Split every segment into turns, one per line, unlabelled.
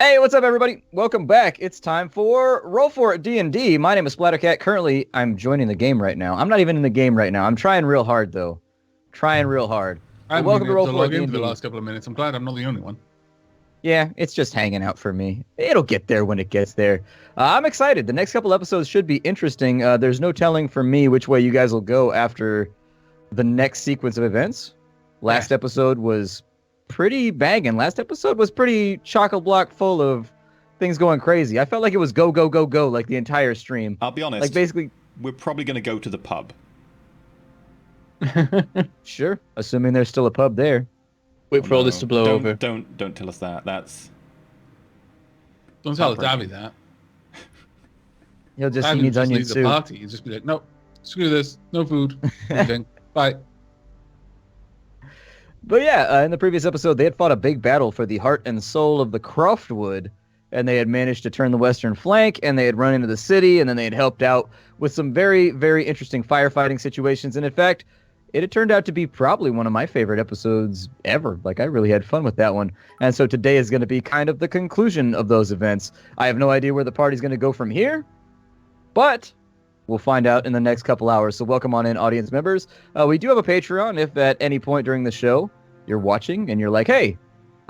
Hey, what's up, everybody? Welcome back. It's time for Roll4It D&D. My name is Splattercat. Currently, I'm joining the game right now. I'm not even in the game right now. I'm trying real hard, though. Trying real hard.
I
But
haven't
welcome
been
to
able to
Roll4It
log in for the
D&D.
last couple of minutes. I'm glad I'm not the only one.
Yeah, it's just hanging out for me. It'll get there when it gets there. I'm excited. The next couple episodes should be interesting. There's no telling for me which way you guys will go after the next sequence of events. Last episode was pretty banging. Last episode was pretty chock-a-block full of things going crazy. I felt like it was go, go, go, go, like the entire stream.
I'll be honest.
Like, basically,
we're probably going to go to the pub.
sure, assuming there's still a pub there.
Wait for all this to blow over.
Don't tell us that.
Don't tell Davy that.
He
Davy
needs
would
onion
just leave
soup.
the party and just be like, no, screw this, no food, anything. Bye.
But yeah, in the previous episode, they had fought a big battle for the heart and soul of the Croftwood, and they had managed to turn the western flank, and they had run into the city, and then they had helped out with some very, very interesting firefighting situations. And in fact, it had turned out to be probably one of my favorite episodes ever. Like, I really had fun with that one. And so today is going to be kind of the conclusion of those events. I have no idea where the party's going to go from here, but we'll find out in the next couple hours. So welcome on in, audience members. We do have a Patreon. If at any point during the show you're watching and you're like, hey,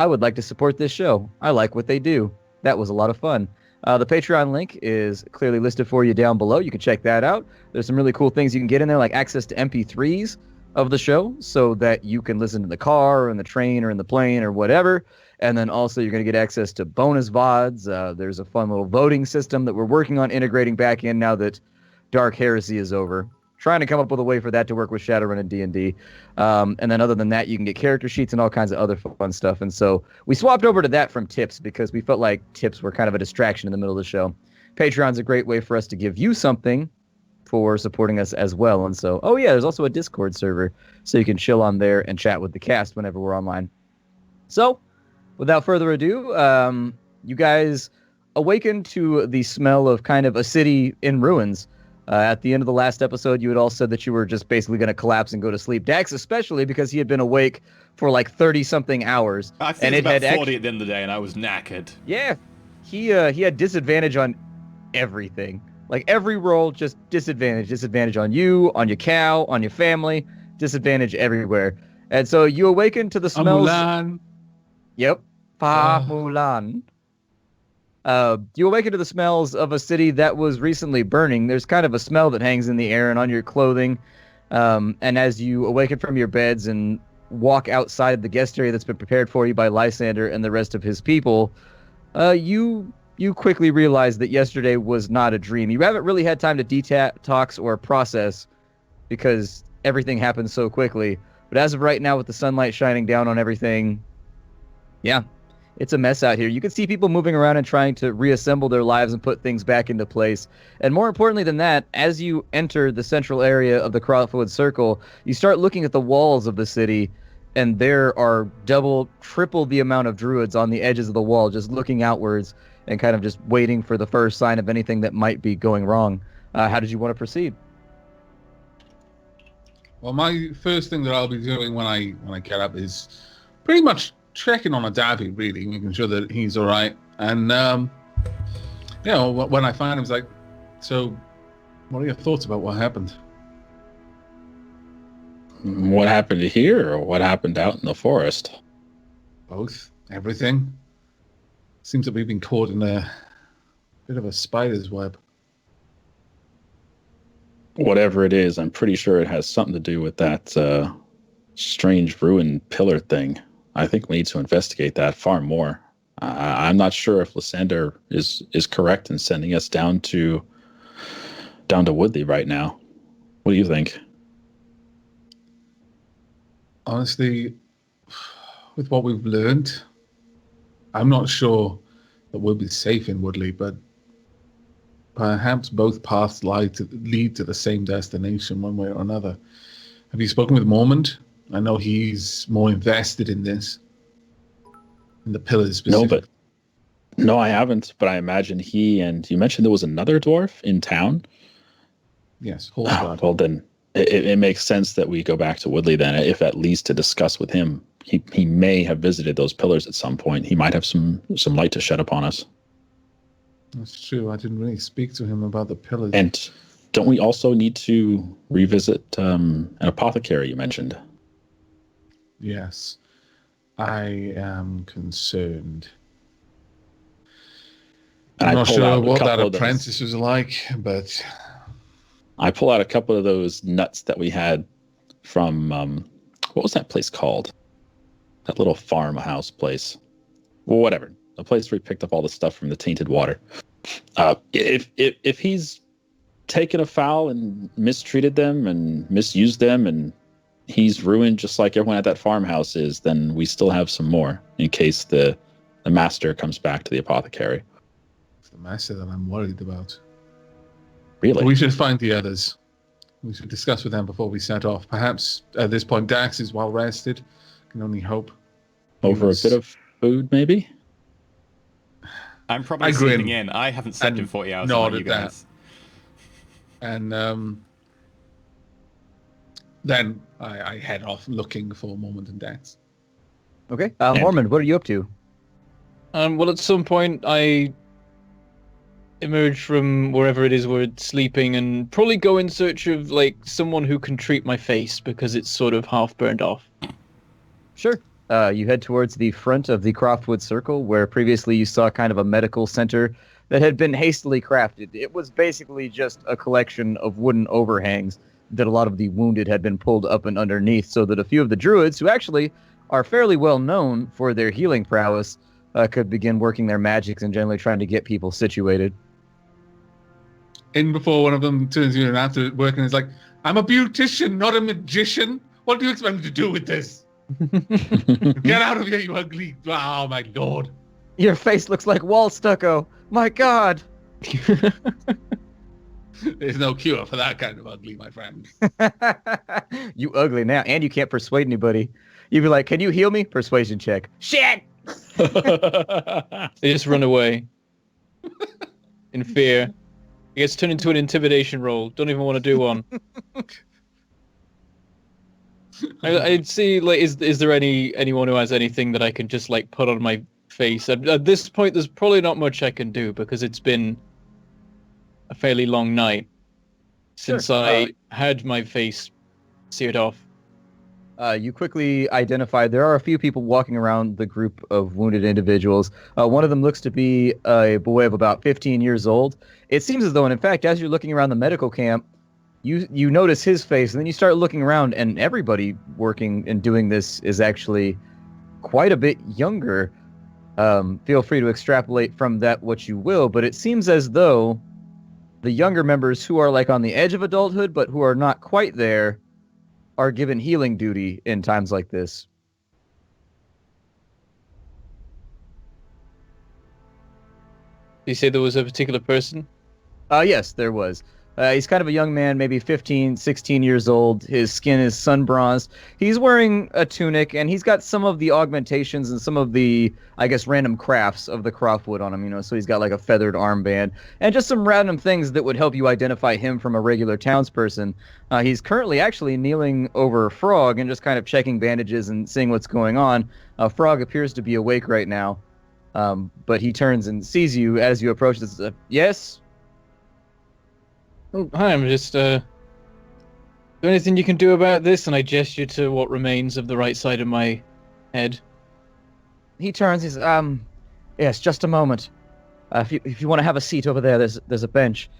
I would like to support this show. I like what they do. That was a lot of fun. The Patreon link is clearly listed for you down below. You can check that out. There's some really cool things you can get in there, like access to MP3s of the show so that you can listen in the car or in the train or in the plane or whatever. And then also you're going to get access to bonus VODs. There's a fun little voting system that we're working on integrating back in now that Dark Heresy is over. Trying to come up with a way for that to work with Shadowrun and D&D. And then other than that, you can get character sheets and all kinds of other fun stuff. And so we swapped over to that from tips because we felt like tips were kind of a distraction in the middle of the show. Patreon's a great way for us to give you something for supporting us as well. And so, oh yeah, there's also a Discord server so you can chill on there and chat with the cast whenever we're online. So, without further ado, you guys awakened to the smell of kind of a city in ruins. At the end of the last episode, you had all said that you were just basically going to collapse and go to sleep. Dax especially, because he had been awake for like 30-something hours.
I think it was about 40 at the end of the day, and I was knackered.
Yeah, he had disadvantage on everything. Like every roll, just disadvantage. Disadvantage on you, on your cow, on your family. Disadvantage everywhere. And so you awaken to the smells.
Mulan.
Yep. Pa Mulan. You awaken to the smells of a city that was recently burning. There's kind of a smell that hangs in the air and on your clothing. And as you awaken from your beds and walk outside the guest area that's been prepared for you by Lysander and the rest of his people, you quickly realize that yesterday was not a dream. You haven't really had time to detox or process because everything happened so quickly. But as of right now, with the sunlight shining down on everything, yeah, it's a mess out here. You can see people moving around and trying to reassemble their lives and put things back into place. And more importantly than that, as you enter the central area of the Croftwood Circle, you start looking at the walls of the city, and there are double, triple the amount of druids on the edges of the wall, just looking outwards and kind of just waiting for the first sign of anything that might be going wrong. How did you want to proceed?
Well, my first thing that I'll be doing when I get up is pretty much checking on a Davy, really, making sure that he's all right. And when I find him, it's like, so what are your thoughts about what happened?
What happened here or what happened out in the forest?
Both. Everything. Seems that we've been caught in a bit of a spider's web.
Whatever it is, I'm pretty sure it has something to do with that strange ruined pillar thing. I think we need to investigate that far more. I'm not sure if Lysander is correct in sending us down to Woodley right now. What do you think?
Honestly, with what we've learned, I'm not sure that we'll be safe in Woodley, but perhaps both paths lead to the same destination one way or another. Have you spoken with Mormont? I know he's more invested in this, in the pillars specifically.
No, I haven't. But I imagine he and you mentioned there was another dwarf in town.
Yes,
well, then it makes sense that we go back to Woodley then, if at least to discuss with him. he may have visited those pillars at some point. He might have some light to shed upon us.
That's true. I didn't really speak to him about the pillars.
And don't we also need to revisit an apothecary you mentioned?
Yes. I am concerned.
And
I'm not sure what that
those-
apprentice was like, but
I pull out a couple of those nuts that we had from what was that place called? That little farmhouse place. Well, whatever. The place where we picked up all the stuff from the tainted water. If he's taken afoul and mistreated them and misused them and he's ruined just like everyone at that farmhouse is, then we still have some more in case the master comes back to the apothecary.
it's the master that I'm worried about.
Really?
We should find the others. We should discuss with them before we set off. Perhaps at this point Dax is well rested. Can only hope.
Over a bit of food, maybe?
I'm probably sleeping in. I haven't slept in 40 hours like you guys.
And then I head off looking for Mormont and Dax.
Okay. Mormont, what are you up to?
Well, at some point, I emerge from wherever it is we're sleeping and probably go in search of, like, someone who can treat my face because it's sort of half burned off.
Sure. You head towards the front of the Croftwood Circle, where previously you saw kind of a medical center that had been hastily crafted. It was basically just a collection of wooden overhangs that a lot of the wounded had been pulled up and underneath, so that a few of the druids, who actually are fairly well known for their healing prowess, could begin working their magics and generally trying to get people situated.
In before one of them turns to you and after working is like, I'm a beautician, not a magician. What do you expect me to do with this? Get out of here, you ugly... Oh, my lord.
Your face looks like wall stucco. My God.
There's no cure for that kind of ugly, my friend.
You ugly now, and you can't persuade anybody. You'd be like, can you heal me? Persuasion check. Shit!
They just run away in fear. It gets turned into an intimidation roll. Don't even want to do one. I'd see, like, is there anyone who has anything that I can just, like, put on my face? At this point, there's probably not much I can do because it's been a fairly long night since I had my face seared off.
You quickly identify there are a few people walking around the group of wounded individuals. One of them looks to be a boy of about 15 years old. It seems as though, and in fact, as you're looking around the medical camp, you notice his face, and then you start looking around, and everybody working and doing this is actually quite a bit younger. Feel free to extrapolate from that what you will, but it seems as though the younger members who are like on the edge of adulthood, but who are not quite there, are given healing duty in times like this.
Did you say there was a particular person?
Yes, there was. He's kind of a young man, maybe 15, 16 years old. His skin is sun-bronzed. He's wearing a tunic, and he's got some of the augmentations and some of the, I guess, random crafts of the Croftwood on him, you know, so he's got like a feathered armband and just some random things that would help you identify him from a regular townsperson. He's currently actually kneeling over Frog and just kind of checking bandages and seeing what's going on. Frog appears to be awake right now, but he turns and sees you as you approach. This, yes?
Oh, hi, I'm just, is there anything you can do about this? And I gesture to what remains of the right side of my head.
He turns, he's, yes, just a moment. If you want to have a seat over there, there's a bench.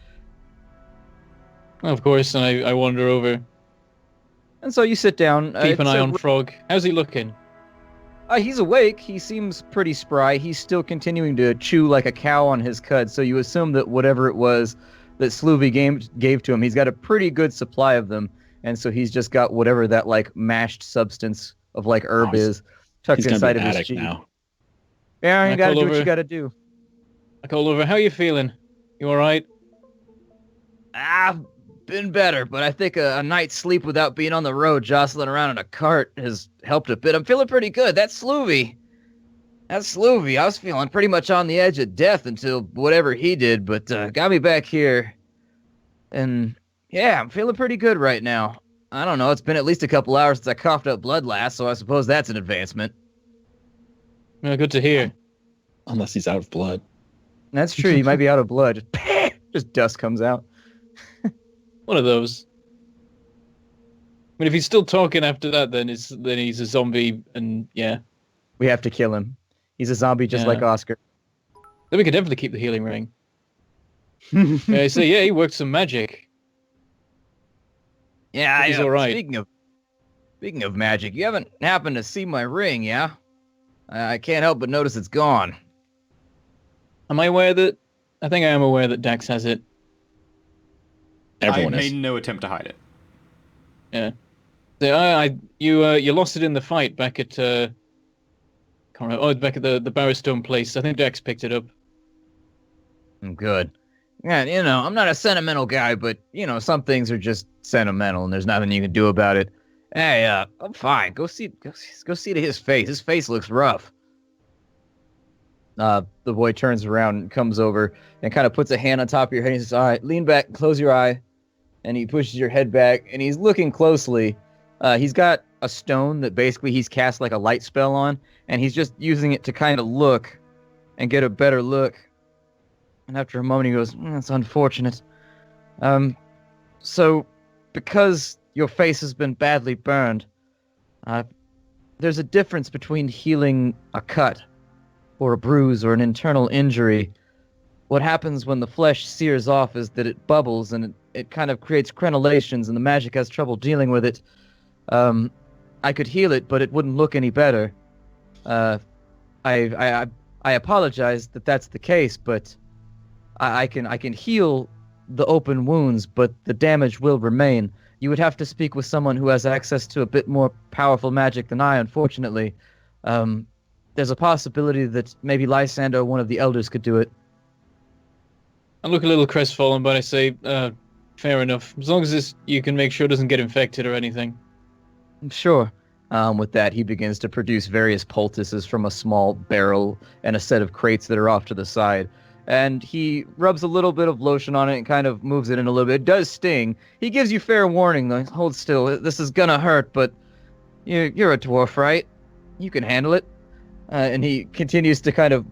Of course, and I wander over.
And so you sit down.
Keep an eye on Frog. How's he looking?
He's awake. He seems pretty spry. He's still continuing to chew like a cow on his cud, so you assume that whatever it was that Sloovy gave to him, he's got a pretty good supply of them, and so he's just got whatever that like mashed substance of like herb is tucked inside of his cheek. Now. Yeah, you gotta do what you gotta do.
I call over. How you feeling? You all right?
I've been better, but I think a night's sleep without being on the road, jostling around in a cart, has helped a bit. I'm feeling pretty good. That's Sloovy. I was feeling pretty much on the edge of death until whatever he did, but got me back here. And yeah, I'm feeling pretty good right now. I don't know. It's been at least a couple hours since I coughed up blood last, so I suppose that's an advancement.
Well, good to hear.
Unless he's out of blood.
That's true. He might be out of blood. Just dust comes out.
One of those. I mean, if he's still talking after that, then he's a zombie, and yeah.
We have to kill him. He's a zombie just like Oscar.
Then we could definitely keep the healing ring. Yeah, so he worked some magic.
Yeah,
he's all right.
Speaking of magic, you haven't happened to see my ring, yeah? I can't help but notice it's gone.
Am I aware that? I think I am aware that Dax has it.
Everyone
I
is.
made no attempt to hide it.
Yeah. So, you lost it in the fight back at can't remember. Oh, back at the Barrowstone place. I think Dax picked it up.
Good. Yeah, I'm not a sentimental guy, but some things are just sentimental, and there's nothing you can do about it. Hey, I'm fine. Go see to his face. His face looks rough. The boy turns around and comes over and kind of puts a hand on top of your head. He says, "All right, lean back, close your eye." And he pushes your head back, and he's looking closely. He's got a stone that basically he's cast like a light spell on, and he's just using it to kind of look and get a better look. And after a moment, he goes, "That's unfortunate. So, because your face has been badly burned, there's a difference between healing a cut or a bruise or an internal injury. What happens when the flesh sears off is that it bubbles and it kind of creates crenellations, and the magic has trouble dealing with it. I could heal it, but it wouldn't look any better. I apologize that that's the case, but I can heal the open wounds, but the damage will remain. You would have to speak with someone who has access to a bit more powerful magic than I, unfortunately. There's a possibility that maybe Lysander, one of the elders, could do it."
I look a little crestfallen, but I say, fair enough. As long as you can make sure it doesn't get infected or anything.
Sure. With that, he begins to produce various poultices from a small barrel and a set of crates that are off to the side. And he rubs a little bit of lotion on it and kind of moves it in a little bit. It does sting. He gives you fair warning, though. Hold still. This is gonna hurt, but you're a dwarf, right? You can handle it. And he continues to kind of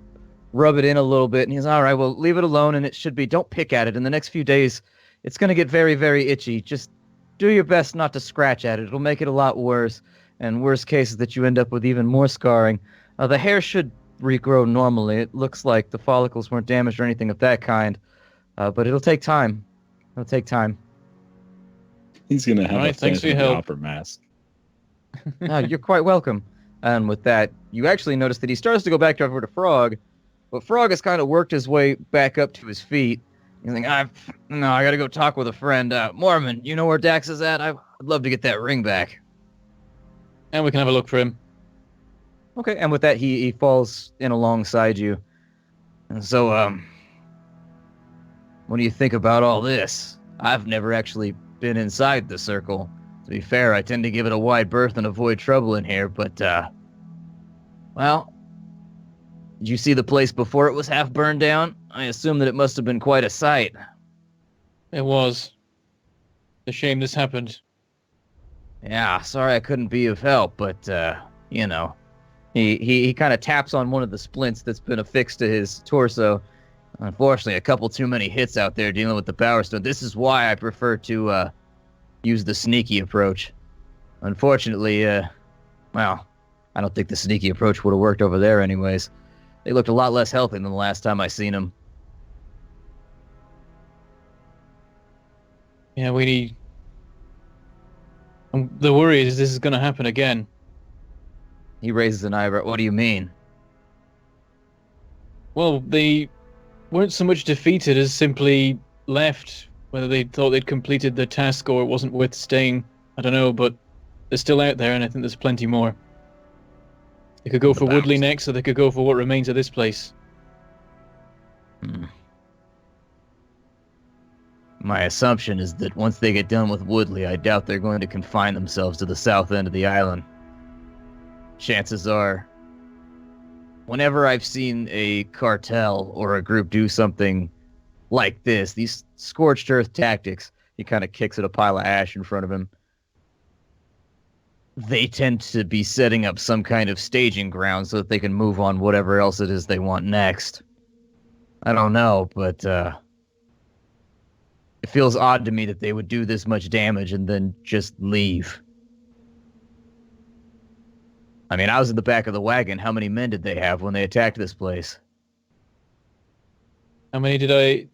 rub it in a little bit. And he's, "All right, well, leave it alone, and it should be. Don't pick at it. In the next few days, it's going to get very, very itchy. Just do your best not to scratch at it. It'll make it a lot worse. And worst case is that you end up with even more scarring. The hair should regrow normally. It looks like the follicles weren't damaged or anything of that kind. But it'll take time. It'll take time."
He's going to have a
thanks for your help.
opera mask.
You're quite welcome. And with that, you actually notice that he starts to go back over to Frog, but Frog has kind of worked his way back up to his feet. He's like, I got to go talk with a friend. Mormon, you know where Dax is at? I'd love to get that ring back.
And we can have a look for him.
Okay, and with that, he falls in alongside you. And so, what do you think about all this? I've never actually been inside the circle. To be fair, I tend to give it a wide berth and avoid trouble in here, but, well, did you see the place before it was half burned down? I assume that it must have been quite a sight.
It was. It's a shame this happened.
Yeah, sorry I couldn't be of help, but, He kind of taps on one of the splints that's been affixed to his torso. Unfortunately, a couple too many hits out there dealing with the Power Stone. This is why I prefer to use the sneaky approach. Unfortunately, well, I don't think the sneaky approach would have worked over there anyways. They looked a lot less healthy than the last time I seen them.
Yeah, we need... the worry is this is going to happen again.
He raises an eyebrow. What do you mean?
Well, they weren't so much defeated as simply left. Whether they thought they'd completed the task or it wasn't worth staying, I don't know, but they're still out there, and I think there's plenty more. They could go for Woodley next, or they could go for what remains of this place.
My assumption is that once they get done with Woodley, I doubt they're going to confine themselves to the south end of the island. Chances are, whenever I've seen a cartel or a group do something like this, these scorched earth tactics, he kind of kicks at a pile of ash in front of him. they tend to be setting up some kind of staging ground so that they can move on whatever else it is they want next. I don't know, but it feels odd to me that they would do this much damage and then just leave. I mean, I was in the back of the wagon. How many men did they have when they attacked this place?
How many did I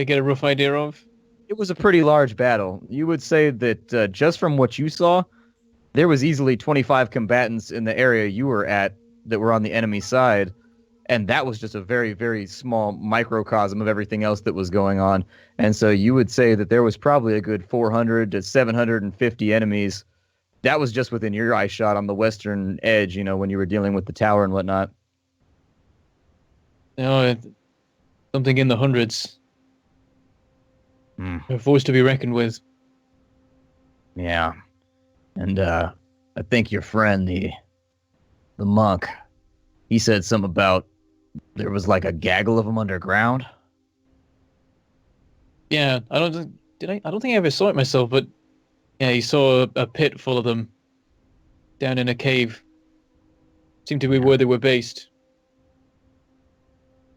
get a rough idea of?
It was a pretty large battle. You would say that just from what you saw, there was easily 25 combatants in the area you were at that were on the enemy side, and that was just a very, very small microcosm of everything else that was going on. And so you would say that there was probably a good 400 to 750 enemies. That was just within your eye shot on the western edge, you know, when you were dealing with the tower and whatnot.
No, something in the hundreds. A force to be reckoned with.
Yeah. And I think your friend, the monk, he said something about there was like a gaggle of them underground.
Yeah, I don't think I ever saw it myself, but yeah, he saw a pit full of them down in a cave. Seemed to be where they were based.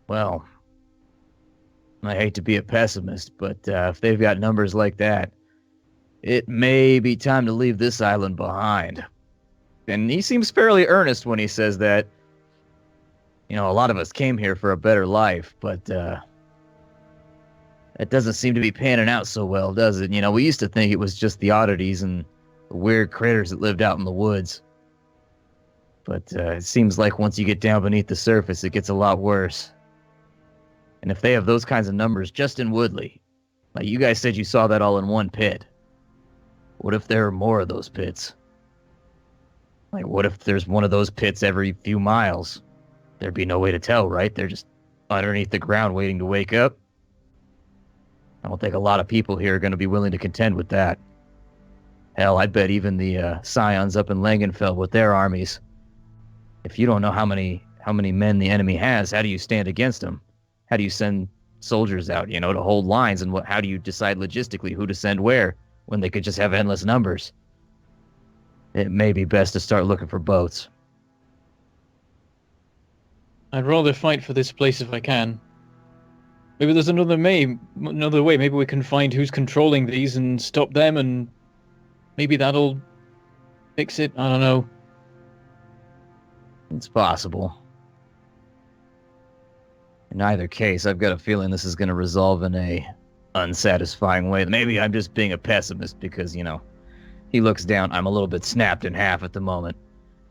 Well, I hate to be a pessimist, but if they've got numbers like that, it may be time to leave this island behind. And he seems fairly earnest when he says that. You know, a lot of us came here for a better life, but that doesn't seem to be panning out so well, does it? You know, we used to think it was just the oddities and the weird critters that lived out in the woods. But it seems like once you get down beneath the surface, it gets a lot worse. And if they have those kinds of numbers just in Woodley, like you guys said you saw that all in one pit, what if there are more of those pits? Like, what if there's one of those pits every few miles? There'd be no way to tell, right? They're just underneath the ground waiting to wake up. I don't think a lot of people here are going to be willing to contend with that. Hell, I bet even the Scions up in Langenfeld with their armies. If you don't know how many men the enemy has, how do you stand against them? How do you send soldiers out, you know, to hold lines? And how do you decide logistically who to send where when they could just have endless numbers? It may be best to start looking for boats.
I'd rather fight for this place if I can. Maybe there's another way. Maybe we can find who's controlling these and stop them, and maybe that'll fix it. I don't know.
It's possible. In either case, I've got a feeling this is going to resolve in a unsatisfying way. Maybe I'm just being a pessimist because, you know, he looks down. I'm a little bit snapped in half at the moment.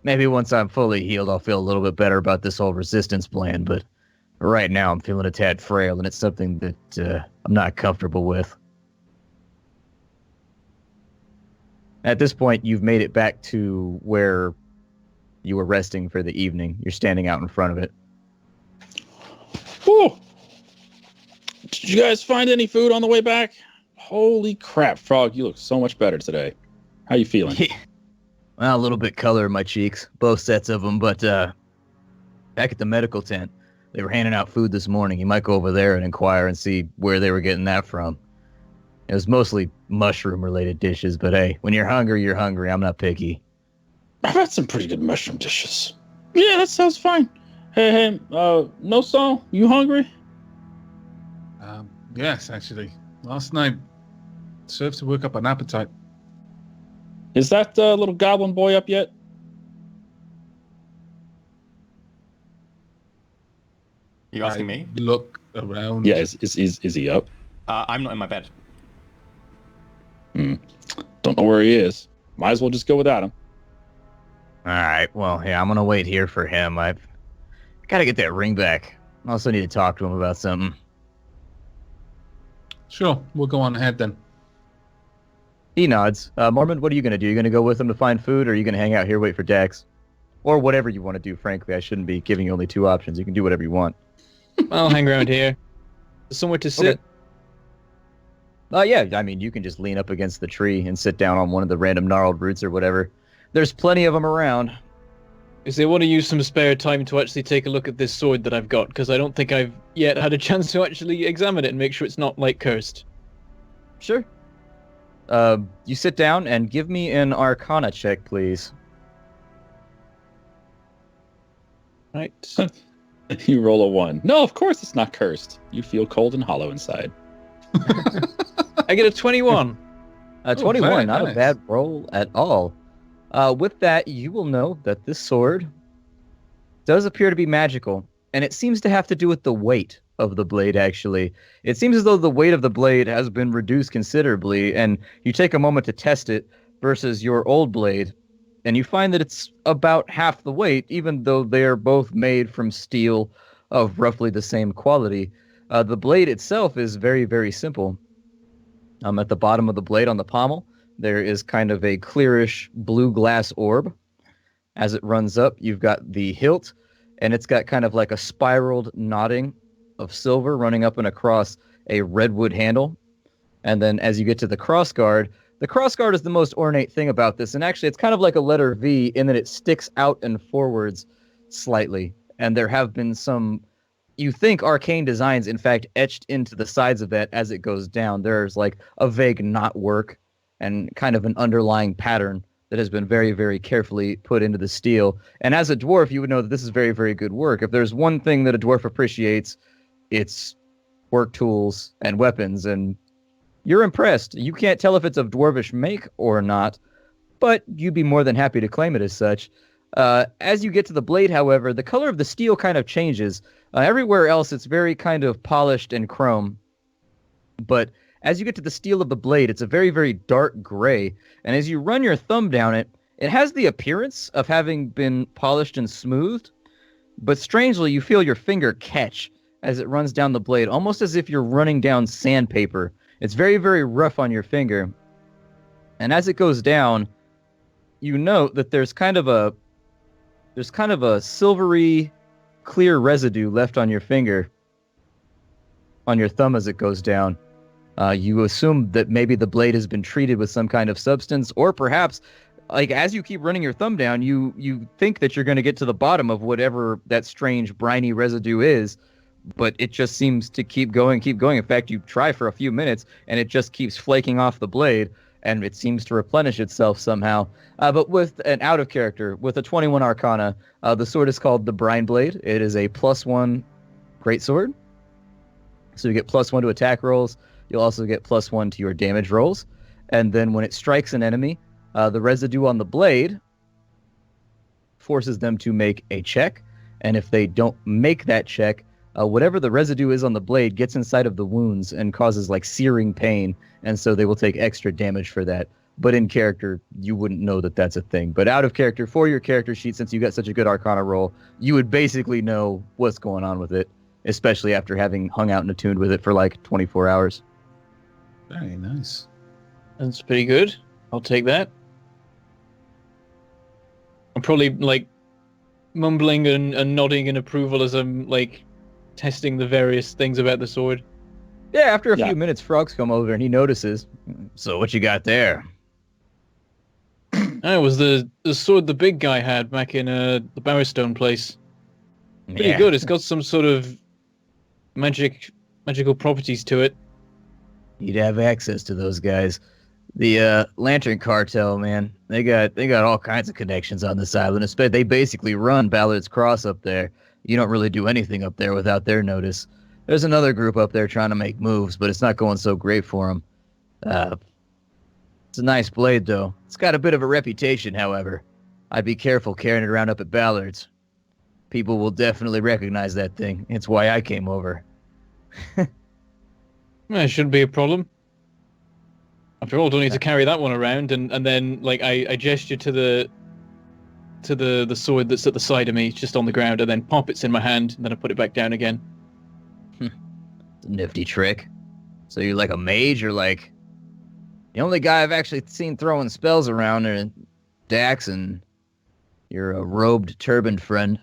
Maybe once I'm fully healed, I'll feel a little bit better about this whole resistance plan, but right now I'm feeling a tad frail, and it's something that I'm not comfortable with. At this point, you've made it back to where you were resting for the evening. You're standing out in front of it.
Whoa! Did you guys find any food on the way back? Holy crap, Frog, you look so much better today. How you feeling?
Yeah. Well, a little bit color in my cheeks, both sets of them, but back at the medical tent, they were handing out food this morning. You might go over there and inquire and see where they were getting that from. It was mostly mushroom-related dishes, but hey, when you're hungry, you're hungry. I'm not picky.
I've had some pretty good mushroom dishes. Yeah, that sounds fine. Hey, no Saul, you hungry?
Yes, actually. Last night served to work up an appetite.
Is that little goblin boy up yet?
You asking me?
Look around.
Yeah, is he up?
I'm not in my bed.
Don't know where he is. Might as well just go without him.
All right, well, yeah, I'm going to wait here for him. I've got to get that ring back. I also need to talk to him about something.
Sure, we'll go on ahead then.
He nods. Mormon, what are you going to do? You going to go with him to find food, or are you going to hang out here, wait for Dax? Or whatever you want to do, frankly. I shouldn't be giving you only two options. You can do whatever you want.
I'll hang around here. Somewhere to sit.
Okay. Yeah, I mean, you can just lean up against the tree and sit down on one of the random gnarled roots or whatever. There's plenty of them around.
Is they want to use some spare time to actually take a look at this sword that I've got, because I don't think I've yet had a chance to actually examine it and make sure it's not, like, cursed.
Sure. You sit down and give me an Arcana check, please.
Right.
You roll a 1. No, of course it's not cursed. You feel cold and hollow inside.
I get a 21.
21, not
nice.
a bad roll at all. With that, you will know that this sword does appear to be magical, and it seems to have to do with the weight of the blade, actually. It seems as though the weight of the blade has been reduced considerably, and you take a moment to test it versus your old blade, and you find that it's about half the weight, even though they are both made from steel of roughly the same quality. The blade itself is very, very simple. At the bottom of the blade on the pommel, there is kind of a clearish blue glass orb. As it runs up, you've got the hilt, and it's got kind of like a spiraled knotting of silver running up and across a redwood handle. And then as you get to the crossguard is the most ornate thing about this. And actually, it's kind of like a letter V in that it sticks out and forwards slightly. And there have been some, you think, arcane designs, in fact, etched into the sides of that as it goes down. There's like a vague knotwork and kind of an underlying pattern that has been very, very carefully put into the steel. And as a dwarf, you would know that this is very, very good work. If there's one thing that a dwarf appreciates, it's work tools and weapons, and you're impressed. You can't tell if it's of dwarvish make or not, but you'd be more than happy to claim it as such. As you get to the blade, however, the color of the steel kind of changes. Everywhere else, it's very kind of polished and chrome. But as you get to the steel of the blade, it's a very, very dark gray. And as you run your thumb down it, it has the appearance of having been polished and smoothed. But strangely, you feel your finger catch as it runs down the blade, almost as if you're running down sandpaper. It's very, very rough on your finger. And as it goes down, you note that there's kind of a silvery, clear residue left on your finger, on your thumb as it goes down. You assume that maybe the blade has been treated with some kind of substance, or perhaps, like, as you keep running your thumb down, you think that you're going to get to the bottom of whatever that strange briny residue is, but it just seems to keep going. In fact, you try for a few minutes, and it just keeps flaking off the blade, and it seems to replenish itself somehow. But with an out of character, with a 21 Arcana, the sword is called the Brine Blade. It is a +1 greatsword. So you get +1 to attack rolls. You'll also get +1 to your damage rolls. And then when it strikes an enemy, the residue on the blade forces them to make a check. And if they don't make that check, whatever the residue is on the blade gets inside of the wounds and causes like searing pain, and so they will take extra damage for that. But in character, you wouldn't know that that's a thing. But out of character, for your character sheet, since you got such a good Arcana roll, you would basically know what's going on with it, especially after having hung out and attuned with it for like 24 hours.
Very nice.
That's pretty good. I'll take that. I'm probably like mumbling and nodding in approval as I'm like testing the various things about the sword.
Yeah, after a few minutes, Frogs come over and he notices. So what you got there?
That was the sword the big guy had back in the Bowerstone place. Pretty good. It's got some sort of magical properties to it.
You'd have access to those guys. The Lantern Cartel, man, they got all kinds of connections on this island. They basically run Ballard's Cross up there. You don't really do anything up there without their notice. There's another group up there trying to make moves, but it's not going so great for them. It's a nice blade, though. It's got a bit of a reputation, however. I'd be careful carrying it around up at Ballard's. People will definitely recognize that thing. It's why I came over.
It shouldn't be a problem. After all, don't need to carry that one around, and then like I gesture to the sword that's at the side of me, just on the ground, and then pop it's in my hand, and then I put it back down again.
It's a nifty trick. So you're like a mage, or like the only guy I've actually seen throwing spells around are Dax, and you're a robed, turbaned friend.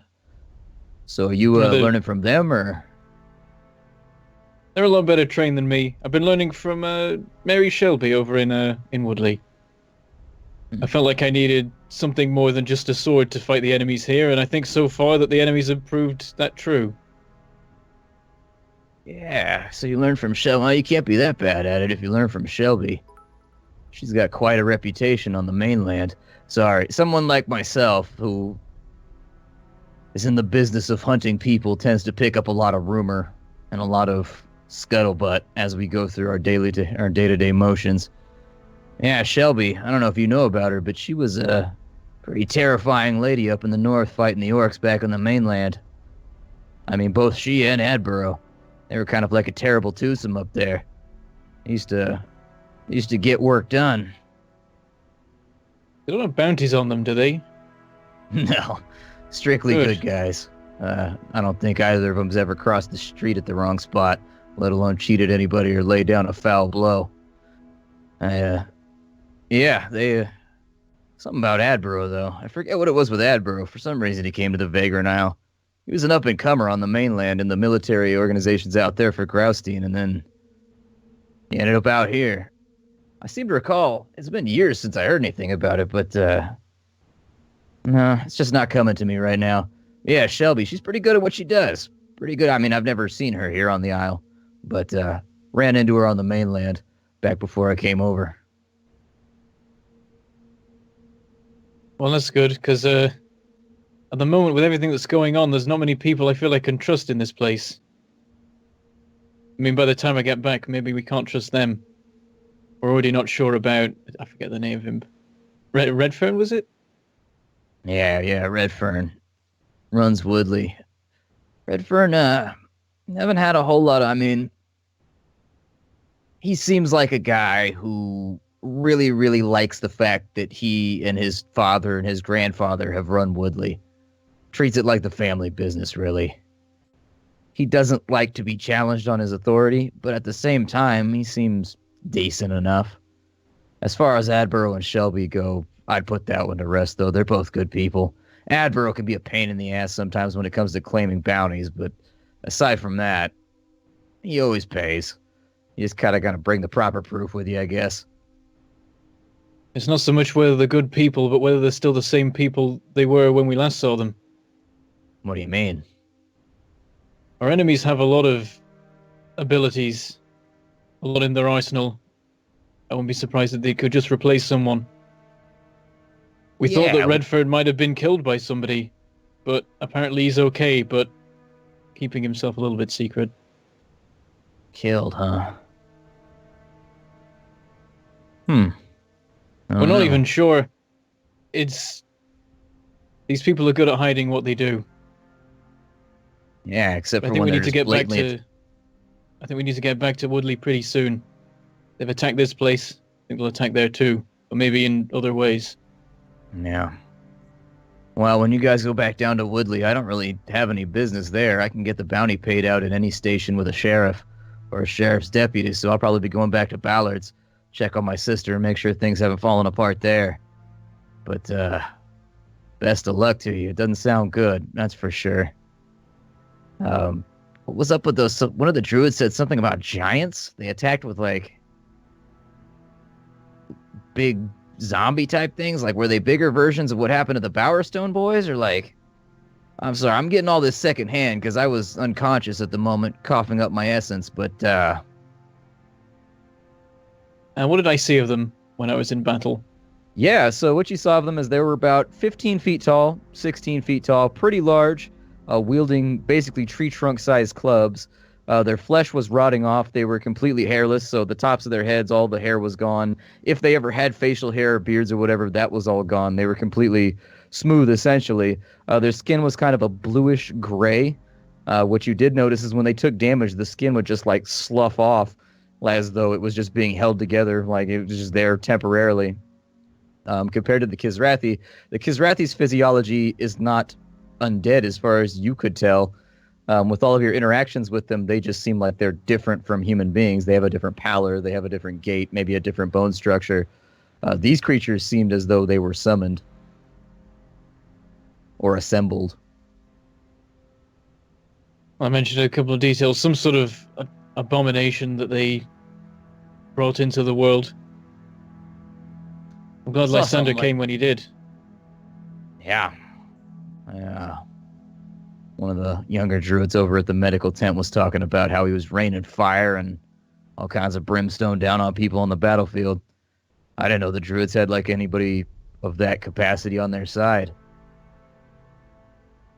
So are you learning from them, or?
They're a lot better trained than me. I've been learning from Mary Shelby over in Woodley. I felt like I needed something more than just a sword to fight the enemies here, and I think so far that the enemies have proved that true.
Yeah, so you learn from Shelby. Well, you can't be that bad at it if you learn from Shelby. She's got quite a reputation on the mainland. Sorry, someone like myself who is in the business of hunting people tends to pick up a lot of rumor and a lot of scuttlebutt as we go through our day-to-day motions. Yeah, Shelby, I don't know if you know about her, but she was a pretty terrifying lady up in the north fighting the orcs back on the mainland. I mean, both she and Adborough, they were kind of like a terrible twosome up there. They used to get work done.
They don't have bounties on them, do they?
No, strictly good guys. I don't think either of them's ever crossed the street at the wrong spot, let alone cheated anybody or laid down a foul blow. Something about Adborough, though. I forget what it was with Adborough. For some reason, he came to the Vagrant Isle. He was an up-and-comer on the mainland in the military organizations out there for Graustein, and then he ended up out here. I seem to recall, it's been years since I heard anything about it, but, no, it's just not coming to me right now. Yeah, Shelby, she's pretty good at what she does. Pretty good. I mean, I've never seen her here on the Isle, but, ran into her on the mainland back before I came over.
Well, that's good, because, at the moment, with everything that's going on, there's not many people I feel I can trust in this place. I mean, by the time I get back, maybe we can't trust them. We're already not sure about... I forget the name of him. Redfern, was it?
Yeah, Redfern. Runs Woodley. Redfern, haven't had a whole lot of... I mean, he seems like a guy who really, really likes the fact that he and his father and his grandfather have run Woodley. Treats it like the family business, really. He doesn't like to be challenged on his authority, but at the same time, he seems decent enough. As far as Adborough and Shelby go, I'd put that one to rest, though. They're both good people. Adborough can be a pain in the ass sometimes when it comes to claiming bounties, but aside from that, he always pays. You just kind of got to bring the proper proof with you, I guess.
It's not so much whether they're good people, but whether they're still the same people they were when we last saw them.
What do you mean?
Our enemies have a lot of abilities, a lot in their arsenal. I wouldn't be surprised if they could just replace someone. We thought that Redford might have been killed by somebody, but apparently he's okay, but keeping himself a little bit secret.
Killed, huh?
We're not even sure. These people are good at hiding what they do.
Yeah, except for
I think
when
we
they're
need to get back
blatantly...
to. I think we need to get back to Woodley pretty soon. They've attacked this place. I think they'll attack there too, but maybe in other ways.
Yeah. Well, when you guys go back down to Woodley, I don't really have any business there. I can get the bounty paid out at any station with a sheriff or a sheriff's deputy, so I'll probably be going back to Ballard's, check on my sister and make sure things haven't fallen apart there. But, best of luck to you. It doesn't sound good, that's for sure. What was up with those? One of the druids said something about giants. They attacked with, like, big zombie type things. Like, were they bigger versions of what happened to the Bowerstone boys? Or, like, I'm sorry, I'm getting all this secondhand because I was unconscious at the moment, coughing up my essence, but,
And what did I see of them when I was in battle?
Yeah, so what you saw of them is they were about 15 feet tall, 16 feet tall, pretty large, wielding basically tree trunk-sized clubs. Their flesh was rotting off. They were completely hairless, so the tops of their heads, all the hair was gone. If they ever had facial hair or beards or whatever, that was all gone. They were completely smooth, essentially. Their skin was kind of a bluish gray. What you did notice is when they took damage, the skin would just, like, slough off as though it was just being held together, like it was just there temporarily. Compared to the Kizrathi's physiology is not undead as far as you could tell. With all of your interactions with them, they just seem like they're different from human beings. They have a different pallor, they have a different gait, maybe a different bone structure. These creatures seemed as though they were summoned or assembled.
I mentioned a couple of details, some sort of abomination that they brought into the world. I'm glad Lysander came when he did.
Yeah. One of the younger druids over at the medical tent was talking about how he was raining fire and all kinds of brimstone down on people on the battlefield. I didn't know the druids had like anybody of that capacity on their side.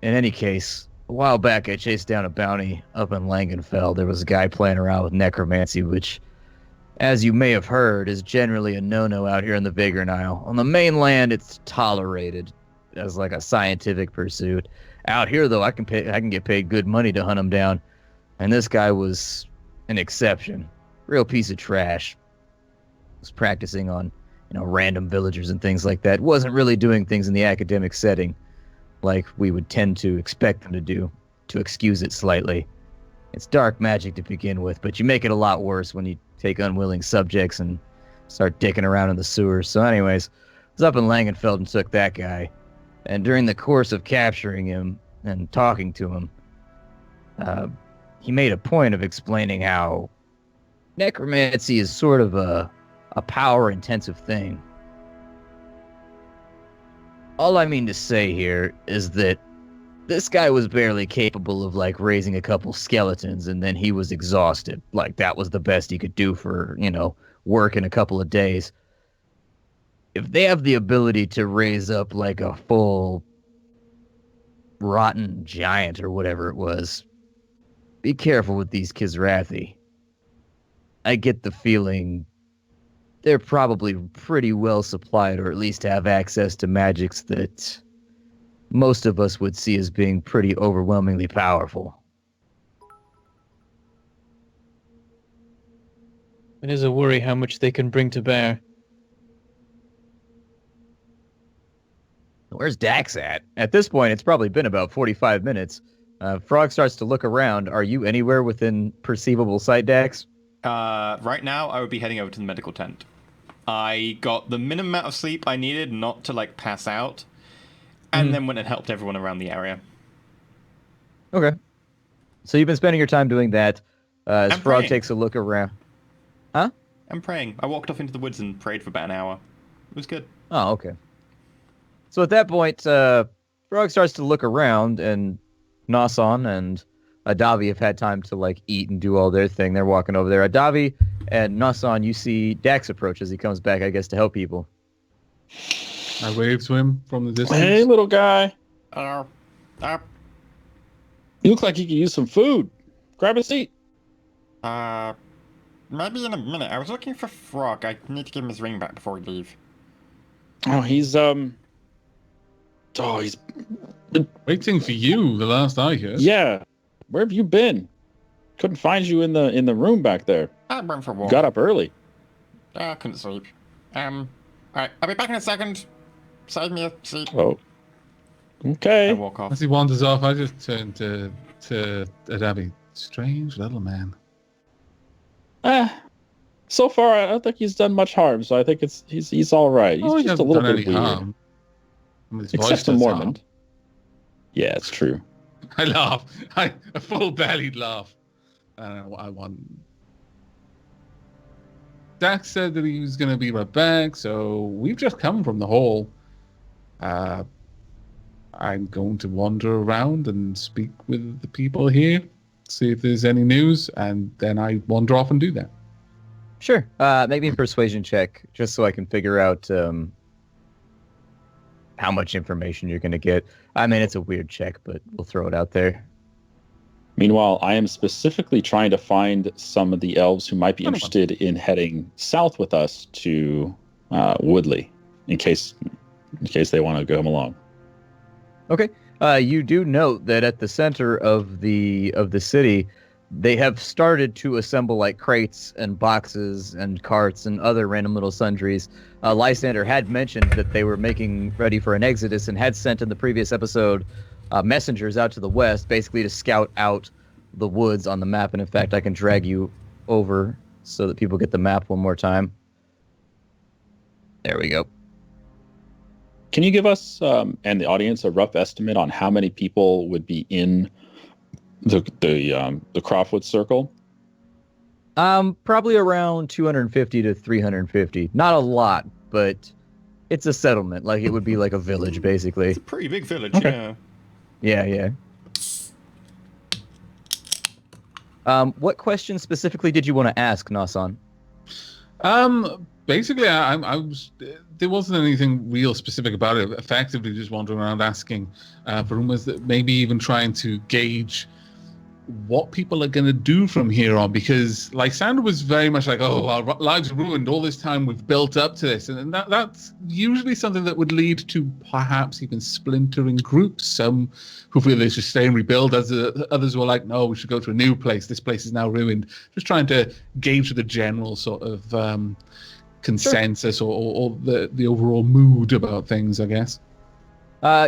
In any case, a while back I chased down a bounty up in Langenfeld. There was a guy playing around with necromancy, which, as you may have heard, is generally a no-no out here in the Vigor Isle. On the mainland, it's tolerated as like a scientific pursuit. Out here, though, I can get paid good money to hunt him down, and this guy was an exception. Real piece of trash. Was practicing on, random villagers and things like that. Wasn't really doing things in the academic setting like we would tend to expect them to do, to excuse it slightly. It's dark magic to begin with, but you make it a lot worse when you take unwilling subjects and start dicking around in the sewers. So anyways, I was up in Langenfeld and took that guy. And during the course of capturing him and talking to him, he made a point of explaining how necromancy is sort of a power-intensive thing. All I mean to say here is that this guy was barely capable of, like, raising a couple skeletons, and then he was exhausted. Like, that was the best he could do for, work in a couple of days. If they have the ability to raise up, like, a full rotten giant or whatever it was, be careful with these Kizrathi. I get the feeling they're probably pretty well supplied, or at least have access to magics that most of us would see as being pretty overwhelmingly powerful.
It is a worry how much they can bring to bear.
Where's Dax at? At this point, it's probably been about 45 minutes. Frog starts to look around. Are you anywhere within perceivable sight, Dax?
Right now, I would be heading over to the medical tent. I got the minimum amount of sleep I needed not to, like, pass out, and then went and helped everyone around the area.
Okay. So you've been spending your time doing that as
I'm
Frog
praying.
takes a look around. Huh?
I'm praying. I walked off into the woods and prayed for about an hour. It was good.
Oh, okay. So at that point, Frog starts to look around, and Nasan and Adavi have had time to, like, eat and do all their thing. They're walking over there. Adavi and Nasan, you see Dax approach as he comes back, I guess, to help people.
I wave to him from the distance.
Hey, little guy.
Uh,
You look like you could use some food. Grab a seat.
maybe in a minute. I was looking for Frog. I need to give him his ring back before we leave.
Oh, he's
Waiting for you, the last I heard.
yeah. Where have you been? Couldn't find you in the room back there.
I went for a walk.
Got up early.
I couldn't sleep. Alright, I'll be back in a second. Save me a seat.
Oh. Okay.
I walk off.
As he wanders off, I just turn to Adabi. Strange little man.
So far, I don't think he's done much harm, so I think he's all right. He's
He
just a
hasn't
little
done
bit
any
weird.
harm. I mean, his voice
Except for
does
Mormon.
harm.
Yeah, it's true.
I laugh. A full-bellied laugh. I don't know what I want. Dax said that he was going to be right back, so we've just come from the hall. I'm going to wander around and speak with the people here, see if there's any news, and then I wander off and do that.
Sure. Make me a persuasion check, just so I can figure out how much information you're going to get. I mean, it's a weird check, but we'll throw it out there.
Meanwhile, I am specifically trying to find some of the elves who might be interested in heading south with us to Woodley, in case they want to come along.
Okay. You do note that at the center of the city, they have started to assemble like crates and boxes and carts and other random little sundries. Lysander had mentioned that they were making ready for an exodus and had sent in the previous episode messengers out to the west, basically to scout out the woods on the map. And in fact, I can drag you over so that people get the map one more time. There we go.
Can you give us and the audience a rough estimate on how many people would be in the Croftwood circle?
Probably around 250 to 350. Not a lot, but it's a settlement. Like, it would be like a village, basically.
It's a pretty big village,
Okay.
yeah.
Yeah. What question specifically did you want to ask, Nasan?
basically, I was. There wasn't anything real specific about it. Effectively, just wandering around asking for rumors, that maybe even trying to gauge what people are going to do from here on, because Lysander was very much like, oh, our lives are ruined, all this time we've built up to this, and that's usually something that would lead to perhaps even splintering groups. Some who feel they should stay and rebuild, others were like, no, we should go to a new place, this place is now ruined. Just trying to gauge the general sort of consensus, sure, or the overall mood about things, I guess.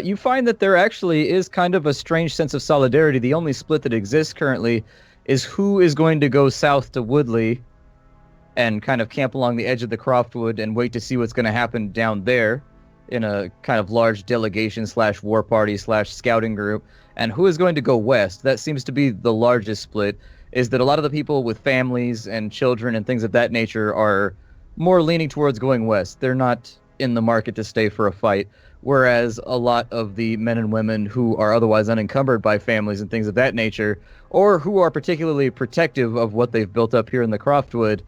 You find that there actually is kind of a strange sense of solidarity. The only split that exists currently is who is going to go south to Woodley and kind of camp along the edge of the Croftwood and wait to see what's going to happen down there in a kind of large delegation / war party / scouting group, and who is going to go west. That seems to be the largest split, is that a lot of the people with families and children and things of that nature are more leaning towards going west. They're not in the market to stay for a fight. Whereas a lot of the men and women who are otherwise unencumbered by families and things of that nature, or who are particularly protective of what they've built up here in the Croftwood,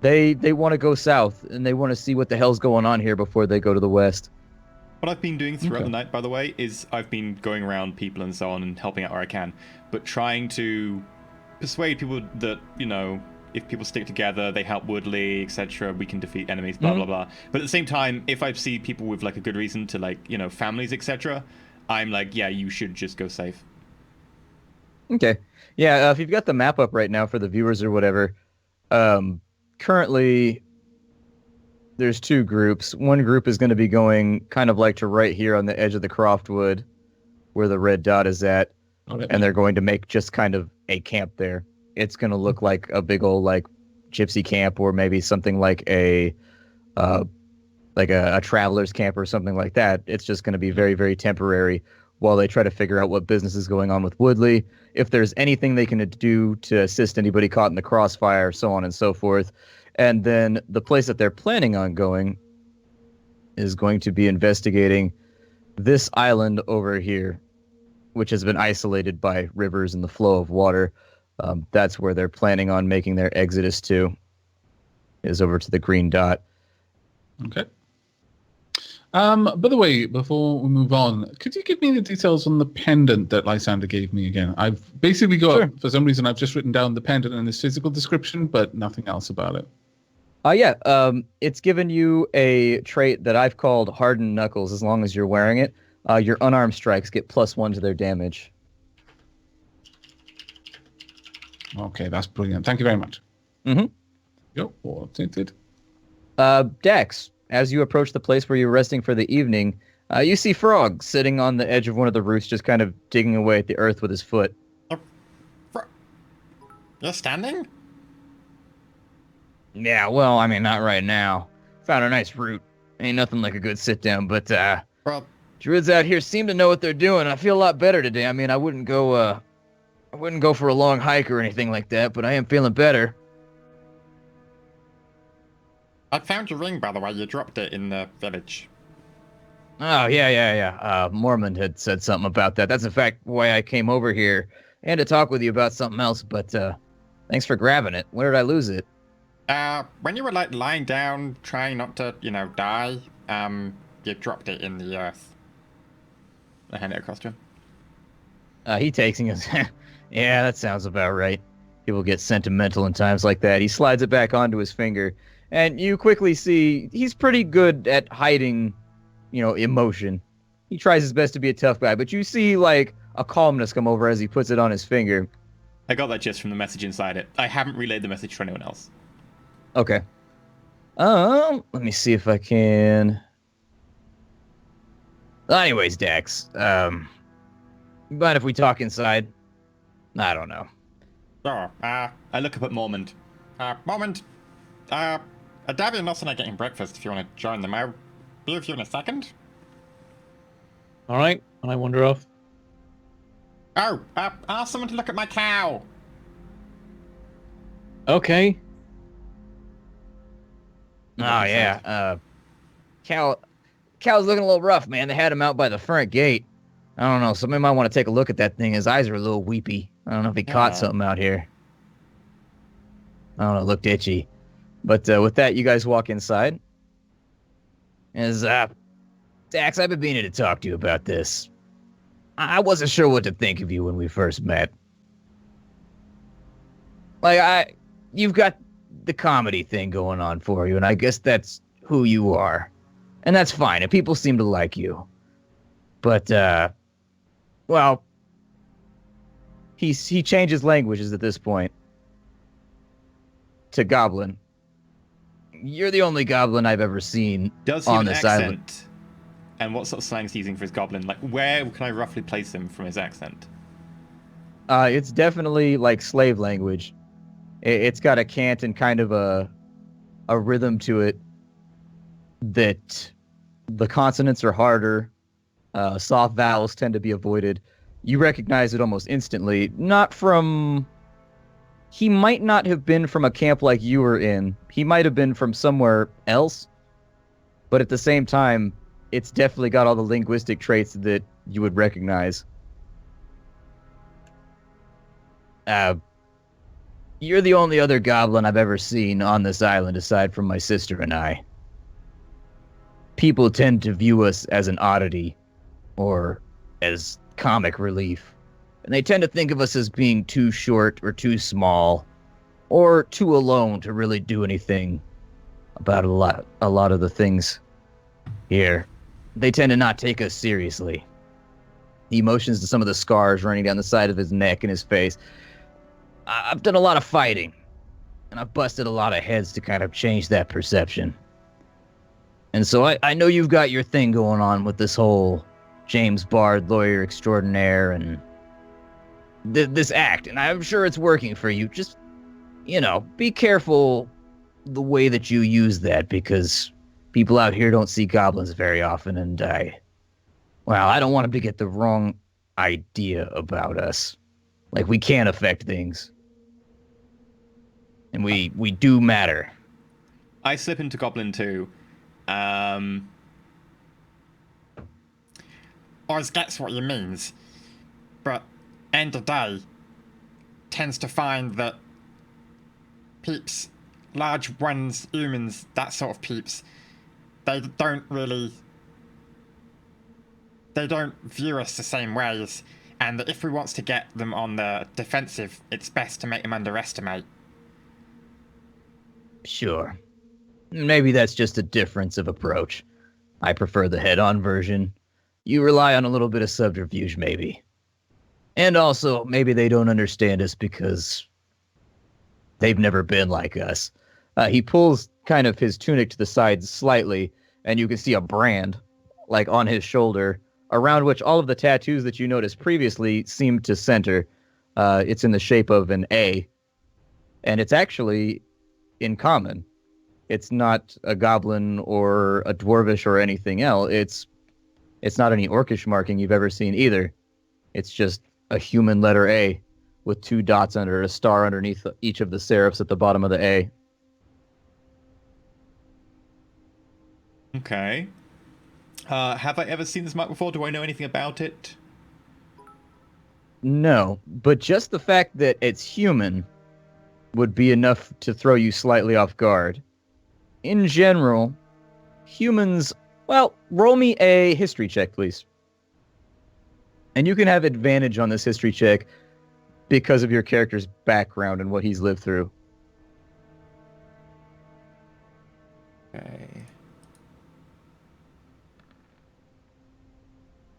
they want to go south, and they want to see what the hell's going on here before they go to the west.
What I've been doing throughout the night, by the way, is I've been going around people and so on and helping out where I can, but trying to persuade people that, you know, if people stick together, they help Woodley, etc., we can defeat enemies, blah, blah, blah. But at the same time, if I see people with, like, a good reason to, like, you know, families, etc., I'm like, yeah, you should just go safe.
Okay. Yeah, if you've got the map up right now for the viewers or whatever, currently there's two groups. One group is going to be going kind of like to right here on the edge of the Croftwood, where the red dot is at, and they're going to make just kind of a camp there. It's going to look like a big old like gypsy camp, or maybe something like a traveler's camp or something like that. It's just going to be very, very temporary while they try to figure out what business is going on with Woodley, if there's anything they can do to assist anybody caught in the crossfire, so on and so forth. And then the place that they're planning on going is going to be investigating this island over here, which has been isolated by rivers and the flow of water. That's where they're planning on making their exodus to, is over to the green dot.
Okay. By the way, before we move on, could you give me the details on the pendant that Lysander gave me again? I've basically got, sure, for some reason, I've just written down the pendant and its physical description, but nothing else about it.
It's given you a trait that I've called Hardened Knuckles. As long as you're wearing it, your unarmed strikes get +1 to their damage.
Okay, that's brilliant. Thank you very much.
Mm-hmm.
Yep, all tinted.
Dax, as you approach the place where you're resting for the evening, you see Frog sitting on the edge of one of the roots, just kind of digging away at the earth with his foot.
You're standing?
Yeah, well, I mean, not right now. Found a nice root. Ain't nothing like a good sit-down, but, druids out here seem to know what they're doing. I feel a lot better today. I mean, I wouldn't go for a long hike or anything like that, but I am feeling better.
I found your ring, by the way. You dropped it in the village.
Oh, yeah. Mormon had said something about that. That's, in fact, why I came over here, and to talk with you about something else, but thanks for grabbing it. Where did I lose it?
When you were, like, lying down, trying not to, you know, die, you dropped it in the earth. I hand it across to him.
He takes and goes, yeah, that sounds about right. People get sentimental in times like that. He slides it back onto his finger, and you quickly see he's pretty good at hiding, you know, emotion. He tries his best to be a tough guy, but you see, like, a calmness come over as he puts it on his finger.
I got that just from the message inside it. I haven't relayed the message to anyone else.
Okay. Let me see if I can. Anyways, Dax, but if we talk inside, I don't know.
Sure. I look up at Mormont. Mormont, Davy and Nelson are getting breakfast if you want to join them. I'll be with you in a second.
All right, and I wander off.
Oh, ask someone to look at my cow.
Okay.
Oh, yeah. Cow's looking a little rough, man. They had him out by the front gate. I don't know. Somebody might want to take a look at that thing. His eyes are a little weepy. I don't know if he caught something out here. I don't know. It looked itchy. But with that, you guys walk inside. As Dax, I've been meaning to talk to you about this. I wasn't sure what to think of you when we first met. You've got the comedy thing going on for you, and I guess that's who you are. And that's fine, and people seem to like you. But, well, he changes languages at this point to Goblin. You're the only Goblin I've ever seen
Does he have
on
an
this
accent?
island.
And what sort of slang is he using for his Goblin? Like, where can I roughly place him from his accent?
It's definitely like slave language. It's got a cant and kind of a rhythm to it that the consonants are harder. Soft vowels tend to be avoided. You recognize it almost instantly. Not from... He might not have been from a camp like you were in. He might have been from somewhere else. But at the same time, it's definitely got all the linguistic traits that you would recognize. You're the only other goblin I've ever seen on this island aside from my sister and I. People tend to view us as an oddity or as comic relief. And they tend to think of us as being too short or too small or too alone to really do anything about a lot of the things here. They tend to not take us seriously. He motions to some of the scars running down the side of his neck and his face. I've done a lot of fighting, and I've busted a lot of heads to kind of change that perception. And so I know you've got your thing going on with this whole James Bard lawyer extraordinaire and this act, and I'm sure it's working for you. Just, be careful the way that you use that, because people out here don't see goblins very often, and I don't want them to get the wrong idea about us. Like, we can affect things. And we do matter.
I slip into Goblin too. I gets what you means. But end of day tends to find that peeps, large ones, humans, that sort of peeps, they don't view us the same ways. And that if we want to get them on the defensive, it's best to make them underestimate.
Sure. Maybe that's just a difference of approach. I prefer the head-on version. You rely on a little bit of subterfuge, maybe. And also, maybe they don't understand us because they've never been like us. He pulls kind of his tunic to the side slightly, and you can see a brand, like on his shoulder, around which all of the tattoos that you noticed previously seem to center. It's in the shape of an A, and it's actually in common. It's not a goblin or a dwarvish or anything else. It's not any orcish marking you've ever seen either. It's just a human letter A with 2 dots under it, a star underneath each of the serifs at the bottom of the A.
Okay. Have I ever seen this mark before? Do I know anything about it?
No, but just the fact that it's human would be enough to throw you slightly off guard. In general, humans... Well, roll me a history check, please. And you can have advantage on this history check because of your character's background and what he's lived through.
Okay.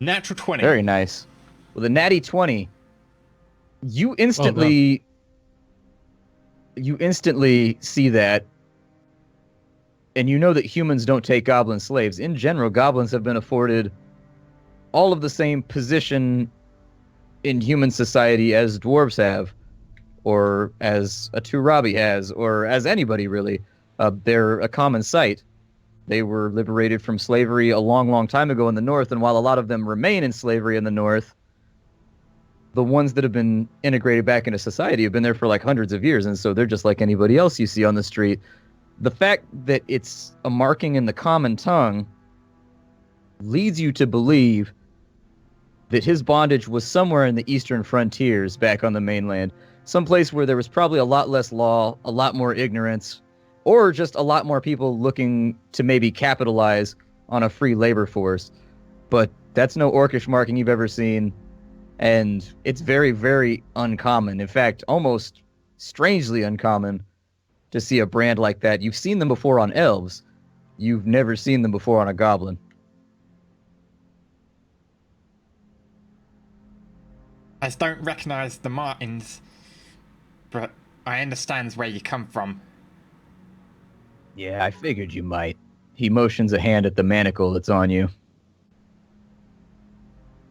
Natural 20.
Very nice. With a natty 20, you instantly see that, and you know that humans don't take goblin slaves. In general, goblins have been afforded all of the same position in human society as dwarves have, or as a Turabi has, or as anybody really. They're a common sight. They were liberated from slavery a long, long time ago in the North, and while a lot of them remain in slavery in the North, the ones that have been integrated back into society have been there for like hundreds of years, and so they're just like anybody else you see on the street. The fact that it's a marking in the common tongue leads you to believe that his bondage was somewhere in the eastern frontiers back on the mainland, someplace where there was probably a lot less law, a lot more ignorance, or just a lot more people looking to maybe capitalize on a free labor force. But that's no orcish marking you've ever seen, and it's very, very uncommon. In fact, almost strangely uncommon to see a brand like that. You've seen them before on elves. You've never seen them before on a goblin.
I don't recognize the Martins, but I understand where you come from.
Yeah, I figured you might. He motions a hand at the manacle that's on you.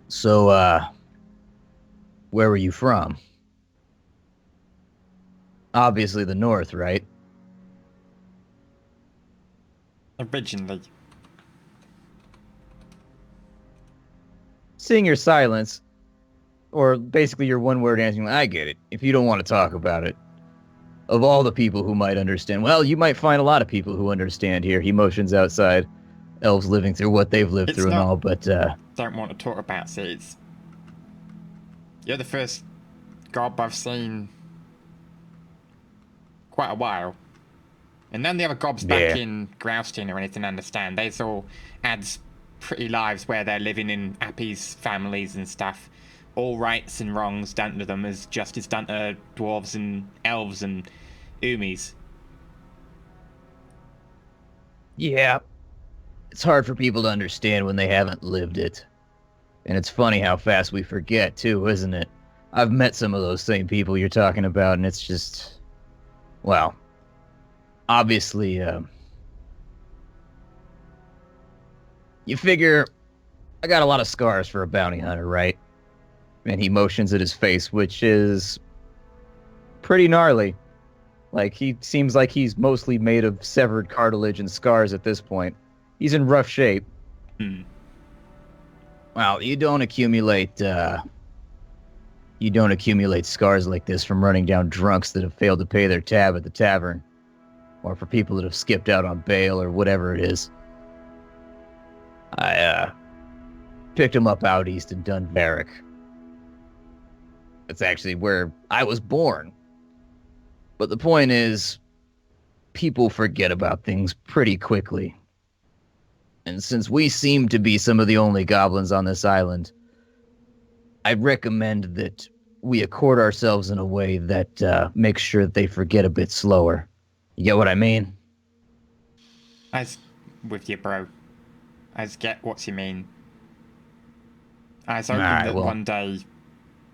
So, where were you from? Obviously the north, right?
Originally.
Seeing your silence, or basically your one-word answer, I get it, if you don't want to talk about it. Of all the people who might understand, well, you might find a lot of people who understand here. He motions outside, elves living through what they've lived through and all, but,
Don't want to talk about it. You're the first gob I've seen quite a while. And none of the other gobs back in Grouston or anything understand. They all had pretty lives where they're living in Appy's families and stuff. All rights and wrongs done to them as justice done to dwarves and elves and Umis.
yeah, it's hard for people to understand when they haven't lived it. And it's funny how fast we forget, too, isn't it? I've met some of those same people you're talking about, and it's just... well, obviously, you figure I got a lot of scars for a bounty hunter, right? And he motions at his face, which is pretty gnarly. Like, he seems like he's mostly made of severed cartilage and scars at this point. He's in rough shape. Well, you don't accumulate scars like this from running down drunks that have failed to pay their tab at the tavern, or for people that have skipped out on bail or whatever it is. I picked him up out east in Dunbarrack. That's actually where I was born. But the point is, people forget about things pretty quickly. And since we seem to be some of the only goblins on this island, I'd recommend that we accord ourselves in a way that makes sure that they forget a bit slower. You get what I mean?
I's with you, bro. I's get what you mean. I's hoping that one day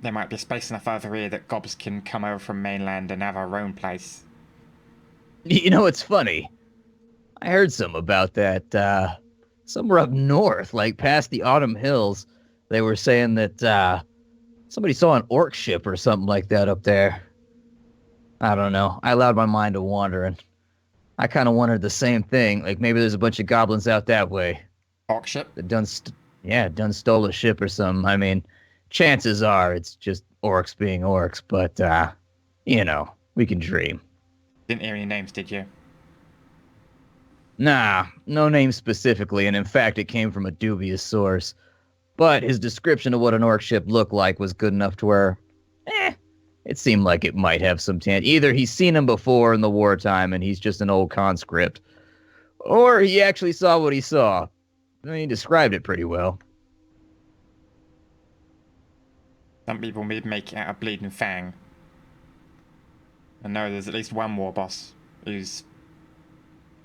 there might be space enough over here that gobs can come over from mainland and have our own place.
You know, it's funny. I heard some about that. Somewhere up north, like past the Autumn Hills, they were saying that somebody saw an orc ship or something like that up there. I don't know. I allowed my mind to wander, and I kind of wondered the same thing. Like, maybe there's a bunch of goblins out that way.
Orc ship?
That done stole a ship or something. I mean, chances are it's just orcs being orcs, but, you know, we can dream.
Didn't hear any names, did you?
Nah, no name specifically, and in fact, it came from a dubious source. But his description of what an orc ship looked like was good enough to where, it seemed like it might have some either he's seen him before in the wartime and he's just an old conscript, or he actually saw what he saw. I mean, he described it pretty well.
Some people may make it out of bleeding fang. I know there's at least one war boss who's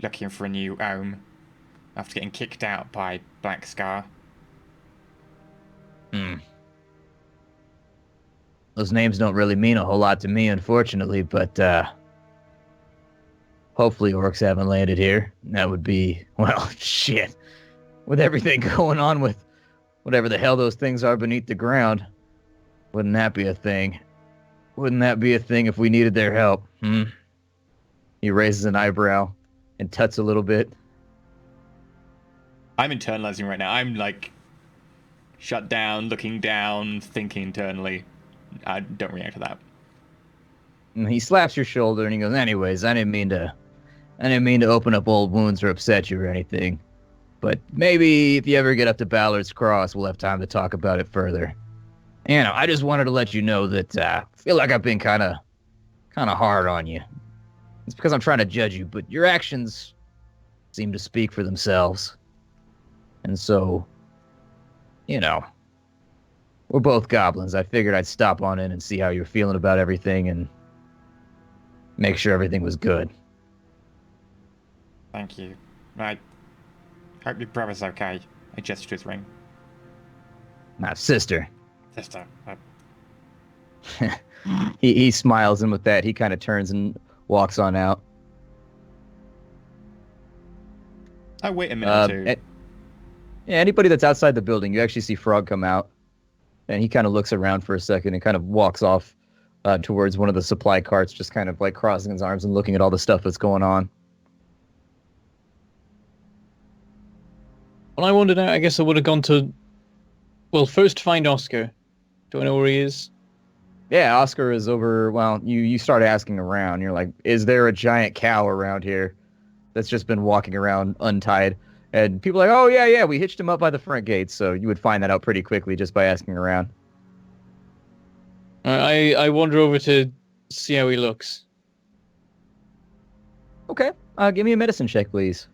looking for a new home after getting kicked out by Black Scar.
Those names don't really mean a whole lot to me, unfortunately, but hopefully orcs haven't landed here. That would be, well, shit. With everything going on with whatever the hell those things are beneath the ground, wouldn't that be a thing? Wouldn't that be a thing if we needed their help? He raises an eyebrow and tuts a little bit.
I'm internalizing right now. I'm like shut down, looking down, thinking internally. I don't react to that.
And he slaps your shoulder and he goes, anyways, I didn't mean to open up old wounds or upset you or anything. But maybe if you ever get up to Ballard's Cross, we'll have time to talk about it further. You know, I just wanted to let you know that I feel like I've been kind of hard on you. it's because I'm trying to judge you, but your actions seem to speak for themselves. And so, you know, we're both goblins. I figured I'd stop on in and see how you're feeling about everything and make sure everything was good.
Thank you. I hope your brother's okay. I gesture to his ring.
My sister.
Sister.
He smiles, and with that, he kind of turns and walks on out.
I wait a minute or two.
Yeah, anybody that's outside the building, you actually see Frog come out, and he kind of looks around for a second and kind of walks off towards one of the supply carts, just kind of like crossing his arms and looking at all the stuff that's going on.
Well, I wanted out. I guess I would have gone to. Well, first find Oscar. Do I know where he is?
Yeah, Oscar is over. Well, you start asking around. You're like, is there a giant cow around here that's just been walking around untied? And people are like, oh, yeah, we hitched him up by the front gate. So you would find that out pretty quickly just by asking around.
I wander over to see how he looks.
Okay. Give me a medicine check, please.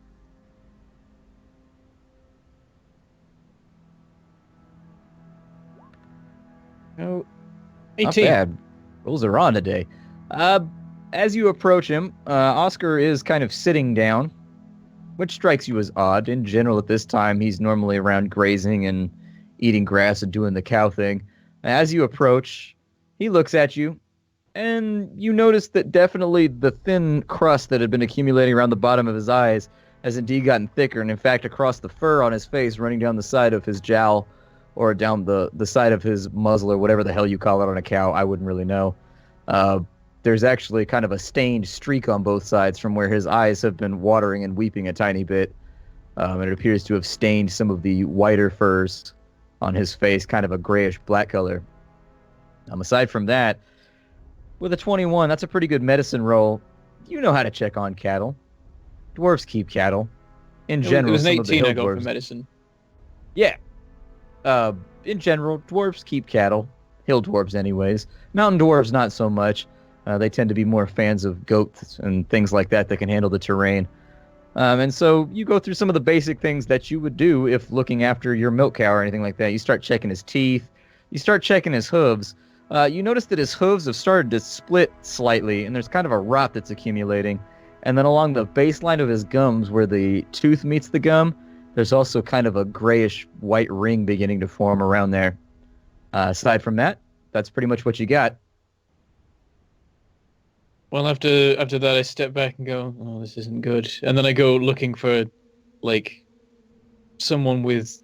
Oh,
Not
18.
bad. Rolls are on today. As you approach him, Oscar is kind of sitting down, which strikes you as odd. In general, at this time, he's normally around grazing and eating grass and doing the cow thing. As you approach, he looks at you, and you notice that definitely the thin crust that had been accumulating around the bottom of his eyes has indeed gotten thicker, and in fact, across the fur on his face, running down the side of his jowl, or down the side of his muzzle, or whatever the hell you call it on a cow, I wouldn't really know. There's actually kind of a stained streak on both sides from where his eyes have been watering and weeping a tiny bit. And it appears to have stained some of the whiter furs on his face, kind of a grayish black color. Aside from that, with a 21, that's a pretty good medicine roll. You know how to check on cattle. Dwarves keep cattle. In general,
it was an
some of the
18
hill
I got for
dwarves.
medicine.
Yeah. In general, dwarves keep cattle. Hill dwarves, anyways. Mountain dwarves, not so much. They tend to be more fans of goats and things like that can handle the terrain. And so you go through some of the basic things that you would do if looking after your milk cow or anything like that. You start checking his teeth. You start checking his hooves. You notice that his hooves have started to split slightly, and there's kind of a rot that's accumulating. And then along the baseline of his gums, where the tooth meets the gum, there's also kind of a grayish white ring beginning to form around there. Aside from that, that's pretty much what you got.
Well, after that, I step back and go, "Oh, this isn't good." And then I go looking for, like, someone with,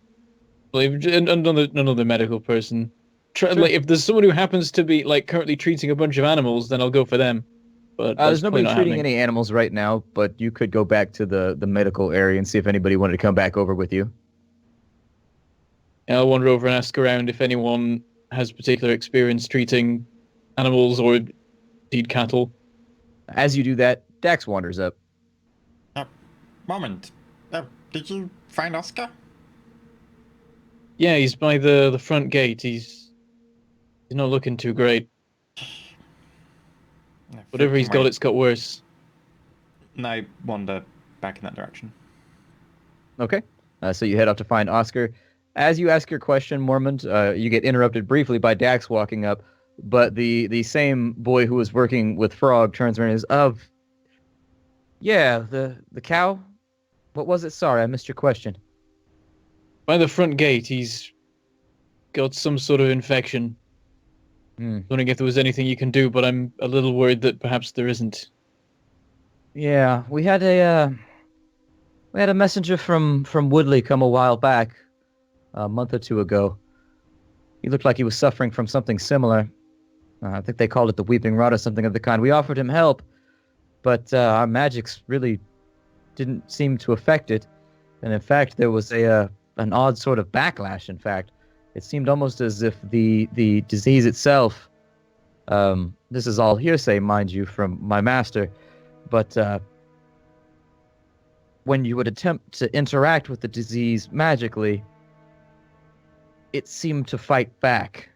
like, another medical person.
Sure.
Like, if there's someone who happens to be like currently treating a bunch of animals, then I'll go for them. But
There's nobody treating
happening.
any animals right now, but you could go back to the medical area and see if anybody wanted to come back over with you.
And I'll wander over and ask around if anyone has particular experience treating animals or indeed cattle.
As you do that, Dax wanders up.
Moment. Did you find Oscar?
Yeah, he's by the front gate. He's not looking too great. Whatever he's got, it's got worse.
And I wander back in that direction.
Okay. So you head off to find Oscar. As you ask your question, Mormont, you get interrupted briefly by Dax walking up, but the same boy who was working with Frog turns around and is, yeah, the cow? What was it? Sorry, I missed your question.
By the front gate, he's got some sort of infection. Wondering if there was anything you can do, but I'm a little worried that perhaps there isn't.
Yeah, we had a messenger from Woodley come a while back, a month or two ago. He looked like he was suffering from something similar. I think they called it the Weeping Rot or something of the kind. We offered him help, but our magics really didn't seem to affect it. And in fact, there was an odd sort of backlash, in fact. It seemed almost as if the disease itself, this is all hearsay, mind you, from my master, but when you would attempt to interact with the disease magically, it seemed to fight back.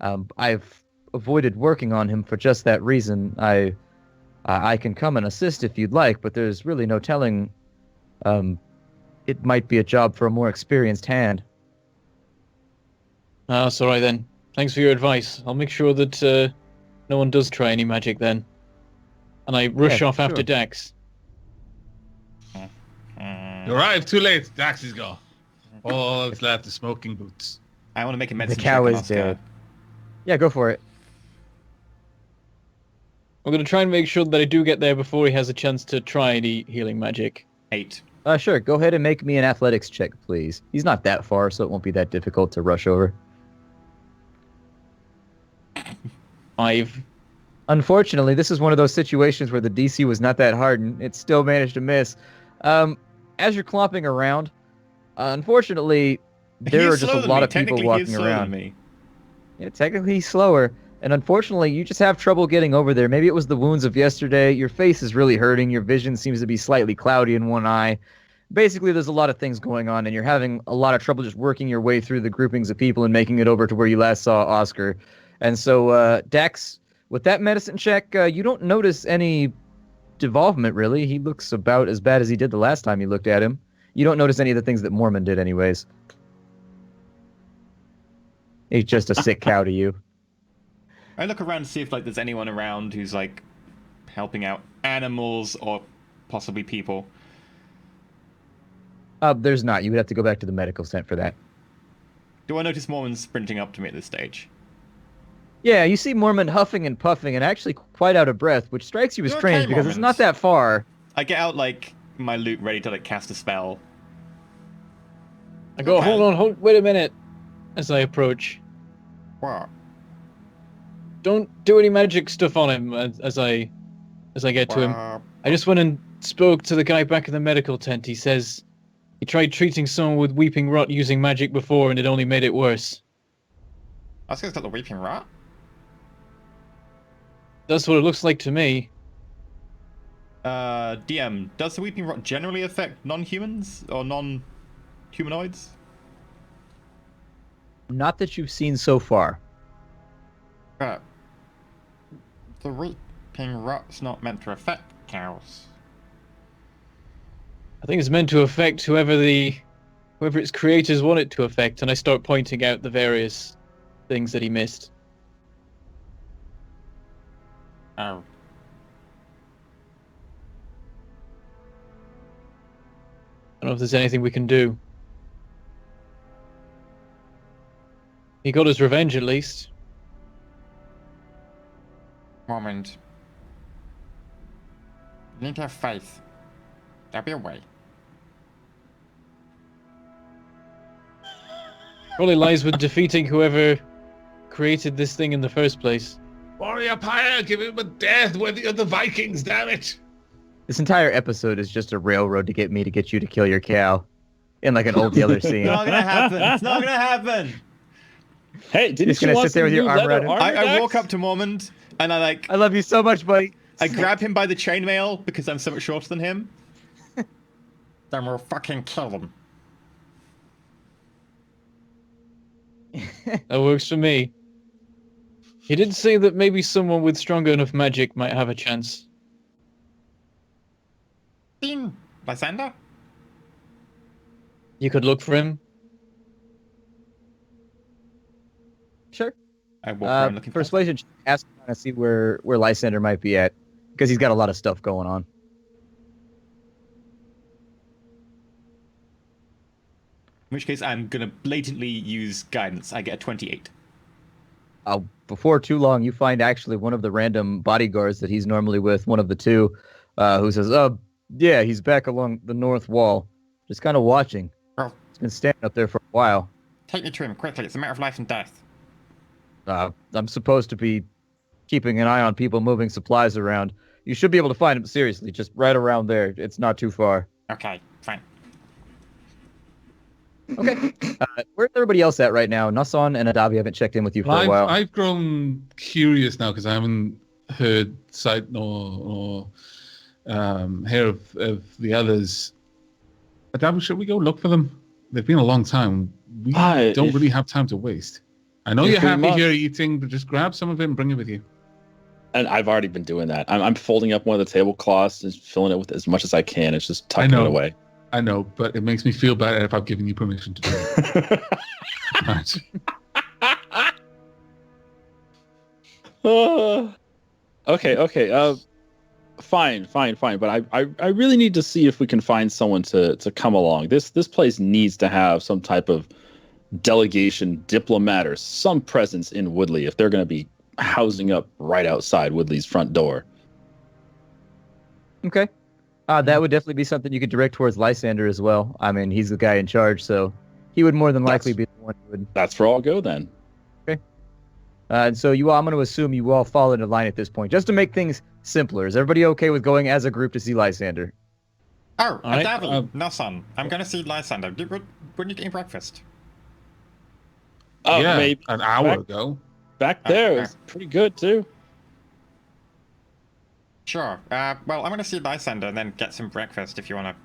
I've avoided working on him for just that reason. I I can come and assist if you'd like, but there's really no telling. It might be a job for a more experienced hand.
That's all right then. Thanks for your advice. I'll make sure that no one does try any magic then. And I rush off after
sure.
Dax.
You arrived too late. Dax is gone. All that's left is smoking boots.
I want to make a medicine
The cow
check on
is
Oscar.
dead. Yeah, go for it.
I'm going to try and make sure that I do get there before he has a chance to try any healing magic.
8.
Sure. Go ahead and make me an athletics check, please. He's not that far, so it won't be that difficult to rush over.
5.
Unfortunately, this is one of those situations where the DC was not that hard, and it still managed to miss. As you're clomping around, unfortunately, there are just a lot of people walking around. Yeah, technically he's slower, and unfortunately, you just have trouble getting over there. Maybe it was the wounds of yesterday. Your face is really hurting. Your vision seems to be slightly cloudy in one eye. Basically, there's a lot of things going on, and you're having a lot of trouble just working your way through the groupings of people and making it over to where you last saw Oscar. And so, Dax, with that medicine check, you don't notice any devolvement, really. He looks about as bad as he did the last time you looked at him. You don't notice any of the things that Mormon did anyways. He's just a sick cow to you.
I look around to see if there's anyone around who's helping out animals or possibly people.
There's not. You would have to go back to the medical center for that.
Do I notice Mormon sprinting up to me at this stage?
Yeah, you see Mormon huffing and puffing and actually quite out of breath, which strikes you as strange because it's not that far.
I get out my loot ready to cast a spell.
I go,
Okay.
hold on, wait a minute, as I approach.
What?
Don't do any magic stuff on him as I get to him. I just went and spoke to the guy back in the medical tent. He says he tried treating someone with weeping rot using magic before and it only made it worse.
Oscar's got the weeping rot?
That's what it looks like to me.
DM, does the weeping rot generally affect non-humans or non-humanoids?
Not that you've seen so far.
But the weeping rot's not meant to affect cows.
I think it's meant to affect whoever its creators want it to affect, and I start pointing out the various things that he missed.
Oh.
I don't know if there's anything we can do. He got his revenge at least.
Moment. You need to have faith. There'll be a way.
Probably lies with defeating whoever created this thing in the first place.
Warrior Pyre, give him a death worthy of the Vikings, damn it!
This entire episode is just a railroad to get me to get you to kill your cow. In an old Yeller scene.
It's not gonna happen. It's not gonna happen.
Hey, didn't
Just
you
gonna
want
sit there with
some
your
new
arm
leather
around him?
armor,
I walk
Dax?
up to Mormont and I
I love you so much, buddy.
I grab him by the chainmail because I'm so much shorter than him.
Then we'll fucking kill them.
That works for me. He did say that maybe someone with stronger enough magic might have a chance.
Seen Lysander?
You could look for him.
Sure.
I walk around looking for him.
Persuasion. Ask him to see where Lysander might be at, because he's got a lot of stuff going on.
In which case, I'm gonna blatantly use guidance. I get a 28.
Before too long, you find actually one of the random bodyguards that he's normally with, one of the two, who says, yeah, he's back along the north wall, just kind of watching.
Well,
He's been standing up there for a while.
take me to him quickly. It's a matter of life and death.
I'm supposed to be keeping an eye on people moving supplies around. You should be able to find him, seriously, just right around there. It's not too far.
Okay, fine.
Okay. Where's everybody else at right now? Nasan and Adavi haven't checked in with you for a while.
I've grown curious now because I haven't heard sight nor hear of the others. Adavi, should we go look for them? They've been a long time. We don't really have time to waste. I know
if
you're
we
happy
must-
here eating, but just grab some of it and bring it with you.
And I've already been doing that. I'm folding up one of the tablecloths and filling it with as much as I can. It's just tucking it away.
I know, but it makes me feel bad if I've given you permission to do it. Right.
Okay. Fine. But I really need to see if we can find someone to come along. This place needs to have some type of delegation, diplomat, or some presence in Woodley if they're going to be housing up right outside Woodley's front door.
Okay. That would definitely be something you could direct towards Lysander as well. I mean, he's the guy in charge, so he would more than likely be the one who would.
That's where I'll go then.
Okay. And so I'm going to assume you all fall into line at this point, just to make things simpler. Is everybody okay with going as a group to see Lysander?
Oh,
Alright,
Davi, no son. I'm gonna see Lysander. When you getting breakfast?
Oh,
yeah,
maybe
an hour ago.
back there. It was pretty good too.
Sure. Well, I'm gonna see Lysander and then get some breakfast if you wanna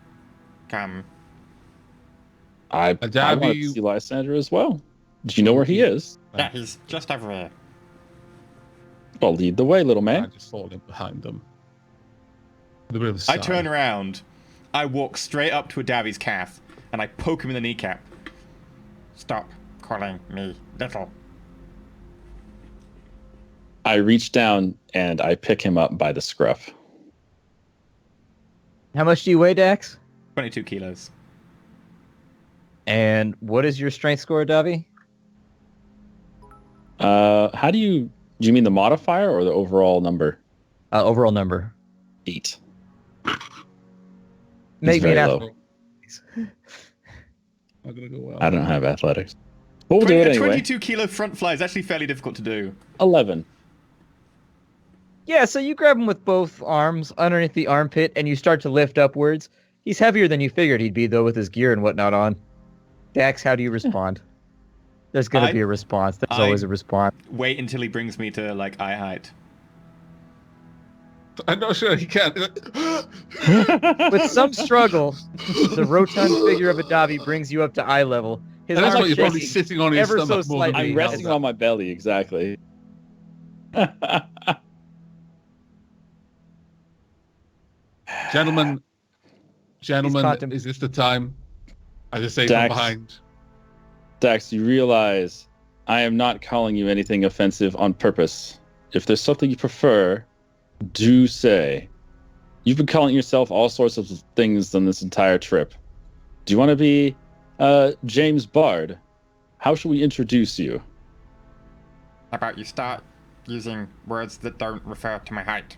come.
I want to see Lysander as well. Do you know where he is?
Yeah, he's just over here.
Well, lead the way, little
I
man.
just fall in behind them. With a bit of a
I
sigh.
turn around. I walk straight up to Adavi's calf, and I poke him in the kneecap.
Stop calling me little.
I reach down and I pick him up by the scruff.
How much do you weigh, Dax?
22 kilos.
And what is your strength score, Davi?
How do you mean the modifier or the overall number?
Overall number.
8.
Make me an
very
athlete.
Not gonna go well.
I don't have athletics. But we'll do it anyway.
22 kilo front fly is actually fairly difficult to do.
11.
Yeah, so you grab him with both arms underneath the armpit, and you start to lift upwards. He's heavier than you figured he'd be, though, with his gear and whatnot on. Dax, how do you respond? There's going to be a response. There's always a response.
Wait until he brings me to, like, eye height.
I'm not sure he can.
With some struggle, the rotund figure of Adavi brings you up to eye level. His
That's
arms
why you're probably
shaking
sitting on his
ever
stomach
so
more than
slightly.
I'm
being
resting
held
on my belly, exactly.
Gentlemen,
contem-
is this the time? I just say from
Dax.
behind.
Dax, you realize I am not calling you anything offensive on purpose. If there's something you prefer, do say. You've been calling yourself all sorts of things on this entire trip. Do you want to be James Bard? How should we introduce you?
How about you start using words that don't refer to my height?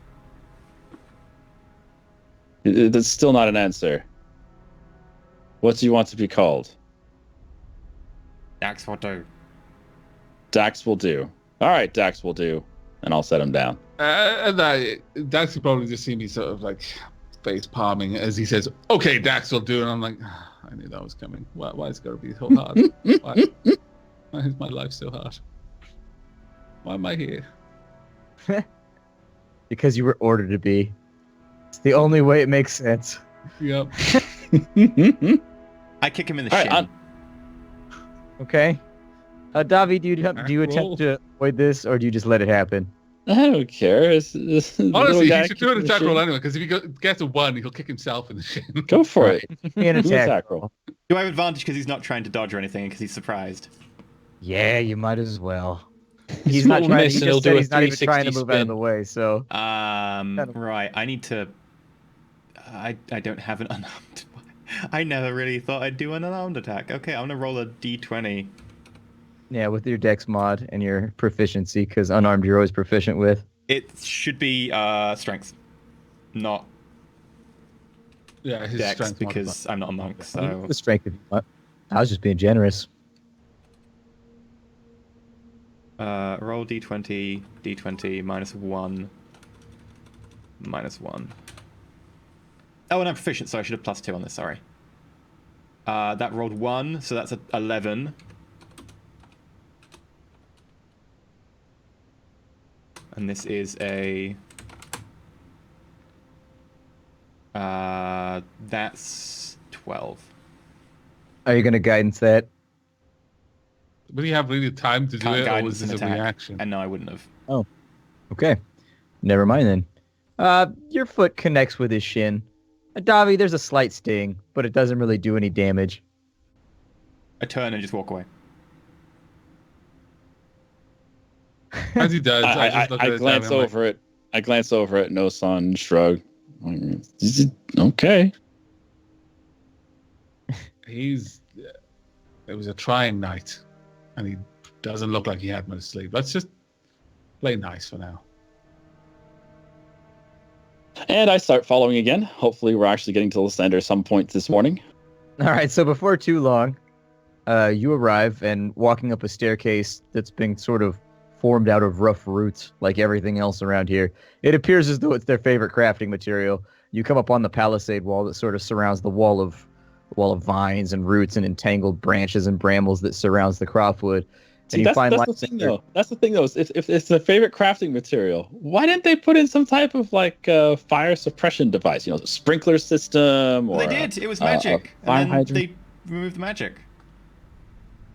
That's still not an answer. What do you want to be called?
Dax will do.
Dax will do. All right, Dax will do. And I'll set him down.
Dax will probably just see me sort of like face palming as he says, "Okay, Dax will do," and I'm like, I knew that was coming. Why is it got to be so hard? Why is my life so hard? Why am I here?
because you were ordered to be. It's the only way it makes sense.
Yep.
I kick him in the
All
shin.
right,
Okay? Davi, do you
Roll.
attempt to avoid this, or do you just let it happen?
I don't care.
Honestly, he should do an attack roll anyway, because if he gets a 1, he'll kick himself in the shin.
Go for it.
An
Do an
attack.
attack roll.
Do I have advantage because he's not trying to dodge or anything because he's surprised?
Yeah, you might as well.
He's
He's not
not
trying. He
missing, he'll
just
do
said
a
he's not even trying to
360
move out of
spin.
the way. So
Right. I need to. I don't have an unarmed. I never really thought I'd do an unarmed attack. Okay, I'm gonna roll a d20.
yeah, with your Dex mod and your proficiency, because unarmed you're always proficient with.
It should be strength, not
Yeah, his
dex,
strength
because I'm not a monk. So
The strength if you want. I was just being generous.
roll d20, d20 -1, -1. Oh, and I'm proficient, so I should have +2 on this. Sorry. That rolled 1, so that's 11. And this is a. That's 12.
Are you going to guidance that?
Would he have really time to do
Can't
it, or
guidance
was this
an
a
attack.
reaction?
And no, I wouldn't have.
Okay. Never mind then. Your foot connects with his shin. Davi, there's a slight sting, but it doesn't really do any damage.
I turn and just walk away.
As he does, I just look at
I
his
glance
arm and I'm
over it. I glance over at No-san, shrug. Okay.
It was a trying night, and he doesn't look like he had much sleep. Let's just play nice for now.
And I start following again. Hopefully, we're actually getting to Lysander some point this morning.
All right, so before too long, you arrive and walking up a staircase that's been sort of formed out of rough roots, like everything else around here. It appears as though it's their favorite crafting material. You come up on the palisade wall that sort of surrounds the wall of vines and roots and entangled branches and brambles that surrounds the Croftwood.
See, that's the thing, though. That's the thing, though. If it's their favorite crafting material, why didn't they put in some type of fire suppression device? The sprinkler system. Or
they did. It was magic.
Fire
and then
hydrant.
they removed the magic.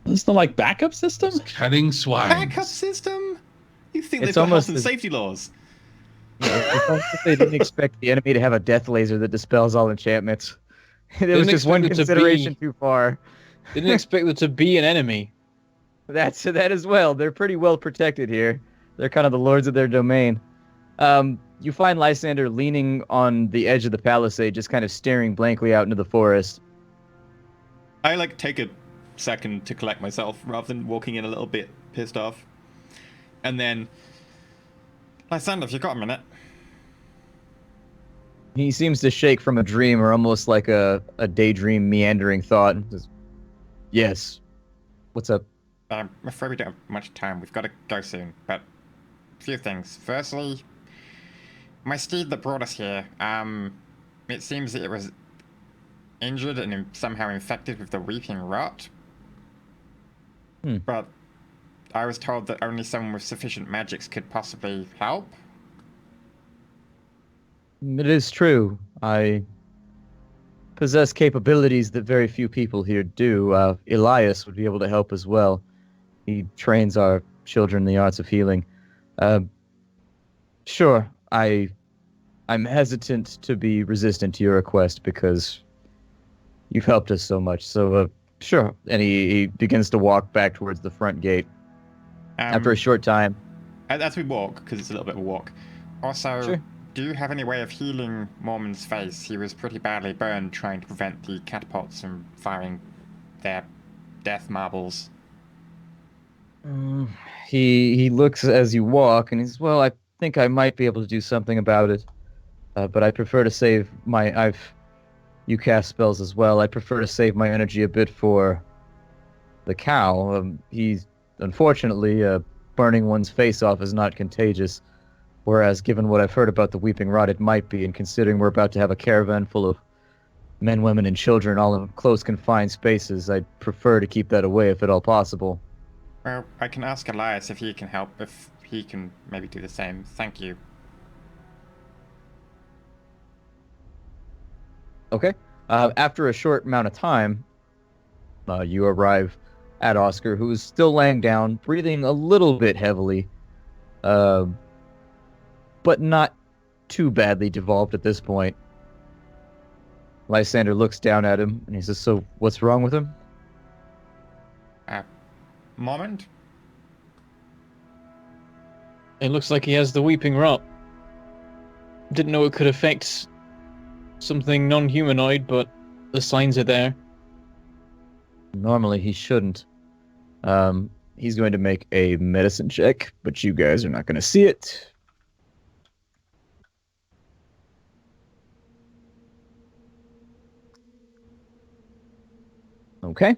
There's no backup system.
Cutting swine.
Backup system? You think
It's
they've got health
almost
and
as-
safety laws?
It's almost as if they didn't expect the enemy to have a death laser that dispels all enchantments. It was just one
expect it to
consideration
be-
too far.
Didn't expect there to be an enemy.
That's that as well. They're pretty well protected here. They're kind of the lords of their domain. You find Lysander leaning on the edge of the palisade, just kind of staring blankly out into the forest.
I take a second to collect myself rather than walking in a little bit pissed off. And then, Lysander, if you got a minute.
He seems to shake from a dream or almost like a daydream meandering thought. Says, yes. What's up?
I'm afraid we don't have much time. We've got to go soon. But a few things. Firstly, my steed that brought us here, it seems that it was injured and somehow infected with the weeping rot. But I was told that only someone with sufficient magics could possibly help.
It is true. I possess capabilities that very few people here do. Elias would be able to help as well. He trains our children in the arts of healing. Sure, I'm hesitant to be resistant to your request because you've helped us so much. So, sure. And he begins to walk back towards the front gate. After a short time.
As we walk, because it's a little bit of a walk.
Also,
Sure.
do you have any way of healing Mormon's face? He was pretty badly burned trying to prevent the catapults from firing their death marbles.
He looks as you walk, and he says, "Well, I think I might be able to do something about it, but I prefer to save my. You cast spells as well. I prefer to save my energy a bit for the cow. He's unfortunately burning one's face off is not contagious, whereas given what I've heard about the weeping rot, it might be. And considering we're about to have a caravan full of men, women, and children, all in close, confined spaces, I'd prefer to keep that away if at all possible."
Well, I can ask Elias if he can help, if he can maybe do the same. Thank you.
Okay. After a short amount of time, you arrive at Oscar, who is still laying down, breathing a little bit heavily, but not too badly devolved at this point. Lysander looks down at him, and he says, "So, what's wrong with him?"
Moment?
It looks like he has the weeping rot. Didn't know it could affect something non-humanoid, but the signs are there.
Normally, he shouldn't. He's going to make a medicine check, but you guys are not going to see it. Okay.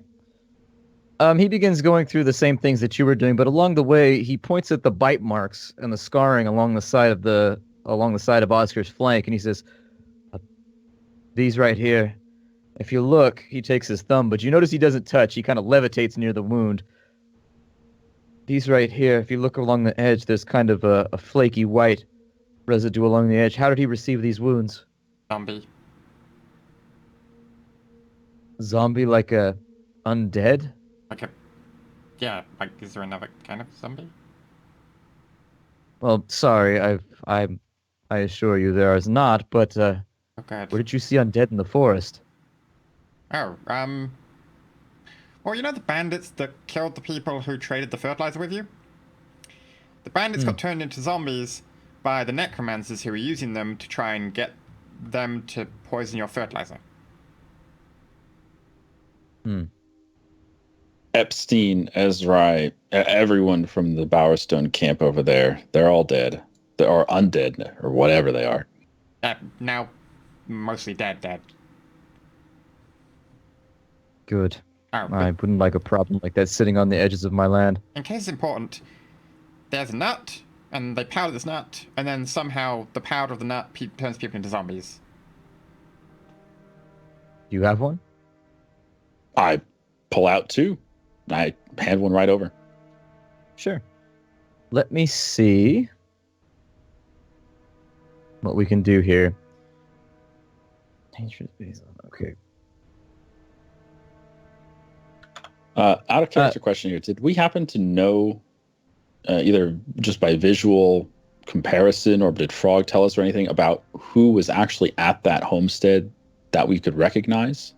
He begins going through the same things that you were doing, but along the way, he points at the bite marks and the scarring along the side of Oscar's flank, and he says, "These right here. If you look," he takes his thumb, but you notice he doesn't touch. He kind of levitates near the wound. "These right here. If you look along the edge, there's kind of a flaky white residue along the edge. How did he receive these wounds?"
Zombie.
"Zombie, like a undead?"
Is there another kind of zombie?
Well, sorry, I'm I assure you there is not, but
Oh, God.
what did you see undead in the forest?
Oh, well, you know the bandits that killed the people who traded the fertilizer with you? The bandits got turned into zombies by the necromancers who were using them to try and get them to poison your fertilizer.
Epstein, Ezra, everyone from the Bowerstone camp over there, they're all dead. They are undead, or whatever they are.
Now, mostly dead.
Good.
Oh,
I wouldn't like a problem like that sitting on the edges of my land.
in case it's important, there's a nut, and they powder this nut, and then somehow the powder of the nut turns people into zombies.
Do you have one?
I pull out two. I hand one right over.
Sure. Let me see what we can do here. Dangerous basil. Okay.
Out of character question here. Did we happen to know, either just by visual comparison, or did Frog tell us or anything about who was actually at that homestead that we could recognize?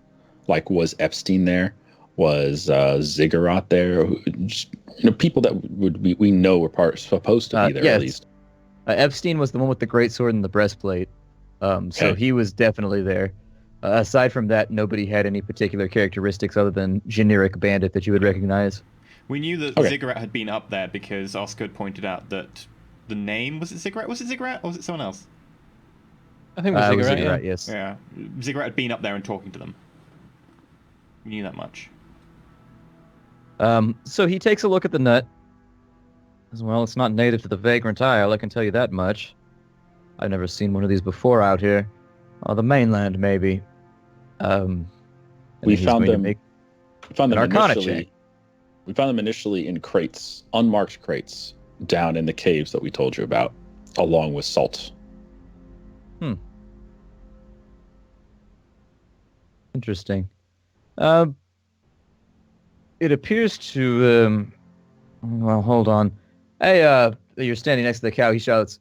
Like, was Epstein there? Was Ziggurat there? Just, people that we know were supposed to be there,
yes.
at least.
Epstein was the one with the great sword and the breastplate. So
Okay.
he was definitely there. Aside from that, nobody had any particular characteristics other than generic bandit that you would recognize.
We knew that
Okay.
Ziggurat had been up there because Oscar had pointed out that the name, was it Ziggurat? Was it Ziggurat or was it someone else?
I think it was
It was
Ziggurat,
Ziggurat,
yeah.
yes.
Yeah. Ziggurat had been up there and talking to them. We knew that much.
So he takes a look at the nut. As well, it's not native to the Vagrant Isle, I can tell you that much. I've never seen one of these before out here. On the mainland, maybe. And
We
then he's
found
going to
them.
make
We found
an
them
Arcana
initially.
check.
We found them initially in crates, unmarked crates, down in the caves that we told you about, along with salt.
Interesting. It appears to. Well, hold on. Hey, you're standing next to the cow. He shouts,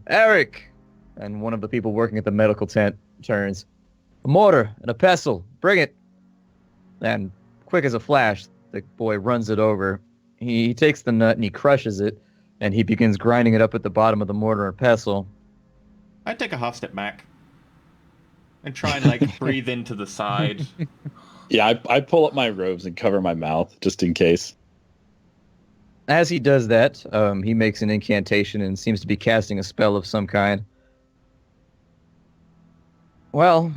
Eric! And one of the people working at the medical tent turns. A mortar and a pestle. Bring it. And quick as a flash, the boy runs it over. He takes the nut and he crushes it, and he begins grinding it up at the bottom of the mortar and pestle.
I'd take a half step back and try and breathe into the side.
Yeah, I pull up my robes and cover my mouth just in case.
As he does that, he makes an incantation and seems to be casting a spell of some kind. Well,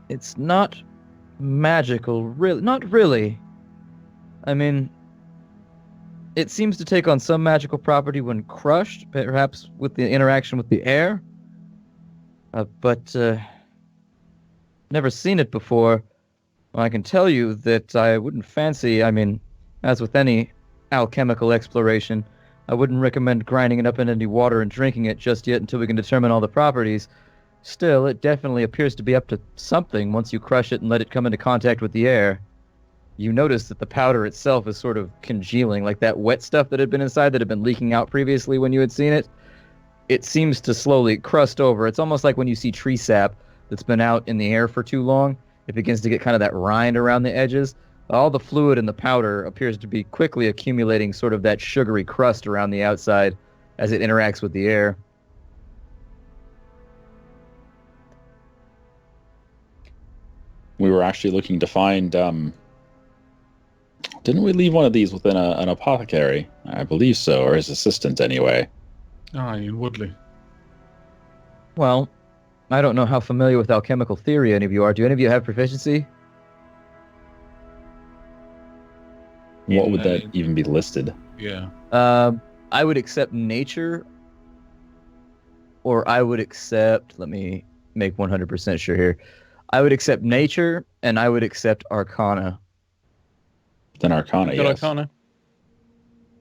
it's not magical, really. Not really. I mean, it seems to take on some magical property when crushed, perhaps with the interaction with the air. But never seen it before. Well, I can tell you that I wouldn't fancy, as with any alchemical exploration, I wouldn't recommend grinding it up in any water and drinking it just yet until we can determine all the properties. Still, it definitely appears to be up to something once you crush it and let it come into contact with the air. You notice that the powder itself is sort of congealing, like that wet stuff that had been inside that had been leaking out previously when you had seen it. It seems to slowly crust over. It's almost like when you see tree sap that's been out in the air for too long. It begins to get kind of that rind around the edges. All the fluid in the powder appears to be quickly accumulating sort of that sugary crust around the outside as it interacts with the air.
We were actually looking to find. Didn't we leave one of these within an apothecary? I believe so, or his assistant anyway.
In Woodley.
Well, I don't know how familiar with alchemical theory any of you are. Do any of you have proficiency?
What would that even be listed?
Yeah.
I would accept nature, or I would accept, let me make 100% sure here. I would accept nature, and I would accept arcana.
Then Arcana,
Got
yes.
Arcana.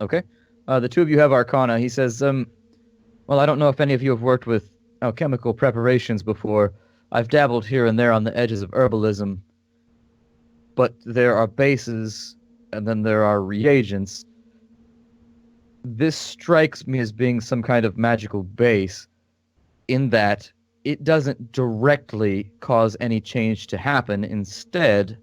Okay. The two of you have arcana. He says, well, I don't know if any of you have worked with alchemical preparations before. I've dabbled here and there on the edges of herbalism. But there are bases, and then there are reagents. this strikes me as being some kind of magical base in that it doesn't directly cause any change to happen. Instead,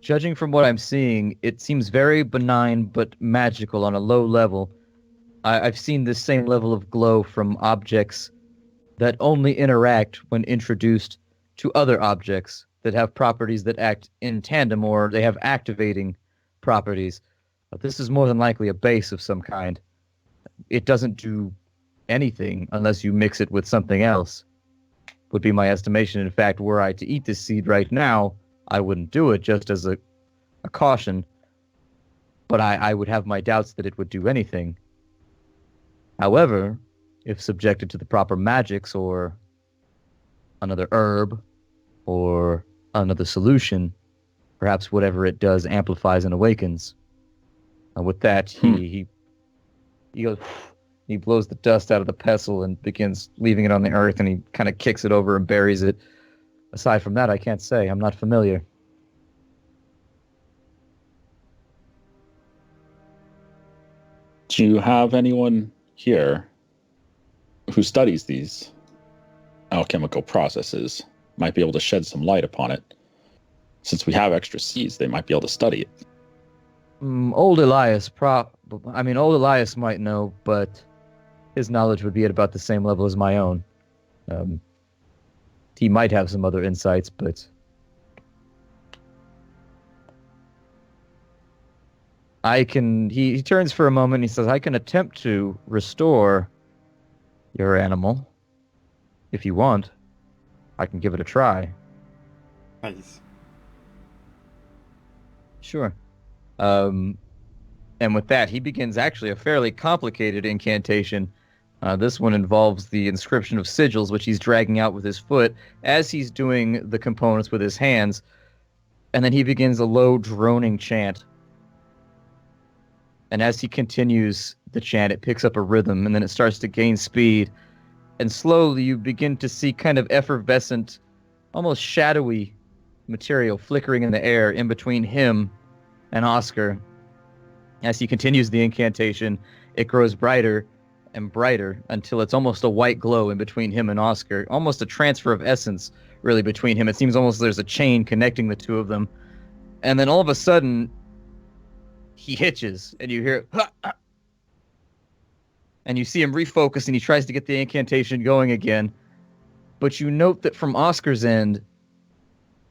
judging from what I'm seeing, it seems very benign but magical on a low level. I've seen this same level of glow from objects that only interact when introduced to other objects that have properties that act in tandem, or they have activating properties. But this is more than likely a base of some kind. It doesn't do anything unless you mix it with something else, would be my estimation. In fact, were I to eat this seed right now, I wouldn't do it, just as a caution. But I would have my doubts that it would do anything. However, if subjected to the proper magics or another herb or another solution, perhaps whatever it does amplifies and awakens. And with that, he goes, he blows the dust out of the pestle and begins leaving it on the earth, and he kind of kicks it over and buries it. Aside from that, I can't say. I'm not familiar.
Do you have anyone here who studies these alchemical processes? Might be able to shed some light upon it. Since we have extra seeds, they might be able to study it.
Old Elias might know, but his knowledge would be at about the same level as my own. He might have some other insights, but he turns for a moment and he says, I can attempt to restore your animal. If you want, I can give it a try.
Nice.
Sure. And with that, he begins actually a fairly complicated incantation. This one involves the inscription of sigils, which he's dragging out with his foot as he's doing the components with his hands. And then he begins a low droning chant. And as he continues the chant, it picks up a rhythm, and then it starts to gain speed. And slowly you begin to see kind of effervescent, almost shadowy material flickering in the air in between him and Oscar. As he continues the incantation, it grows brighter and brighter until it's almost a white glow in between him and Oscar. Almost a transfer of essence, really, between him. It seems almost there's a chain connecting the two of them. And then all of a sudden, he hitches, and you hear, "Ha!" And you see him refocus, and he tries to get the incantation going again. But you note that from Oscar's end,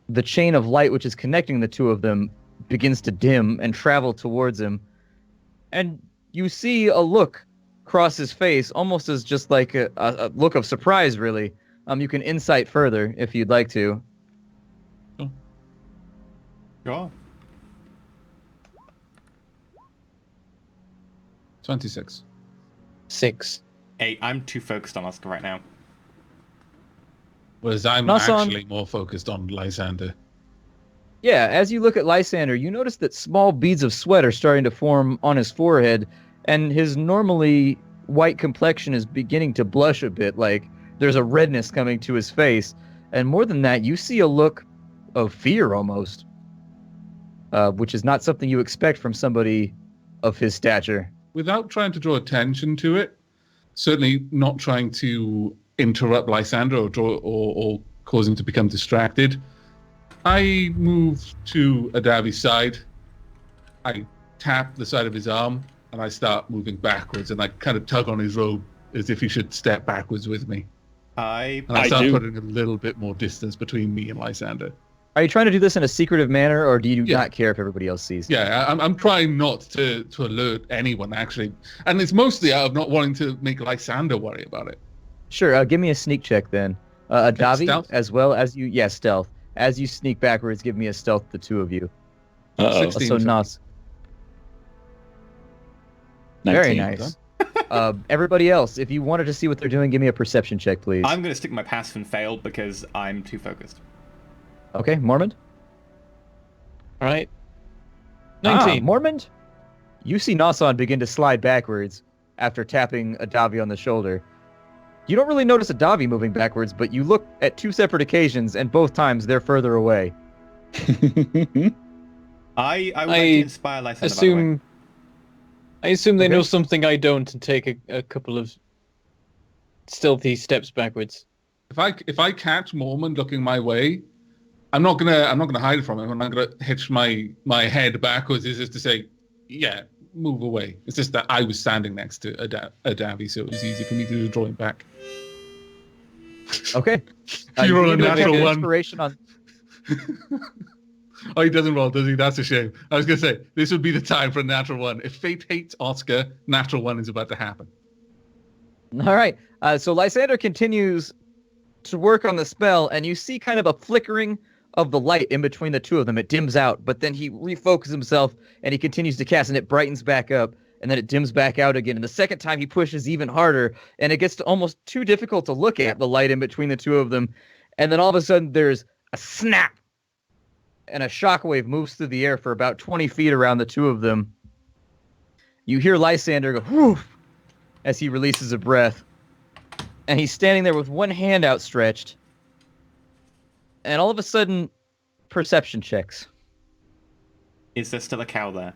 the chain of light which is connecting the two of them begins to dim and travel towards him. And you see a look cross his face, almost as just like a look of surprise, really. You can insight further if you'd like to.
Sure.
26.
6.
8. I'm too focused on Oscar right now.
Whereas I'm actually more focused on Lysander.
Yeah, as you look at Lysander, you notice that small beads of sweat are starting to form on his forehead, and his normally white complexion is beginning to blush a bit, like there's a redness coming to his face. And more than that, you see a look of fear almost, which is not something you expect from somebody of his stature.
Without trying to draw attention to it, certainly not trying to interrupt Lysander or cause him to become distracted, I move to Adavi's side. I tap the side of his arm, and I start moving backwards, and I kind of tug on his robe as if he should step backwards with me. And I start putting a little bit more distance between me and Lysander.
Are you trying to do this in a secretive manner, or do you not care if everybody else sees?
Yeah, I'm trying not to alert anyone, actually. And it's mostly out of not wanting to make Lysander worry about it.
Sure, give me a sneak check then. Adavi,
stealth?
as well as you... Yeah, stealth. As you sneak backwards, give me a stealth, the two of you.
16.
So Nas.
19.
Very nice. Everybody else, if you wanted to see what they're doing, give me a perception check, please.
I'm going to stick my passive and fail because I'm too focused.
Okay, Mormond?
All right. 19.
Mormond? You see Nasan begin to slide backwards after tapping Adavi on the shoulder. You don't really notice Adavi moving backwards, but you look at two separate occasions, and both times they're further away.
I would like to inspire Lysander, by the way.
I assume they
Okay.
know something I don't and take a couple of stealthy steps backwards.
If I catch Mormon looking my way, I'm not gonna hide from him. I'm not gonna hitch my head backwards. It's just to say, yeah, move away. It's just that I was standing next to a Davy, so it was easy for me to draw him back.
Okay.
You roll a
need to
natural
attempt
one.
Inspiration on.
Oh, he doesn't roll, does he? That's a shame. I was gonna say this would be the time for a natural one. If fate hates Oscar, natural one is about to happen.
All right. So Lysander continues to work on the spell, and you see kind of a flickering of the light in between the two of them. It dims out, but then he refocuses himself, and he continues to cast, and it brightens back up, and then it dims back out again. And the second time he pushes even harder, and it gets to almost too difficult to look at, the light in between the two of them. And then all of a sudden there's a snap, and a shockwave moves through the air for about 20 feet around the two of them. You hear Lysander go, whoo, as he releases a breath. And he's standing there with one hand outstretched. And all of a sudden, perception checks.
Is there still a cow there?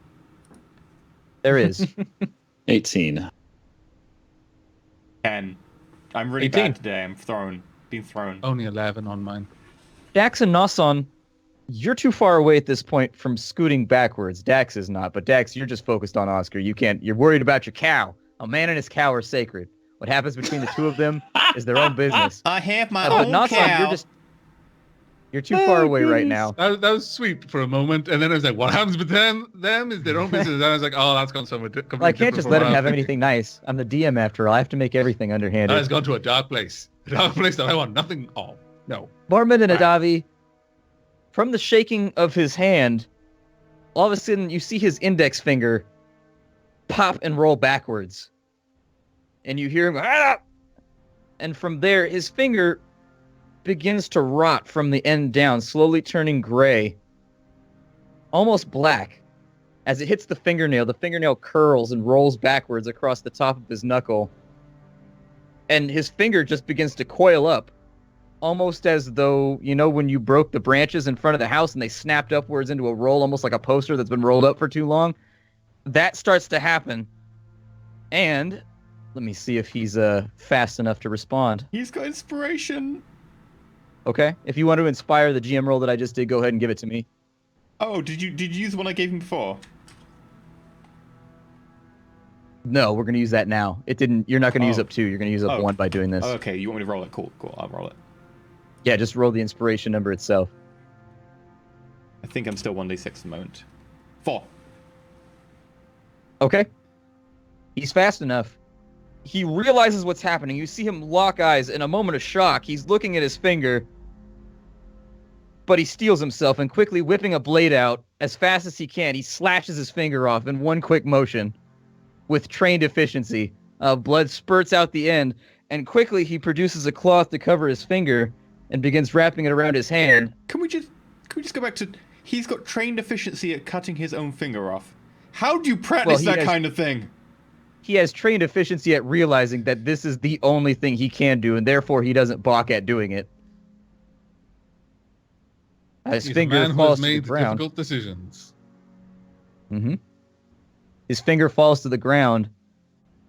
There is.
18.
10. I'm really
18.
bad today. I'm being thrown.
Only 11 on mine.
Dax and Nosson, you're too far away at this point from scooting backwards. Dax is not, but Dax, you're just focused on Oscar. You're worried about your cow. A man and his cow are sacred. What happens between the two of them is their own business.
I have my
But
own
Nosson,
cow.
you're too far away right now.
That was sweet for a moment, and then I was like, "What happens with them? Them is their own business." And I was like, "Oh, that's gone somewhere completely
Well, I can't
different
just
from
let
what
him
I
have
was
anything nice. I'm the DM after all. I have to make everything
thinking. That
underhanded.
has gone to a dark place that I want nothing of. No.
Mormon and
Right.
Adavi, from the shaking of his hand, all of a sudden you see his index finger pop and roll backwards. And you hear him, ah! And from there, his finger begins to rot from the end down, slowly turning gray, almost black. As it hits the fingernail curls and rolls backwards across the top of his knuckle. And his finger just begins to coil up, almost as though, you know, when you broke the branches in front of the house and they snapped upwards into a roll, almost like a poster that's been rolled up for too long. That starts to happen. And let me see if he's fast enough to respond.
He's got inspiration.
Okay. If you want to inspire the GM roll that I just did, go ahead and give it to me.
Oh, did you use the one I gave him before?
No, we're going to use that now. It didn't. You're not going to use
Oh.
up 2. You're going to use up
Oh.
1 by doing this.
Oh, okay, you want me to roll it? Cool. I'll roll it.
Yeah, just roll the inspiration number itself.
I think I'm still 1d6 at the moment. 4.
Okay. He's fast enough. He realizes what's happening. You see him lock eyes in a moment of shock. He's looking at his finger, but he steels himself and quickly whipping a blade out as fast as he can, he slashes his finger off in one quick motion with trained efficiency. Blood spurts out the end, and quickly he produces a cloth to cover his finger and begins wrapping it around his hand.
Can we just go back to... He's got trained efficiency at cutting his own finger off. How do you practice
he
that
has-
kind of thing?
He has trained efficiency at realizing that this is the only thing he can do, and therefore he doesn't balk at doing it. His
He's a
finger
man who
falls
has
to the
made
ground.
difficult decisions.
His finger falls to the ground,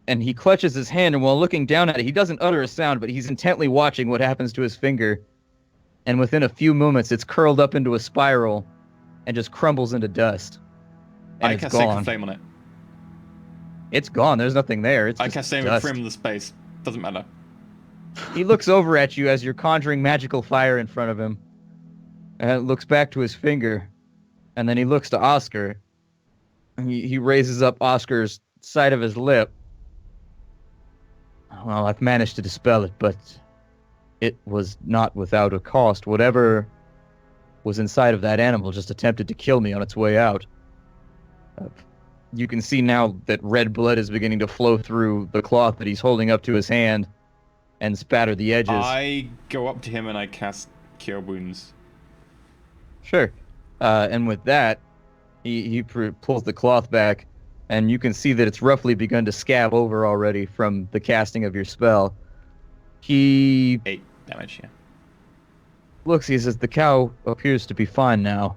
and he clutches his hand, and while looking down at it, he doesn't utter a sound, but he's intently watching what happens to his finger. And within a few moments, it's curled up into a spiral and just crumbles into dust. And
I
it's
cast Sacred
gone.
Flame on it.
It's gone. There's nothing there. It's
I
just
cast Sacred
dust.
Flame in the space. Doesn't matter.
He looks over at you as you're conjuring magical fire in front of him, and looks back to his finger, and then he looks to Oscar. And he raises up Oscar's side of his lip. Well, I've managed to dispel it, but it was not without a cost. Whatever was inside of that animal just attempted to kill me on its way out. You can see now that red blood is beginning to flow through the cloth that he's holding up to his hand and spatter the edges.
I go up to him and I cast Cure Wounds.
Sure. And with that, he pulls the cloth back, and you can see that it's roughly begun to scab over already from the casting of your spell. He
8 damage, yeah.
looks, he says, the cow appears to be fine now,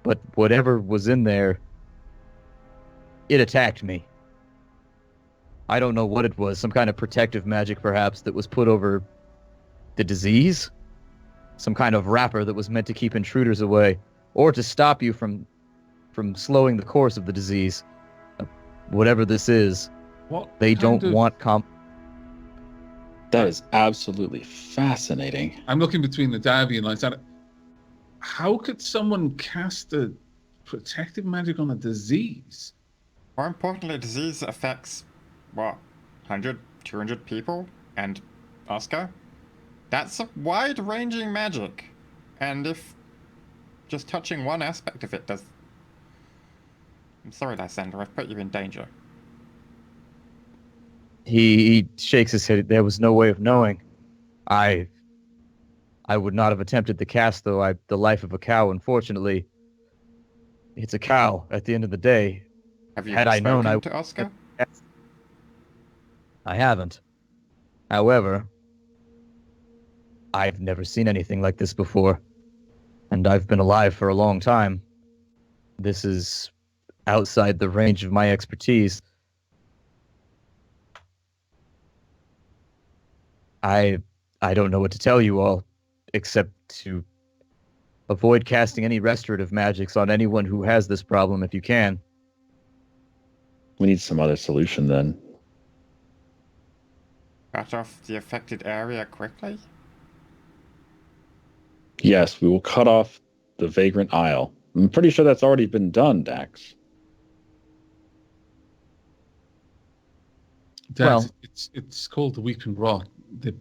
but whatever was in there, it attacked me. I don't know what it was, some kind of protective magic perhaps that was put over the disease? Some kind of wrapper that was meant to keep intruders away, or to stop you from slowing the course of the disease. Whatever this is, they don't want
That is absolutely fascinating.
I'm looking between the Davian lines. How could someone cast a protective magic on a disease?
More importantly, a disease affects, 100, 200 people? And Oscar? That's a wide-ranging magic. And if just touching one aspect of it does... I'm sorry, Lysander, I've put you in danger.
He shakes his head. There was no way of knowing. I would not have attempted the cast, though. The life of a cow, unfortunately. It's a cow at the end of the day.
Have you
Had I known,
to Oscar?
I haven't. However, I've never seen anything like this before. And I've been alive for a long time. This is outside the range of my expertise. I don't know what to tell you all, except to avoid casting any restorative magics on anyone who has this problem if you can.
We need some other solution then.
Cut off the affected area quickly?
Yes, we will cut off the Vagrant Isle. I'm pretty sure that's already been done, Dax.
It's called the Weeping Rot. They're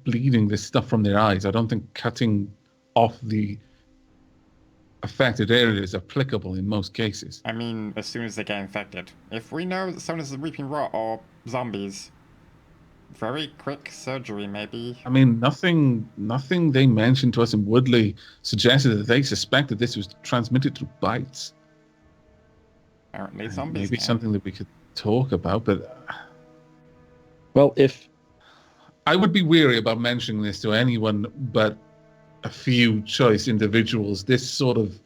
bleeding this stuff from their eyes. I don't think cutting off the affected area is applicable in most cases.
I mean, as soon as they get infected. If we know that someone is a Weeping Rot or zombies, very quick surgery, maybe.
I mean, nothing they mentioned to us in Woodley suggested that they suspected this was transmitted through bites.
Apparently zombies
Maybe
can.
something that we could talk about, but...
Well, if...
I would be weary about mentioning this to anyone but a few choice individuals. This sort of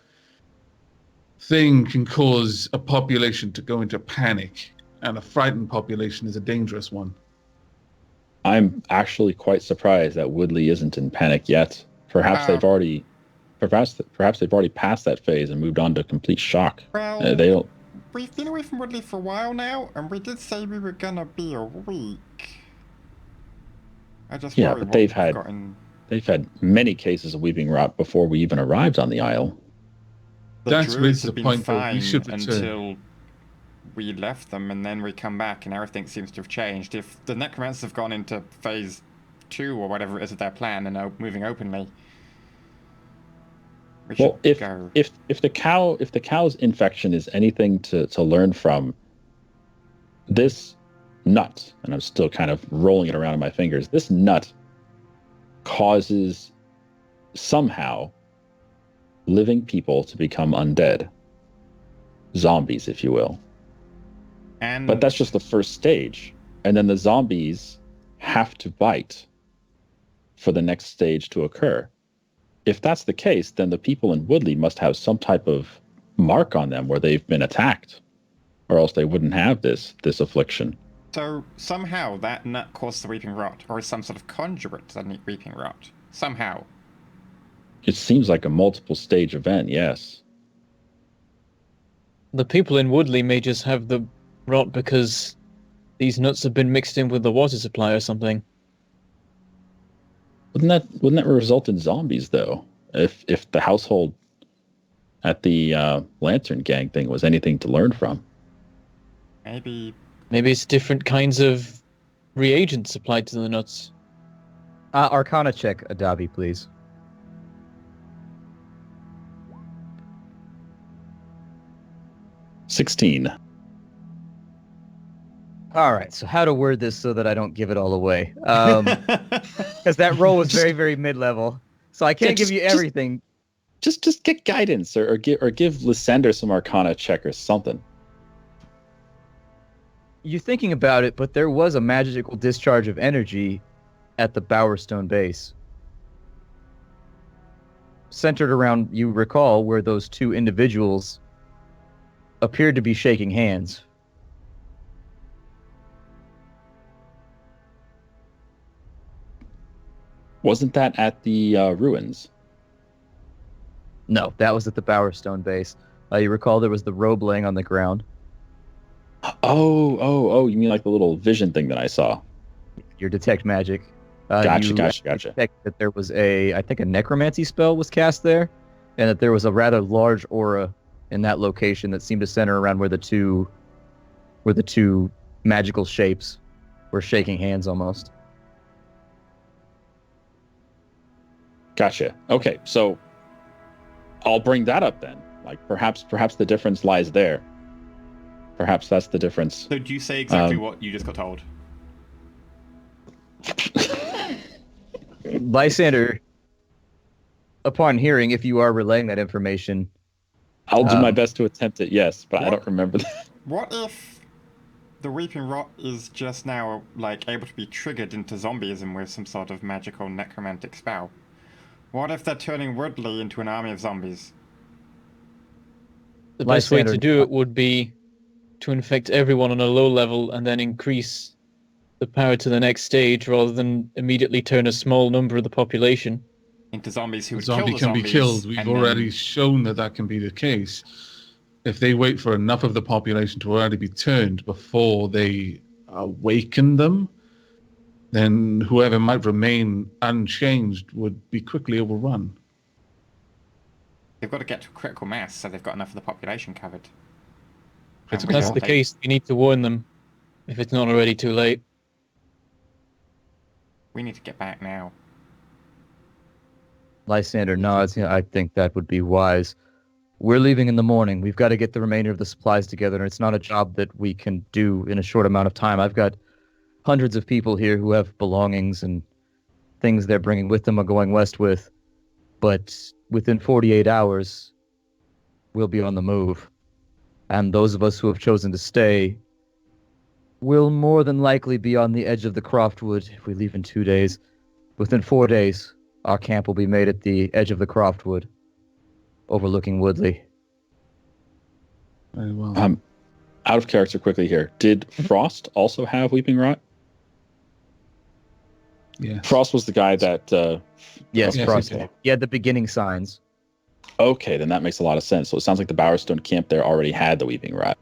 thing can cause a population to go into panic, and a frightened population is a dangerous one.
I'm actually quite surprised that Woodley isn't in panic yet. Perhaps they've already passed that phase and moved on to complete shock.
Well, we've been away from Woodley for a while now, and we did say we were gonna be a week. I just
but they've had many cases of weeping rot before we even arrived on the Isle.
That's really the point that we should return.
Until we left them, and then we come back and everything seems to have changed. If the necromancers have gone into phase 2 or whatever it is of their plan and are moving openly, we should go.
If the cow's infection is anything to learn from, this nut, and I'm still kind of rolling it around in my fingers, this nut causes somehow living people to become undead. Zombies, if you will. But that's just the first stage. And then the zombies have to bite for the next stage to occur. If that's the case, then the people in Woodley must have some type of mark on them where they've been attacked, or else they wouldn't have this affliction.
So somehow that nut caused the weeping rot, or is some sort of conduit to the weeping rot. Somehow.
It seems like a multiple stage event, yes.
The people in Woodley may just have the rot because these nuts have been mixed in with the water supply or something.
Wouldn't that result in zombies though? If the household at the Lantern Gang thing was anything to learn from.
Maybe
it's different kinds of reagents supplied to the nuts.
Arcana check, Adabi, please.
$16.
All right, so how to word this so that I don't give it all away? Because that roll was very, very mid-level, so I can't give you everything.
Just get guidance, or give Lysander some Arcana check or something.
You're thinking about it, but there was a magical discharge of energy at the Bowerstone base, centered around, you recall, where those two individuals appeared to be shaking hands.
Wasn't that at the ruins?
No, that was at the Bowerstone base. You recall there was the robe laying on the ground.
Oh! You mean like the little vision thing that I saw?
Your detect magic.
Gotcha.
Detect that there was I think a necromancy spell was cast there, and that there was a rather large aura in that location that seemed to center around where the two magical shapes were shaking hands almost.
Gotcha. Okay, so I'll bring that up then. Like perhaps the difference lies there. Perhaps that's the difference.
So do you say exactly what you just got told?
Lysander, upon hearing, if you are relaying that information,
I'll do my best to attempt it, yes, but I don't remember that.
What if the Weeping Rot is just now, like, able to be triggered into zombieism with some sort of magical necromantic spell? What if they're turning Woodley into an army of zombies?
The best way
Lysander-
to do it would be to infect everyone on a low level and then increase the power to the next stage rather than immediately turn a small number of the population
Into zombies who
The
would
zombie
kill the
can
zombies.
be killed. We've
and
already
then-
shown that can be the case. If they wait for enough of the population to already be turned before they awaken them, then whoever might remain unchanged would be quickly overrun.
They've got to get to critical mass, so they've got enough of the population covered.
It's
And
okay.
That's
without
the
they-
case. You need to warn them if it's not already too late.
We need to get back now.
Lysander nods. I think that would be wise. We're leaving in the morning. We've got to get the remainder of the supplies together, and it's not a job that we can do in a short amount of time. I've got hundreds of people here who have belongings and things they're bringing with them or going west with, but within 48 hours, we'll be on the move. And those of us who have chosen to stay will more than likely be on the edge of the Croftwood if we leave in 2 days. Within 4 days, our camp will be made at the edge of the Croftwood, overlooking Woodley.
Very well.
Out of character quickly here. Did Frost also have Weeping Rot?
Yes.
Frost was the guy that...
Yes,
Yes,
Frost.
he did.
He had the beginning signs.
Okay, then that makes a lot of sense. So it sounds like the Bowerstone camp there already had the Weeping Rot.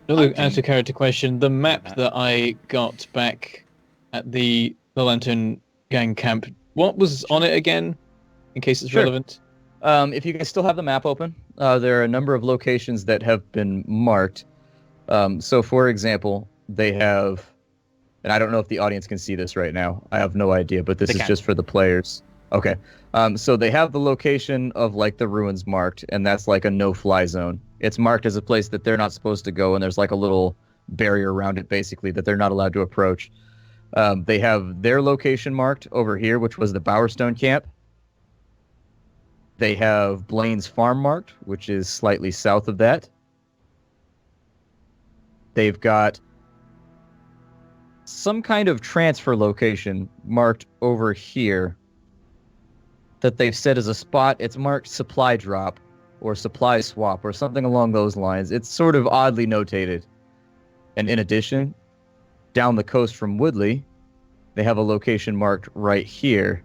Another answer character question. The map that I got back at the Lantern Gang camp, what was on it again? In case it's
Sure.
relevant.
If you guys still have the map open, there are a number of locations that have been marked. So, for example, they have, and I don't know if the audience can see this right now. I have no idea, but this
They
is
can.
just for the players. Okay. So they have the location of like the ruins marked, and that's like a no-fly zone. It's marked as a place that they're not supposed to go, and there's like a little barrier around it, basically, that they're not allowed to approach. They have their location marked over here, which was the Bowerstone camp. They have Blaine's farm marked, which is slightly south of that. They've got some kind of transfer location marked over here that they've set as a spot. It's marked supply drop or supply swap or something along those lines. It's sort of oddly notated. And in addition, down the coast from Woodley, they have a location marked right here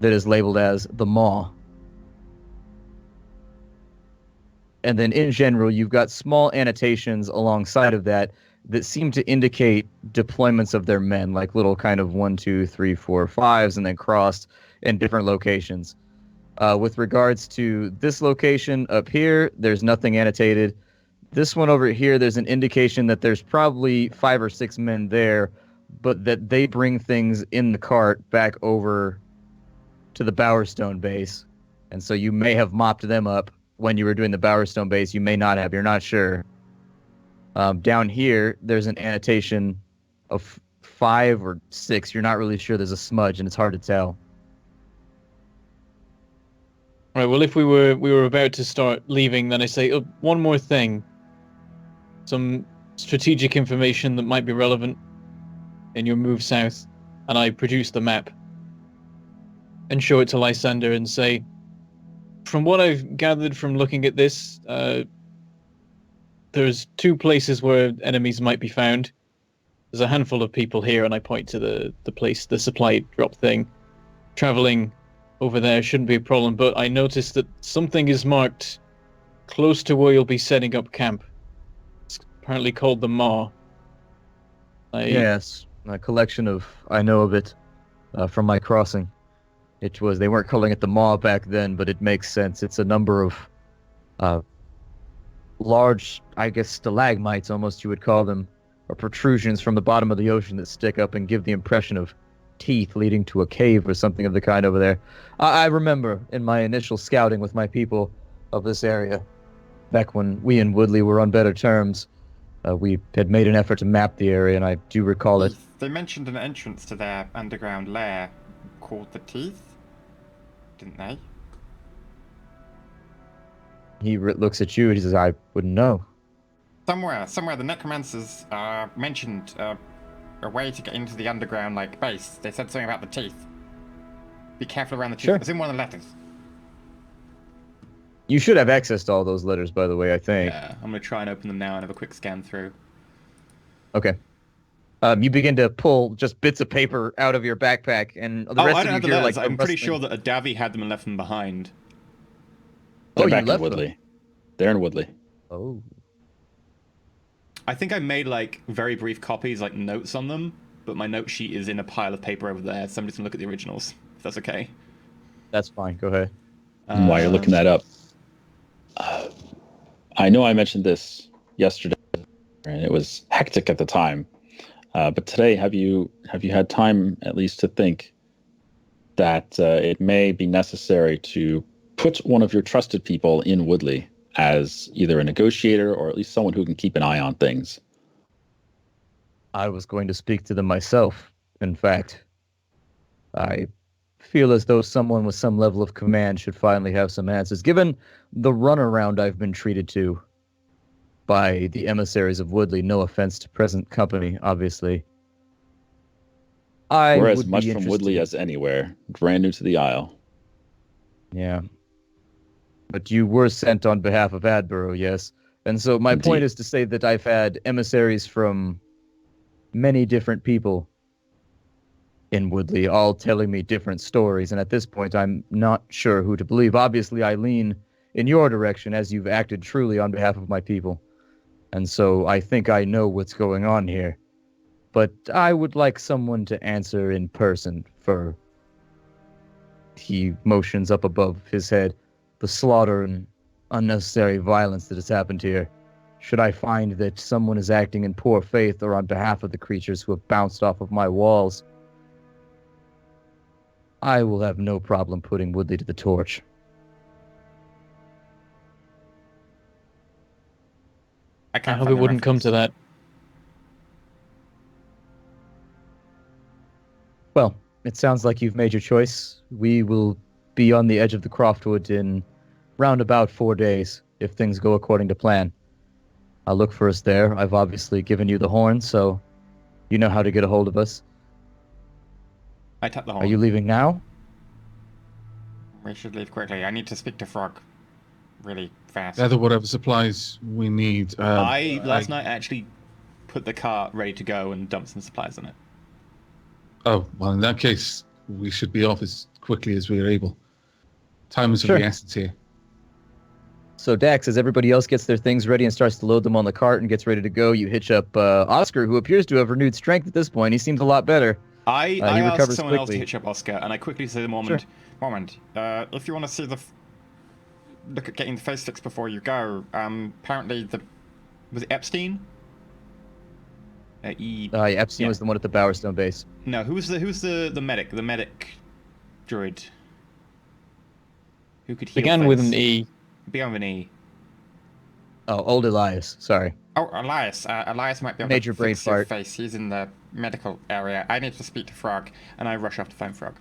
that is labeled as the Maw. And then in general, you've got small annotations alongside of that that seem to indicate deployments of their men, like little kind of 1, 2, 3, 4, 5s, and then crossed in different locations. With regards to this location up here, there's nothing annotated. This one over here, there's an indication that there's probably 5 or 6 men there, but that they bring things in the cart back over to the Bowerstone base. And so you may have mopped them up when you were doing the Bowerstone base. You may not have. You're not sure. Down here, there's an annotation of 5 or 6. You're not really sure. There's a smudge, and it's hard to tell.
Right. Well, if we were about to start leaving, then I say one more thing. Some strategic information that might be relevant in your move south, and I produce the map and show it to Lysander and say, from what I've gathered from looking at this, there's 2 places where enemies might be found. there's a handful of people here, and I point to the place, the supply drop thing. Traveling over there shouldn't be a problem, but I noticed that something is marked close to where you'll be setting up camp. It's apparently called the Maw.
Yes, a collection of, I know of it from my crossing. They weren't calling it the Maw back then, but it makes sense. It's a number of large, I guess, stalagmites, almost you would call them, or protrusions from the bottom of the ocean that stick up and give the impression of teeth leading to a cave or something of the kind over there. I remember in my initial scouting with my people of this area, back when we and Woodley were on better terms, we had made an effort to map the area, and I do recall it.
They mentioned an entrance to their underground lair called the Teeth, didn't they?
He looks at you and he says, I wouldn't know.
Somewhere the necromancers mentioned a way to get into the underground base. They said something about the teeth. Be careful around the teeth.
Sure.
It's in one of the letters.
You should have access to all those letters, by the way, I think.
Yeah, I'm gonna try and open them now and have a quick scan through.
Okay. You begin to pull just bits of paper out of your backpack, and the rest
I
of
don't
you
have the
hear
letters.
like
I'm pretty
rustling.
sure that a Davy had them and left them behind.
They're
you
back in
left
Woodley.
them.
They're in Woodley.
Oh.
I think I made very brief copies, notes on them, but my note sheet is in a pile of paper over there. Somebody's gonna look at the originals, if that's okay.
That's fine. Go ahead.
While you're looking that up, I know I mentioned this yesterday, and it was hectic at the time. But today, have you had time at least to think that it may be necessary to put one of your trusted people in Woodley as either a negotiator or at least someone who can keep an eye on things?
I was going to speak to them myself, in fact. I feel as though someone with some level of command should finally have some answers, given the runaround I've been treated to by the emissaries of Woodley. No offense to present company, obviously.
We're as
would
much
be
from
interested-
Woodley as anywhere. Brand new to the Isle.
Yeah. But you were sent on behalf of Adborough, yes? And so my point
Indeed.
is to say that I've had emissaries from many different people in Woodley, all telling me different stories, and at this point I'm not sure who to believe. Obviously, I lean in your direction, as you've acted truly on behalf of my people. And so I think I know what's going on here. But I would like someone to answer in person for... He motions up above his head. The slaughter and unnecessary violence that has happened here. Should I find that someone is acting in poor faith or on behalf of the creatures who have bounced off of my walls, I will have no problem putting Woodley to the torch.
I
can't
hope
find
it
the
wouldn't come
reference.
to that.
Well, it sounds like you've made your choice. We will be on the edge of the Croftwood in round about 4 days, if things go according to plan. I'll look for us there. I've obviously given you the horn, so you know how to get a hold of us.
I tap the horn.
Are you leaving now?
We should leave quickly. I need to speak to Frog really fast.
Gather whatever supplies we need.
Last night actually put the cart ready to go and dumped some supplies on it.
Oh, well, in that case, we should be off as quickly as we are able. Time is
Sure.
of the essence here.
So Dax, as everybody else gets their things ready and starts to load them on the cart and gets ready to go, you hitch up Oscar, who appears to have renewed strength at this point. He seems a lot better.
I
he
asked
recovers
someone else to
quickly.
hitch up Oscar, and I quickly say the
Sure.
Moment. If you want to see look at getting the face fixed before you go, apparently
was it Epstein?
Epstein
Yeah.
was the one at the Bowerstone base.
No, who's the medic? The medic druid. Who could heal
Began
things?
with an E.
Began with an E.
Oh, old Elias. Sorry.
Oh, Elias. Elias might be able
Major
to
brain
fix your
fart.
face. He's in the medical area. I need to speak to Frog.
And I rush off to find Frog.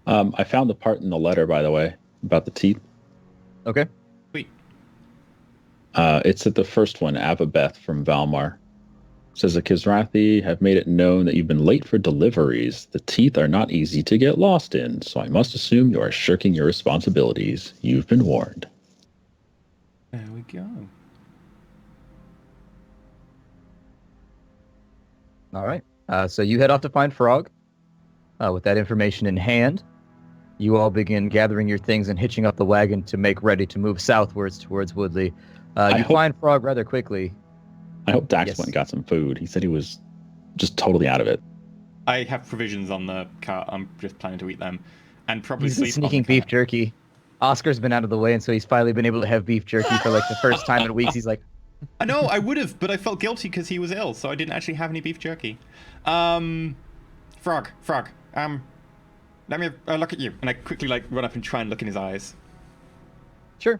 I found the part in the letter, by the way, about the teeth.
Okay.
Sweet.
It's at the first one, Avabeth from Valmar. It says the Kizrathi have made it known that you've been late for deliveries. The teeth are not easy to get lost in, so I must assume you are shirking your responsibilities. You've been warned.
There we go.
All right. So you head off to find Frog. With that information in hand, you all begin gathering your things and hitching up the wagon to make ready to move southwards towards Woodley. Find Frog rather quickly.
I hope Dax
Yes.
went and got some food. He said he was just totally out of it.
I have provisions on the cart. I'm just planning to eat them, and probably
He's been
sleep
sneaking
on the
beef
cart.
jerky. Oscar's been out of the way, and so he's finally been able to have beef jerky for like the first time in weeks. He's like,
I know I would have, but I felt guilty because he was ill, so I didn't actually have any beef jerky. Frog. Let me look at you, and I quickly run up and try and look in his eyes.
sure.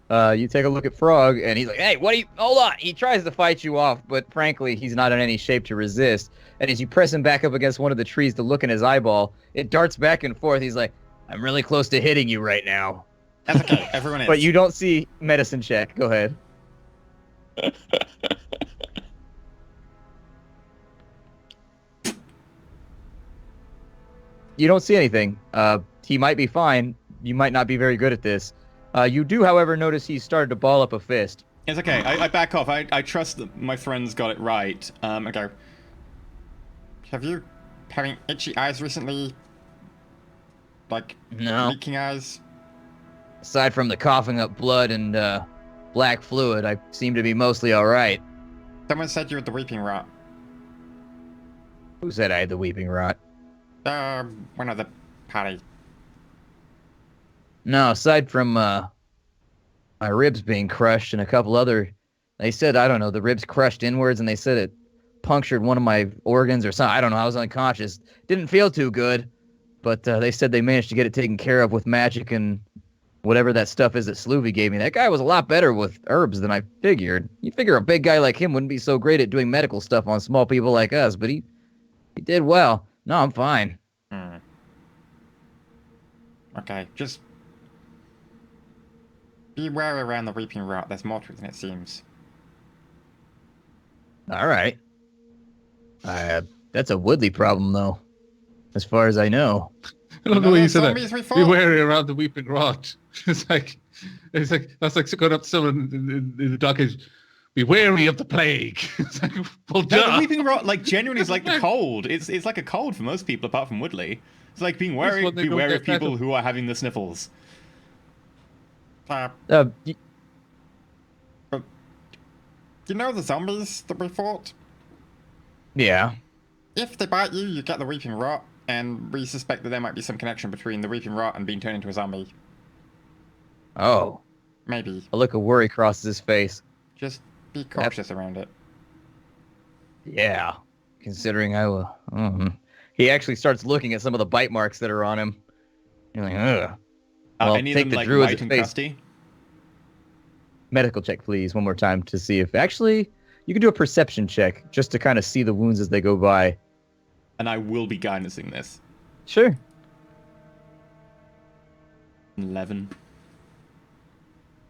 You take a look at Frog, and he's like, hey, hold on. He tries to fight you off, but frankly, he's not in any shape to resist. And as you press him back up against one of the trees to look in his eyeball, it darts back and forth. He's like, I'm really close to hitting you right now.
That's okay. Everyone is.
But you don't see medicine check. Go ahead. You don't see anything. He might be fine. You might not be very good at this. You do, however, notice he started to ball up a fist.
It's okay. I back off. I trust that my friends got it right. I go. Have you having itchy eyes recently? Like
No.
leaking eyes?
Aside from the coughing up blood and black fluid, I seem to be mostly all right.
Someone said you had the weeping rot.
Who said I had the weeping rot?
One of the party.
No, aside from my ribs being crushed and a couple other, they said, I don't know, the ribs crushed inwards and they said it punctured one of my organs or something. I don't know, I was unconscious. Didn't feel too good, but they said they managed to get it taken care of with magic and whatever that stuff is that Sloovy gave me. That guy was a lot better with herbs than I figured. You figure a big guy like him wouldn't be so great at doing medical stuff on small people like us, but he did well. No, I'm fine.
Okay, just be wary around the weeping rot. There's more to it than it seems.
All right. That's a Woodley problem, though, as far as I know.
I love the way you said
Zombies we
that.
fought.
Be wary around the weeping rot. It's like that's like going up to someone in the dark age. Be wary of the plague. It's like, well,
No, the
duh.
weeping rot, genuinely is like the cold. It's like a cold for most people, apart from Woodley. It's like being wary,
when they
be
don't
wary
get
of people
better.
who are having the sniffles.
Uh,
Y-
you know the zombies that we fought?
yeah.
If they bite you, you get the weeping rot, and we suspect that there might be some connection between the weeping rot and being turned into a zombie.
Oh.
Maybe.
A look of worry crosses his face.
Just be cautious around it.
Yeah. Considering I will. He actually starts looking at some of the bite marks that are on him. You're like, ugh. Well,
Any of
take
them
the
like
druid's
white and
face.
crusty?
Medical check, please, one more time to see if actually you can do a perception check just to kind of see the wounds as they go by.
And I will be guidancing this.
Sure.
11.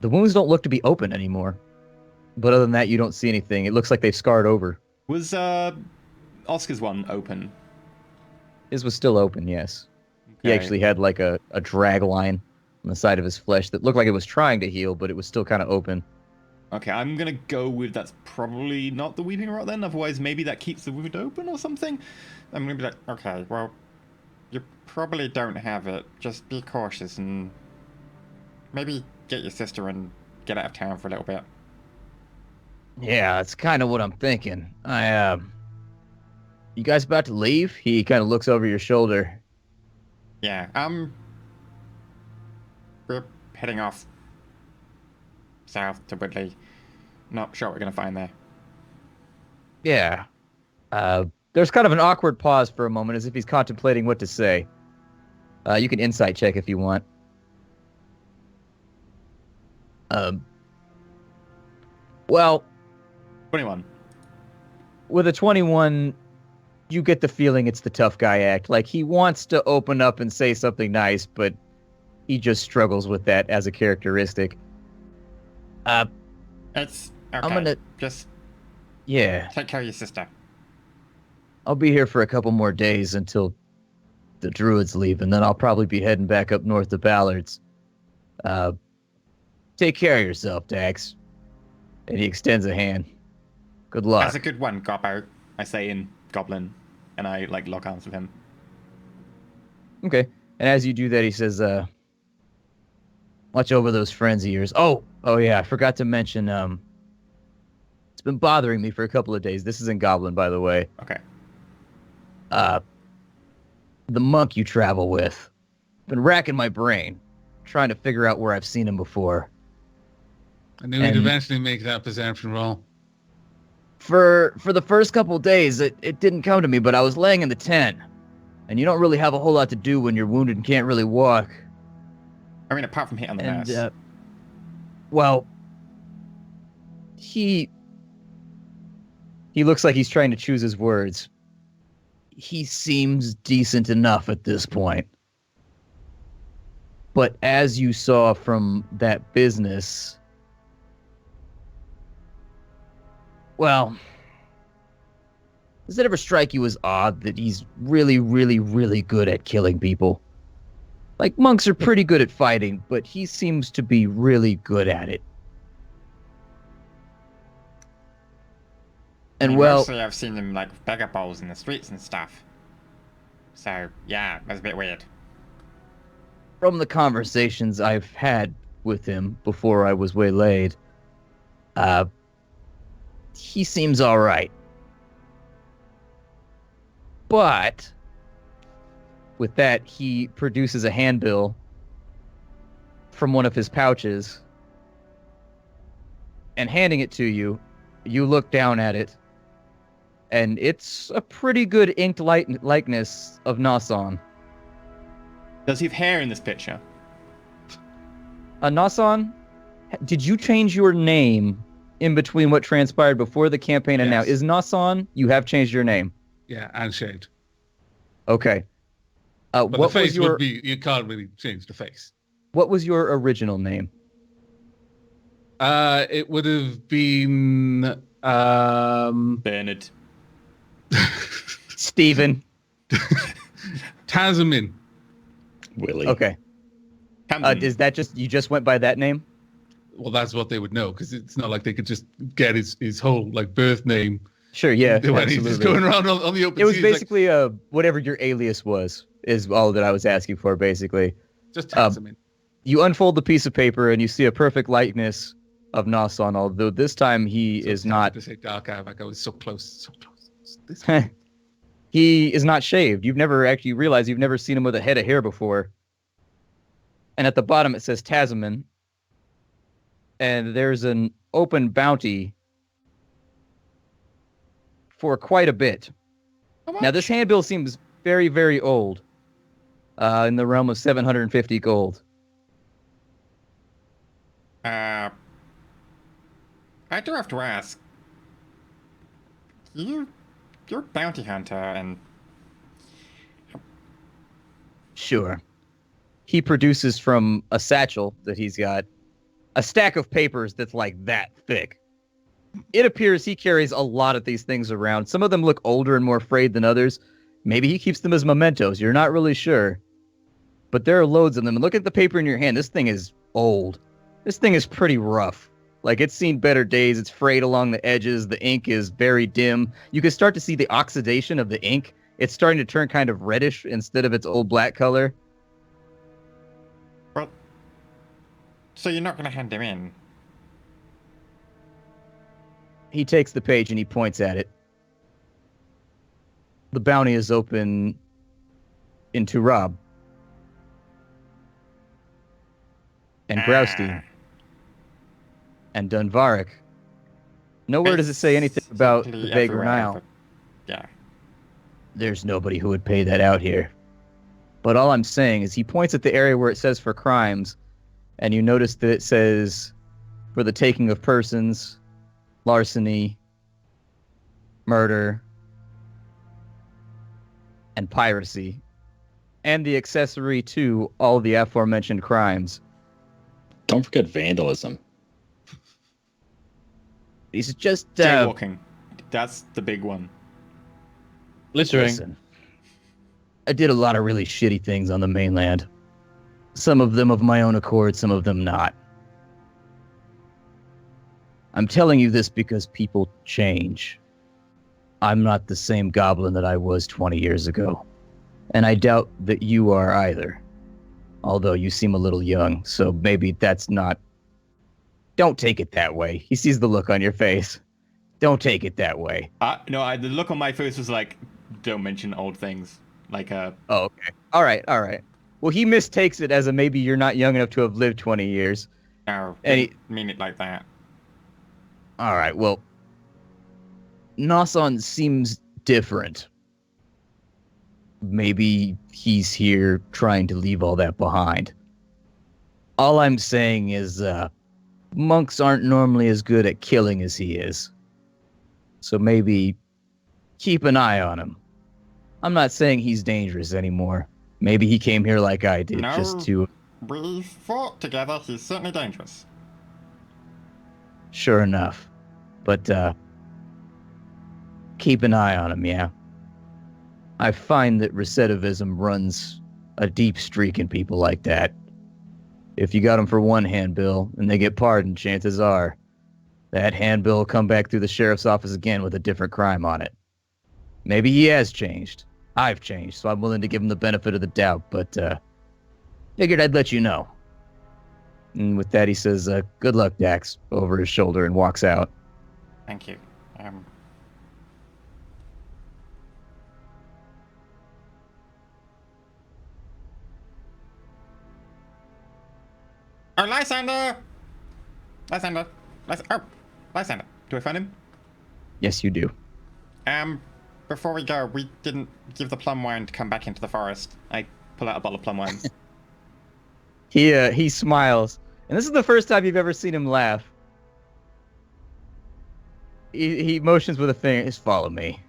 The wounds don't look to be open anymore. But other than that, you don't see anything. It looks like they've scarred over.
Was Oscar's one open?
His was still open, yes. He
Okay.
actually had like a drag line on the side of his flesh that looked like it was trying to heal, but it was still kind of open.
Okay, I'm gonna go with that's probably not the weeping rot then. Otherwise, maybe that keeps the wound open or something.
I'm gonna be like, okay, well, you probably don't have it. Just be cautious and maybe get your sister and get out of town for a little bit.
Yeah, that's kind of what I'm thinking. You guys about to leave? He kind of looks over your shoulder.
Yeah, we're heading off south to Woodley. Not sure what we're gonna find there.
Yeah. There's kind of an awkward pause for a moment as if he's contemplating what to say. You can insight check if you want. Well,
21.
with a 21, you get the feeling it's the tough guy act. Like, he wants to open up and say something nice, but he just struggles with that as a characteristic.
It's okay.
I'm gonna...
Just
Yeah.
take care of your sister.
I'll be here for a couple more days until the druids leave, and then I'll probably be heading back up north to Ballard's. Take care of yourself, And he extends a hand. Good luck.
That's a good one, Gobbo.
I say in goblin, and I like lock arms with him.
Okay. And as you do that, he says, watch over those friends of yours. Oh yeah, I forgot to mention, it's been bothering me for a couple of days. This is in Goblin, by the way.
Okay.
The monk you travel with. Been racking my brain, trying to figure out where I've seen him before.
I knew he'd eventually make that perception roll.
For the first couple of days, it didn't come to me, but I was laying in the tent. And you don't really have a whole lot to do when you're wounded and can't really walk.
I mean, apart from hitting the nurse.
Well, he looks like he's trying to choose his words. He seems decent enough at this point. But as you saw from that business, well, does it ever strike you as odd that he's really, really, really good at killing people? Like, monks are pretty good at fighting, but he seems to be really good at it. And
mostly I've seen him like beggar bowls in the streets and stuff. So yeah, that's a bit weird.
From the conversations I've had with him before I was waylaid, he seems all right. But with that, he produces a handbill from one of his pouches, and handing it to you, you look down at it, and it's a pretty good inked likeness of Nasan.
Does he have hair in this picture?
Nasan, did you change your name in between what transpired before the campaign and now? Is Nasan, you have changed your name?
Yeah, and shaved.
Okay.
But
what
the face
was your,
would be, you can't really change the face.
What was your original name?
It would have been
Bernard.
Stephen.
Tazamin.
Willie.
Okay. Is that just, you just went by that name?
Well, that's what they would know, because it's not like they could just get his whole like birth name.
Sure, yeah.
When he's just going around on the open
It was
sea,
basically whatever your alias was, is all that I was asking for, basically.
just Tazamin.
You unfold the piece of paper and you see a perfect likeness of Nasan, although this time he is not.
To say Dark Havoc, I was so close. This
He is not shaved. You've never actually realized you've never seen him with a head of hair before. And at the bottom it says Tazamin. And there's an open bounty for quite a bit. Now, this handbill seems very, very old. In the realm of 750 gold.
I do have to ask. You're a bounty hunter, and
Sure. He produces from a satchel that he's got a stack of papers that's like that thick. It appears he carries a lot of these things around. Some of them look older and more frayed than others. Maybe he keeps them as mementos. You're not really sure. But there are loads of them. And look at the paper in your hand. This thing is old. This thing is pretty rough. Like, it's seen better days. It's frayed along the edges. The ink is very dim. You can start to see the oxidation of the ink. It's starting to turn kind of reddish instead of its old black color.
well, so you're not going to hand him in?
He takes the page and he points at it. The bounty is open into Rob. And Grousty. And Dunvarik. Nowhere does it say anything about the
Basically
Vagrant
everywhere,
Isle.
but- Yeah.
There's nobody who would pay that out here. But all I'm saying is he points at the area where it says for crimes, and you notice that it says for the taking of persons, larceny, murder, and piracy, and the accessory to all the aforementioned crimes.
Don't forget vandalism.
He's just
Jaywalking. That's the big one.
Littering.
listen, I did a lot of really shitty things on the mainland. Some of them of my own accord, some of them not. I'm telling you this because people change. I'm not the same goblin that I was 20 years ago. And I doubt that you are either. Although you seem a little young, so maybe that's not... Don't take it that way. He sees the look on your face. Don't take it that way.
No, the look on my face was like, don't mention old things. Like,
Oh, okay. All right. Well, he mistakes it as a maybe you're not young enough to have lived 20 years.
No,
And
didn't mean it like that.
All right, well, Nasan seems different. Maybe he's here trying to leave all that behind. All I'm saying is, monks aren't normally as good at killing as he is. So maybe keep an eye on him. I'm not saying he's dangerous anymore. Maybe he came here like I did,
No.
just to...
We fought together. He's certainly dangerous.
Sure enough. But, keep an eye on him, yeah? I find that recidivism runs a deep streak in people like that. If you got them for one handbill and they get pardoned, chances are that handbill will come back through the sheriff's office again with a different crime on it. Maybe he has changed. I've changed, so I'm willing to give him the benefit of the doubt, but figured I'd let you know. And with that, he says, good luck, Dax, over his shoulder and walks out.
Thank you. Oh, Lysander! Lysander! Lysander.
do I find him?
Yes, you do.
Before we go, we didn't give the plum wine to come back into the forest.
I pull out a bottle of plum wine.
He smiles, and this is the first time you've ever seen him laugh. He motions with a finger, just follow me.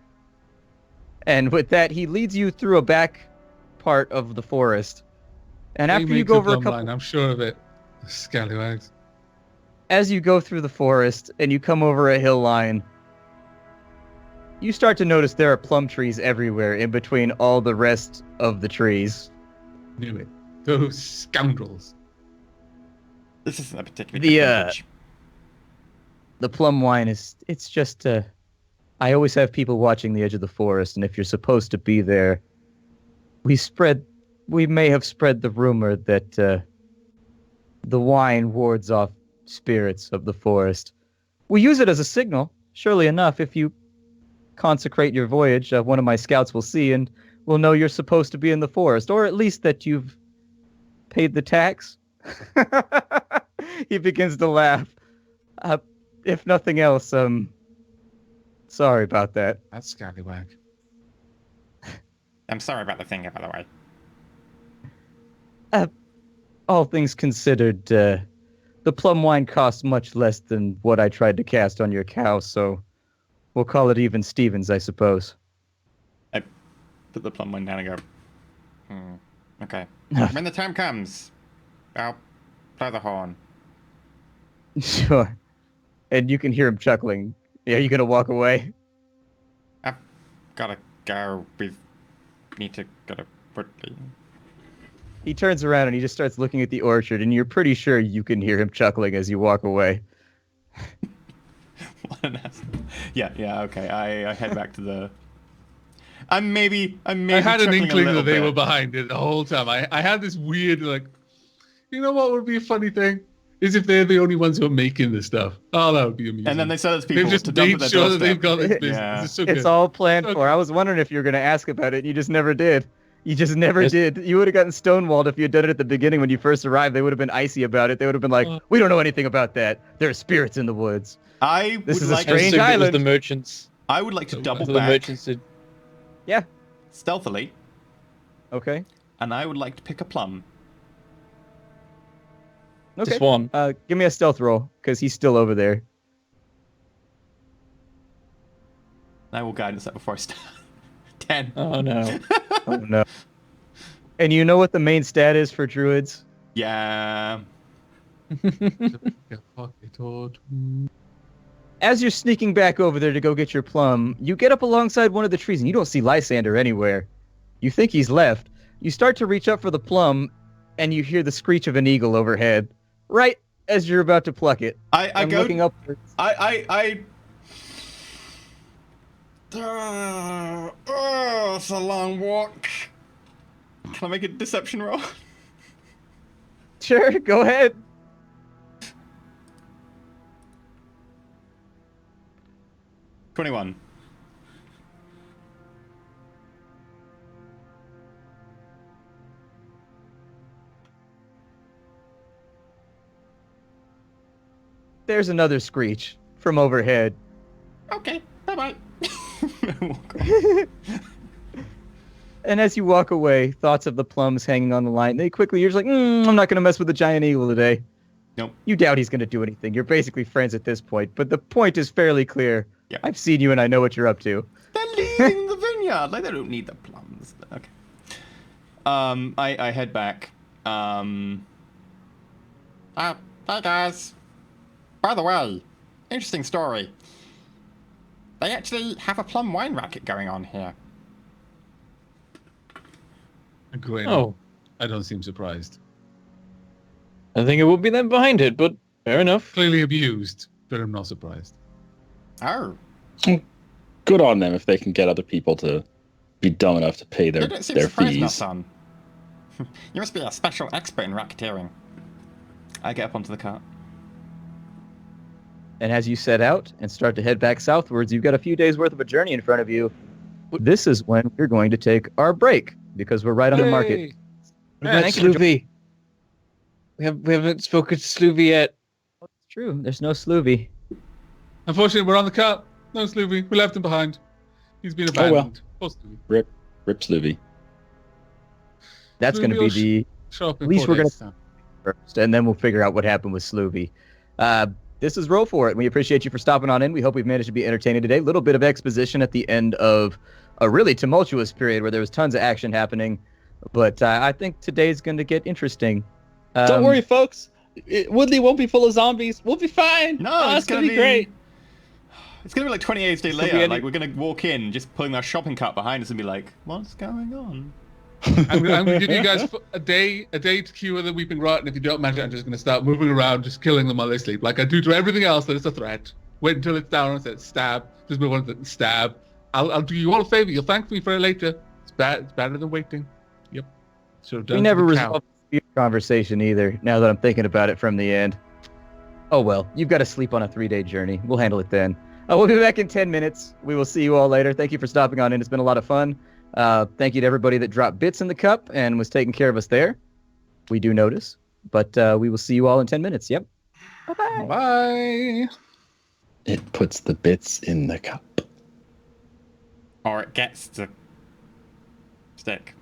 And with that, he leads you through a back part of the forest. And after you go over a couple...
Line, I'm sure of it. Scallywags.
As you go through the forest and you come over a hill line, you start to notice there are plum trees everywhere in between all the rest of the trees.
Knew it. Those scoundrels.
This isn't a particularly good vintage.
The plum wine it's just, I always have people watching the edge of the forest, and if you're supposed to be there, we may have spread the rumor that the wine wards off spirits of the forest. We use it as a signal, surely enough. If you consecrate your voyage, one of my scouts will see and will know you're supposed to be in the forest, or at least that you've paid the tax. He begins to laugh. If nothing else, sorry about that.
That's scallywag.
I'm sorry about the finger, by the way.
All things considered, the plum wine costs much less than what I tried to cast on your cow, so we'll call it even Stevens, I suppose.
I put the plum wine down and go,
Okay. When the time comes, I'll play the horn.
Sure. And you can hear him chuckling. Are you going to walk away?
I've gotta go. We need to go to Woodley.
He turns around and he just starts looking at the orchard, and you're pretty sure you can hear him chuckling as you walk away.
What an ass. Yeah, okay. I head back to the... I'm maybe
I had an
chuckling a
inkling
little
that they
bit.
were behind it the whole time. I had this weird, like, you know what would be a funny thing? Is if they're the only ones who are making this stuff. Oh, that would be amusing.
And then they sell it to people
They've just
to dump
made
at their
sure that
doorstep.
they've got this business.
Yeah.
It's so
It's
good.
all planned
Okay.
for. I was wondering if you were going to ask about it, and you just never did. You just never did. You would have gotten stonewalled if you had done it at the beginning when you first arrived. They would have been icy about it. They would have been like, we don't know anything about that. There are spirits in the woods. This is a strange
Assumed it was
island.
the merchants.
I would like to double
The
back
merchants did.
Yeah.
stealthily,
Okay.
and I would like to pick a plum.
Okay.
Just one.
Give me a stealth roll, because he's still over there.
I will guidance that before I start. 10.
Oh no.
Oh, no. And you know what the main stat is for druids?
Yeah.
Yeah, fuck it all.
As you're sneaking back over there to go get your plum, you get up alongside one of the trees, and you don't see Lysander anywhere. You think he's left. You start to reach up for the plum, and you hear the screech of an eagle overhead, right as you're about to pluck it.
I
I'm
go...
looking upwards.
I It's a long walk. Can I make a deception roll?
Sure, go ahead.
$21.
There's another screech from overhead.
Okay, bye-bye.
And as you walk away, thoughts of the plums hanging on the line, you're just like, I'm not going to mess with the giant eagle today.
Nope.
You doubt he's going to do anything. You're basically friends at this point, but the point is fairly clear.
Yep.
I've seen you and I know what you're up to.
They're leaving the vineyard. Like, they don't need the plums. Okay. I head back.
Hey guys. By the way, interesting story. They actually have a plum wine racket going on here.
Great.
Oh,
I don't seem surprised.
I think it would be them behind it, but fair enough.
Clearly abused, but I'm not surprised.
Oh.
Good on them if they can get other people to be dumb enough to pay
You
their
don't seem
their
surprised,
fees.
now, son. You must be a special expert in racketeering.
I get up onto the cart.
And as you set out and start to head back southwards, you've got a few days worth of a journey in front of you. This is when we're going to take our break because we're right on the market.
Yay!
What about
Thank you.
Sloovy? We haven't spoken to Sloovy yet.
It's true. There's no Sloovy.
Unfortunately, we're on the cut. No Sloovy. We left him behind. He's been abandoned. Poor Sloovy.
Rip Sloovy.
That's going to be the
Show up in
At least
4
we're
days'
gonna-
time.
first, and then we'll figure out what happened with Sloovy. This is Roll for It. We appreciate you for stopping on in. We hope we've managed to be entertaining today. A little bit of exposition at the end of a really tumultuous period where there was tons of action happening, but I think today's going to get interesting.
Don't worry, folks. Woodley won't be full of zombies. We'll be fine.
No, it's
gonna
gonna
be great.
It's gonna be like 28 days
gonna be
later.
any-
Like, we're gonna walk in, just pulling our shopping cart behind us and be like, "What's going on?"
I'm going to give you guys a day to cure the weeping rot, and if you don't manage it, I'm just going to start moving around, just killing them while they sleep, like I do to everything else that is a threat. Wait until it's down and say stab. Just move on to stab. I'll do you all a favor. You'll thank me for it later. It's bad. It's better than waiting. Yep. So
We never resolved the conversation either, now that I'm thinking about it from the end. Oh well, you've got to sleep on a 3-day journey. We'll handle it then. We'll be back in 10 minutes. We will see you all later. Thank you for stopping on in. It's been a lot of fun. Thank you to everybody that dropped bits in the cup and was taking care of us there. We do notice, but we will see you all in 10 minutes. Yep. Bye-bye.
Bye.
It puts the bits in the cup.
Or it gets to stick.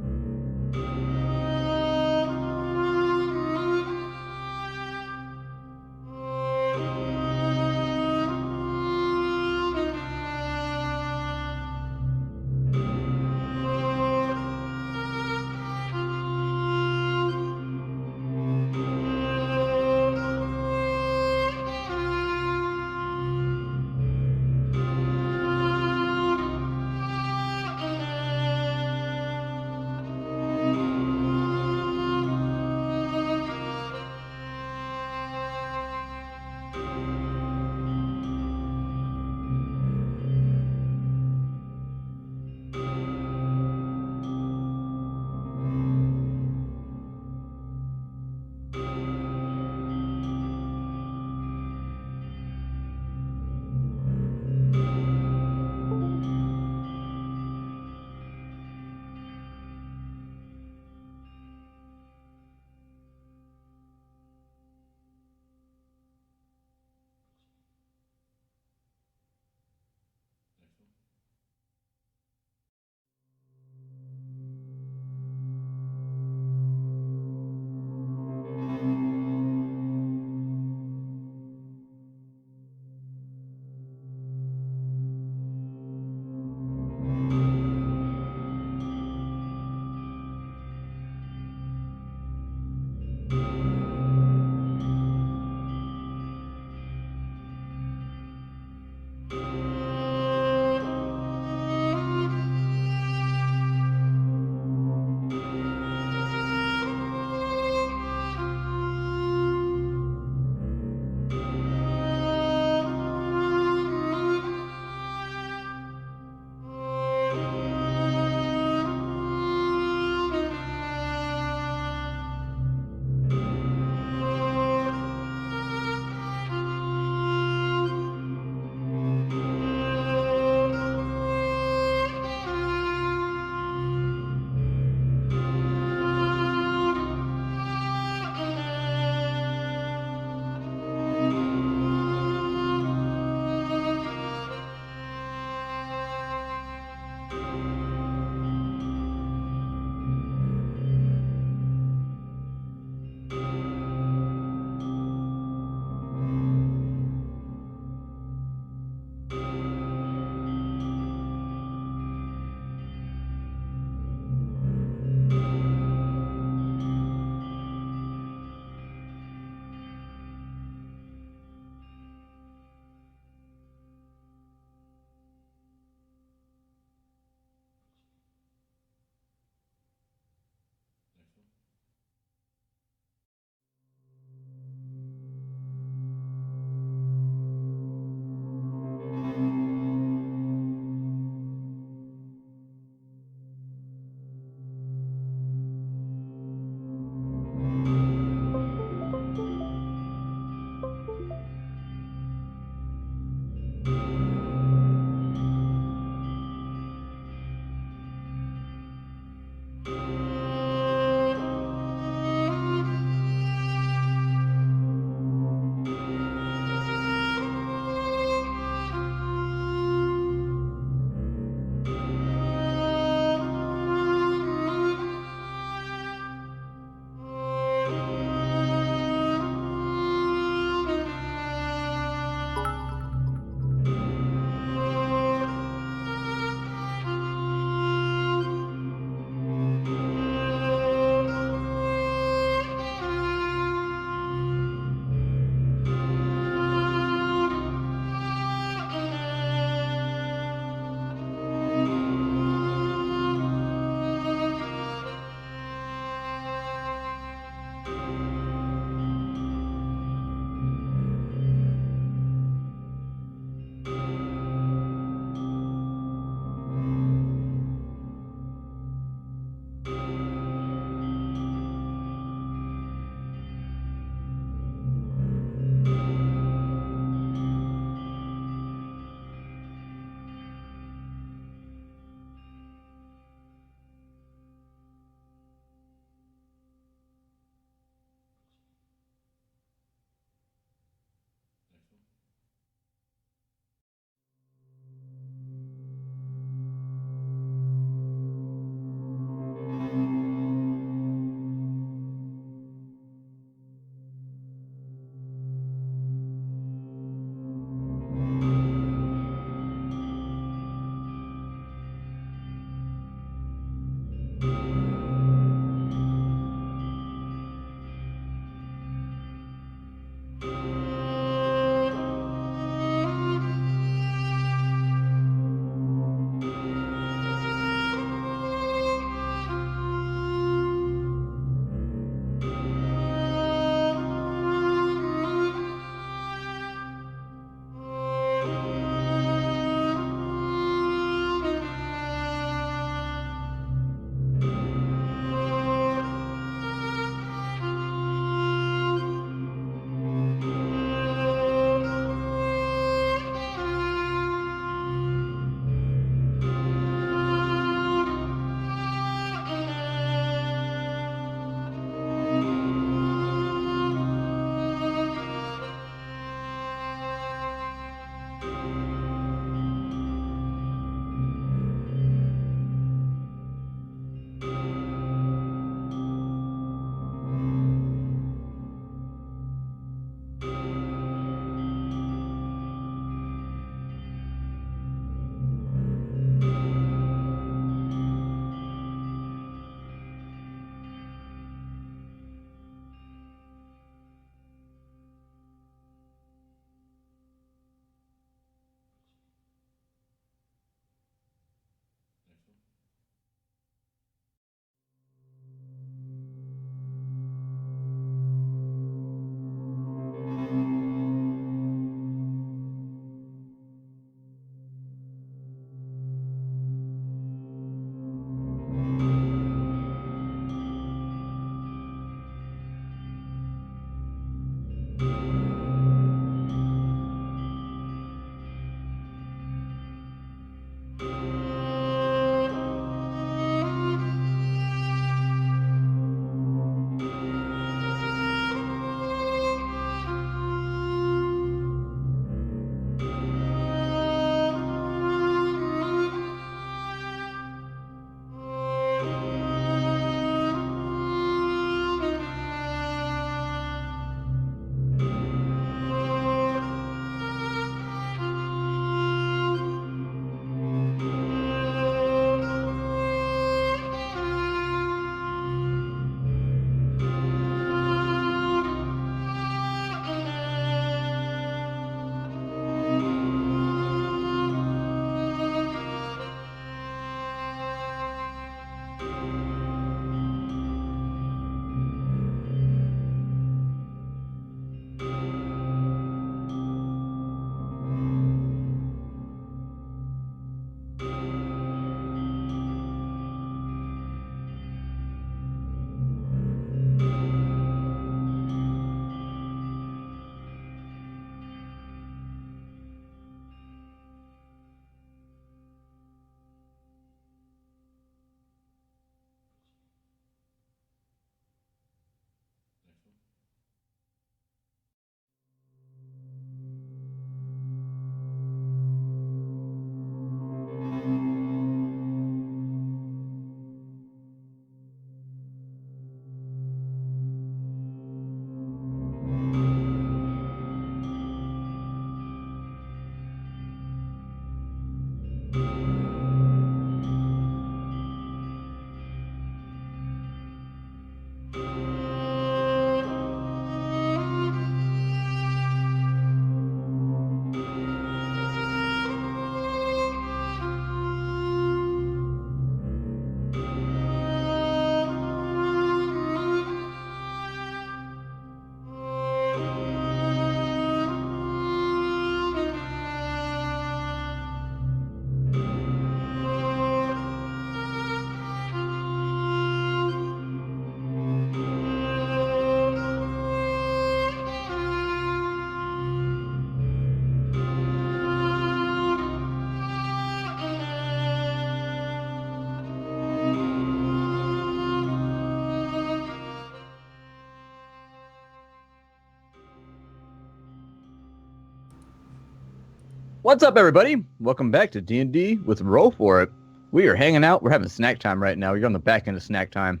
What's up, everybody? Welcome back to D&D with Roll4It. We are hanging out. We're having snack time right now. You're on the back end of snack time.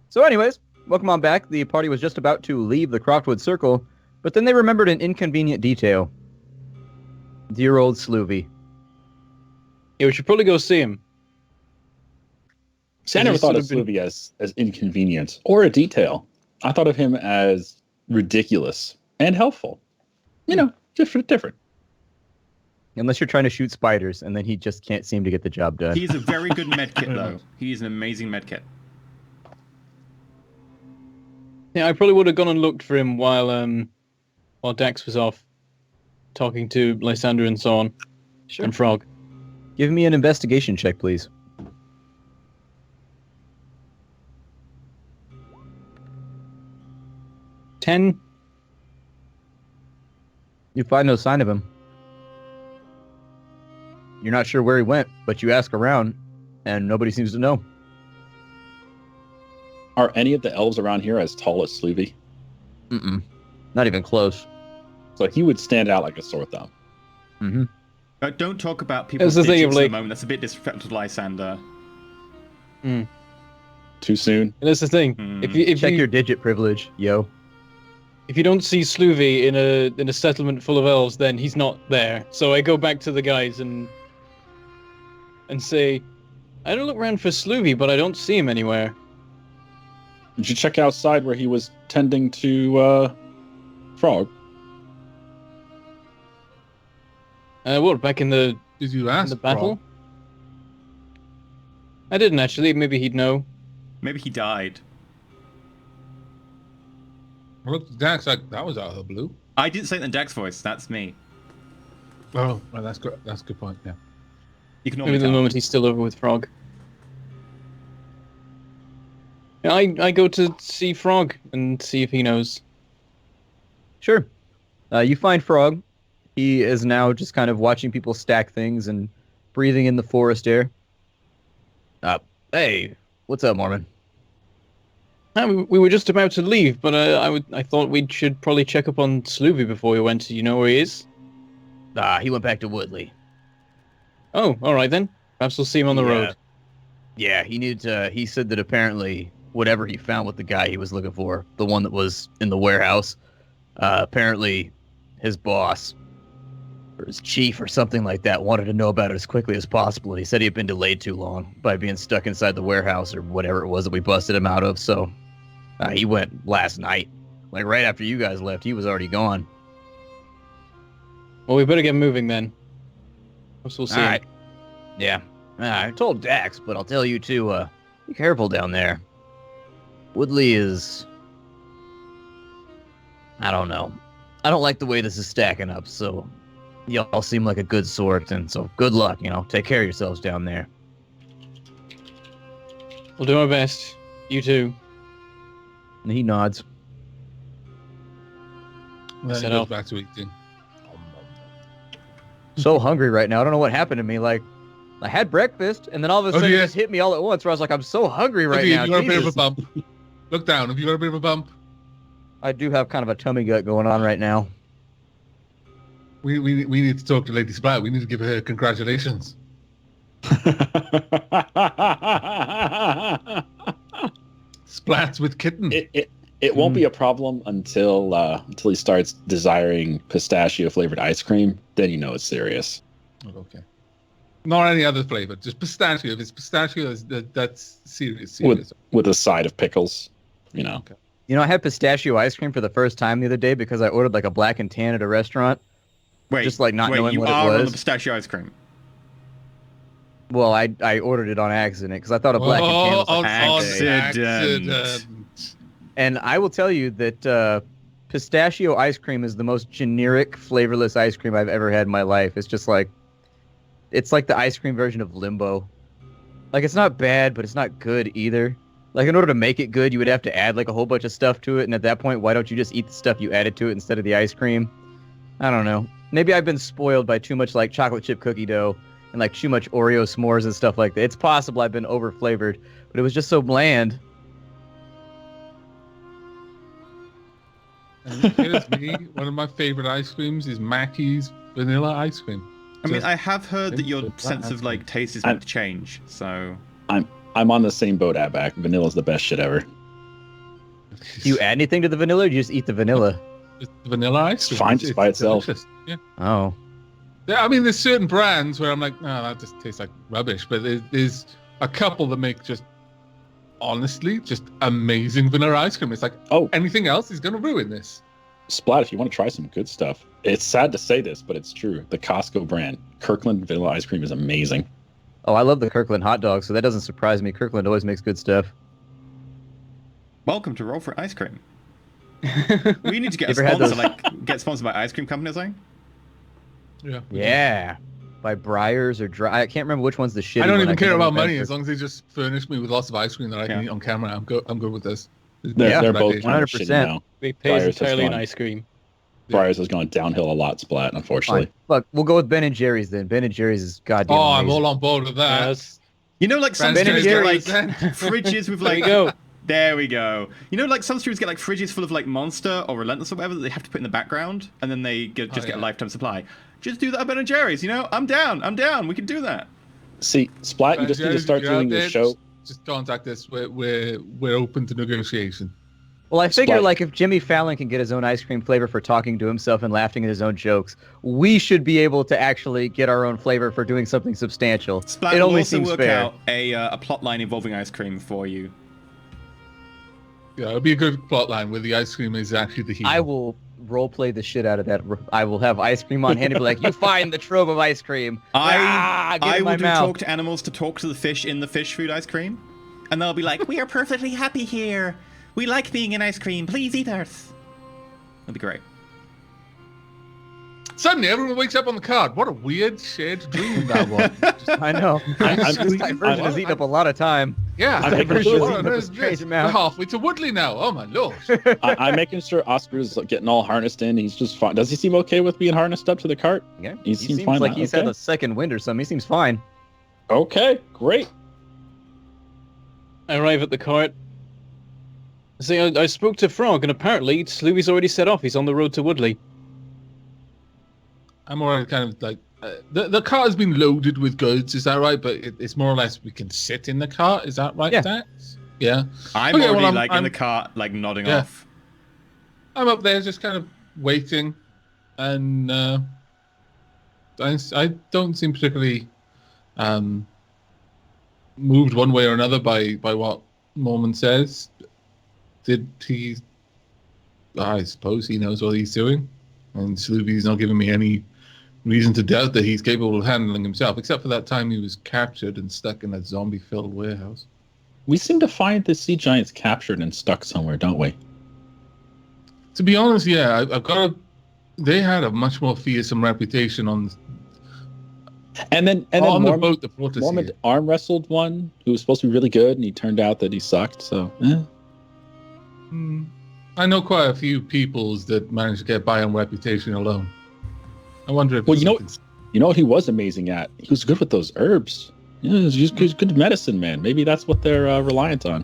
So anyways, welcome on back. The party was just about to leave the Croftwood Circle, but then they remembered an inconvenient detail. Dear old Sloovy.
Yeah, we should probably go see him.
See, I never thought of Sloovy as inconvenient or a detail. I thought of him as ridiculous and helpful. You know, different.
Unless you're trying to shoot spiders, and then he just can't seem to get the job done.
He's a very good medkit, though. He's an amazing medkit.
Yeah, I probably would have gone and looked for him while Dax was off talking to Lysander and so on.
Sure.
And Frog.
Give me an investigation check, please.
$10.
You find no sign of him. You're not sure where he went, but you ask around, and nobody seems to know.
Are any of the elves around here as tall as Sloovy?
Mm-mm. Not even close.
So he would stand out like a sore thumb.
Mm-hmm.
Don't talk about people's
That's the thing
digits
of,
at
like-
the moment. That's a bit disrespectful to Lysander.
Too soon?
And that's the thing. If
Check
you
your digit privilege, yo.
if you don't see Sloovy in a settlement full of elves, then he's not there. So I go back to the guys and say, I don't look around for Sloovy, but I don't see him anywhere.
Did you check outside where he was tending to Frog?
What, back in the
Did you
in
ask
the battle?
Rob?
I didn't actually. Maybe he'd know.
Maybe he died.
I looked at Dax like that was out of the blue.
I didn't say it in Dax voice. That's me.
Oh, well, that's good. That's a good point. Yeah.
You can
Maybe
normally
at the
tell.
moment he's still over with Frog. Yeah, I go to see Frog and see if he knows.
Sure. You find Frog. He is now just kind of watching people stack things and breathing in the forest air. Hey, what's up, Mormon?
We were just about to leave, but I thought we should probably check up on Sloovy before we went. Do you know where he is?
He went back to Woodley.
Oh, all right then. Perhaps we'll see him on the road.
Yeah, he needed to. He said that apparently whatever he found with the guy he was looking for, the one that was in the warehouse, apparently his boss or his chief or something like that wanted to know about it as quickly as possible. And he said he had been delayed too long by being stuck inside the warehouse or whatever it was that we busted him out of. So he went last night, like right after you guys left. He was already gone.
Well, we better get moving then. Perhaps we'll see
All
him.
right. Yeah. I told Dax, but I'll tell you too, be careful down there. Woodley is... I don't know. I don't like the way this is stacking up, so y'all seem like a good sort, and so good luck, Take care of yourselves down there.
We'll do our best. You too.
And he nods.
And then he
Set
goes
off.
back to eating.
So hungry right now. I don't know what happened to me. Like, I had breakfast, and then all of a sudden it
yeah.
just hit me all at once, where I was like, I'm so hungry right
Okay,
now.
you got a bit of a
Jesus.
bump. Look down. Have you got a bit of a bump?
I do have kind of a tummy gut going on right now.
We need to talk to Lady Splat. We need to give her congratulations. Splats with kitten.
It won't be a problem until he starts desiring pistachio flavored ice cream. Then you know it's serious.
Okay. Not any other flavor, just pistachio. If it's pistachio, that's serious.
With a side of pickles, you know.
Okay.
I had pistachio ice cream for the first time the other day because I ordered like a black and tan at a restaurant.
Wait,
Just, like, not knowing
you
what it
are on
was.
the pistachio ice cream.
Well, I ordered it on accident because I thought a black and tan was like
accident.
And I will tell you that pistachio ice cream is the most generic, flavorless ice cream I've ever had in my life. It's just like, it's like the ice cream version of Limbo. Like, it's not bad, but it's not good either. Like, in order to make it good, you would have to add like a whole bunch of stuff to it. And at that point, why don't you just eat the stuff you added to it instead of the ice cream? I don't know. Maybe I've been spoiled by too much like chocolate chip cookie dough and like too much Oreo s'mores and stuff like that. It's possible I've been over flavored, but it was just so bland.
And here's me. One of my favorite ice creams is Mackey's vanilla ice cream.
I mean,
Just-
I have heard that your
It's
sense of like taste is going to change. So
I'm on the same boat, Abak. Vanilla's the best shit ever.
Do you add anything to the vanilla, or do you just eat the vanilla?
Just vanilla ice
It's
cream.
fine just by itself.
delicious. Yeah.
Oh,
Yeah, I mean, there's certain brands where I'm like, no, that just tastes like rubbish. But there's a couple that make just, honestly, just amazing vanilla ice cream. It's like,
Oh,
anything else is going to ruin this.
Splat, if you want to try some good stuff, it's sad to say this, but it's true. The Costco brand, Kirkland vanilla ice cream is amazing.
I love the Kirkland hot dog, so that doesn't surprise me. Kirkland always makes good stuff.
welcome to Roll4It Ice Cream. We need to get a
Ever had
sponsor,
those-
like get sponsored by ice cream company or something.
Yeah.
Yeah, by Briars or Dry. I can't remember which one's the shitty
I don't
one.
even
can
care
never
about money
remember.
as long as they just furnish me with lots of ice cream that I can
Yeah.
eat on camera. I'm good with this.
They're,
Yeah,
they're
but I
both
did.
kind of shitty
100%.
now.
They pays
Briars has
entirely in
gone.
ice cream.
Briars has gone downhill a lot, Splat, unfortunately.
Fine. Look, we'll go with Ben and Jerry's then. Ben and Jerry's is goddamn
Oh, I'm
amazing.
all on board with that.
Yes.
You know, like some
Ben and
stores get like
Jerry's.
fridges with
There
like.
you go.
There we go. You know, like some stores get like fridges full of like Monster or Relentless or whatever that they have to put in the background, and then they get a
yeah.
lifetime supply. Just do that at Ben and Jerry's. You know, I'm down. We can do that.
See, Splat, you just need to start doing your show.
Just contact us. We're open to negotiation.
Well, I figure
Splat.
like if Jimmy Fallon can get his own ice cream flavor for talking to himself and laughing at his own jokes, we should be able to actually get our own flavor for doing something substantial.
Splat
it
will
only
also
seems
work
fair.
out a plot line involving ice cream for you.
Yeah, it'll be a good plot line where the ice cream is actually the hero.
I will role play the shit out of that. I will have ice cream on hand and be like, "You find the trove of ice cream."
I
get in my
will do
mouth.
talk to animals to talk to the fish in the fish food ice cream, and they'll be like, "We are perfectly happy here. We like being in ice cream. Please eat us." That'd be great.
Suddenly, everyone wakes up on the card. What a weird shared dream that was.
I know.
I'm
This diversion has eaten up a lot of time.
Yeah,
I'm making
diversion
sure-
has eaten up a strange
We're
amount.
halfway to Woodley now. Oh my lord!
I'm making sure Oscar's getting all harnessed in. He's just fine. Does he seem okay with being harnessed up to the cart?
Yeah,
He
he
seems
seems
fine
like
now,
he's
okay.
had a second wind or something. He seems fine.
Okay, great.
I arrive at the cart. See, I spoke to Frog, and apparently Sloovy's already set off. He's on the road to Woodley.
I'm already kind of like the cart has been loaded with goods. Is that right? But it's more or less we can sit in the cart. Is that right?
Yeah.
Dax? Yeah.
I'm
Okay,
already
well,
like in
I'm-
the cart, like nodding
Yeah.
off.
I'm up there just kind of waiting, and I don't seem particularly moved one way or another by what Mormon says. Did he? I suppose he knows what he's doing, and Sloovy's not giving me any reason to doubt that he's capable of handling himself, except for that time he was captured and stuck in that zombie-filled warehouse.
We seem to find the sea giants captured and stuck somewhere, don't we?
To be honest, yeah, I've got to. They had a much more fearsome reputation on
And then
the
Mormon,
boat that brought us
Mormon
here.
arm wrestled one who was supposed to be really good, and he turned out that he sucked. So,
I know quite a few peoples that managed to get by on reputation alone. I wonder if
Well,
there's
you know-
something-
you know what he was amazing at? He was good with those herbs. Yeah, he was good medicine man. Maybe that's what they're reliant on.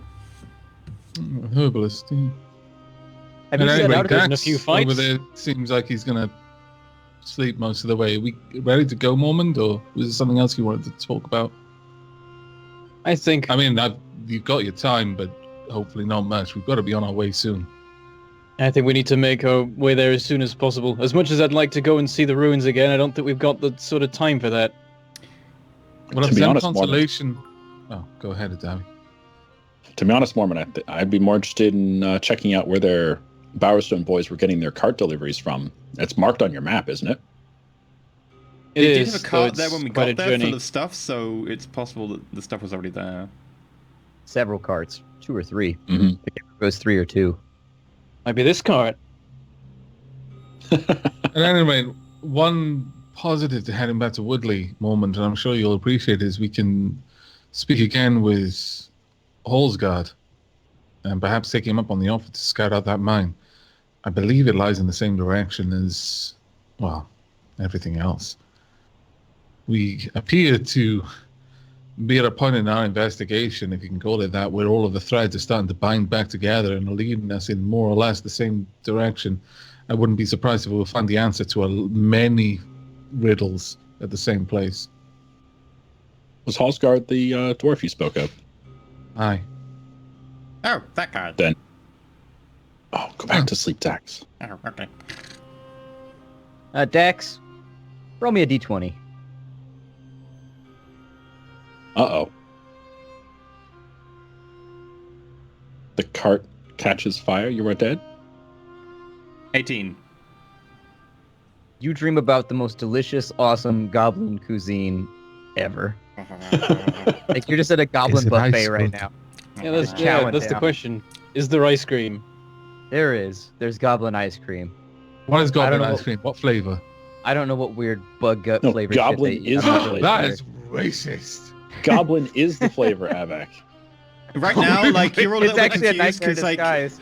herbalist. Yeah.
Have you
At
set
any
out?
rate,
There's been a
Dax
few fights.
over there seems like he's gonna sleep most of the way. Are we ready to go, Mormon, or was there something else you wanted to talk about?
I think
I mean, you've got your time, but hopefully not much. We've got to be on our way soon.
we need to make our way there as soon as possible. As much as I'd like to go and see the ruins again, I don't think we've got the sort of time for that.
Well,
To
if
be
some
honest, Mormon-
consolation. Oh, go ahead, Adawi.
To be honest, Mormon, I'd be more interested in checking out where their Bowerstone boys were getting their cart deliveries from. It's marked on your map, isn't it?
It
They did
is,
have a
though
cart
it's
there when we
quite
got
a
there
journey.
full of stuff, so it's possible that the stuff was already there.
Several carts, 2 or 3.
Mm-hmm.
It goes 3 or 2.
Might be this cart.
At any rate, one positive to heading back to Woodley moment, and I'm sure you'll appreciate, is we can speak again with Hallsguard and perhaps take him up on the offer to scout out that mine. I believe it lies in the same direction as, well, everything else. We appear to be at a point in our investigation, if you can call it that, where all of the threads are starting to bind back together and are leading us in more or less the same direction. I wouldn't be surprised if we'll find the answer to many riddles at the same place.
Was Halsgard the dwarf you spoke of?
Aye.
Oh, that guy.
Then. Oh, go back to sleep, Dax.
Oh, okay.
Dax, roll me a d20.
Uh-oh. The cart catches fire. You are dead?
18.
You dream about the most delicious, awesome goblin cuisine ever. Like you're just at a goblin
Is it
buffet
ice
right
cream?
now.
Yeah, that's,
Just chowing
that's the
down.
question. Is there ice cream?
There is. There's goblin ice cream.
What is goblin
know
ice
what-
cream? What flavor?
I don't know what weird bug gut
No,
flavor
goblin
shit they
is
I'm not
the
really
That
sure.
is racist.
Goblin is the flavor, Avak.
Right now, like, you're all a
It's
little bit
actually a
confused
nightmare
because, like,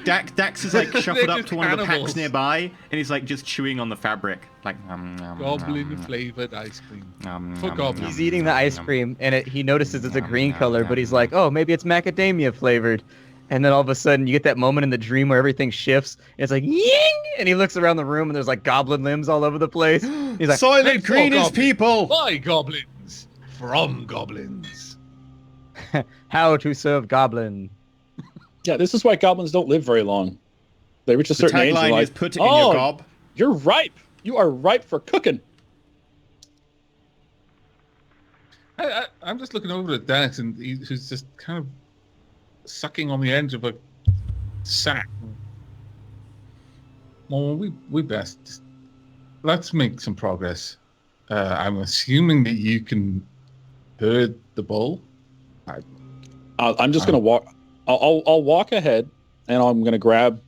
disguise.
Dax is, like, shuffled up
just
to one of the
cannibals.
packs nearby, and he's, like, just chewing on the fabric. Like,
Goblin flavored ice cream. For
For
goblins.
He's eating the ice cream, and he notices it's a green color, but he's like, oh, maybe it's macadamia flavored. And then all of a sudden, you get that moment in the dream where everything shifts, and it's like, ying! And he looks around the room, and there's, like, goblin limbs all over the place. He's like,
Soylent Green is
goblins.
people!
By goblins. From goblins.
how to serve goblin.
Yeah, this is why goblins don't live very long. They reach a
The
certain age and
tagline
like,
is put it in
oh,
your gob.
you're ripe. You are ripe for cooking.
I'm just looking over at Dax, and who's just kind of sucking on the edge of a sack. Well, we best just, let's make some progress. I'm assuming that you can herd the bull.
I'm just gonna walk. I'll walk ahead, and I'm gonna grab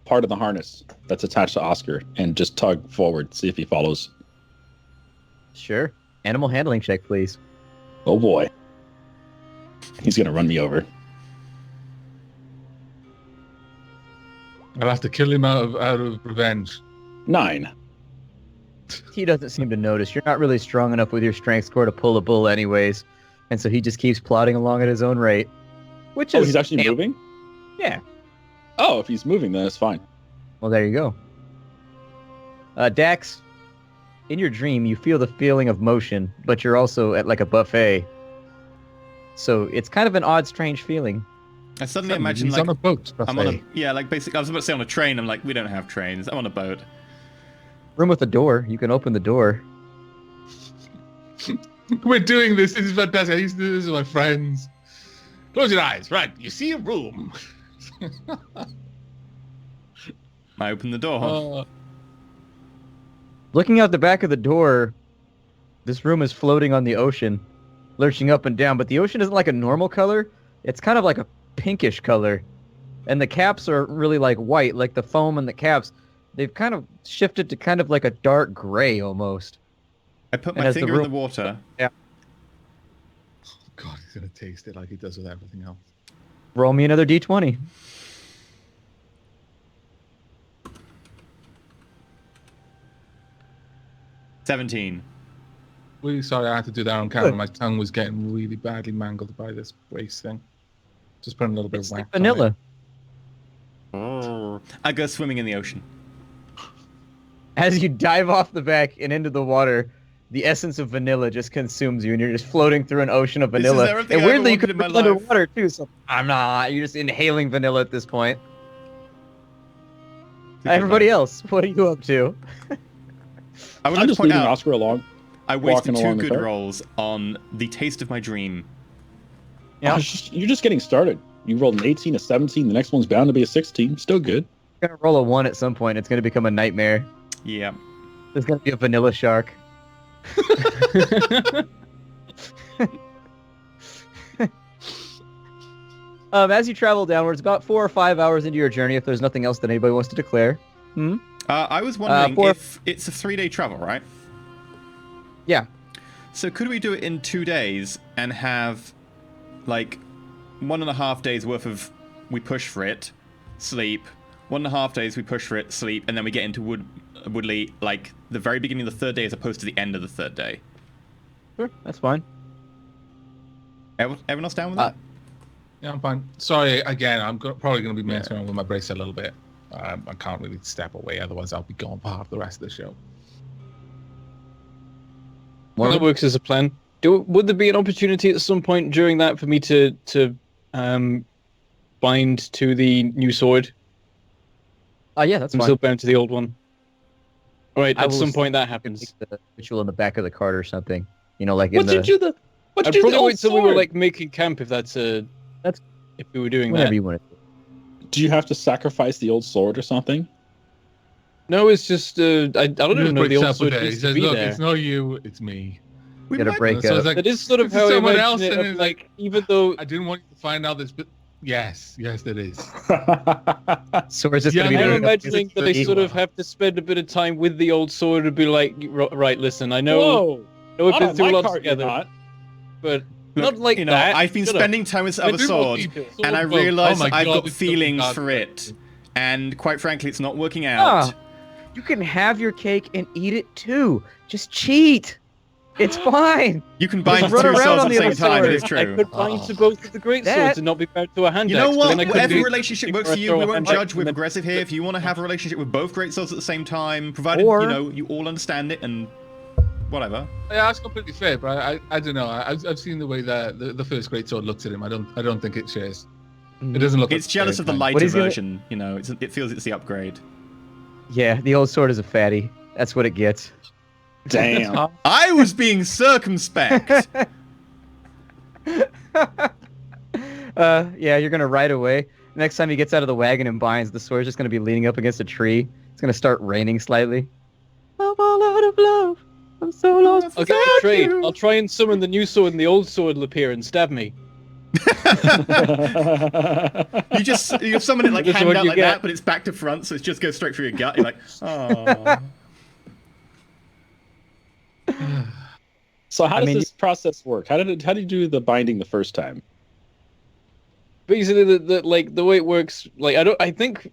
part of the harness that's attached to Oscar and just tug forward, see if he follows.
Sure. Animal handling check, please.
Oh boy, he's gonna run me over.
I'll have to kill him out of revenge.
9.
He doesn't seem to notice. You're not really strong enough with your strength score to pull a bull anyways. And so he just keeps plodding along at his own rate. Which
Oh,
is...
he's actually moving?
Yeah.
Oh, if he's moving, then it's fine.
Well, there you go. Dax, in your dream, you feel the feeling of motion, but you're also at like a buffet. So it's kind of an odd, strange feeling.
I suddenly imagine,
He's
like,
on a boat.
I'm on a,
buffet.
yeah, like, basically, I was about to say on a train, I'm like, we don't have trains, I'm on a boat.
Room with a door. You can open the door.
We're doing this. This is fantastic. I used to do this with my friends. Close your eyes. Right. You see a room.
I open the door.
Looking out the back of the door, this room is floating on the ocean, lurching up and down, but the ocean isn't like a normal color. It's kind of like a pinkish color. And the caps are really like white, like the foam and the caps. They've kind of shifted to kind of like a dark gray almost.
I put
and
my
as the
finger in
room-
the water.
God, he's gonna taste it like he does with everything else.
Roll me another d20.
$17.
Really sorry I had to do that on camera.
Good.
My tongue was getting really badly mangled by this brace thing. Just putting a little bit
It's
of
like
wax on
vanilla.
it.
I go swimming in the ocean.
As you dive off the back and into the water, the essence of vanilla just consumes you, and you're just floating through an ocean of
This is
vanilla.
everything
And
I ever
weirdly, you
wanted
could
in my
breathe
life.
underwater too. So I'm not. You're just inhaling vanilla at this point. Everybody else, what are you up to?
I would
I'm
like to
just
point
leading
out,
Oscar along.
I wasted
walking
2
along the
good
cart.
rolls on the taste of my dream.
Yeah.
You're just getting started. You rolled an 18, a 17. The next one's bound to be a 16. Still good.
You're gonna roll a 1 at some point. It's gonna become a nightmare.
Yeah.
There's gonna be a vanilla shark. As you travel downwards, about 4 or 5 hours into your journey, if there's nothing else that anybody wants to declare.
I was wondering
for-
if it's a 3-day travel, right?
Yeah.
So could we do it in 2 days and have, like, 1.5 days worth of we push for it, sleep, 1.5 days we push for it, sleep, and then we get into Woodley, like, the very beginning of the 3rd day as opposed to the end of the 3rd day.
Sure, that's fine.
Everyone else down with that?
Yeah, I'm fine. Sorry, again, I'm probably going to be messing around with my brace a little bit. I can't really step away, otherwise I'll be gone for half the rest of the show.
That works as a plan. Would there be an opportunity at some point during that for me to bind to the new sword?
Yeah, that's
I'm
fine.
still bound to the old one. All right,
I
at
will
some point that happens.
The ritual in the back of the cart or something. You know, like in
What
the...
did you do? What
I'd
did you do?
probably
The
wait till we were
sword?
like making camp if that's if we were doing
Whenever
that.
you want to.
Do you have to sacrifice the old sword or something?
No, it's just I don't even know the old sword
He
needs to
says,
be
"Look,
there.
it's not you, it's me."
We
Gotta
might-
break
So
up.
it's like,
That is sort of
this is
how I
someone
imagine
else,
it.
and
Of,
it's
like, even though
I didn't want you to find out this, but yes, it is.
Sword's just
Yeah,
gonna be
I
I'm
leaning up
imagining
against
that
the
I
tree.
sort of have to spend a bit of time with the old sword and be like, right, listen, I know,
Whoa!
we've
Not
been
on
through
my
a lot
cart, you're
together,
not.
but
Look,
not like
you know,
that.
I've been
Shut up.
spending time with this other
They do want
sword,
the
and I
sword both.
realize
Oh my
I've
God,
got
this is so
feelings
dark.
for it. And quite frankly, it's not working out.
You can have your cake and eat it too. Just cheat. It's fine.
You can bind
Just run
two
around
swords
on
at the
the
same
other
time, it
sword.
is
I
true.
could bind to both of the great
That-
swords and not be bound to a hand
You know
axe, but
what?
then I couldn't
Whatever
do
relationship
anything
works
where
for
I
you,
throw
we
a
won't
hand
judge.
axe
We're
and then-
progressive here. If you want to have a relationship with both great swords at the same time, provided
Or-
you know you all understand it and whatever.
Yeah, that's completely fair, but I don't know. I've seen the way that the first great sword looks at him. I don't think it shares. It doesn't look.
It's jealous of the
kind.
lighter
he's gonna-
version. You know, it feels it's the upgrade.
Yeah, the old sword is a fatty. That's what it gets.
Damn.
I was being circumspect.
Yeah, you're gonna ride away. Next time he gets out of the wagon and binds, the sword's just gonna be leaning up against a tree. It's gonna start raining slightly. I'm all out of love. I'm so lost.
I'll get the trade. I'll try and summon the new sword and the old sword will appear and stab me.
You summon it like
This is
hand
what
out
you
like
get.
that, but it's back to front, so it just goes straight through your gut. You're like, oh.
So how does
mean,
this process work? How do you do the binding the first time?
Basically, the way it works, I think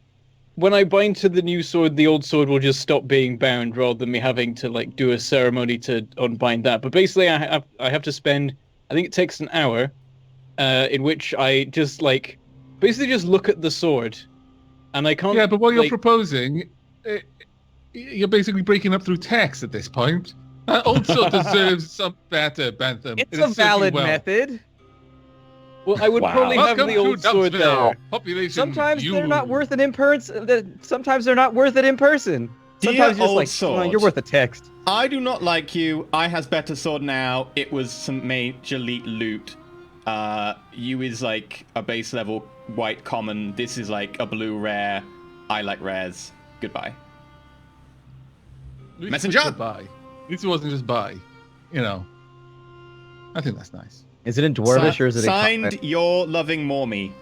when I bind to the new sword, the old sword will just stop being bound rather than me having to like do a ceremony to unbind that. But basically, I have to spend, I think it takes an hour, in which I just basically just look at the sword, and I can't.
Yeah, but what you're
like,
proposing, you're basically breaking up through text at this point. That old sword deserves some better, Bentham.
It's
It
a
has served you
valid
well.
method.
Well, I would
Wow.
probably have
Welcome
the
to
old sword
Dubsville.
there.
Population.
Sometimes
you.
they're not worth it in person. Sometimes they're not worth it in person.
Dear
Sometimes you're just
old
like, "Come on,
sword.
you're worth a text."
I do not like you. I has better sword now. It was some major elite loot. You is like a base level white common. This is like a blue rare. I like rares. Goodbye.
At least
Messenger!
it was buy. At least it wasn't just buy. You know. I think that's nice.
Is it in Dwarvish or is it in
Signed,
Cockney?
your loving Mormy.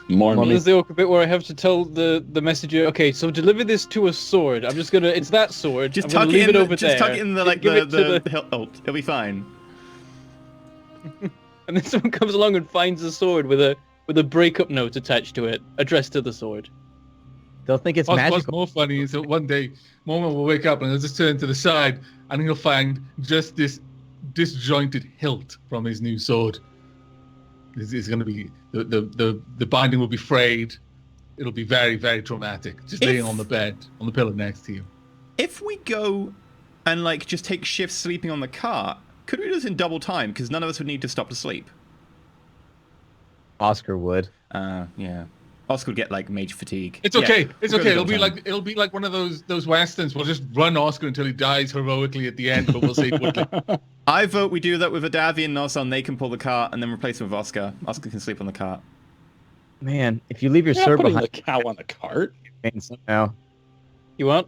More
Well,
me.
There's the awkward bit where I have to tell the messenger, okay, so deliver this to a sword. I'm just gonna, it's that sword.
Just
I'm
tuck
gonna
it
leave
in.
it over
Just
there.
tuck it in the
Just
like
give it to
the hilt. It'll be fine.
And then someone comes along and finds a sword with a breakup note attached to it, addressed to the sword.
They'll think it's
What's
magical.
more funny is that one day, Moment will wake up and he'll just turn to the side and he'll find just this disjointed hilt from his new sword. It's going to be the binding will be frayed. It'll be very, very traumatic. Just laying on the bed, on the pillow next to you.
If we go and like just take shifts sleeping on the cart, could we do this in double time? Because none of us would need to stop to sleep.
Oscar would.
Yeah. Oscar would get like major fatigue.
It's
Yeah,
okay. It's
we'll go
okay.
double time.
It'll be like one of those westerns. We'll just run Oscar until he dies heroically at the end, but we'll save Woodley.
I vote we do that with Adavi and Noson. They can pull the cart and then replace him with Oscar. Oscar can sleep on the cart.
Man, if you leave your
You're not
sword
putting
behind
the cow on the cart.
somehow,
You want?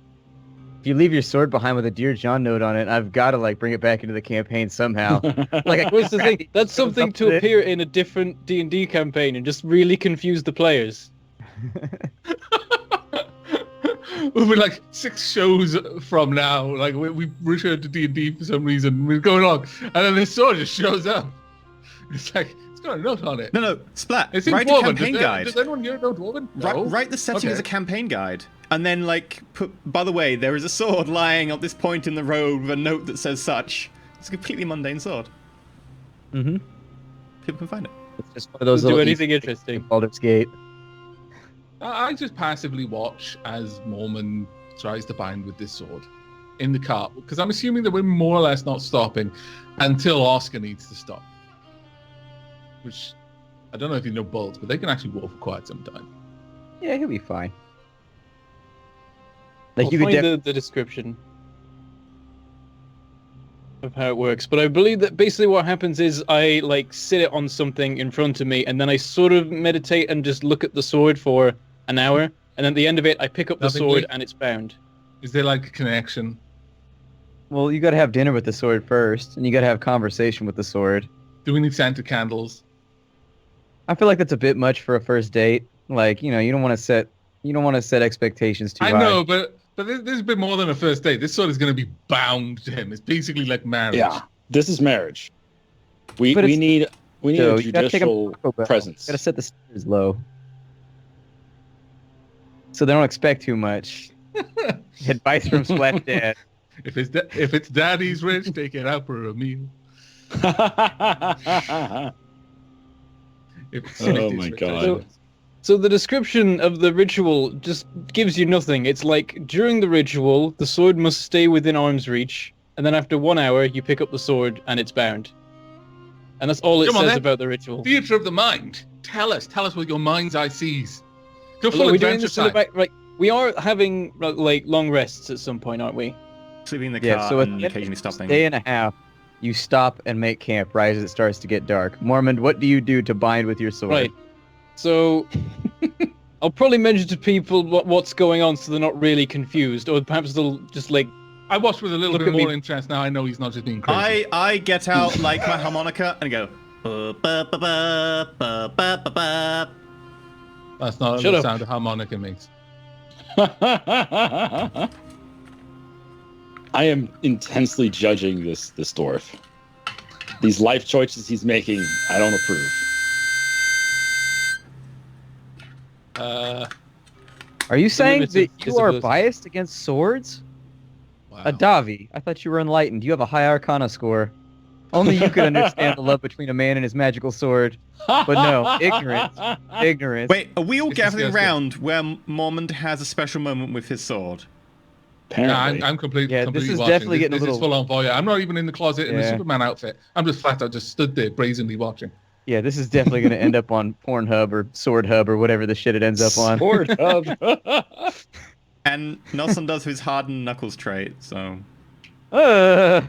if you leave your sword behind with a Dear John note on it, I've got to like bring it back into the campaign somehow. Like,
What's the thing? That's
Goes
something
up
to
with it.
appear in a different D&D campaign and just really confuse the players.
We'll be like 6 shows from now. Like we returned to D&D for some reason. We're going along, and then this sword just shows up. It's like it's got a note on it.
No, Splat.
It's in
Write a
Dwarven.
campaign
Does,
guide.
does anyone here know Dwarven? No?
Write the setting
Okay.
as a campaign guide. And then, like, put, by the way, there is a sword lying at this point in the road with a note that says such. It's a completely mundane sword.
Mm-hmm.
People can find it.
It's just one of those
Doesn't do
little
anything
Easter eggs
interesting.
in Baldur's Gate.
I just passively watch as Mormon tries to bind with this sword. in the cart? Because I'm assuming that we're more or less not stopping until Oscar needs to stop. Which, I don't know if you know bulls, but they can actually walk for quite some time.
Yeah, he'll be fine. Like
I'll
you could
find the description of how it works, but I believe that basically what happens is I like sit it on something in front of me, and then I sort of meditate and just look at the sword for an hour, and then at the end of it, I pick up the sword and it's bound.
Is there like a connection?
Well, you got to have dinner with the sword first, and you got to have conversation with the sword.
Do we need Santa candles?
I feel like that's a bit much for a first date. Like, you don't want to set expectations too high.
I know, but this is a bit more than a first date. This sword is going to be bound to him. It's basically like marriage.
Yeah, this is marriage. We need a judicial presence.
Got to set the standards low, so they don't expect too much. Advice from Splat Dad.
If it's daddy's rich, take it out for a meal.
Oh my god.
So the description of the ritual just gives you nothing. It's like, during the ritual, the sword must stay within arm's reach, and then after 1 hour, you pick up the sword and it's bound. And that's all it says about the ritual.
Theater of the mind. Tell us what your mind's eye sees. Go
Are
full
we doing
adventure
this in the
time.
back? Like, we are having like long rests at some point, aren't we?
Sleeping in the
Yeah,
car
so
and occasionally stopping.
Day and a half, you stop and make camp right as it starts to get dark. Mormon, what do you do to bind with your sword?
Right. So I'll probably mention to people what's going on so they're not really confused, or perhaps they'll just like...
I watched with a little
Look
bit
at me.
more interest now. I know he's not just being crazy.
I get out like my harmonica and go. Ba, ba, ba, ba, ba, ba, ba, ba.
That's not
Shut
the
up.
sound a harmonica makes.
I am intensely judging this dwarf. These life choices he's making, I don't approve.
Are you saying
limited
that you are
visibility.
biased against swords?
Wow.
Adavi, I thought you were enlightened. You have a high Arcana score. Only you could understand the love between a man and his magical sword. But no, ignorance.
Wait, are we all
It's
gathering
disgusting.
round where Mormont has a special moment with his sword?
No,
Apparently.
I'm completely.
Yeah, this
completely
is
watching.
definitely getting a
this
little-
is full on voyeur. I'm not even in the closet in a
Yeah.
Superman outfit. I'm just flat out just stood there brazenly watching.
Yeah, this is definitely going to end up on Pornhub or Sword Hub or whatever the shit it ends up on.
Sword hub.
And Nelson does his hardened knuckles trait, so...
Uh,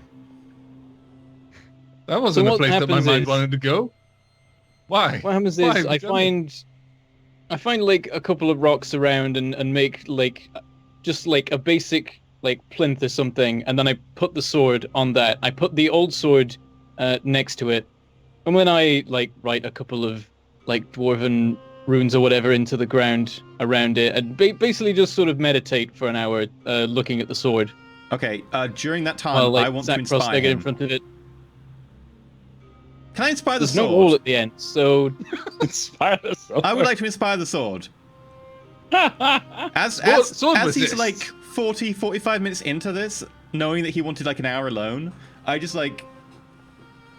That wasn't
So
a
what
place that my
happens
mind
is-
wanted to go. Why?
What happens
Why
is
have you done
I find like a couple of rocks around and make like just like a basic like plinth or something, and then I put the sword on that. I put the old sword next to it, and when I like write a couple of like dwarven runes or whatever into the ground around it, and basically just sort of meditate for an hour, looking at the sword.
Okay, during that time,
While like
I want to
Zach
inspire
cross-legged in
him.
front of it.
Can I inspire the
There's no
sword?
wall at the end, so
Inspire the sword.
I would like to inspire the sword. As
sword
he's
resists.
like 45 minutes into this, knowing that he wanted like an hour alone, I just like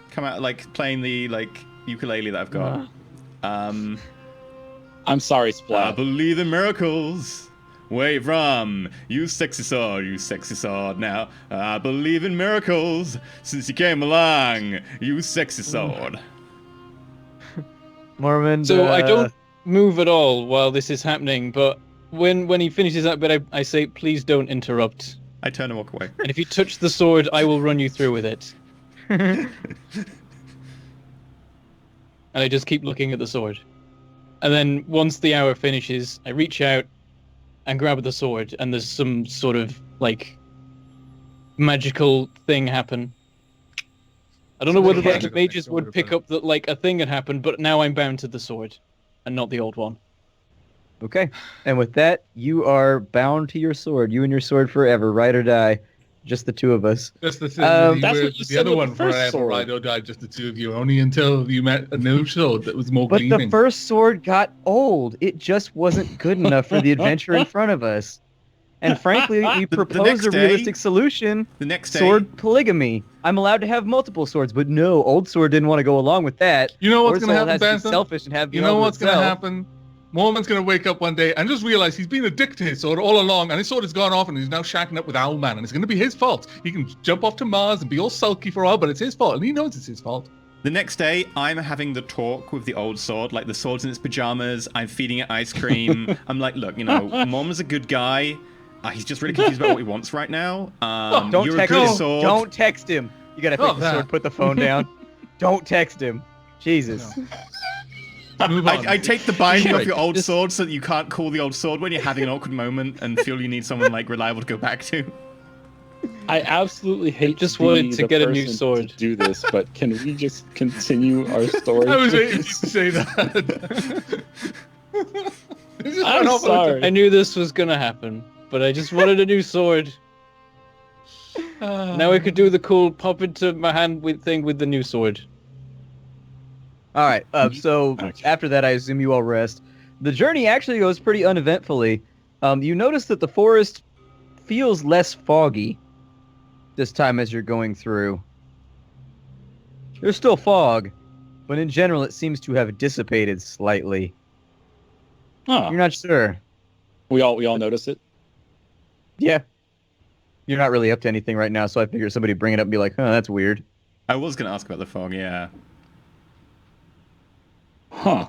come out like playing the like ukulele that I've got.
I'm sorry,
I
Splat.
believe in miracles. Where you from? You sexy sword now. I believe in miracles since you came along. You sexy sword.
Mormon.
So I don't move at all while this is happening, but when he finishes that bit, I say, please don't interrupt.
I turn and walk away.
And if you touch the sword, I will run you through with it. And I just keep looking at the sword. And then once the hour finishes, I reach out and grab the sword, and there's some sort of, like, magical thing happen. I don't know whether
Something
the
magical
mages
thing,
would pick up that, like, a thing had happened, but now I'm bound to the sword, and not the old one.
Okay. And with that, you are bound to your sword. You and your sword forever, ride or die. Just the two of us.
That's the thing.
That's what you
the
said
other
with
one
the first
forever,
sword.
ride or die, just the two of you. Only until you met a new sword that was more
But
gleaming.
the first sword got old. It just wasn't good enough for the adventure in front of us. And frankly, we
next
proposed a
day-
realistic solution.
The next day,
Sword polygamy. I'm allowed to have multiple swords, but no, old sword didn't want to go along with that.
You know what's
Old
going to
sword
happen,
has to be
Benson?
selfish and have the
You know
all to
what's going to
itself.
happen? Mormon's going to wake up one day and just realize he's been addicted to his sword all along, and his sword has gone off, and he's now shacking up with Owlman, and it's going to be his fault. He can jump off to Mars and be all sulky for a while, but it's his fault, and he knows it's his fault.
The next day, I'm having the talk with the old sword, like the sword's in its pajamas. I'm feeding it ice cream. I'm like, look, Mom's a good guy. He's just really confused about what he wants right now.
Don't
you're
text
a good
him.
sword.
Don't text him. You gotta pick the sword, put the phone down. Don't text him. Jesus.
No. Move on.
I take the binding off your old sword so that you can't call the old sword when you're having an awkward moment and feel you need someone like reliable to go back to.
I absolutely hate
just
be
wanted to
the
get a new
person
sword.
to do this, but can we just continue our story?
I was waiting to say that.
I'm sorry.
I knew this was gonna happen, but I just wanted a new sword. Now I could do the cool pop into my hand thing with the new sword.
All right. So after that, I assume you all rest. The journey actually goes pretty uneventfully. You notice that the forest feels less foggy this time as you're going through. There's still fog, but in general, it seems to have dissipated slightly.
Huh.
You're not sure.
We all notice it.
Yeah. You're not really up to anything right now, so I figured somebody bring it up and be like, "Oh, that's weird."
I was going to ask about the fog, yeah.
Huh.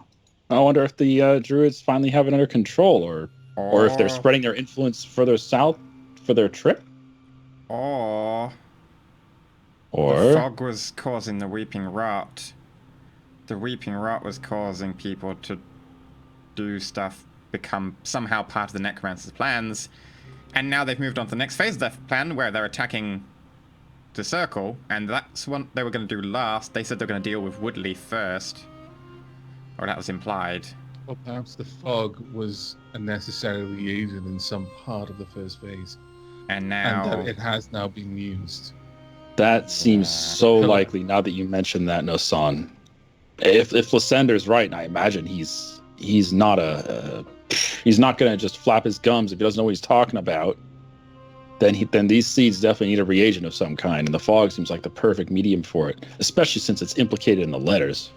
I wonder if the druids finally have it under control, or if they're spreading their influence further south for their trip.
Or the
Or
fog was causing the weeping rot. The weeping rot was causing people to do stuff, become somehow part of the necromancer's plans, and now they've moved on to the next phase of their plan where they're attacking the circle, and that's what they were going to do last. They said they're going to deal with Woodley first, or that was implied.
Or perhaps the fog was a necessary liaison in some part of the first phase,
And now
and that it has now been used.
that seems so likely now that you mentioned that, Nosan. If Lysander's right, and I imagine he's not he's not gonna just flap his gums if he doesn't know what he's talking about. Then these seeds definitely need a reagent of some kind, and the fog seems like the perfect medium for it, especially since it's implicated in the letters.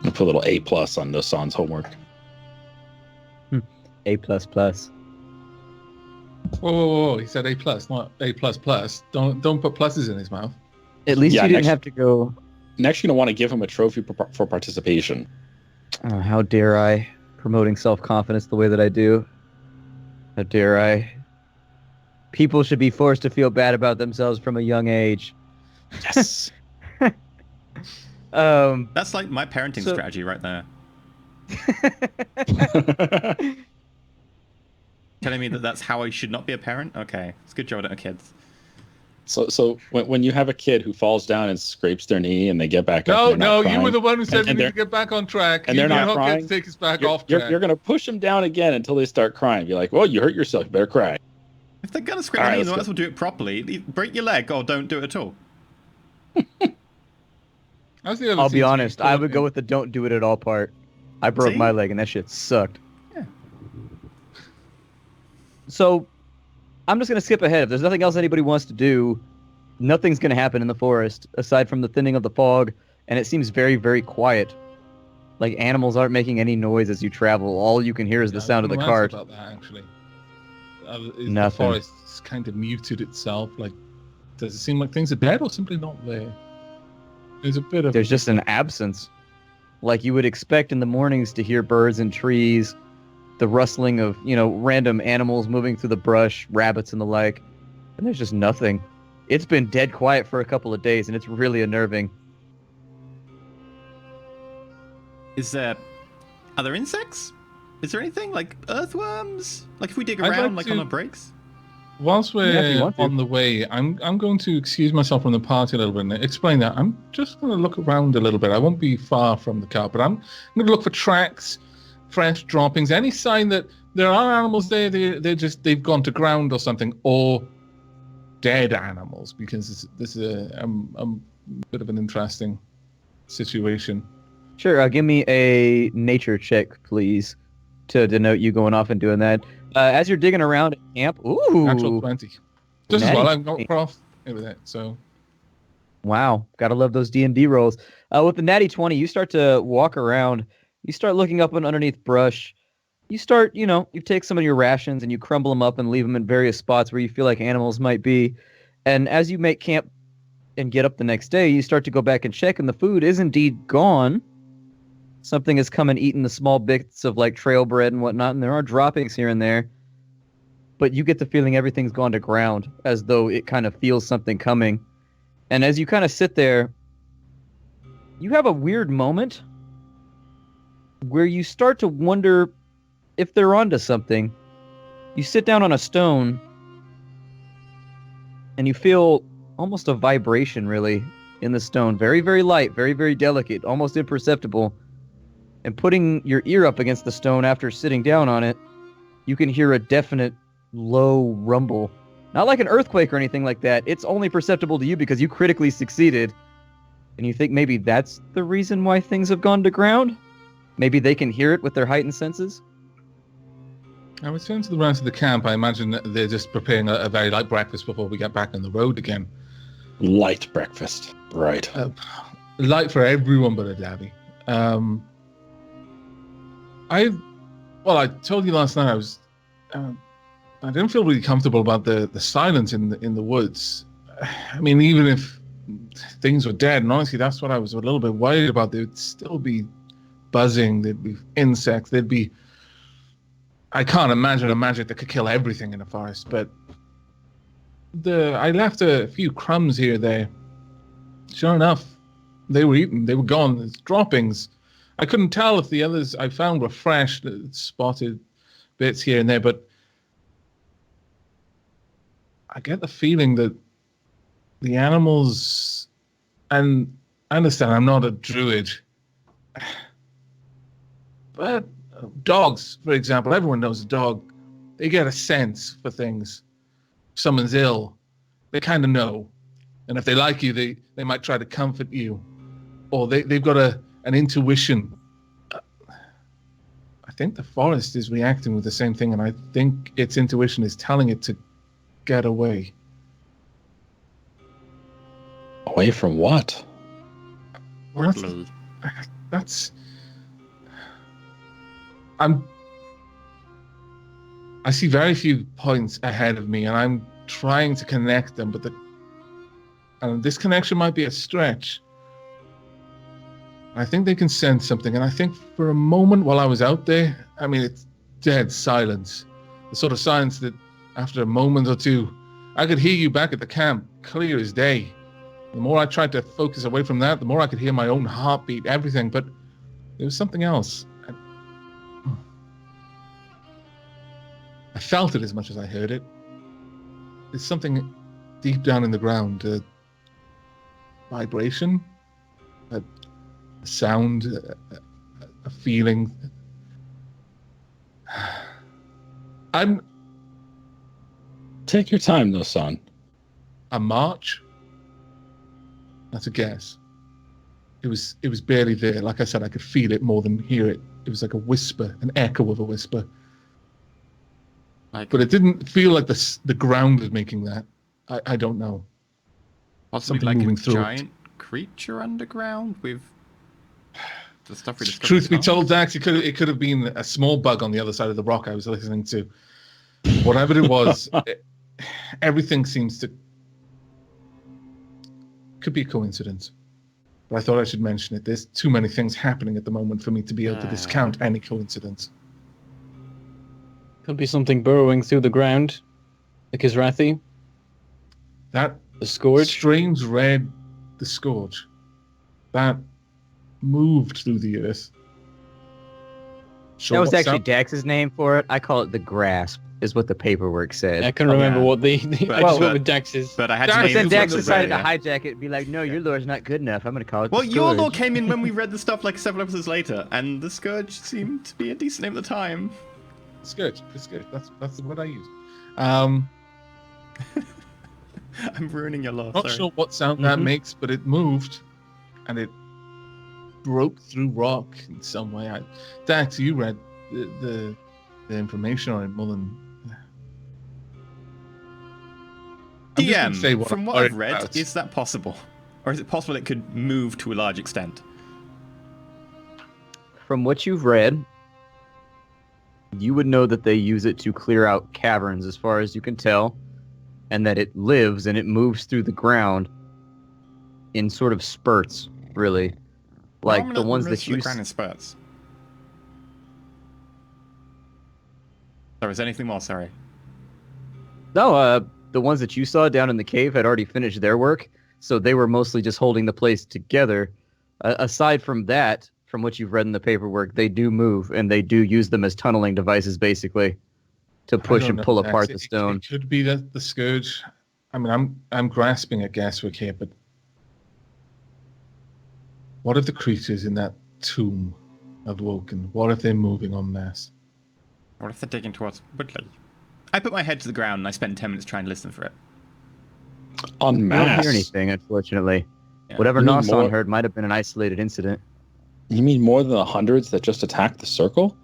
I'll put a little A+ on Nosan's homework.
A++.
Whoa! He said A+, not A++. Don't put pluses in his mouth.
At least
Yeah,
you didn't
next-
have to go.
Next, you're gonna want to give him a trophy for participation.
Oh, how dare I? Promoting self-confidence the way that I do. How dare I? People should be forced to feel bad about themselves from a young age.
Yes.
That's like my parenting strategy right there. Telling me that that's how I should not be a parent? Okay, it's a good job I don't have kids.
So when you have a kid who falls down and scrapes their knee and they get back up,
No,
and they're not
you
crying,
were the one who said we
and
need
they're-
to get back on track.
and they're
You
not
do
crying,
get to take us back
you're,
off
you're,
track.
you're gonna push them down again until they start crying. Be like, well, you hurt yourself. You better cry.
If they're gonna scrape
All right,
your knee, they
let's
might as well do it properly. Break your leg or don't do it at all.
How's the other
I'll be
scenes
honest,
being
I
caught
would go
in?
with the don't do it at all part. I broke
See?
my leg and that shit sucked.
Yeah.
So, I'm just going to skip ahead. If there's nothing else anybody wants to do, nothing's going to happen in the forest aside from the thinning of the fog, and it seems very, very quiet. Like animals aren't making any noise as you travel. All you can hear is the
Yeah, I
sound of
was
the
gonna ask
cart.
about that, actually. Is
Nothing.
The forest's kind of muted itself. Like, does it seem like things are dead or simply not there? There's a bit of
There's just an absence. Like you would expect in the mornings to hear birds and trees, the rustling of, random animals moving through the brush, rabbits and the like. And there's just nothing. It's been dead quiet for a couple of days and it's really unnerving.
Are there insects? Is there anything like earthworms? Like if we dig
I'd
around
like
like on
to-
our breaks?
Whilst
Yeah, if you
we're
want to.
on the way, I'm going to excuse myself from the party a little bit and explain that. I'm just going to look around a little bit. I won't be far from the car, but I'm going to look for tracks, fresh droppings, any sign that there are animals there. They've gone to ground or something, or dead animals, because this is a bit of an interesting situation.
Sure, give me a nature check, please, to denote you going off and doing that. As you're digging around at camp, ooh,
Natural 20. Just as
Natty
well. I'm not
20.
Croft with it, so
Wow, gotta love those D&D rolls. With the natty 20, you start to walk around. You start looking up and underneath brush. You start, you take some of your rations and you crumble them up and leave them in various spots where you feel like animals might be. And as you make camp and get up the next day, you start to go back and check, and the food is indeed gone. Something has come and eaten the small bits of like trail bread and whatnot, and there are droppings here and there. But you get the feeling everything's gone to ground, as though it kind of feels something coming. And as you kind of sit there, you have a weird moment where you start to wonder if they're onto something. You sit down on a stone, and you feel almost a vibration, really, in the stone. Very, very light, very, very delicate, almost imperceptible. And putting your ear up against the stone after sitting down on it, you can hear a definite low rumble. Not like an earthquake or anything like that. It's only perceptible to you because you critically succeeded. And you think maybe that's the reason why things have gone to ground? Maybe they can hear it with their heightened senses?
I return to the rest of the camp. I imagine that they're just preparing a very light breakfast before we get back on the road again.
Light breakfast. Right.
Light for everyone but a Davy. I told you last night I didn't feel really comfortable about the silence in the woods. I mean, even if things were dead, and honestly, that's what I was a little bit worried about. There'd still be buzzing. There'd be insects. There'd be. I can't imagine a magic that could kill everything in a forest. But I left a few crumbs here or there. Sure enough, they were eaten. They were gone. There's droppings. I couldn't tell if the others I found were fresh, spotted bits here and there, but I get the feeling that the animals, and I understand I'm not a druid, but dogs, for example, everyone knows a dog. They get a sense for things. If someone's ill, they kind of know. And if they like you, they might try to comfort you. Or they've got an intuition. I think the forest is reacting with the same thing, and I think its intuition is telling it to get away.
Away from what?
Woodley.
I see very few points ahead of me, and I'm trying to connect them, but this connection might be a stretch. I think they can sense something, and I think for a moment while I was out there, I mean, it's dead silence. The sort of silence that after a moment or two, I could hear you back at the camp, clear as day. The more I tried to focus away from that, the more I could hear my own heartbeat, everything, but there was something else. I felt it as much as I heard it. There's something deep down in the ground, a vibration, a sound, a feeling.
Take your time, though, son.
A march? That's a guess. It was barely there. Like I said, I could feel it more than hear it. It was like a whisper, an echo of a whisper. But it didn't feel like the ground was making that. I don't know.
Possibly
Something
like
moving
a
through
giant creature underground with the stuff we discovered.
Truth be told, Dax, it could have been a small bug on the other side of the rock I was listening to. Whatever it was, everything seems to... Could be a coincidence. But I thought I should mention it. There's too many things happening at the moment for me to be able to discount any coincidence.
Could be something burrowing through the ground, like Izrathi.
That
The Scourge.
strange red, the Scourge, that moved through the earth. Sure,
That was
what
actually
sound-
Dax's name for it. I call it the grasp, is what the paperwork said.
I can remember
yeah.
what I just
But-
went with Dax's.
But I had
Dax-
to
But
name
then
it
Dax
with the
decided to
red.
hijack it and be like, no, your lore's not good enough. I'm going to call it
Well,
the
your lore
Scourge.
came in when we read the stuff like several episodes later, and the Scourge seemed to be a decent name at the time.
Scourge. That's what I use.
I'm ruining your lore.
Not
sorry.
sure what sound that makes, but it moved, and it broke through rock in some way. Dax, you read the information on it more than... I'm just gonna say
DM,
what
from
I'm
what
worried
I've read,
about.
is that possible? Or is it possible it could move to a large extent?
From what you've read, you would know that they use it to clear out caverns as far as you can tell, and that it lives and it moves through the ground in sort of spurts, really. Like the ones that you...
ground in spurts. So is there anything more? Sorry.
No, the ones that you saw down in the cave had already finished their work, so they were mostly just holding the place together. Aside from that, from what you've read in the paperwork, they do move, and they do use them as tunneling devices, basically, to push and pull apart the stone.
It could be the scourge. I mean, I'm grasping at guesswork here, but what if the creatures in that tomb have woken? What if they're moving en masse?
What if they're digging towards Woodley? I put my head to the ground and I spent 10 minutes trying to listen for it.
En
I don't
masse.
hear anything, unfortunately.
Yeah.
Whatever
You mean
Nasan
more-
heard might have been an isolated incident.
You mean more than the hundreds that just attacked the circle?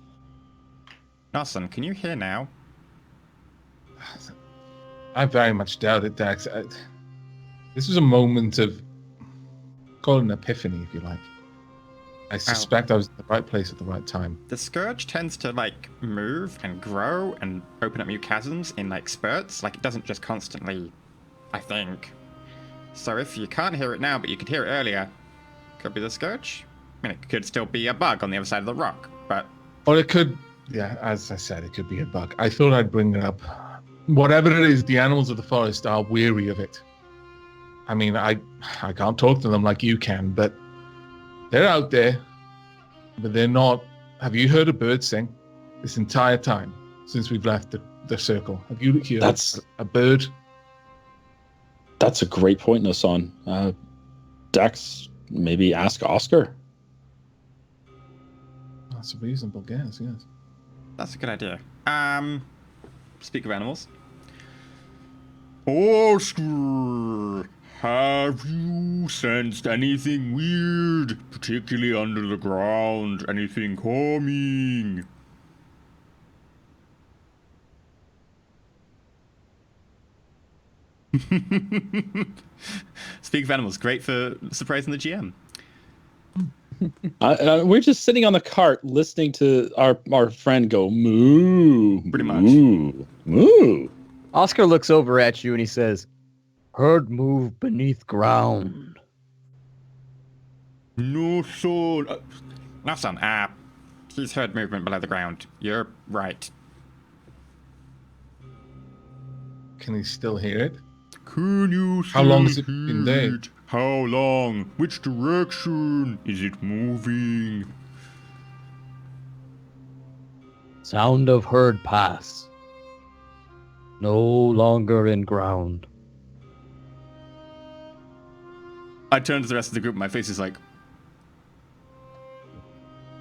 Narson, can you hear now?
I very much doubt it, Dax. This was a moment of, call it an epiphany, if you like. I suspect I was in the right place at the right time.
The Scourge tends to, like, move and grow and open up new chasms in, like, spurts. Like, it doesn't just constantly, I think. So if you can't hear it now, but you could hear it earlier, could be the Scourge. I mean, it could still be a bug on the other side of the rock, but...
Or it could, yeah, as I said, it could be a bug. I thought I'd bring it up. Whatever it is, the animals of the forest are weary of it. I mean, I can't talk to them like you can, but they're out there, but they're not... Have you heard a bird sing this entire time since we've left the circle? Have you heard a bird?
That's a great point, Nasan. Dax, maybe ask Oscar.
That's a reasonable guess, yes.
That's a good idea. Speak of animals. Oscar, have you sensed anything weird, particularly under the ground? Anything coming? Speak of animals, great for surprising the GM.
We're just sitting on the cart listening to our friend go moo.
Pretty much.
Moo. Moo.
Oscar looks over at you and he says, "Herd move beneath ground."
No, son. No, son. He's heard movement below the ground. You're right.
Can he still hear it?
Can you
How long has it been there?
How long? Which direction? Is it moving?
Sound of herd pass. No longer in ground.
I turn to the rest of the group and my face is like,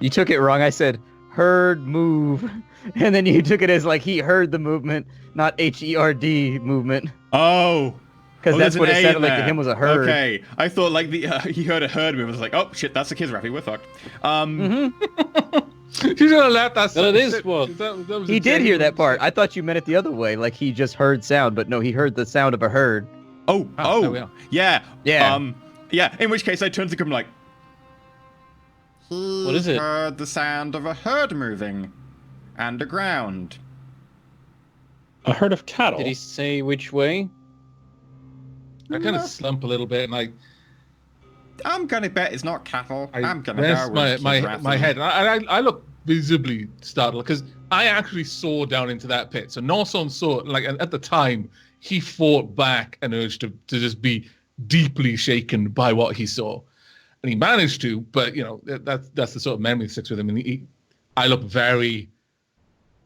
You took it wrong. I said herd move. And then you took it as like he heard the movement, not HERD movement.
oh.
Because
Oh,
that's
there's
what
an
it
A
sounded
in
like to
there.
him was a herd.
Okay. I thought like he heard a herd move. I was like, oh shit, that's a kid's rappy. We're fucked.
You should have left that.
Well, it is one.
That was
He
a
did hear that
genuine-
part. I thought you meant it the other way, like he just heard sound, but no, he heard the sound of a herd.
Oh,
there we are.
yeah.
Yeah.
Yeah, in which case I turned to the group and like,
What is it?
Heard the sound of a herd moving underground.
A herd of cattle.
Did he say which way?
I kind of slump a little bit, and
I'm gonna bet it's not cattle.
I
I'm gonna
rest
go with
my head. And I look visibly startled because I actually saw down into that pit. So Norson saw, like at the time, he fought back an urge to just be deeply shaken by what he saw, and he managed to. But you know that's the sort of memory that sticks with him. And I look very,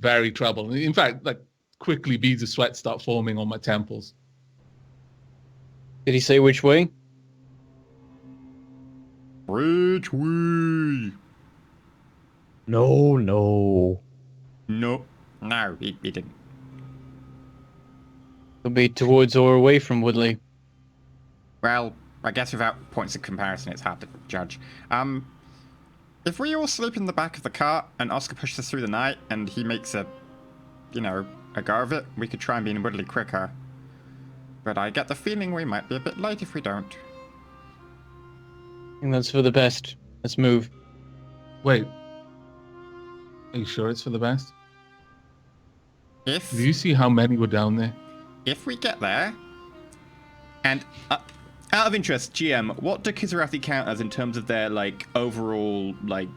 very troubled. In fact, like quickly beads of sweat start forming on my temples.
Did he say which way?
Which way?
No.
No, he didn't.
It'll be towards or away from Woodley.
Well, I guess without points of comparison, it's hard to judge. If we all sleep in the back of the cart and Oscar pushes us through the night and he makes a go of it, we could try and be in Woodley quicker. But I get the feeling we might be a bit late if we don't.
think that's for the best. Let's move.
Wait. Are you sure it's for the best?
If
Do you see how many were down there?
if we get there,
And out of interest, GM, what do Kisarathi count as in terms of their like overall like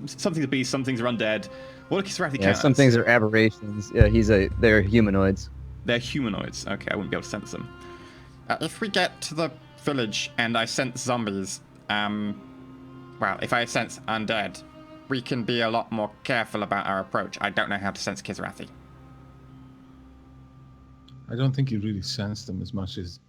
some things are beasts, some things are undead? What do Kisarathi
Yeah,
count
some
as?
things are aberrations. Yeah, they're humanoids.
They're humanoids. Okay, I wouldn't be able to sense them.
if we get to the village and I sense zombies, well, if I sense undead, we can be a lot more careful about our approach. I don't know how to sense Kisarathi.
I don't think you really sense them as much as...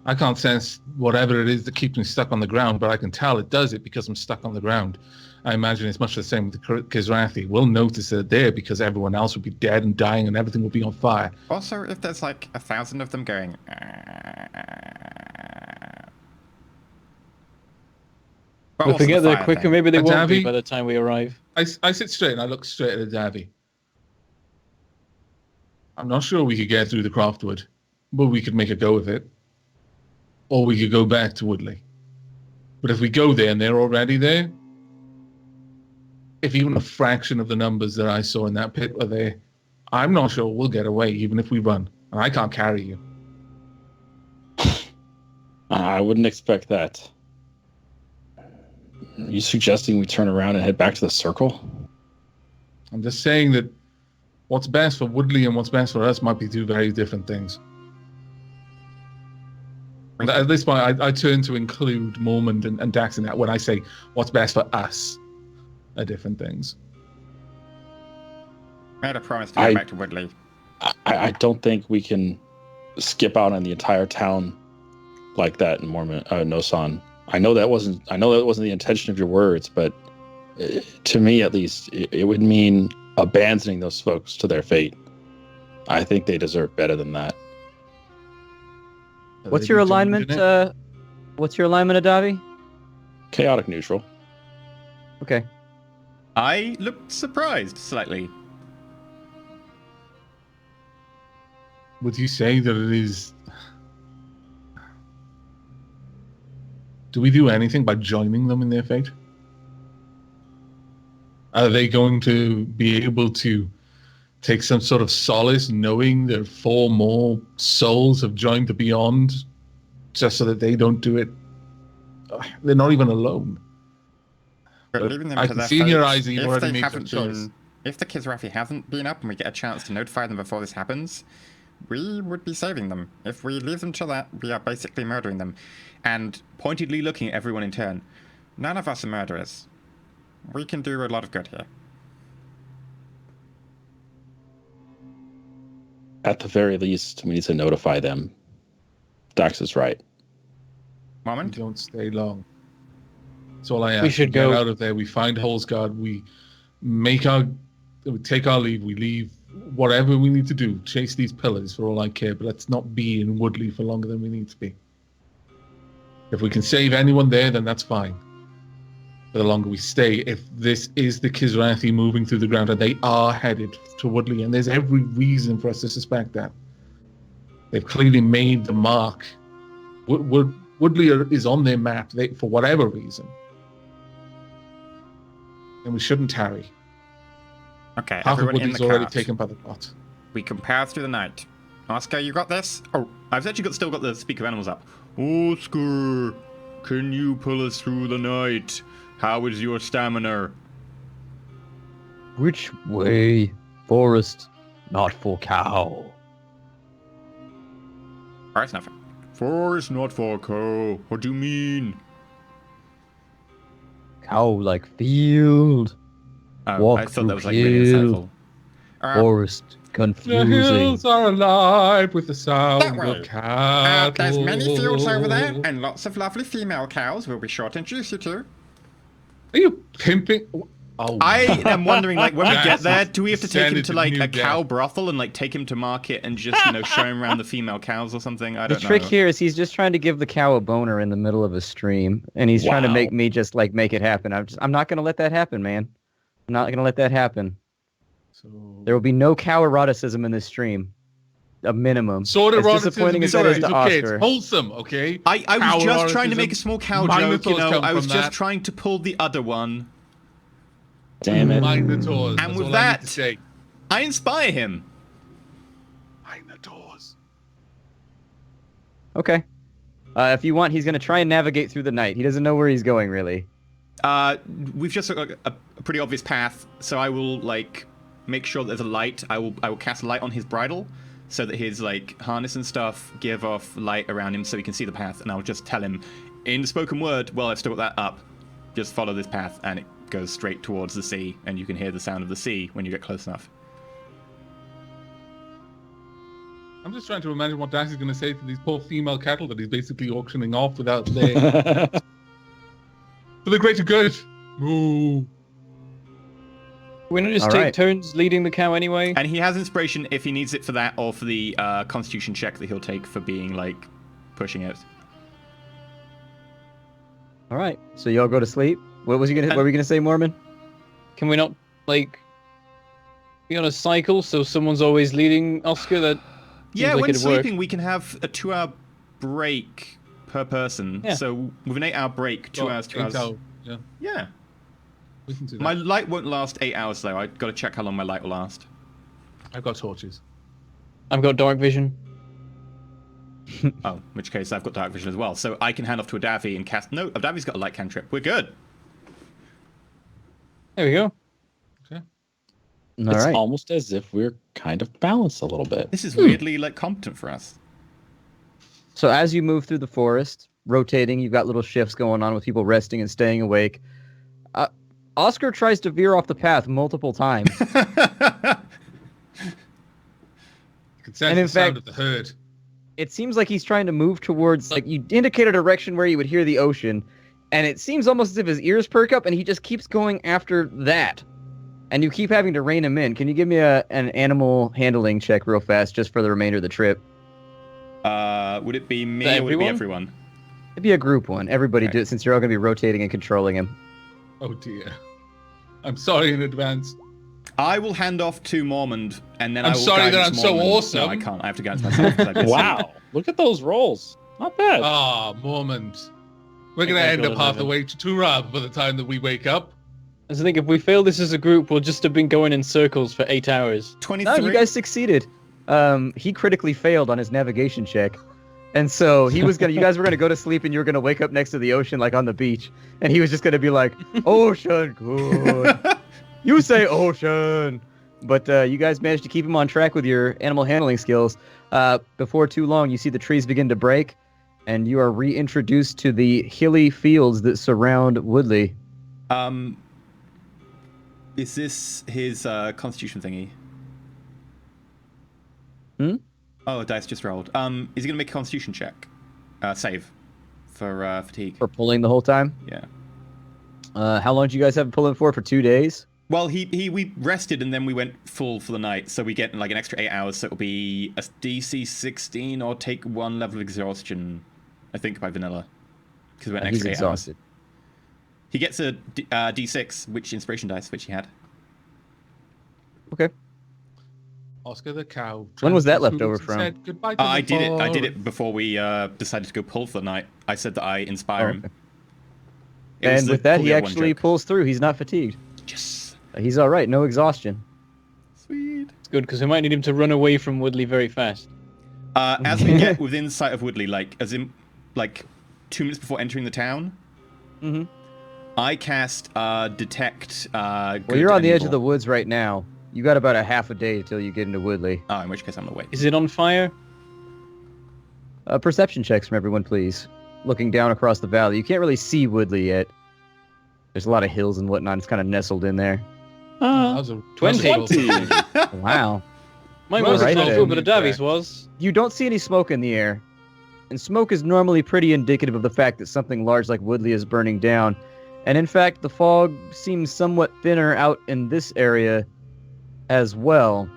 I can't sense whatever it is that keeps me stuck on the ground, but I can tell it does it because I'm stuck on the ground. I imagine it's much the same with the Kisrathi. We'll notice they're there because everyone else will be dead and dying and everything will be on fire.
Also, if there's like 1,000 of them going... But
If
also
we get
the
there
fire
quicker,
thing.
maybe they won't be
Davi?
by the time we arrive.
I sit straight and I look straight at Davi. I'm not sure we could get through the Croftwood, but we could make a go of it. Or we could go back to Woodley. But if we go there and they're already there, if even a fraction of the numbers that I saw in that pit were there, I'm not sure we'll get away even if we run. And I can't carry you.
I wouldn't expect that. Are you suggesting we turn around and head back to the circle?
I'm just saying that what's best for Woodley and what's best for us might be two very different things. And at this point, I turn to include Mormont and Dax in that when I say what's best for us are different things.
I made a promise to go back to Woodley.
I don't think we can skip out on the entire town like that in Nosan. I know that wasn't the intention of your words, but to me at least, it would mean abandoning those folks to their fate. I think they deserve better than that.
What's your alignment? What's your alignment, Adavi?
Chaotic neutral.
Okay.
I looked surprised slightly.
Would you say that it is... Do we do anything by joining them in their fate? Are they going to be able to take some sort of solace knowing that 4 more souls have joined the Beyond just so that they don't do it? They're not even alone.
But leaving them
I
to
can
their
see in your
fate,
eyes that you've
if
already
they
made your
haven't
choice.
If the Kisrathi hasn't been up and we get a chance to notify them before this happens, we would be saving them. If we leave them to that, we are basically murdering them.
And pointedly looking at everyone in turn.
None of us are murderers. We can do a lot of good here.
At the very least, we need to notify them. Dax is right.
We
Moment.
don't stay long. That's all I ask.
We should
get
go.
out of there. We find Holsgard. We take our leave. We leave whatever we need to do. Chase these pillars for all I care. But let's not be in Woodley for longer than we need to be. If we can save anyone there, then that's fine. But the longer we stay, if this is the Kisrathi moving through the ground and they are headed to Woodley, and there's every reason for us to suspect that. They've clearly made the mark. Woodley is on their map for whatever reason. And we shouldn't tarry.
Okay,
Half of
everyone in
Woodley's
the
already
cart.
taken by the pot.
We can power through the night. Oscar, you got this?
Oh, I've actually still got the Speak of Animals up. Oscar, can you pull us through the night? How is your stamina?
Which way? Forest, not for cow.
Alright, nothing.
Forest not for cow. What do you mean?
Cow like field.
Oh,
Walk
I thought
through
that was like really
field.
insightful.
Forest
The
confusing.
hills are alive with the sound
That way.
of cattle.
There's many fields over there, and lots of lovely female cows we'll be sure to introduce you to.
Are you pimping? Oh,
I am wondering, like, when we get
That's
there, do we have to take him
extended
to,
to
like,
new
a cow
death.
brothel and, like, take him to market and just, show him around the female cows or something? I
The
don't know.
trick here is he's just trying to give the cow a boner in the middle of a stream, and he's trying to
Wow.
make me just like make it happen. I'm not gonna let that happen, man. I'm not gonna let that happen.
So,
There will be no cow eroticism in this stream. a minimum.
Sort of
as disappointing as that is to
okay.
Oscar.
It's wholesome, okay?
I was
Cow
just trying to make a small cow joke, you
Minotaurs
know.
come
I was
from
just
that.
trying to pull the other one.
Damn it.
Minotaurs.
And
That's
with
all I need
that-
to say.
I inspire him.
Minotaurs.
Okay. If you want, he's going to try and navigate through the night. He doesn't know where he's going, really.
We've just got a pretty obvious path, so I will like make sure that there's a light. I will cast a light on his bridle, so that his like harness and stuff give off light around him, so he can see the path. And I'll just tell him in spoken word. Well, I've still got that up. Just follow this path, and it goes straight towards the sea, and you can hear the sound of the sea when you get close enough.
I'm just trying to imagine what Darcy's going to say to these poor female cattle that he's basically auctioning off without their... For the greater good. Moo.
We're gonna just
All
take
right.
turns leading the cow anyway.
And he has inspiration if he needs it for that, or for the Constitution check that he'll take for being like pushing it.
All right. So y'all go to sleep. What were you going to say, Mormon?
Can we not like be on a cycle so someone's always leading Oscar? That
Yeah,
seems like
when
it'd work.
sleeping, we can have a 2-hour break per person.
Yeah.
So with an 8-hour break, 2 hours, 2 hours.
Yeah,
Yeah.
we can do that.
My light won't last 8 hours though. I've got to check how long my light will last.
I've got torches.
I've got dark vision.
Oh, in which case I've got dark vision as well. So I can hand off to Adavi and cast. No, Adavi's got a light cantrip. We're good.
There we go.
Okay.
All
It's
right.
almost as if we're kind of balanced a little bit.
This is weirdly like competent for us.
So as you move through the forest, rotating, you've got little shifts going on with people resting and staying awake. Oscar tries to veer off the path multiple times.
You can sense
And in
the sound
fact-
of the herd.
It seems like he's trying to move towards, like, you indicate a direction where you would hear the ocean, and it seems almost as if his ears perk up, and he just keeps going after that. And you keep having to rein him in. Can you give me an animal handling check real fast, just for the remainder of the trip?
Would it be me or would it be
Everyone?
everyone?
It'd be a group one. Everybody
Okay.
do it, since you're all going to be rotating and controlling him.
Oh dear. I'm sorry in advance.
I will hand off to Mormond, and then
I'm
I will
sorry that
guidance
I'm so
Mormond.
awesome.
No, I can't. I have to guidance myself. 'cause I missed it.
Wow. Look at those rolls. Not bad.
Ah, Mormont. We're going to
I
end
got
up half the
11.
way to Turab by the time that we wake up.
I think if we fail this as a group, we'll just have been going in circles for 8 hours.
23.
No, you guys succeeded. He critically failed on his navigation check. And so he was you guys were gonna go to sleep and you were gonna wake up next to the ocean, like on the beach. And he was just gonna be like, ocean, good. You say ocean. But you guys managed to keep him on track with your animal handling skills. Before too long, you see the trees begin to break, and you are reintroduced to the hilly fields that surround Woodley.
Is this his Constitution thingy?
Hmm?
Oh, dice just rolled. Is he gonna make a Constitution check? Save for fatigue.
For pulling the whole time.
Yeah.
How long did you guys have pulling for 2 days?
Well, we rested and then we went full for the night, so we get like an extra 8 hours. So it'll be a DC 16 or take 1 level of exhaustion, I think, by vanilla, because we went an
He's
extra 8 hours.
exhausted.
He gets a D6, which inspiration dice, which he had.
Okay.
Oscar the cow.
When was that left
transferred
over
and
from?
said goodbye to
I
the
did it. I did
forest.
it before we decided to go pull for the night. I said that I inspire
Oh,
him.
okay.
It was
And
the
with that,
pull
he
the other one
actually
joke.
pulls through. He's not fatigued.
Yes.
He's all right. No exhaustion.
Sweet.
It's good because we might need him to run away from Woodley very fast.
As we get within sight of Woodley, like as in like 2 minutes before entering the town,
Mm-hmm.
I cast detect.
Well, you're on the edge of the woods right now. You got about a half a day till you get into Woodley.
Oh, in which case I'm gonna wait.
Is it on fire?
Perception checks from everyone, please. Looking down across the valley. You can't really see Woodley yet. There's a lot of hills and whatnot. It's kind of nestled in there.
That was a
20.
Wow.
Mine
Well,
wasn't
right
full,
then.
but Davi's was.
You don't see any smoke in the air. And smoke is normally pretty indicative of the fact that something large like Woodley is burning down. And in fact, the fog seems somewhat thinner out in this area as well.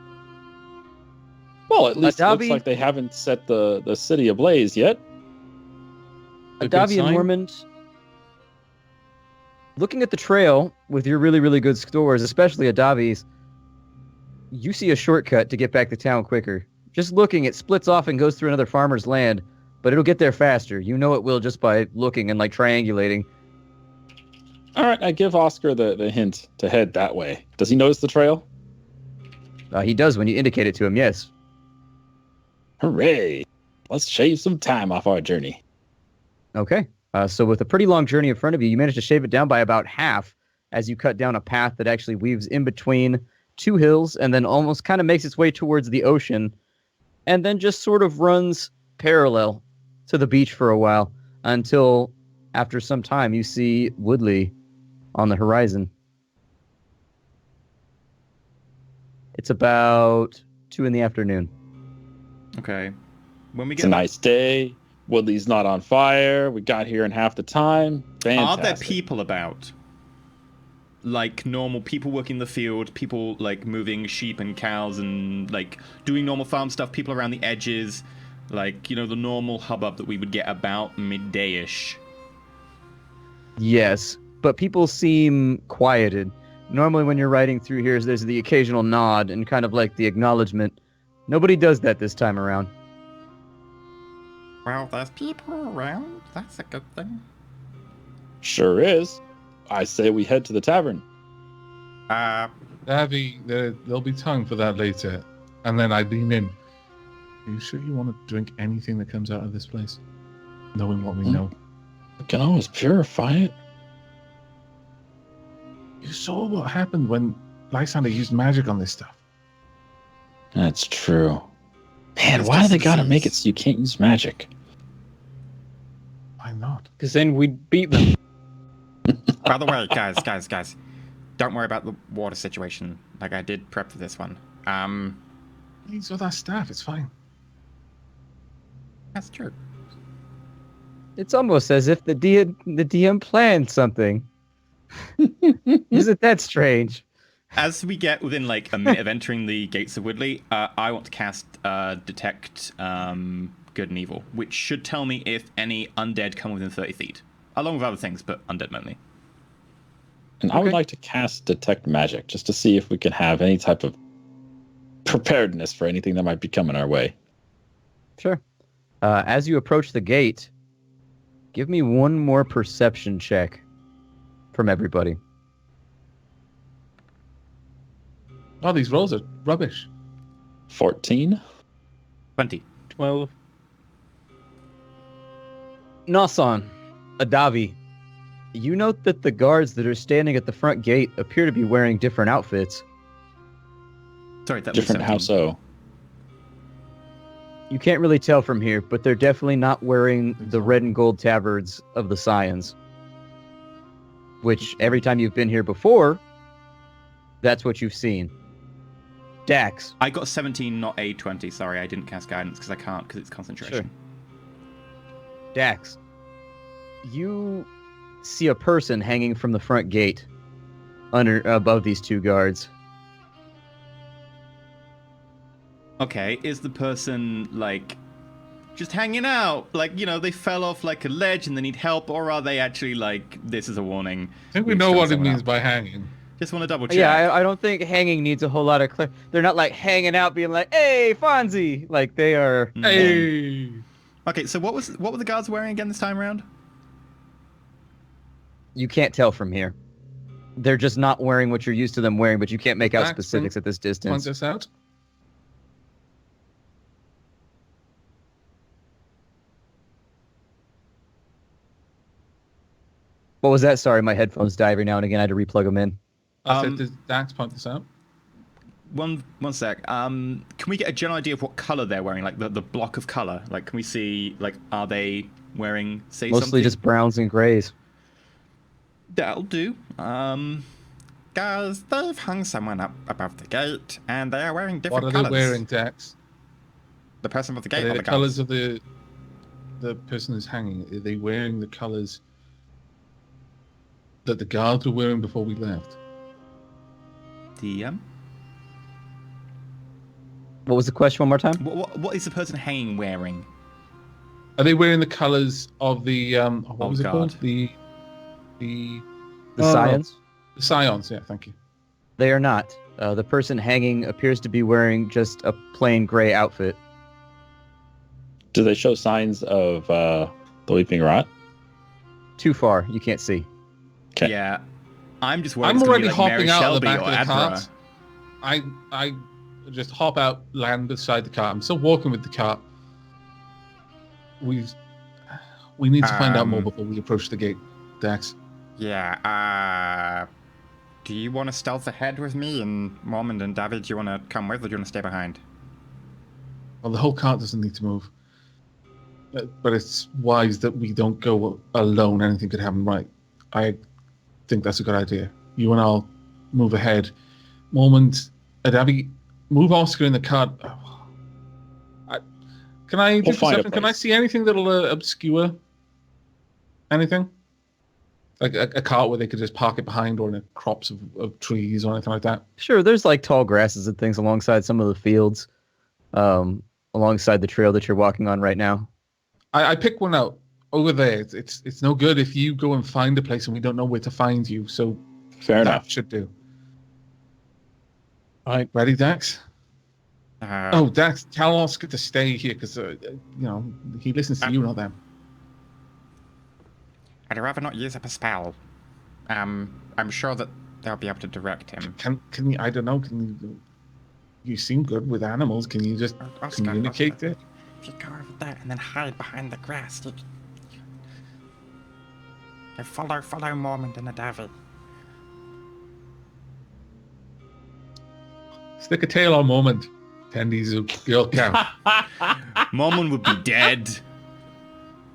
Well, at least it looks
Adavi-
like they haven't set the city ablaze yet.
A good
Adavi and
sign.
Mormont, looking at the trail with your really, really good scores, especially Adavi's, you see a shortcut to get back to town quicker. just looking, it splits off and goes through another farmer's land, but it'll get there faster. You know it will just by looking and like triangulating.
All right, I give Oscar the hint to head that way. Does he notice the trail?
He does when you indicate it to him, yes.
Hooray! Let's shave some time off our journey.
Okay. So with a pretty long journey in front of you, you manage to shave it down by about half as you cut down a path that actually weaves in between two hills and then almost kind of makes its way towards the ocean and then just sort of runs parallel to the beach for a while until after some time you see Woodley on the horizon. It's about 2 p.m.
Okay. When we
It's
get
a nice day. Woodley's not on fire. We got here in half the time. Fantastic.
Are there people about? Like normal people working the field, people like moving sheep and cows and like doing normal farm stuff, people around the edges, like, you know, the normal hubbub that we would get about midday-ish.
Yes, but people seem quieted. Normally when you're riding through here, there's the occasional nod and kind of like the acknowledgement. Nobody does that this time around.
Well, there's people around. That's a good thing.
Sure is. I say we head to the tavern.
There'll be time for that later. And then I lean in. Are you sure you want to drink anything that comes out of this place? Knowing what we know.
We can always purify it.
You saw what happened when Lysander used magic on this stuff.
That's true. Man,
It's
why do
just
they gotta
disease.
make it so you can't use magic?
Why not?
Because then we'd beat them.
By the way, guys, don't worry about the water situation. Like, I did prep for this one.
He saw that staff. It's fine.
That's true.
It's almost as if the DM planned something. Isn't that strange?
As we get within like a minute of entering the gates of Woodley, I want to cast Detect Good and Evil, which should tell me if any undead come within 30 feet. Along with other things, but undead mainly.
And I would like to cast Detect Magic just to see if we can have any type of preparedness for anything that might be coming our way.
Sure. As you approach the gate, give me one more perception check from everybody.
Oh, these rolls are rubbish.
14?
20.
12.
Nasan, Adavi, you note that the guards that are standing at the front gate appear to be wearing different outfits.
Sorry, that
Different
was
how
17.
so?
You can't really tell from here, but they're definitely not wearing the red and gold tabards of the Scions. Which, every time you've been here before, that's what you've seen. Dax.
I got 17, not a 20. Sorry, I didn't cast guidance because I can't because it's concentration.
Dax. You see a person hanging from the front gate above these two guards.
Okay, is the person like just hanging out? Like, you know, they fell off like a ledge and they need help, or are they actually like, this is a warning?
I think we
we've
know
shown
what it
someone
means
up?
by hanging.
Just want to double check.
Yeah, I don't think hanging needs a whole lot of they're not like hanging out being like, hey, Fonzie! Like they are...
Hey!
Okay, so what were the guards wearing again this time around?
You can't tell from here. They're just not wearing what you're used to them wearing, but you can't make out
Dax,
specifics at this
Point
distance.
us out.
What was that? Sorry, my headphones die every now and again. I had to replug them in.
I said, does Dax point this out?
One sec. Can we get a general idea of what color they're wearing? Like the block of color. Like, can we see? Like, are they wearing
Mostly
something?
just browns and grays.
That'll do.
Guys, they've hung someone up above the gate, and they are wearing
What
different
are
colors.
they wearing, Dax?
The person above the
Are
gate
they
or
the
the
colours
guards?
of the person who's hanging? Are they wearing the colours that the guards were wearing before we left?
DM.
What was the question one more time?
What is the person hanging wearing?
Are they wearing the colours of the what was it
God.
called? The
The Scions?
The Scions, yeah, thank you.
They are not. The person hanging appears to be wearing just a plain gray outfit.
Do they show signs of the weeping rot?
Too far, you can't see.
Okay.
Yeah. I'm just worried
I'm
it's gonna
already
be like
hopping
Mary
out of the
Shelby
back
or
of the
Adra.
cart. I just hop out, land beside the cart. I'm still walking with the cart. We need to find out more before we approach the gate, Dax.
Yeah, do you want to stealth ahead with me? And Mormon and David, do you want to come with, or do you want to stay behind?
Well, the whole cart doesn't need to move. But it's wise that we don't go alone. Anything could happen, right? I think that's a good idea. You and I'll move ahead. Mormon, David, move Oscar in the cart. Can I do perception? Can I see anything that'll obscure anything? Like a cart where they could just park it behind, or in a crops of trees or anything like that?
Sure, there's like tall grasses and things alongside some of the fields, alongside the trail that you're walking on right now.
I pick one out over there. It's no good if you go and find a place and we don't know where to find you. So
Fair enough.
Should do.
All right.
Ready, Dax? Dax, tell Oscar to stay here because he listens to you, not them.
I'd rather not use up a spell. I'm sure that they'll be able to direct him.
Can you? I don't know. Can you seem good with animals? Can you just communicate it?
If you go over there and then hide behind the grass, you follow Mormon and David.
Stick a tail on Mormon. Tendies girl count.
Mormon would be dead.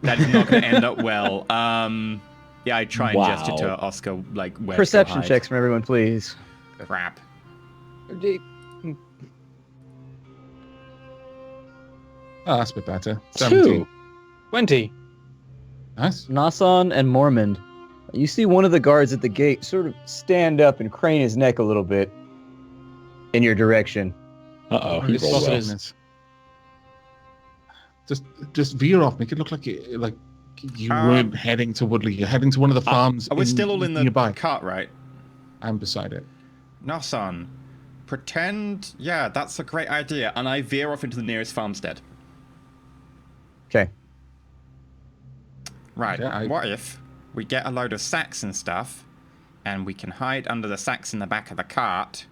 That's not going to end up well. Yeah, I try and gesture to Oscar like where
Perception
to hide.
checks from everyone, please.
Crap.
That's a bit better. 17.
20.
Nice.
Nasan and Mormond, you see one of the guards at the gate sort of stand up and crane his neck a little bit in your direction.
Uh-oh, he
It's
rolled well.
softness. Just veer off. Make it look like you weren't heading to Woodley. You're heading to one of the farms.
We're still all in the
nearby.
cart, right?
I'm beside it.
Nasan, pretend, yeah, that's a great idea. And I veer off into the nearest farmstead.
Okay.
Right,
Yeah,
what if we get a load of sacks and stuff, and we can hide under the sacks in the back of the cart,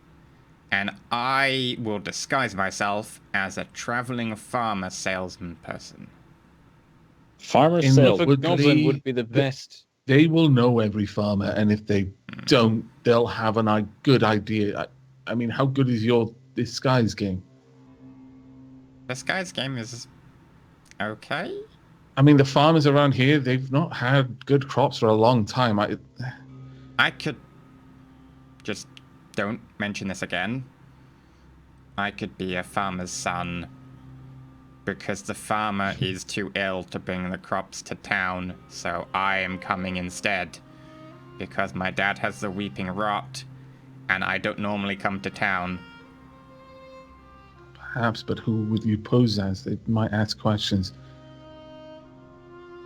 and I will disguise myself as a traveling farmer salesman person.
Farmer
In
sales.
the-
The goblin would be the best.
They will know every farmer, and if they don't, they'll have a good idea. I mean, how good is your disguise game?
This guy's game is okay.
I mean, the farmers around here, they've not had good crops for a long time.
I could just don't mention this again. I could be a farmer's son because the farmer is too ill to bring the crops to town, so I am coming instead because my dad has the weeping rot and I don't normally come to town.
Perhaps, but who would you pose as? They might ask questions.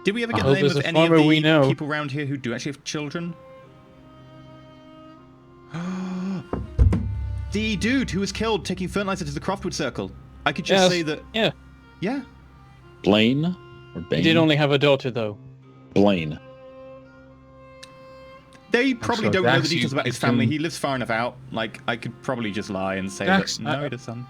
Did we ever get
I
the
hope
name
there's
of
a
any of
farmer we
the
know.
people around here who do actually have children? The dude who was killed taking fertilizer to the Croftwood Circle. I could just say that.
Yeah.
Yeah.
Blaine or Bane?
He did only have a daughter, though.
Blaine.
They probably
sure
don't know the
Dax,
details
you-
about his
you
family.
can-
He lives far enough out. Like, I could probably just lie and say
Dax,
that no, he does son.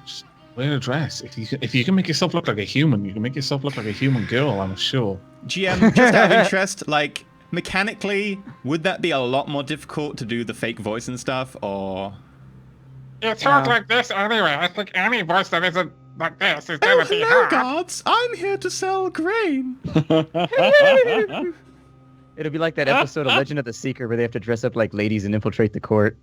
Wear a dress. If you can make yourself look like a human, you can make yourself look like a human girl, I'm sure.
GM, just out of interest, like, mechanically, would that be a lot more difficult to do the fake voice and stuff, or...
You talk like this anyway. I think any voice that isn't like this is
Oh,
gonna be
hello,
hard.
guards! I'm here to sell grain!
It'll be like that episode of Legend of the Seeker where they have to dress up like ladies and infiltrate the court.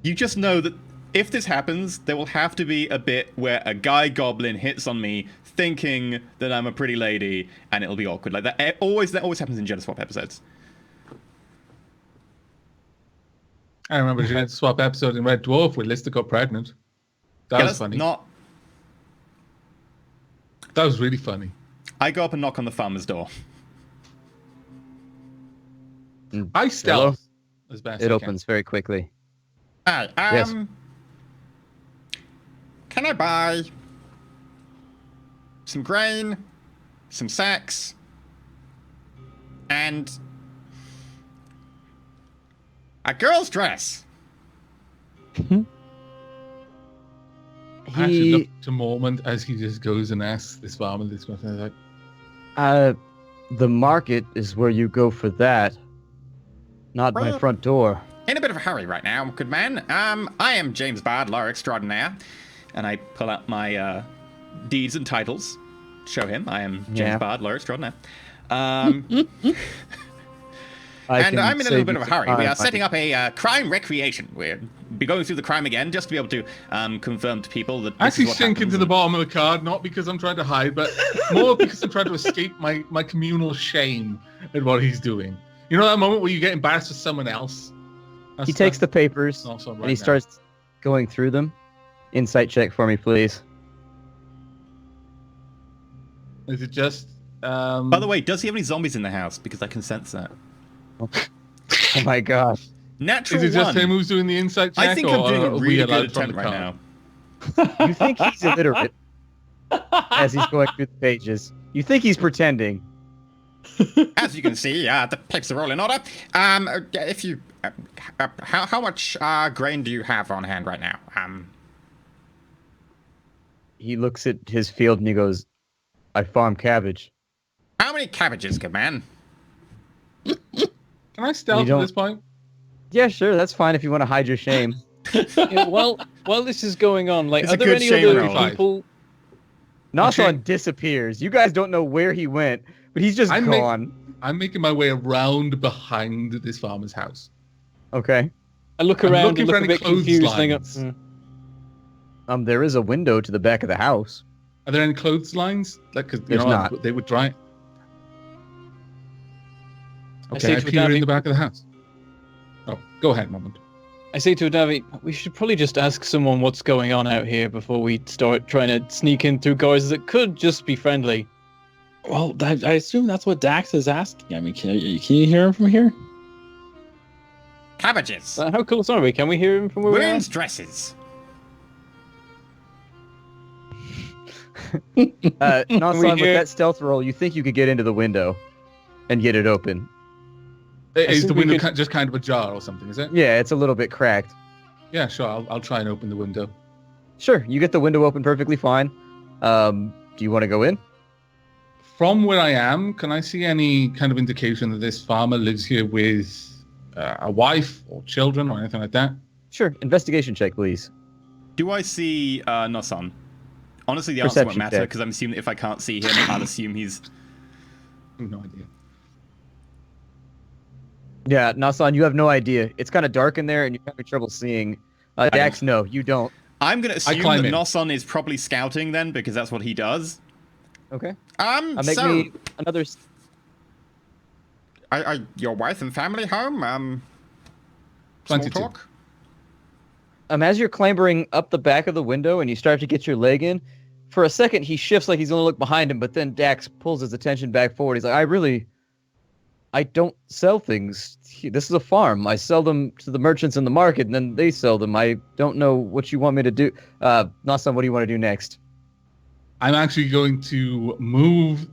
You just know that if this happens, there will have to be a bit where a guy goblin hits on me thinking that I'm a pretty lady, and it'll be awkward. Like that always happens in Gender Swap episodes.
I remember the Gender Swap episode in Red Dwarf where Lister got pregnant. That was
that's
funny.
Not.
That was really funny.
I go up and knock on the farmer's door.
I stealth as best
It
I
opens very quickly.
Hi,
Yes.
can I buy some grain, some sacks, and a girl's dress?
I actually look to Mormont as he just goes and asks this farmer this question. Like,
the market is where you go for that, not my
Well-
front door.
In a bit of a hurry right now, good man. I am James Bardler Extraordinaire, and I pull out my deeds and titles. Show him I am James
Yeah.
Bardler Extraordinaire.
I
And
can
I'm in a
save
little bit
you
of a
some
hurry. We
time.
are setting up a crime recreation. We'll be going through the crime again just to be able to confirm to people that
I
this
actually
is what
sink
happens
into the
and-
bottom of the card, not because I'm trying to hide, but more because I'm trying to escape my communal shame at what he's doing. You know that moment where you get embarrassed with someone else?
He takes the papers
Also
and
right
he
now.
starts going through them. Insight check for me, please.
Is it just...
By the way, does he have any zombies in the house? Because I can sense that.
Oh my gosh.
Natural
is it just
one.
him who's doing the insight check?
I think I'm
or
doing a
are we
really good
allowed from
attempt
the
right
card?
now.
You think he's illiterate as he's going through the pages. You think he's pretending.
As you can see, the papers are all in order. If you, how much grain do you have on hand right now?
He looks at his field and he goes, I farm cabbage.
How many cabbages, good man?
Can I stealth at
don't-
this point?
Yeah, sure, that's fine if you want to hide your shame.
Yeah, while this is going on, like,
It's
are
a
there
good
any
shame
other
roll.
people?
Nasan
Okay.
disappears. You guys don't know where he went, but he's just
I'm
gone.
I'm making my way around behind this farmer's house.
Okay.
I look
I'm
around
looking
and
for
look a
any
bit confused. And I go,
clotheslines.
There is a window to the back of the house.
Are there any clotheslines? Like, 'cause, you
There's
know,
not.
they would dry.
I say
Okay, I
to
peer in
Davi-
the back of the house. Oh, go ahead, Moment.
I say to Davi, we should probably just ask someone what's going on out here before we start trying to sneak in through doors that could just be friendly.
Well, I assume that's what Dax is asking. I mean, can you hear him from here?
Cabbages.
How close are we? Can we hear him from where we are?
Women's dresses.
Nasan, with
hear-
that stealth roll, you think you could get into the window and get it open.
Is
think
the
we
window
could-
just kind of ajar or something, is it?
Yeah, it's a little bit cracked.
Yeah, sure. I'll try and open the window.
Sure, you get the window open perfectly fine. Do you want to go in?
From where I am, can I see any kind of indication that this farmer lives here with a wife or children or anything like that?
Sure, investigation check, please.
Do I see Nasan? Honestly, the answer won't
Perception
matter
check.
because I'm assuming if I can't see him, I'll assume he's.
I have no idea.
Yeah, Nasan, you have no idea. It's kind of dark in there and you're having trouble seeing. Dax, no, you don't.
I'm gonna assume
climb
that
in.
Nasan is probably scouting then because that's what he does.
Okay. Make
So,
me another.
are your wife and family home? Small
22.
talk?
As you're clambering up the back of the window and you start to get your leg in, for a second he shifts like he's going to look behind him, but then Dax pulls his attention back forward. He's like, I don't sell things. This is a farm. I sell them to the merchants in the market, and then they sell them. I don't know what you want me to do. Nasan, what do you want to do next?
I'm actually going to move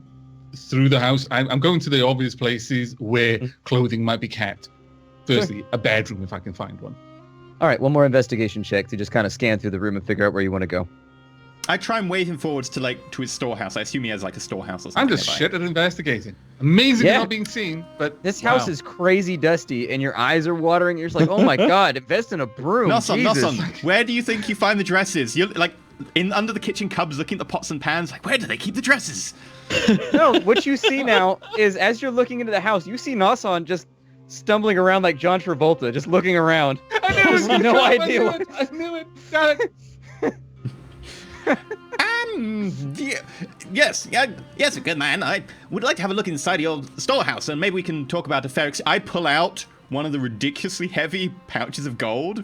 through the house. I'm going to the obvious places where clothing might be kept. Firstly, a bedroom if I can find one.
All right, one more investigation check to just kind of scan through the room and figure out where you want to go.
I try and wave him forwards to his storehouse. I assume he has like a storehouse or something.
I'm just
nearby.
shit at investigating. Amazing
Yeah.
not being seen, but
This house
wow.
is crazy dusty, and your eyes are watering. You're just like, oh my god, invest in a broom.
Nasan,
Jesus.
Nasan, where do you think you find the dresses? You're like in under the kitchen cupboards, looking at the pots and pans. Like, where do they keep the dresses?
No, what you see now is as you're looking into the house, you see Nasan just stumbling around like John Travolta, just looking around.
I knew it!
No
I
idea
knew
what-
it! I knew it! Damn it!
Yes, good man. I would like to have a look inside your storehouse, and maybe we can talk about a fair. I pull out one of the ridiculously heavy pouches of gold,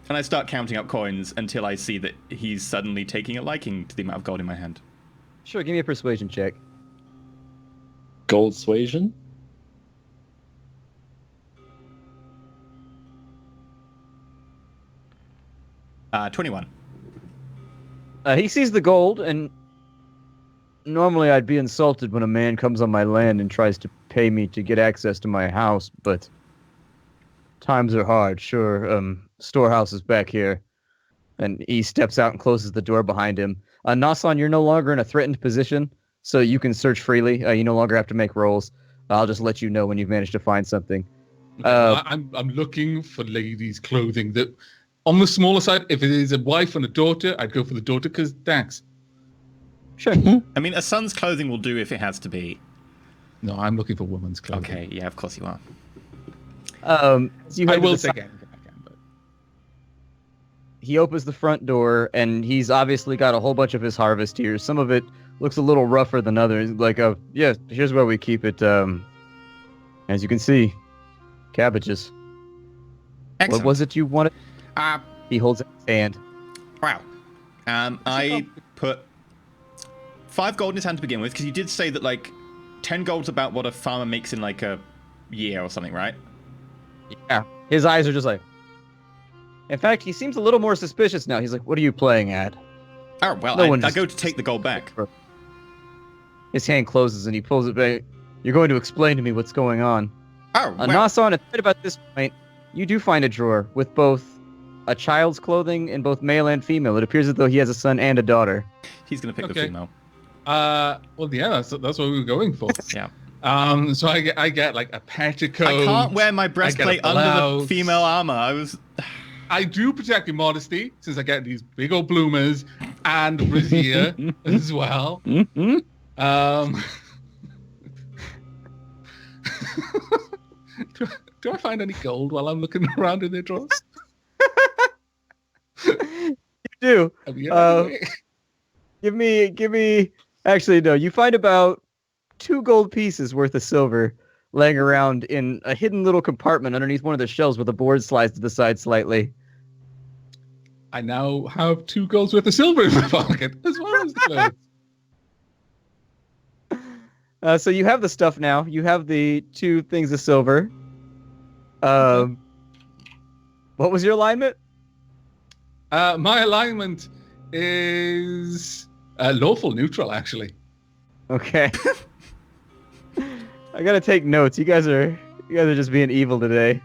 and I start counting up coins until I see that he's suddenly taking a liking to the amount of gold in my hand.
Sure, give me a persuasion check.
Gold suasion?
Uh, 21.
He sees the gold, and normally I'd be insulted when a man comes on my land and tries to pay me to get access to my house, but times are hard. Sure, storehouse is back here. And he steps out and closes the door behind him. Nasan, you're no longer in a threatened position, so you can search freely. You no longer have to make rolls. I'll just let you know when you've managed to find something.
I'm looking for ladies' clothing that, on the smaller side, if it is a wife and a daughter, I'd go for the daughter because thanks.
Sure.
I mean, a son's clothing will do if it has to be.
No, I'm looking for women's clothing.
Okay, yeah, of course you are.
I will
take anything I can, but
he opens the front door, and he's obviously got a whole bunch of his harvest here. Some of it looks a little rougher than others. Like, yeah, here's where we keep it. As you can see, cabbages.
Excellent.
What was it you wanted?
Uh,
He holds out his hand.
Wow. I put 5 gold in his hand to begin with, because you did say that, like, 10 gold's about what a farmer makes in, like, a year or something, right?
Yeah. His eyes are just like... In fact, he seems a little more suspicious now. He's like, what are you playing at?
Oh, well,
No one
I
just-
go to take the gold back.
His hand closes, and he pulls it back. You're going to explain to me what's going on.
Oh, well,
Nasan, right about this point, you do find a drawer with both a child's clothing in both male and female. It appears as though he has a son and a daughter.
he's going to pick the
Okay.
female.
well, yeah, that's what we were going for.
Yeah.
So I get like a petticoat.
I can't wear my
I get a
breastplate under the
blouse.
female armor.
I do protect your modesty since I get these big old bloomers and a brassiere as well.
Mm-hmm.
Do I find any gold while I'm looking around in their drawers?
You do.
I mean,
Give me. Actually, no. You find about 2 gold pieces worth of silver laying around in a hidden little compartment underneath one of the shelves where the board slides to the side slightly.
I now have 2 golds worth of silver in my pocket as well as the clothes.
So you have the stuff now. You have the 2 things of silver. What was your alignment?
My alignment is lawful neutral, actually.
Okay. I gotta take notes. You guys are just being evil today.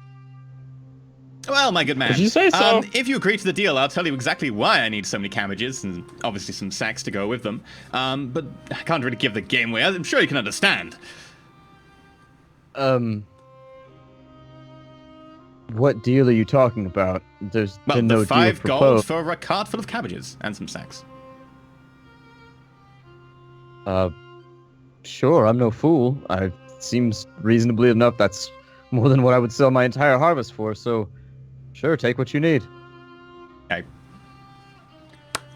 Well, my good man.
Did you say so?
If you agree to the deal, I'll tell you exactly why I need so many cabbages, and obviously some sacks to go with them. But I can't really give the game away. I'm sure you can understand.
What deal are you talking about? There's
Well,
been no
the 5
deal
gold
proposed.
for a cart full of cabbages and some sacks.
Sure, I'm no fool. It seems reasonably enough. That's more than what I would sell my entire harvest for. So, sure, take what you need.
Okay.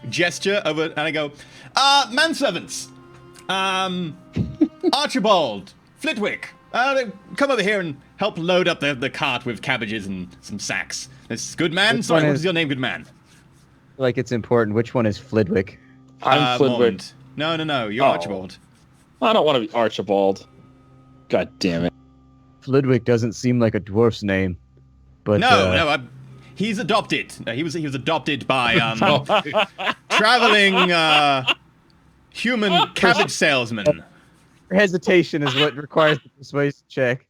Gesture over, and I go, manservants, Archibald, Flitwick, come over here and help load up the cart with cabbages and some sacks. This good man.
Which
Sorry,
one
what
is-
is your name, good man?
Like it's important. Which one is Flidwick?
I'm Flitwick.
Mormont. No, you're
Oh.
Archibald.
I don't want to be Archibald. God damn it.
Flidwick doesn't seem like a dwarf's name, but
He's adopted. He was adopted by traveling human cabbage salesman.
hesitation is what requires the persuasion check.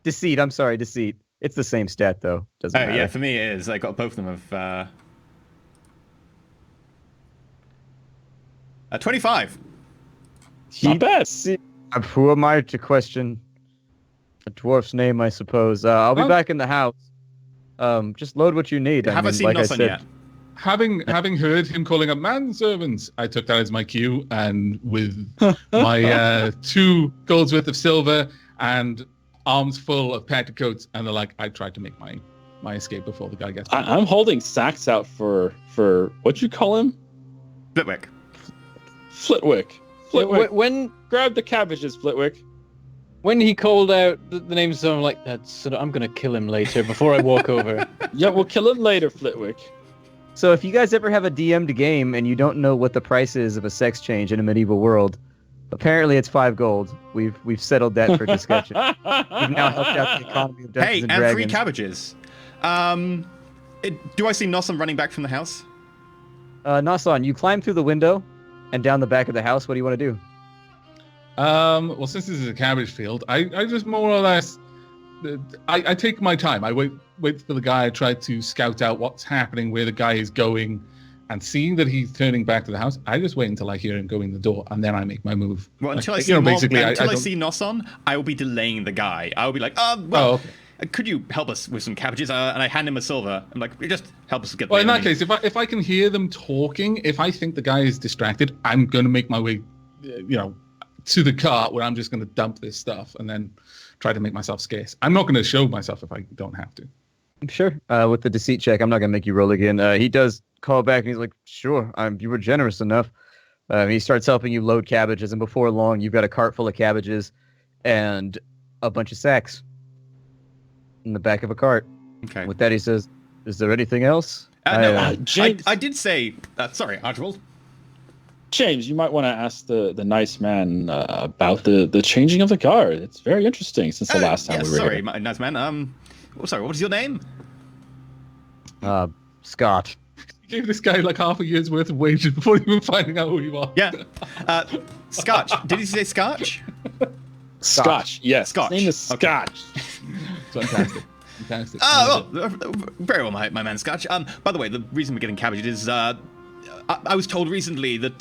Deceit. I'm sorry, deceit. It's the same stat though. Doesn't
Oh
matter.
yeah, for me it is. I got both of them of 25.
Not bad.
Who am I to question a dwarf's name? I suppose. I'll be
Well-
back in the house. Just load what you need.
Have I seen
like I
Noson
said,
yet?
Having heard him calling up manservants, I took that as my cue, and with my 2 golds worth of silver and arms full of petticoats, and they're like, I tried to make my escape before the guy gets back.
I'm holding sacks out for what you call him?
Flitwick.
Flitwick. Flitwick.
When
Grab the cabbages, Flitwick.
when he called out the names, so I'm like, I'm gonna kill him later before I walk over.
Yeah, we'll kill him later, Flitwick.
So if you guys ever have a DM'd game and you don't know what the price is of a sex change in a medieval world, apparently it's 5 gold. We've settled that for discussion. We've now helped out the economy of Dungeons
Hey,
and
and
Dragons.
3 cabbages. Do I see Nossum running back from the house?
Nasan, you climb through the window and down the back of the house. What do you want to do?
Well, since this is a cabbage field, I just more or less, I take my time. I wait for the guy. I try to scout out what's happening, where the guy is going, and seeing that he's turning back to the house, I just wait until I hear him go in the door, and then I make my move.
Well, until
like,
I see
basically,
I see Noson, I will be delaying the guy. I will be like, okay. Could you help us with some cabbages? And I hand him a silver. I'm like, just help us get.
Well, in that case, if I can hear them talking, if I think the guy is distracted, I'm going to make my way, to the cart where I'm just going to dump this stuff and then try to make myself scarce. I'm not going to show myself if I don't have to.
Sure. With the deceit check, I'm not going to make you roll again. He does call back and he's like, sure, you were generous enough. He starts helping you load cabbages, and before long, you've got a cart full of cabbages and a bunch of sacks in the back of a cart.
Okay.
With that, he says, is there anything else?
James,
I did say, sorry, Archibald.
James, you might want to ask the nice man about the changing of the guard. It's very interesting since the last time we were
sorry,
here.
Nice man. Sorry, what is your name?
Scott.
You gave this guy like half a year's worth of wages before even finding out who you are.
Yeah. Scotch. Did you say Scotch?
Scotch, yes.
Scotch.
His name is Scotch.
Fantastic. Fantastic.
Very well, my man Scotch. By the way, the reason we're getting cabbages is I was told recently that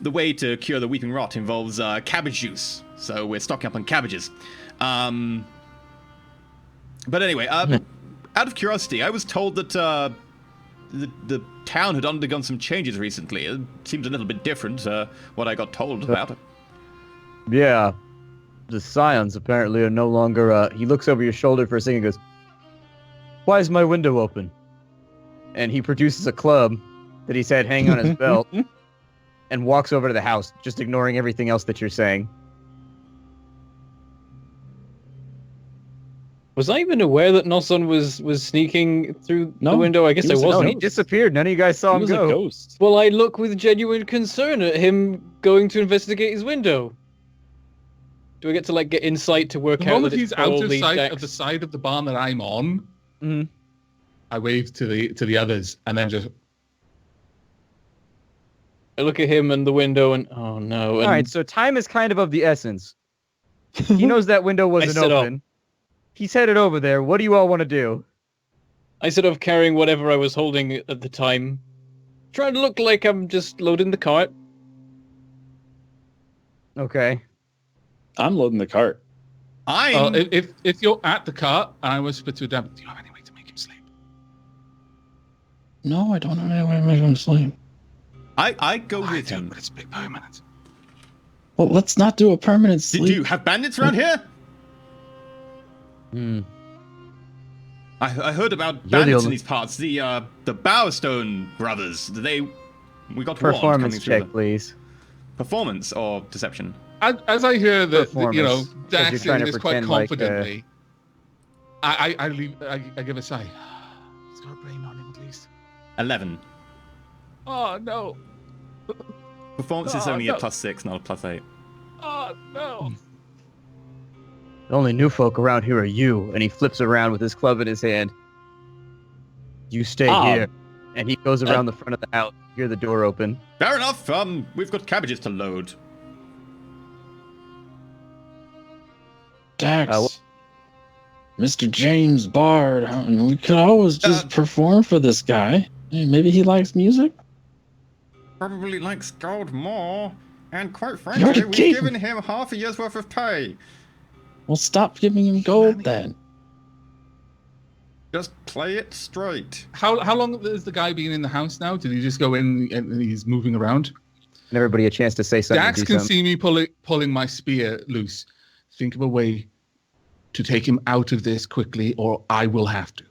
the way to cure the weeping rot involves cabbage juice, so we're stocking up on cabbages. But anyway, out of curiosity, I was told that the town had undergone some changes recently. It seems a little bit different, what I got told about it.
Yeah. The Scions apparently are no longer... he looks over your shoulder for a second and goes, why is my window open? And he produces a club that he's had hanging on his belt and walks over to the house, just ignoring everything else that you're saying.
Was I even aware that Noson was sneaking through the window? I guess I wasn't.
No, he disappeared. None of you guys saw him go.
A ghost.
Well, I look with genuine concern at him going to investigate his window. Do I get to get insight to work
The
out
moment
that
he's
it's
out of
probably
sight
Dex?
of the side of the barn that I'm on,
Mhm.
I wave to the others and then just...
I look at him and the window and oh no. And
All right, so time is kind of the essence. He knows that window wasn't
set up.
open. He's headed over there. What do you all want to do?
I set off carrying whatever I was holding at the time, trying to look like I'm just loading the cart.
Okay.
I'm loading the cart.
If you're at the cart, and I whisper to them, do you have any way to make him sleep?
No, I don't have any way to make him sleep.
I go with him.
But it's big permanent.
Well, let's not do a permanent
Do
sleep.
you have bandits around here? I heard about
You're the
bandits in
only-
these parts. The Bowerstone brothers. We got warned coming
Performance
through
check, please.
Performance or deception?
As I hear that,
Performance,
Dax
you're trying
saying
to
this quite
pretend like,
confidently, I give a sigh. He's got a brain on him at least.
11.
Oh no!
Performance is
Oh,
only
no.
a +6, not a +8.
Oh no!
The only new folk around here are you. And he flips around with his club in his hand. You stay here. And he goes around the front of the house. You hear the door open.
Fair enough. We've got cabbages to load.
Dax, Mr. James Bard, we could always just perform for this guy. Hey, maybe he likes music?
Probably likes gold more. And quite
already
frankly, we've
gave
given him half a year's worth of pay.
Well, stop giving him gold then.
Just play it straight.
How long has the guy been in the house now? Did he just go in and he's moving around?
And everybody a chance to say something.
Dax
do
can
something.
see me pulling my spear loose. Think of a way to take him out of this quickly, or I will have to.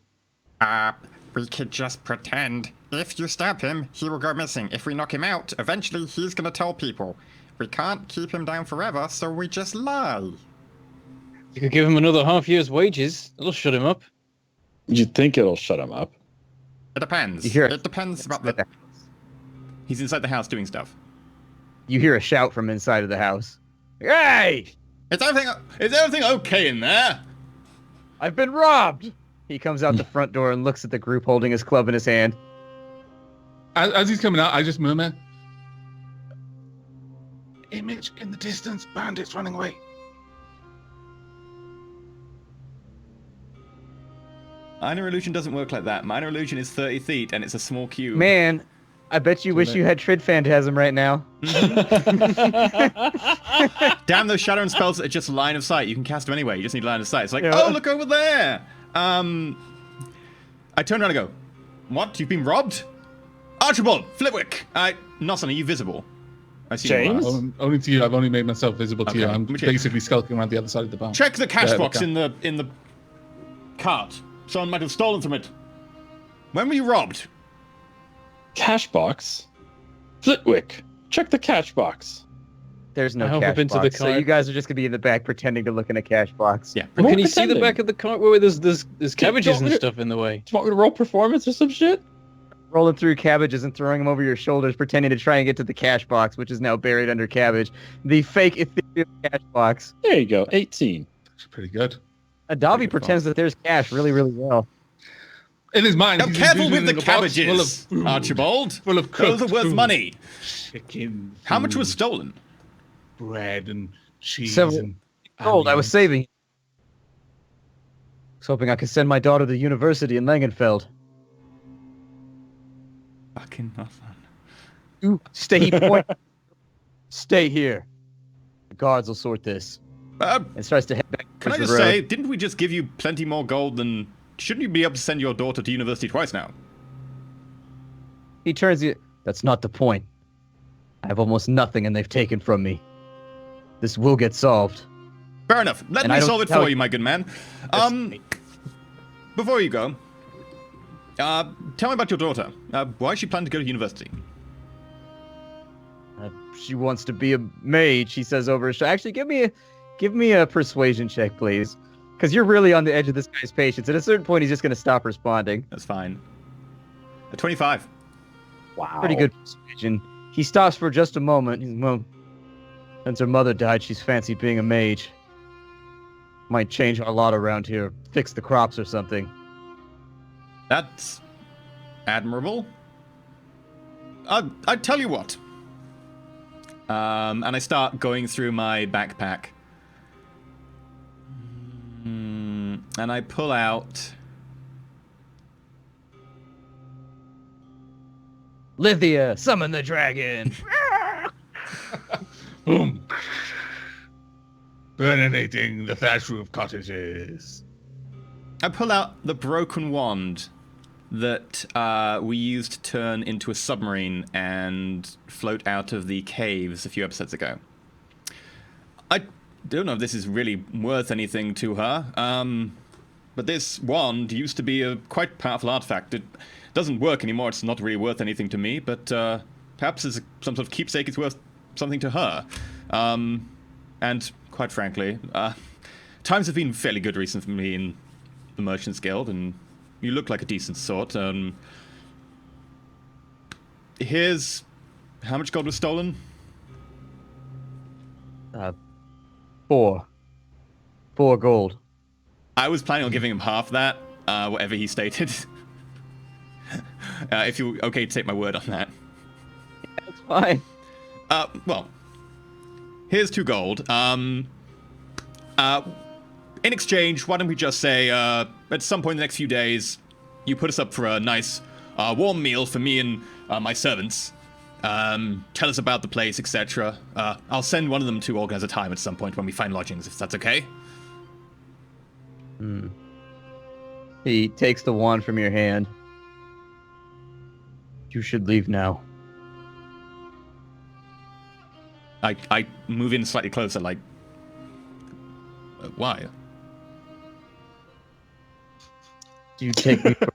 We could just pretend. If you stab him, he will go missing. If we knock him out, eventually he's gonna tell people. We can't keep him down forever, so we just lie.
You could give him another half year's wages. That'll shut him up.
You think it'll shut him up?
It depends.
You hear
It depends about the...
He's inside the house doing stuff.
You hear a shout from inside of the house. Hey!
Is everything okay in there?
I've been robbed! He comes out the front door and looks at the group holding his club in his hand.
As he's coming out, I just murmur, "Image in the distance, bandits running away."
Minor illusion doesn't work like that. Minor illusion is 30 feet, and it's a small cube.
Man, I bet you wish you had Trid Phantasm right now.
Damn those shadow and spells that are just line of sight. You can cast them anyway. You just need line of sight. It's like,
Yeah.
oh, look over there. I turn around and go, what? You've been robbed? Archibald, Flitwick. Nosson, are you visible? I see
James?
you are.
Only to you. I've only made myself visible to you.
Okay.
I'm
Let me check.
basically skulking around the other side of the barn.
Check the cash
Yeah,
box
okay.
in the cart. Someone might have stolen from it. When were you robbed?
Cash box? Flitwick, check the cash box.
There's no
I hope
cash
I've been to
box,
the
so you
cart.
guys are just gonna be in the back pretending to look in a cash box.
Yeah.
Well,
We're
can you see the
pretending.
back of the cart where there's cabbages and
don't-
stuff in the way?
Do you want me to roll performance or some shit?
Rolling through cabbages and throwing them over your shoulders, pretending to try and get to the cash box, which is now buried under cabbage. The fake ethereal cash box.
There you go, 18.
It's pretty good.
Adavi
Pretty good
pretends that there's cash really, really well.
In his mind,
Now,
he's
careful with
envisioning
the
a box full of
cabbages,
food,
Archibald.
full of
Those are
cooked
worth
food.
money.
Chicken.
How much
food,
was stolen?
bread and cheese
Several
and
gold. I was
onions.
saving. I was hoping I could send my daughter to university in Langenfeld.
Fucking nothing.
Ooh, stay point. Stay here. The guards will sort this. And starts to head back
Can I
towards
just
the road.
say, didn't we just give you plenty more gold than... Shouldn't you be able to send your daughter to university twice now?
He turns you. That's not the point. I have almost nothing and they've taken from me. This will get solved.
Fair enough. Let
And I
me
don't
solve it
tell
for
you-
you, my good man. Before you go, tell me about your daughter. Why is she planning to go to university?
She wants to be a mage, he says over his shoulder. Actually, give me a persuasion check, please. Because you're really on the edge of this guy's patience. At a certain point, he's just going to stop responding.
That's fine. 25.
Wow.
Pretty good persuasion. He stops for just a moment. He's, well, since her mother died, she's fancied being a mage. Might change our lot around here. Fix the crops or something.
That's admirable. I tell you what. And I start going through my backpack. And I pull out...
Lithia, summon the dragon!
Boom. Burninating the thatch roof cottages.
I pull out the broken wand that we used to turn into a submarine and float out of the caves a few episodes ago. I don't know if this is really worth anything to her, but this wand used to be a quite powerful artifact. It doesn't work anymore, it's not really worth anything to me, but perhaps as some sort of keepsake it's worth something to her. And quite frankly, times have been fairly good recently in the Merchants Guild, and you look like a decent sort. Here's how much gold was stolen?
4 gold.
I was planning on giving him half that, whatever he stated. If you're okay to take my word on that.
That's fine.
Well, here's 2 gold. In exchange, why don't we just say, at some point in the next few days, you put us up for a nice, warm meal for me and my servants. Tell us about the place, etc. I'll send one of them to organize a time at some point when we find lodgings, if that's okay.
He takes the wand from your hand. You should leave now.
I move in slightly closer, like, why?
Do you take me for...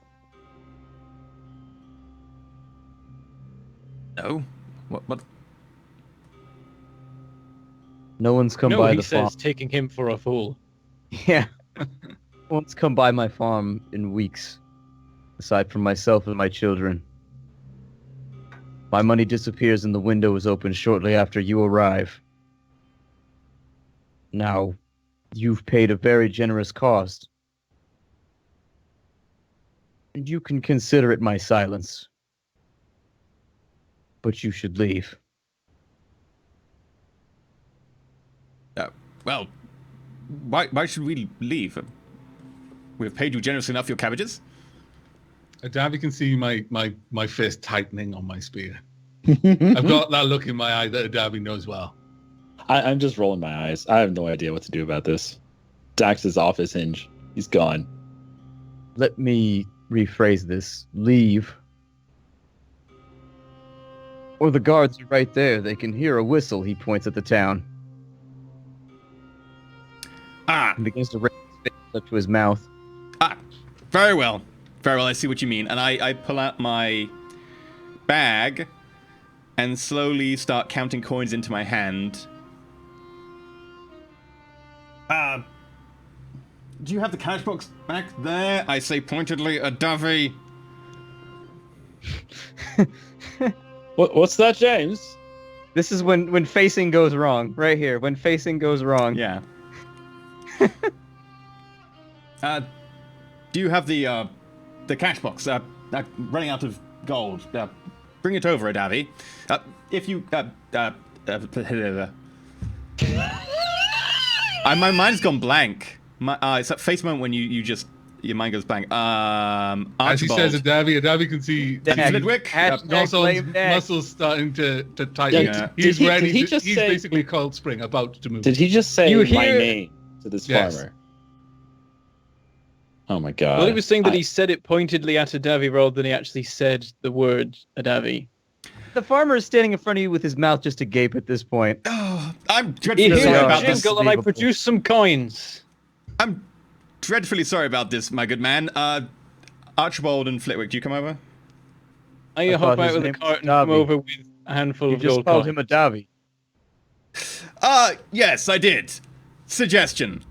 No? What?
No one's come
No,
by
he
the farm.
says taking him for a fool.
Yeah. No one's come by my farm in weeks, aside from myself and my children. My money disappears and the window is opened shortly after you arrive. Now, you've paid a very generous cost. And you can consider it my silence. but you should leave.
Well, why should we leave? We've paid you generously enough for your cabbages.
Davi can see my fist tightening on my spear. I've got that look in my eye that Davi knows well.
I'm just rolling my eyes. I have no idea what to do about this. Dax is off his hinge. He's gone.
Let me rephrase this. Leave. Or the guards are right there. They can hear a whistle. He points at the town. And begins to raise his face up to his mouth.
Very well. Very well, I see what you mean. And I pull out my bag and slowly start counting coins into my hand. Do you have the cash box back there? I say pointedly at Davy.
What's that, James?
This is when facing goes wrong. Right here. When facing goes wrong.
Yeah. Do you have the cash box? Running out of gold. Bring it over, Davi. If you my mind's gone blank. It's that face moment when you just your mind goes blank. Archibald.
As he says it, Davi can see
Flitwick.
Nossel's muscles starting to tighten.
Yeah.
He's ready. He's
say,
basically Cold Spring, about to move.
Did he just say
You
my
hear-
name to this
Yes.
farmer? Oh my god.
Well, he was saying that he said it pointedly at Adavi rather than he actually said the word Adavi.
The farmer is standing in front of you with his mouth just agape at this point.
Oh, I'm
He
dreadfully
hears
sorry
Yeah.
a
about this.
jingle and I produce some coins.
I'm dreadfully sorry about this, my good man. Archibald and Flitwick, do you come over?
I
thought
hop
his
out with a
name was
cart and come
Davi.
over with a handful
You
of
just
gold
called
coins.
him a Davi.
Yes, I did. Suggestion.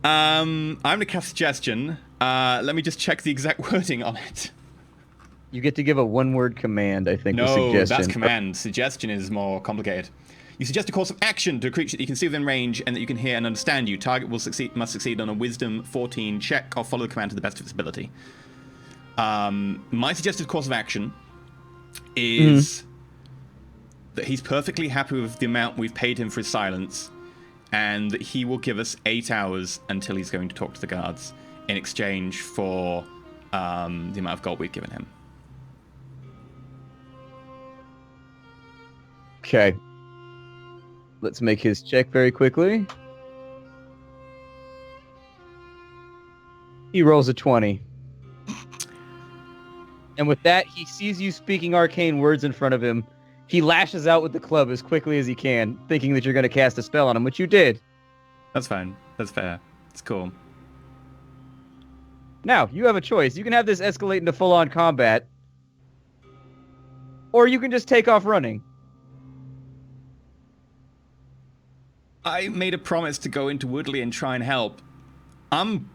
I'm gonna cast suggestion. Let me just check the exact wording on it.
You get to give a one-word command, I think, with
No,
suggestion.
that's command. Suggestion is more complicated. You suggest a course of action to a creature that you can see within range and that you can hear and understand you. Target must succeed on a Wisdom 14 check or follow the command to the best of its ability. My suggested course of action is that he's perfectly happy with the amount we've paid him for his silence, and that he will give us 8 hours until he's going to talk to the guards in exchange for the amount of gold we've given him.
Okay. Let's make his check very quickly. He rolls a 20. And with that, he sees you speaking arcane words in front of him. He lashes out with the club as quickly as he can, thinking that you're going to cast a spell on him, which you did.
That's fine. That's fair. It's cool.
Now, you have a choice. You can have this escalate into full-on combat, or you can just take off running.
I made a promise to go into Woodley and try and help. I'm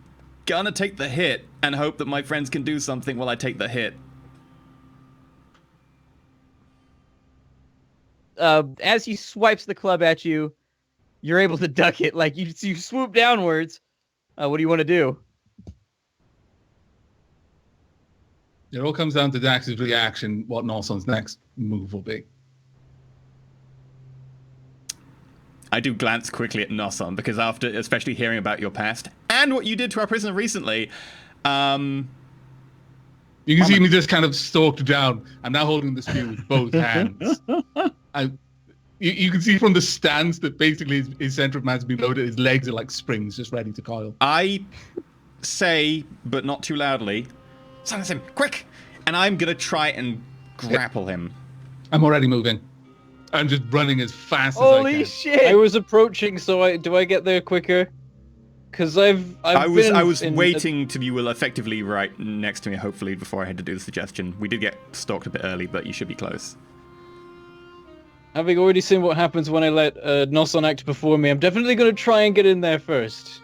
gonna take the hit and hope that my friends can do something while I take the hit.
As he swipes the club at you, you're able to duck it. Like, you swoop downwards. What do you want to do?
It all comes down to Dax's reaction, what Norson's next move will be.
I do glance quickly at Nosson, because after especially hearing about your past and what you did to our prisoner recently,
You can see me just kind of stalked down. I'm now holding the spear with both hands. You can see from the stance that basically his center of mass being loaded, his legs are like springs just ready to coil.
I say, but not too loudly, silence him, quick! And I'm gonna try and grapple him.
I'm already moving. I'm just running as fast as I
Holy
can.
shit!
I was approaching, so do I get there quicker? Because I
was waiting till you were effectively right next to me, hopefully, before I had to do the suggestion. We did get stalked a bit early, but you should be close.
Having already seen what happens when I let Nosson act before me, I'm definitely going to try and get in there first.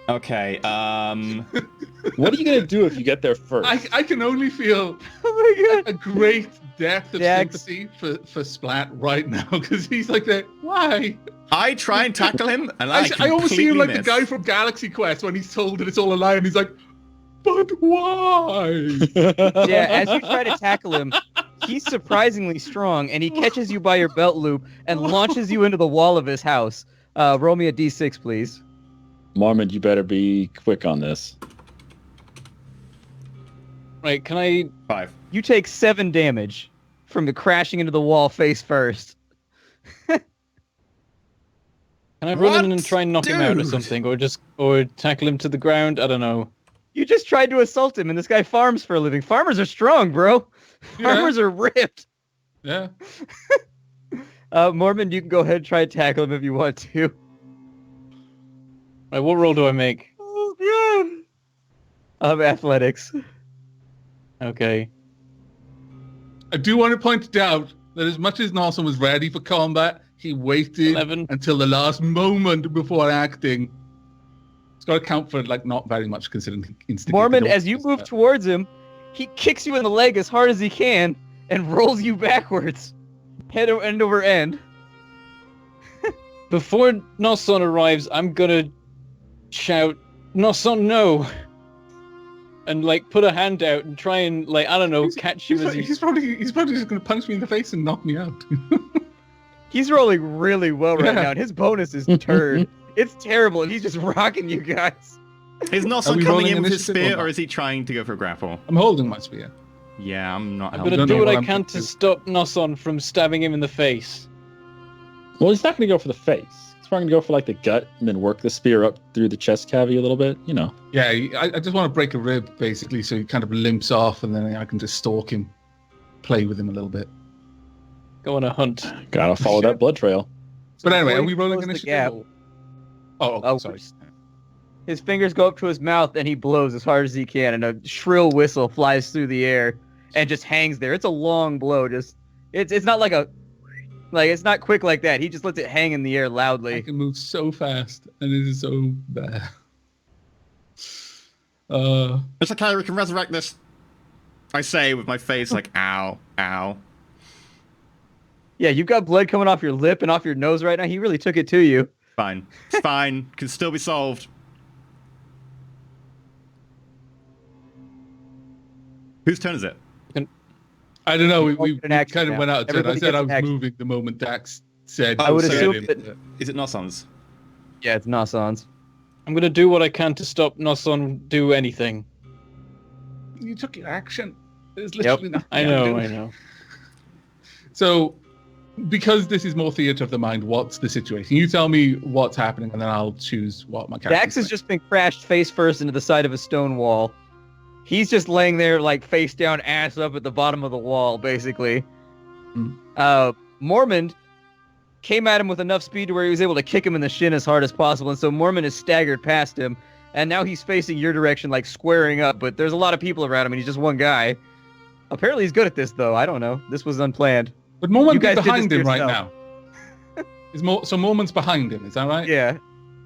Okay,
What are you gonna do if you get there first?
I can only feel
Oh my god!
a great depth of
Dax.
sympathy for Splat right now, because he's like that. Why?
I try and tackle him, and I
I almost see him
completely
like
miss.
the guy from Galaxy Quest when he's told that it's all a lie, and he's like, But why?
Yeah, as you try to tackle him, he's surprisingly strong, and he catches you by your belt loop and launches you into the wall of his house. Roll me a d6, please.
Mormon, you better be quick on this.
Right, can I...
5.
You take 7 damage from the crashing into the wall face first.
Can I run in
What?
and try and knock him out or
Dude.
something? Or tackle him to the ground? I don't know.
You just tried to assault him, and this guy farms for a living. Farmers are strong, bro.
Yeah.
Farmers are ripped.
Yeah.
Mormon, you can go ahead and try to tackle him if you want to.
Right, what roll do I make?
Oh, God. Athletics.
Okay.
I do want to point out that as much as Nelson was ready for combat, he waited
11.
until the last moment before acting. It's got to count for like not very much considering he instigated.
Mormon,
all
as you
this
move
stuff.
towards him, he kicks you in the leg as hard as he can and rolls you backwards, end over end.
Before Noson arrives, I'm gonna shout, Noson, no! And, like, put a hand out and try and, like, I don't know, catch him as
He's probably just going to punch me in the face and knock me out.
He's rolling really well right
Yeah.
now, and his bonus is turd. It's terrible, and he's just rocking you guys.
Is
Are
Noson
we
coming
rolling
in with his
initiative or
spear,
not?
or is he trying to go for a grapple?
I'm holding my spear.
Yeah, I'm not.
I'm
helping.
gonna
don't
do
know
what
what
I
I'm
can
gonna
to
do.
stop Noson from stabbing him in the face.
Well, he's not going to go for the face. He's probably going to go for like the gut and then work the spear up through the chest cavity a little bit. You know.
Yeah, I just want to break a rib, basically, so he kind of limps off, and then I can just stalk him, play with him a little bit.
Go on a hunt.
Gotta follow that blood trail.
But anyway,
before
are we
you
rolling
close the
initiative?
gap-
or- Oh,
Oh,
sorry.
His fingers go up to his mouth, and he blows as hard as he can, and a shrill whistle flies through the air and just hangs there. It's a long blow. It's not like it's not quick like that. He just lets it hang in the air
I
loudly.
can move so fast, and it is so bad. Uh,
It's okay, we can resurrect this. I say with my face like, ow, ow.
Yeah, you've got blood coming off your lip and off your nose right now. He really took it to you.
Fine. It's fine. Can still be solved. Whose turn is it?
I don't know. We
An action
kind of
now.
went out of turn. I
Everybody
said
gets
I
an
was
action.
moving the moment Dax said.
I would
said
assume
it.
that-
Is it Noson's?
Yeah, it's Nason's.
I'm gonna do what I can to stop Noson do anything.
You took your action. There's literally nothing.
I
can
know,
do.
I know.
So, because this is more theater of the mind, what's the situation? You tell me what's happening, and then I'll choose what my character.
Dax has just been crashed face first into the side of a stone wall. He's just laying there, like, face down, ass up at the bottom of the wall, basically. Mormon came at him with enough speed to where he was able to kick him in the shin as hard as possible, and so Mormon is staggered past him, and now he's facing your direction, like, squaring up, but there's a lot of people around him, and he's just one guy. Apparently he's good at this, though. I don't know. This was unplanned.
But Mormon's
You guys did
behind
this to
him right
yourself.
now. So Mormon's behind him, is that right?
Yeah.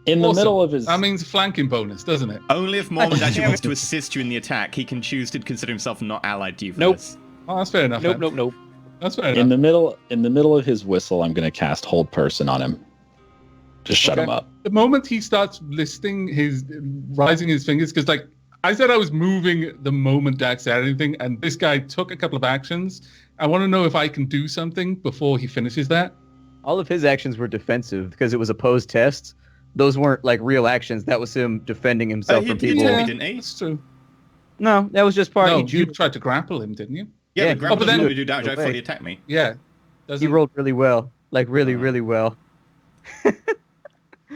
In the
Awesome.
middle of his.
That means flanking bonus, doesn't it?
Only if Mormon actually
Damn
wants
it.
to assist you in the attack, he can choose to consider himself not allied to you for
Nope.
this.
Oh, that's fair enough.
Nope,
then.
nope, nope.
That's fair
in
enough.
the middle of his whistle, I'm going to cast Hold Person on him. Just shut
Okay.
him up.
The moment he starts rising his fingers, because like I said, I was moving the moment Dax said anything, and this guy took a couple of actions. I want to know if I can do something before he finishes that.
All of his actions were defensive because it was opposed tests. Those weren't like real actions. That was him defending himself
he
from
did
people.
tell me, didn't he?
That's true.
No, that was just part.
No,
he
you tried to grapple him, didn't you?
Yeah,
Yeah.
the grapple
Oh, but
doesn't
then-
let me do damage
Away.
before he attacked me.
Yeah.
He
Doesn't-
rolled really well, like really well.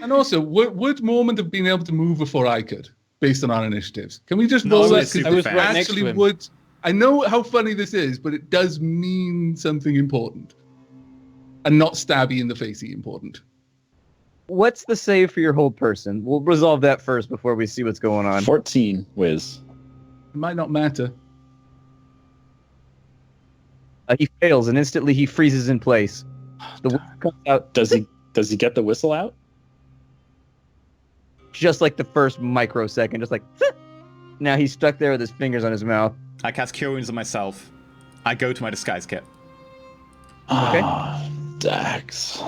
And also, would Mormon have been able to move before I could, based on our initiatives? Can we just
No,
roll
I
that?
was super
I was
fast.
right next to
Actually
him.
would. I know how funny this is, but it does mean something important. And not stabby in the facey important.
What's the save for your hold person? We'll resolve that first before we see what's going on.
14 whiz.
It might not matter.
He fails, and instantly he freezes in place. The whistle comes out
Does he get the whistle out?
just like the first microsecond, just like. Now he's stuck there with his fingers on his mouth.
I cast Cure Wounds on myself. I go to my disguise kit.
Okay.
Ah, Dax.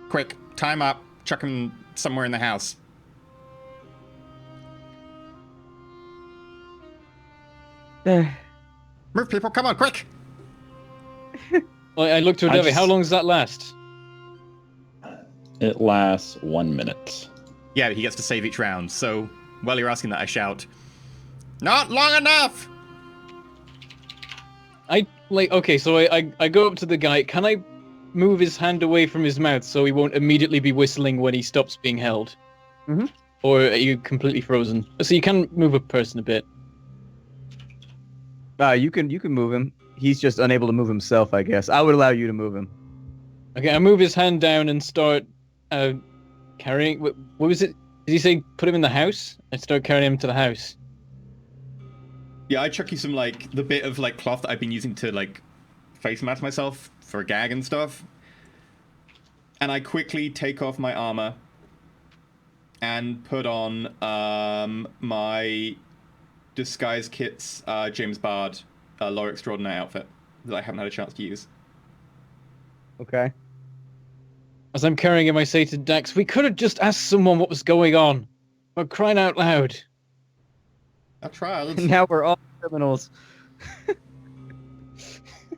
Quick, time up. Chuck him somewhere in the house.
Move, people! Come on, quick!
I looked to Davy. How long does that last?
It lasts 1 minute.
Yeah, he gets to save each round. So while you're asking that, I shout,
Not long enough!
Okay, so I go up to the guy. Can I move his hand away from his mouth so he won't immediately be whistling when he stops being held?
Mm-hmm.
Or are you completely frozen? So you can move a person a bit.
You can move him. He's just unable to move himself, I guess. I would allow you to move him.
Okay, I move his hand down and start carrying... What was it? Did he say put him in the house? I start carrying him to the house.
yeah, I chuck you some, like, the bit of, like, cloth that I've been using to, like, face mask myself for a gag and stuff. And I quickly take off my armor and put on my disguise kit's James Bard Lore Extraordinaire outfit that I haven't had a chance to use.
Okay.
As I'm carrying him, I say to Dax, we could have just asked someone what was going on. We're crying out loud.
I'll try.
Now we're all criminals.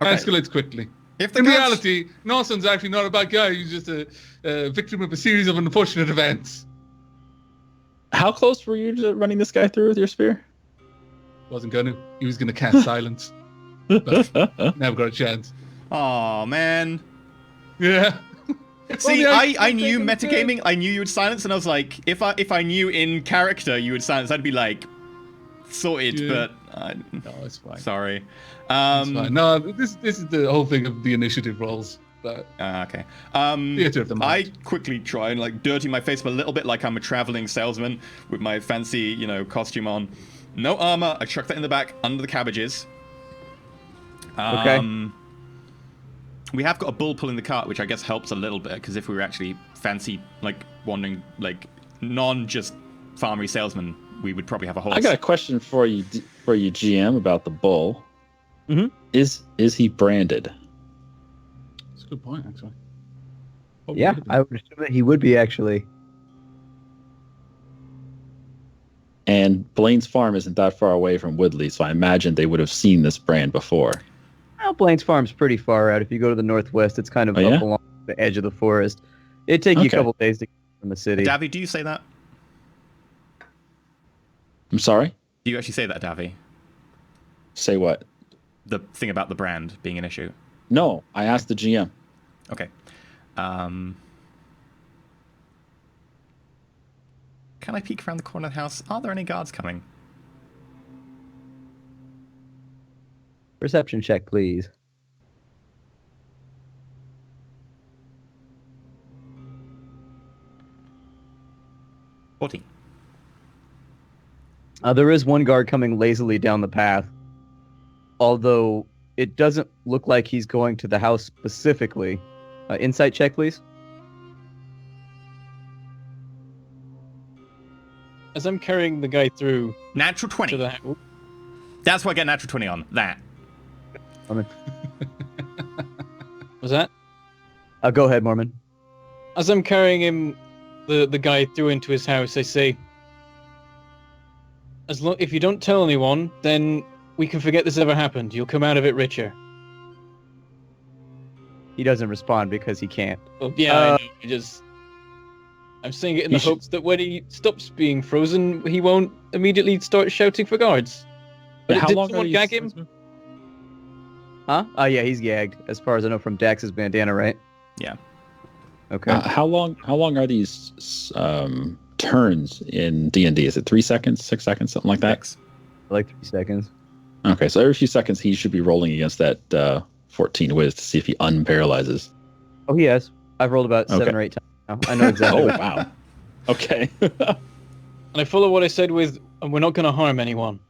Escalates quickly.
If the
In
guards-
reality, Norton's actually not a bad guy. He's just a victim of a series of unfortunate events.
How close were you to running this guy through with your spear?
Wasn't gonna. He was gonna cast silence. But never got a chance.
Aw, man.
Yeah.
See,
Well,
I knew
taking
metagaming. I knew you would silence, and I was like, if I knew in character you would silence, I'd be like, sorted.
Yeah.
But
No, it's fine.
sorry.
It's fine. No, this is the whole thing of the initiative rolls. But
Okay.
theater of the
I
mind.
quickly try and like dirty my face up a little bit, like I'm a traveling salesman with my fancy, costume on. No armor. I chuck that in the back under the cabbages.
Okay.
We have got a bull pulling the cart, which I guess helps a little bit, because if we were actually fancy, like, wandering, like, non-just farmery salesmen, we would probably have a horse.
I got a question for you, GM, about the bull.
Mhm.
Is he branded?
That's a good point, actually. What
Yeah,
would it be?
I would assume that he would be, actually.
And Blaine's farm isn't that far away from Woodley, so I imagine they would have seen this brand before.
Well, Blaine's Farm's pretty far out. If you go to the northwest, it's kind of
Oh, yeah?
up along the edge of the forest. It'd take you a
Okay.
couple days to get from the city.
Davy, do you say that?
I'm sorry?
Do you actually say that, Davy?
Say what?
The thing about the brand being an issue?
No, I asked the GM.
Okay. Can I peek around the corner of the house? Are there any guards coming?
Perception check, please. There is one guard coming lazily down the path, although it doesn't look like he's going to the house specifically. Insight check, please.
As I'm carrying the guy through
Natural 20.
to the house...
That's what I get natural 20 on. That.
Was that?
Go ahead, Mormon.
As I'm carrying him, the guy through into his house, I say, if you don't tell anyone, then we can forget this ever happened. You'll come out of it richer.
He doesn't respond because he can't.
Well, yeah, I know. I'm saying it in the hopes that when he stops being frozen, he won't immediately start shouting for guards. But
How
did
long
someone
are
gag
these-
him?
Huh? Yeah, he's gagged, as far as I know from Dax's bandana, right?
Yeah.
Okay.
How long are these turns in D&D? Is it 3 seconds, 6 seconds, something like that?
X.
Like 3 seconds.
Okay, so every few seconds he should be rolling against that 14 whiz to see if he unparalyzes.
Oh, he has. I've rolled about 7
Okay.
or 8 times now. I know exactly.
Oh,
what-
wow. Okay.
And I follow what I said with, we're not going to harm anyone.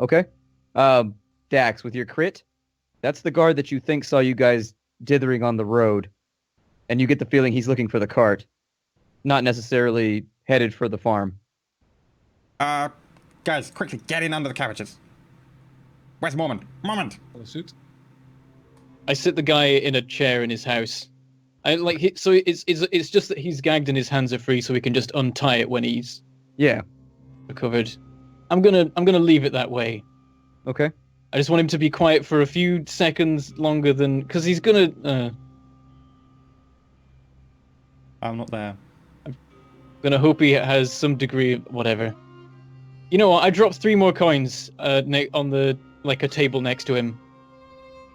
Okay. Dax, with your crit, that's the guard that you think saw you guys dithering on the road, and you get the feeling he's looking for the cart, not necessarily headed for the farm.
Guys, quickly, get in under the cabbages. Where's Mormon? Mormon!
Suit.
I sit the guy in a chair in his house. So it's just that he's gagged and his hands are free, so we can just untie it when he's
Yeah.
recovered. I'm gonna leave it that way.
Okay.
I just want him to be quiet for a few seconds longer than, because he's gonna.
I'm not there.
Gonna hope he has some degree of whatever. You know what? I dropped 3 more coins on the a table next to him.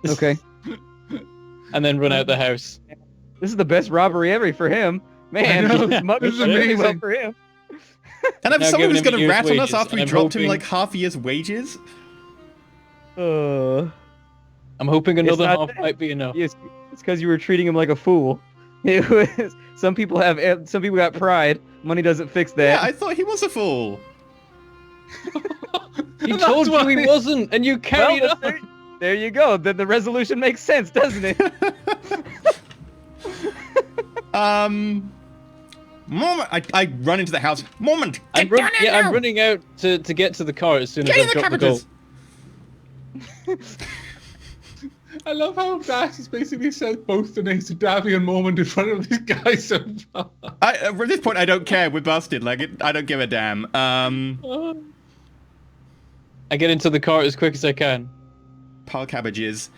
Okay.
And then run out the house.
This is the best robbery ever for him. Man,
I know.
this is amazing. Well for him.
And if
Now
someone was
giving him
going
a
to
year's
rat on us
wages,
after we
and I'm
dropped him
hoping-
like half a year's wages?
Uh,
I'm hoping another
not
half
that.
might be enough.
it's because you were treating him like a fool. It was, some people got pride. Money doesn't fix
Yeah,
that.
I thought he was a fool.
He told you he wasn't, and you carried
Well,
on.
there you go. Then the resolution makes sense, doesn't it?
Moment. I run into the house. Moment.
I'm running out to get to the car as soon as
Get in
I've
the
dropped the gold.
cabbages.
I love how Dash has basically said both the names of Davy and Mormont in front of this guy so far.
At this point, I don't care. We're busted. I don't give a damn.
I get into the car as quick as I can.
Pile cabbages,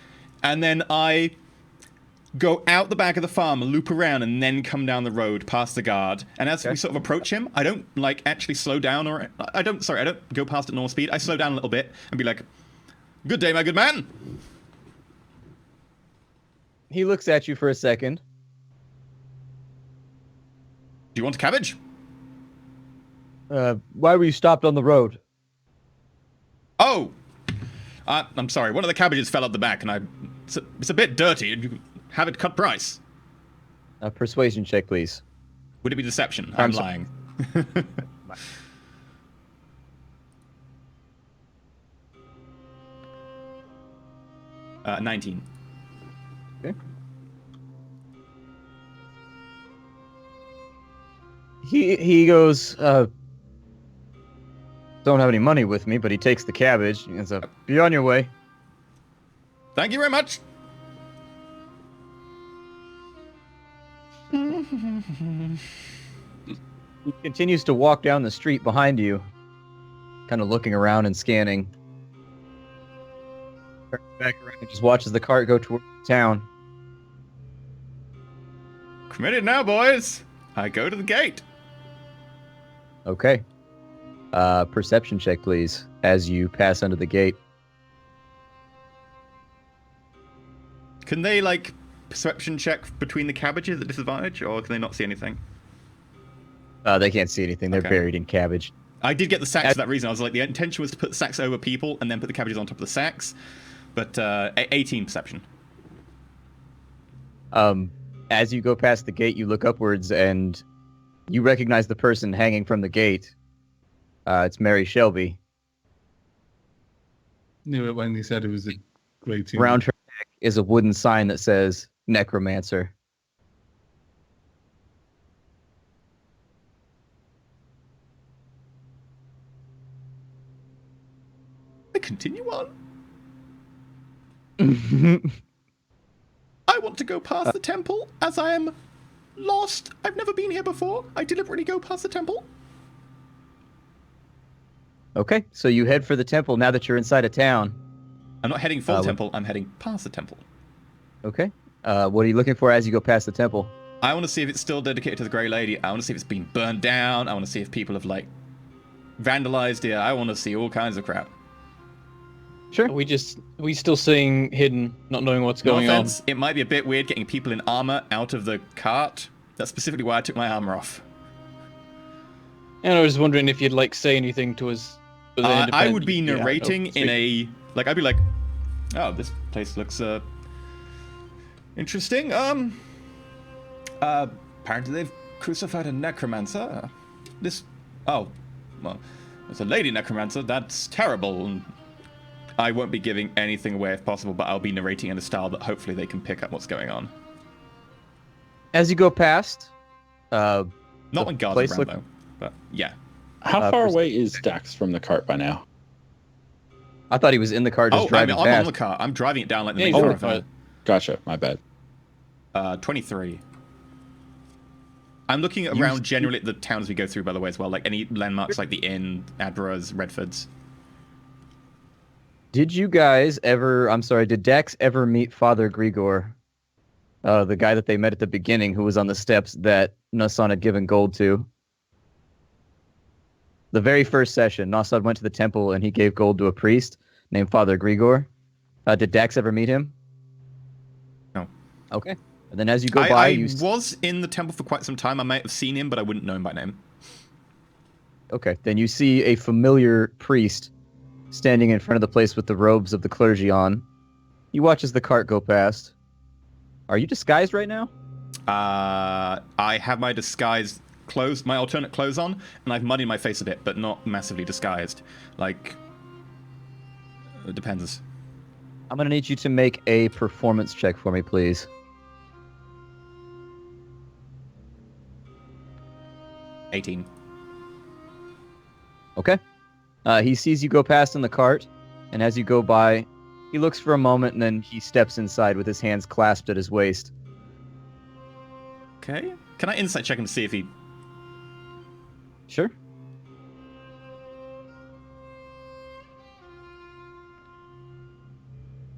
and then I go out the back of the farm, loop around, and then come down the road past the guard. And as we sort of approach him, I don't actually slow down, or I don't go past at normal speed. I slow down a little bit and be like, "Good day, my good man."
He looks at you for a second.
Do you want a cabbage?
Why were you stopped on the road?
Oh, I'm sorry. One of the cabbages fell out the back, and it's a bit dirty. And you can have it cut price.
A persuasion check, please.
Would it be deception? I'm lying. 19.
Okay. He goes, don't have any money with me, but he takes the cabbage and says, be on your way.
Thank you very much.
He continues to walk down the street behind you, kind of looking around and scanning. Turns back around and just watches the cart go toward town.
Committed now, boys. I go to the gate.
Okay. Perception check, please, as you pass under the gate.
Can they, perception check between the cabbages at disadvantage, or can they not see anything?
They can't see anything. They're
Okay.
buried in cabbage.
I did get the sacks for that reason. I was like, the intention was to put the sacks over people and then put the cabbages on top of the sacks. But 18 perception.
As you go past the gate, you look upwards and you recognize the person hanging from the gate. It's Mary Shelby.
Knew it when he said it was a great team.
Around her neck is a wooden sign that says Necromancer.
I continue on. I want to go past the temple, as I am lost. I've never been here before. I deliberately go past the temple.
Okay, so you head for the temple now that you're inside of town.
I'm not heading for the temple. I'm heading past the temple.
Okay. What are you looking for as you go past the temple?
I want to see if it's still dedicated to the Grey Lady. I want to see if it's been burned down. I want to see if people have, vandalized it. I want to see all kinds of crap.
Sure.
Are we still staying hidden, not knowing what's going
No
on?
offense, it might be a bit weird getting people in armor out of the cart. That's specifically why I took my armor off.
And I was wondering if you'd say anything to us.
I would be narrating in a I'd be like, oh, this place looks interesting. Apparently they've crucified a necromancer. It's a lady necromancer. That's terrible. And I won't be giving anything away if possible, but I'll be narrating in a style that hopefully they can pick up what's going on.
As you go past,
Not when guards
place
are around, though. But yeah.
How far away is Dax from the cart by now?
I thought he was in the car just
I'm
driving
on
past.
the car. I'm driving it down like the
Yeah,
main
he's on the
thoroughfare.
car.
Gotcha, my bad.
23. I'm looking around generally at the towns we go through, by the way, as well. Like any landmarks like the Inn, Adbra's, Redford's.
Did you guys ever, did Dex ever meet Father Grigor? The guy that they met at the beginning who was on the steps that Nasan had given gold to? The very first session, Nasan went to the temple and he gave gold to a priest named Father Grigor. Did Dax ever meet him?
No.
Okay. And then as you go by...
I was in the temple for quite some time. I might have seen him, but I wouldn't know him by name.
Okay. Then you see a familiar priest standing in front of the place with the robes of the clergy on. You watch as the cart go past. Are you disguised right now?
I have my disguise clothes, my alternate clothes on, and I've muddied my face a bit, but not massively disguised. Like, it depends.
I'm going to need you to make a performance check for me, please.
$18.
Okay. He sees you go past in the cart, and as you go by, he looks for a moment, and then he steps inside with his hands clasped at his waist.
Okay. Can I insight check him to see if he...
Sure.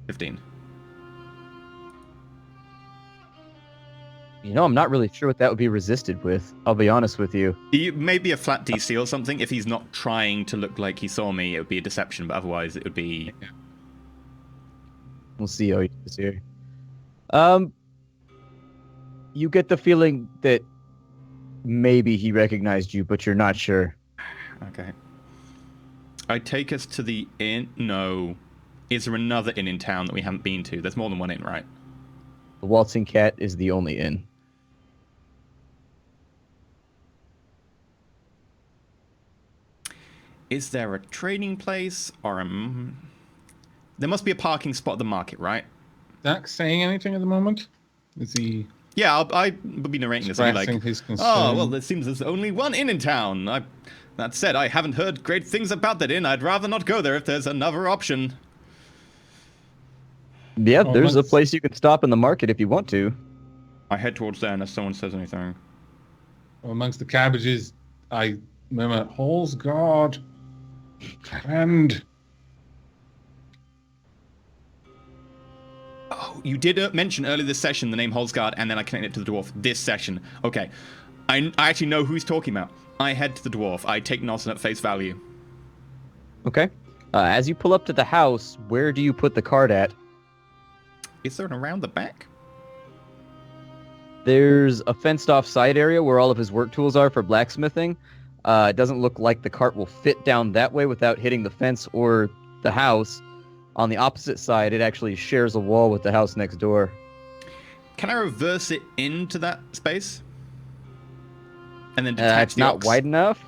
$15.
You know, I'm not really sure what that would be resisted with. I'll be honest with you.
Maybe a flat DC or something. If he's not trying to look like he saw me, it would be a deception, but otherwise it would be...
We'll see how he does here. You get the feeling that maybe he recognized you, but you're not sure.
Okay. I take us to the inn. No. Is there another inn in town that we haven't been to? There's more than one inn, right?
The Waltzing Cat is the only inn.
Is there a trading place or a... There must be a parking spot at the market, right?
Dax saying anything at the moment? Is he...
Yeah, I would be narrating this. I'd be like,
his concern?
oh, well, it seems there's only one inn in town. That said, I haven't heard great things about that inn. I'd rather not go there if there's another option.
Yeah, there's a place you can stop in the market if you want to.
I head towards there unless someone says anything.
Amongst the cabbages, I murmur, Hall's guard. And...
Oh, you did mention earlier this session the name Holsgard, and then I connected it to the dwarf this session. Okay. I actually know who he's talking about. I head to the dwarf. I take Nelson at face value.
Okay. As you pull up to the house, where do you put the cart at?
Is there an around the back?
There's a fenced-off side area where all of his work tools are for blacksmithing. It doesn't look like the cart will fit down that way without hitting the fence or the house. On the opposite side, it actually shares a wall with the house next door.
Can I reverse it into that space? And then detach
it's
the
not
ox?
wide enough.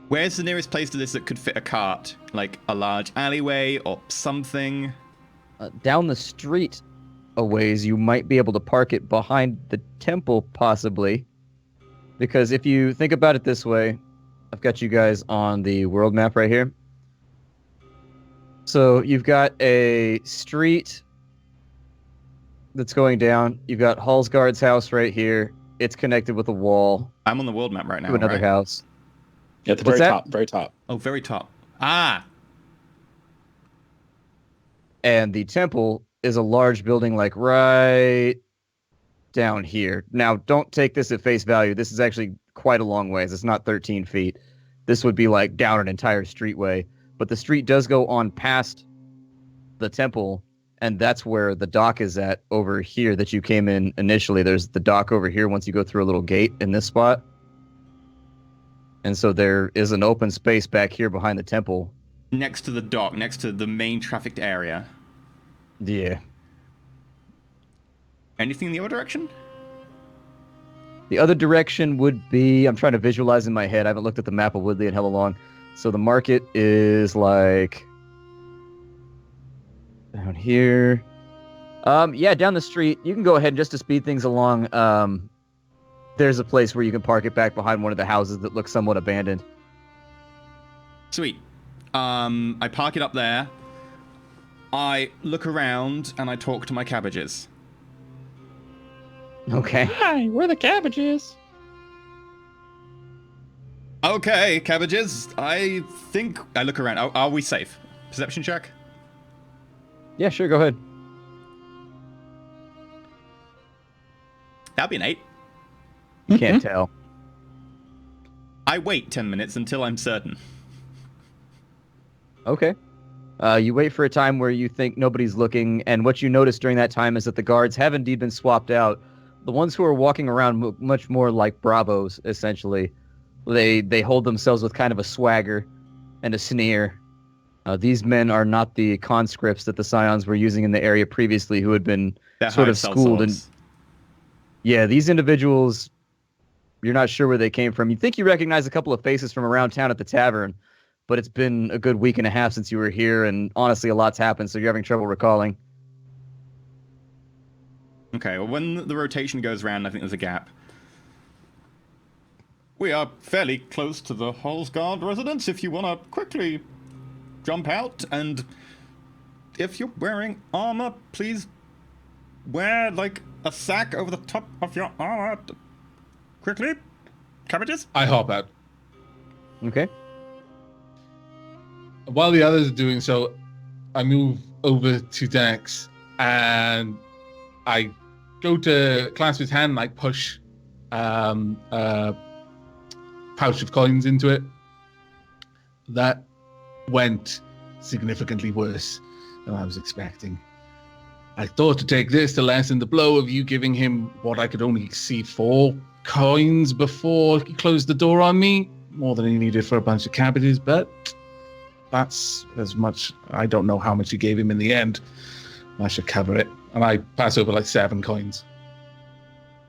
Where's the nearest place to this that could fit a cart? Like a large alleyway or something?
Down the street a ways, you might be able to park it behind the temple, possibly. Because if you think about it this way, I've got you guys on the world map right here. So you've got a street that's going down. You've got Hallsguard's house right here. It's connected with a wall
I'm on the world map right now.
to another
right?
house.
Yeah, at the
What's
very
that?
top, very top.
Oh, very top. Ah!
And the temple is a large building like right down here. Now, don't take this at face value. This is actually quite a long ways. It's not 13 feet. This would be like down an entire streetway. But the street does go on past the temple, and that's where the dock is at over here that you came in initially. There's the dock over here once you go through a little gate in this spot. And so there is an open space back here behind the temple.
Next to the dock, next to the main trafficked area.
Yeah.
Anything in the other direction?
The other direction would be, I'm trying to visualize in my head. I haven't looked at the map of Woodley in hella long. So the market is like down here. Yeah, down the street. You can go ahead just to speed things along. There's a place where you can park it back behind one of the houses that looks somewhat abandoned.
Sweet. I park it up there. I look around and I talk to my cabbages.
Okay.
Hi, we're the cabbages.
Okay, cabbages. I think I look around. Are we safe? Perception check.
Yeah, sure. Go ahead.
That'd be an 8.
You can't tell.
I wait 10 minutes until I'm certain.
Okay. You wait for a time where you think nobody's looking, and what you notice during that time is that the guards have indeed been swapped out. The ones who are walking around much more like bravos, essentially. They hold themselves with kind of a swagger and a sneer. These men are not the conscripts that the Scions were using in the area previously, who had been
They're
sort
hired
of schooled. And
sellswords.
yeah, these individuals, you're not sure where they came from. You think you recognize a couple of faces from around town at the tavern, but it's been a good week and a half since you were here, and honestly, a lot's happened, so you're having trouble recalling.
Okay, well, when the rotation goes round, I think there's a gap. We are fairly close to the Hallsguard residence. If you want to quickly jump out, and if you're wearing armor, please wear, like, a sack over the top of your armor. Quickly, cabbages?
I hop out.
Okay.
While the others are doing so, I move over to Dex and I go to clasp his hand and I push a pouch of coins into it. That went significantly worse than I was expecting. I thought to take this to lessen the blow of you giving him what I could only see 4 coins before he closed the door on me, more than he needed for a bunch of cabbages, but that's as much. I don't know how much you gave him in the end. I should cover it. And I pass over like 7 coins.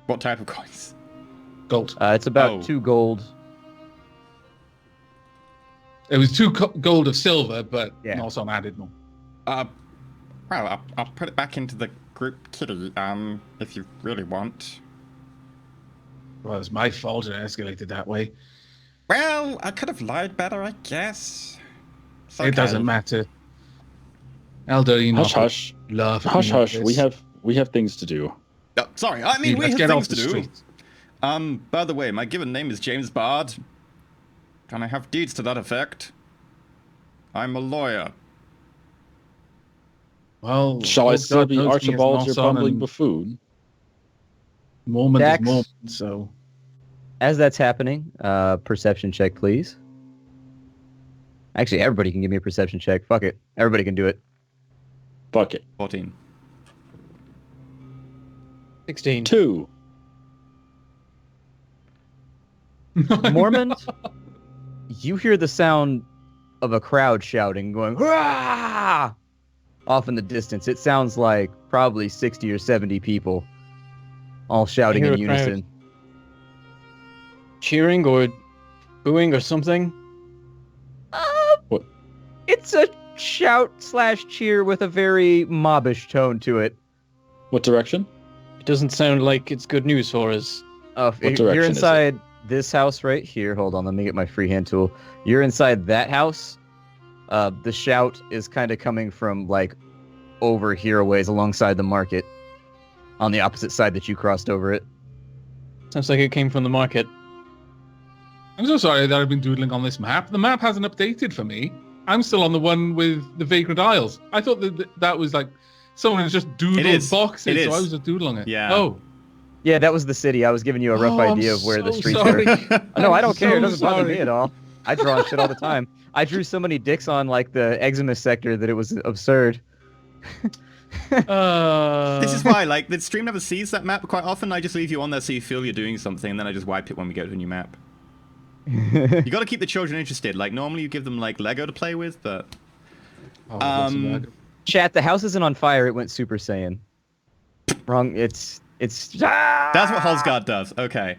What type of coins?
Gold.
It's about 2 gold.
It was 2 gold of silver, but
Yeah.
also added more.
Well, I'll put it back into the group kitty, if you really want.
Well, it's my fault it escalated that way.
Well, I could have lied better, I guess. It's
It
okay.
doesn't matter. Elder Enoch.
Hush, hush.
Love.
Hush,
you know
hush.
this.
We have things to do.
Sorry, I mean, we
Let's
have
get
things
off the
to do.
street.
By the way, my given name is James Bard. And I have deeds to that effect. I'm a lawyer.
Well,
Shall I
God
still be
knows me as
Archibald, your
Noson
bumbling
and
buffoon?
Mormon
Dax.
is Mormon, so
As that's happening, perception check, please. Actually, everybody can give me a perception check. Fuck it. Everybody can do it.
Fuck it.
14.
16.
2.
Mormon, you hear the sound of a crowd shouting, going, "Hurrah!" off in the distance. It sounds like probably 60 or 70 people all shouting
hear
in
a crowd.
unison.
Cheering or booing or something?
What?
It's a shout/cheer with a very mobbish tone to it.
What direction?
It doesn't sound like it's good news for us.
What
You're
direction is it?
inside this house right here. Hold on, let me get my freehand tool. You're inside that house. The shout is kind of coming from like over here a ways alongside the market, on the opposite side that you crossed over it.
Sounds like it came from the market.
I'm so sorry that I've been doodling on this map. The map hasn't updated for me. I'm still on the one with the Vagrant Isles. I thought that was like someone has just doodled boxes,
It
so I
is.
was just doodling it.
Yeah.
Oh.
Yeah, that was the city. I was giving you a rough
I'm
idea of where the
so
streets
sorry.
were. No, I don't care. It
so
doesn't bother me
sorry.
at all. I draw shit all the time. I drew so many dicks on like the eczema sector that it was absurd.
This is why, like, the stream never sees that map quite often. I just leave you on there so you feel you're doing something, and then I just wipe it when we go to a new map. You got to keep the children interested. Like, normally you give them, like, Lego to play with, but...
Oh, that's bad.
Chat, the house isn't on fire. It went Super Saiyan. Wrong. It's.
That's what Hallsguard does. Okay.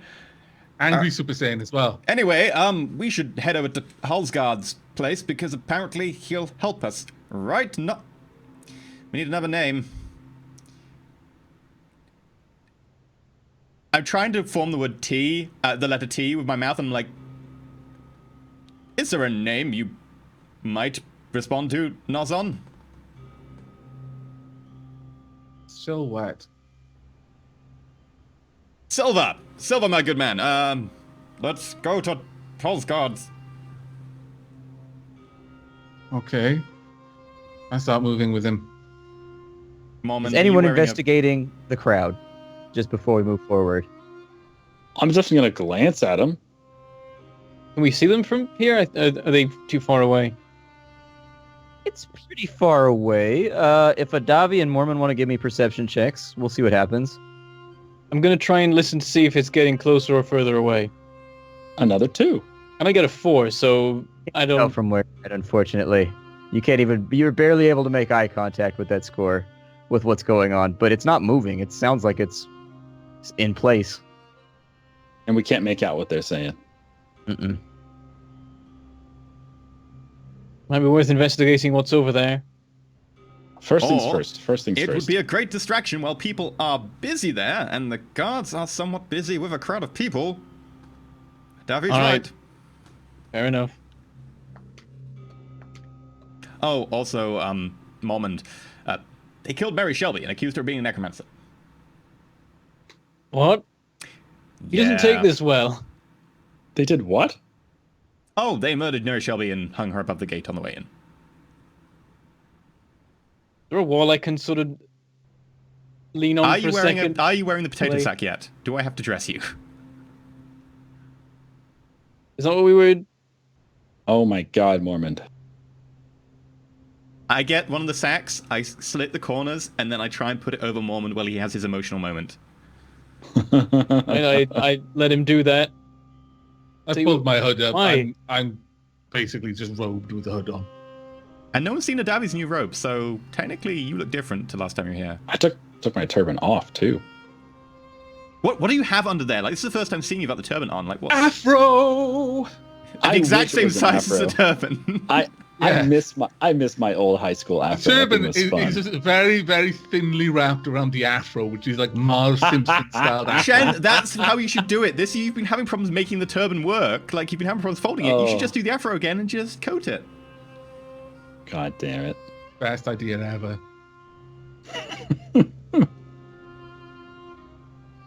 Angry Super Saiyan as well.
Anyway, we should head over to Hallsguard's place, because apparently he'll help us. Right? No... We need another name. I'm trying to form the word T, the letter T with my mouth, and I'm like, is there a name you might respond to, Nozon?
Still wet.
Silver, my good man. Let's go to Tolsgard's.
Okay. I start moving with him.
Is anyone investigating the crowd just before we move forward?
I'm just going to glance at him.
Can we see them from here? Are they too far away?
It's pretty far away. If Adavi and Mormon want to give me perception checks, we'll see what happens.
I'm going to try and listen to see if it's getting closer or further away.
Another 2.
And I get a 4, so I don't...
know from where, unfortunately. You can't even... You're barely able to make eye contact with that score, with what's going on. But it's not moving. It sounds like it's in place.
And we can't make out what they're saying.
Mm-mm.
Might be worth investigating what's over there.
First things first.
It would be a great distraction while people are busy there, and the guards are somewhat busy with a crowd of people. Davi's right.
Fair enough.
Oh, also, Mormon, they killed Mary Shelby and accused her of being a necromancer.
What? He doesn't take this well.
They did what?
Oh, they murdered Mary Shelby and hung her above the gate on the way in.
Is there a wall I can sort of lean on for a second?
Are you wearing the potato sack yet? Do I have to dress you?
Is that what we were...
Oh my god, Mormon.
I get one of the sacks, I slit the corners, and then I try and put it over Mormon while he has his emotional moment.
I let him do that.
I pulled my hood up. I'm basically just robed with the hood on.
And no one's seen Adavi's new robe, so technically you look different to last time you were here.
I took my turban off too.
What do you have under there? Like, this is the first time seeing you without the turban on. Like, what?
Afro.
The exact same size as a turban.
I miss my old high school afro.
Turban is just very, very thinly wrapped around the afro, which is like Marge Simpson style.
Shen, that's how you should do it. You've been having problems making the turban work. Like, you've been having problems folding it. You should just do the afro again and just coat it.
God damn it.
Best idea ever.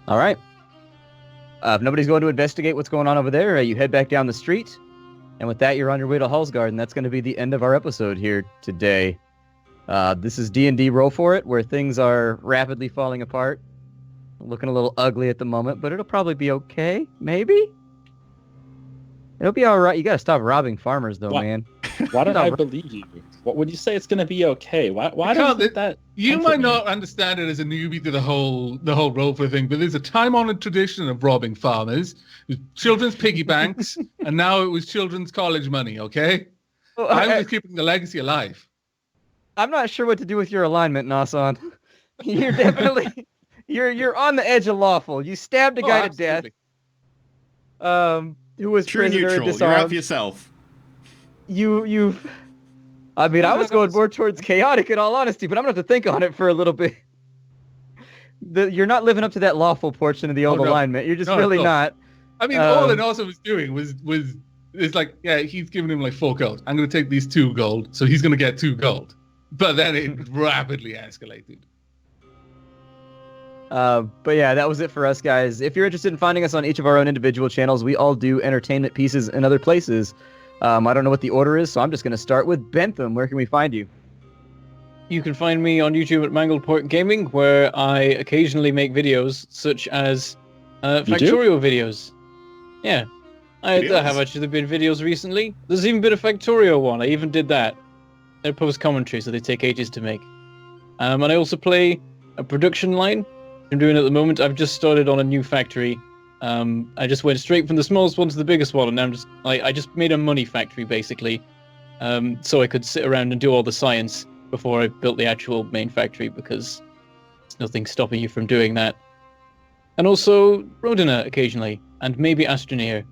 All right. If nobody's going to investigate what's going on over there, you head back down the street. And with that, you're on your way to Hallsgard, and that's going to be the end of our episode here today. This is D&D Roll4It, where things are rapidly falling apart. Looking a little ugly at the moment, but it'll probably be okay, maybe? It'll be all right. You got to stop robbing farmers, though, man.
Why don't I believe you? What would you say it's going to be okay? Why don't that?
You might not understand it as a newbie to the whole Roll4It thing, but there's a time-honored tradition of robbing farmers. It was children's piggy banks, and now it was children's college money. Okay, I'm just keeping the legacy alive.
I'm not sure what to do with your alignment, Nasan. You're definitely you're on the edge of lawful. You stabbed a guy to death. Who was
true
prisoner
neutral.
disarmed.
You're out for yourself.
I mean, I was going more towards chaotic in all honesty, but I'm going to have to think on it for a little bit. You're not living up to that lawful portion of the old alignment. You're just really not.
I mean, all it also was doing was it's like, yeah, he's giving him like 4 gold. I'm going to take these 2 gold, so he's going to get 2 gold. But then it rapidly escalated.
But yeah, that was it for us, guys. If you're interested in finding us on each of our own individual channels, we all do entertainment pieces in other places. I don't know what the order is, so I'm just going to start with Bentham. Where can we find you?
You can find me on YouTube at Mangleport Gaming, where I occasionally make videos, such as Factorio videos. Yeah, there have actually been videos recently. There's even been a Factorio one. I even did that. They're post-commentary, so they take ages to make. And I also play a production line. I'm doing at the moment. I've just started on a new factory. I just went straight from the smallest one to the biggest one, and now I just made a money factory basically, so I could sit around and do all the science before I built the actual main factory, because there's nothing stopping you from doing that. And also Rodina occasionally, and maybe Astroneer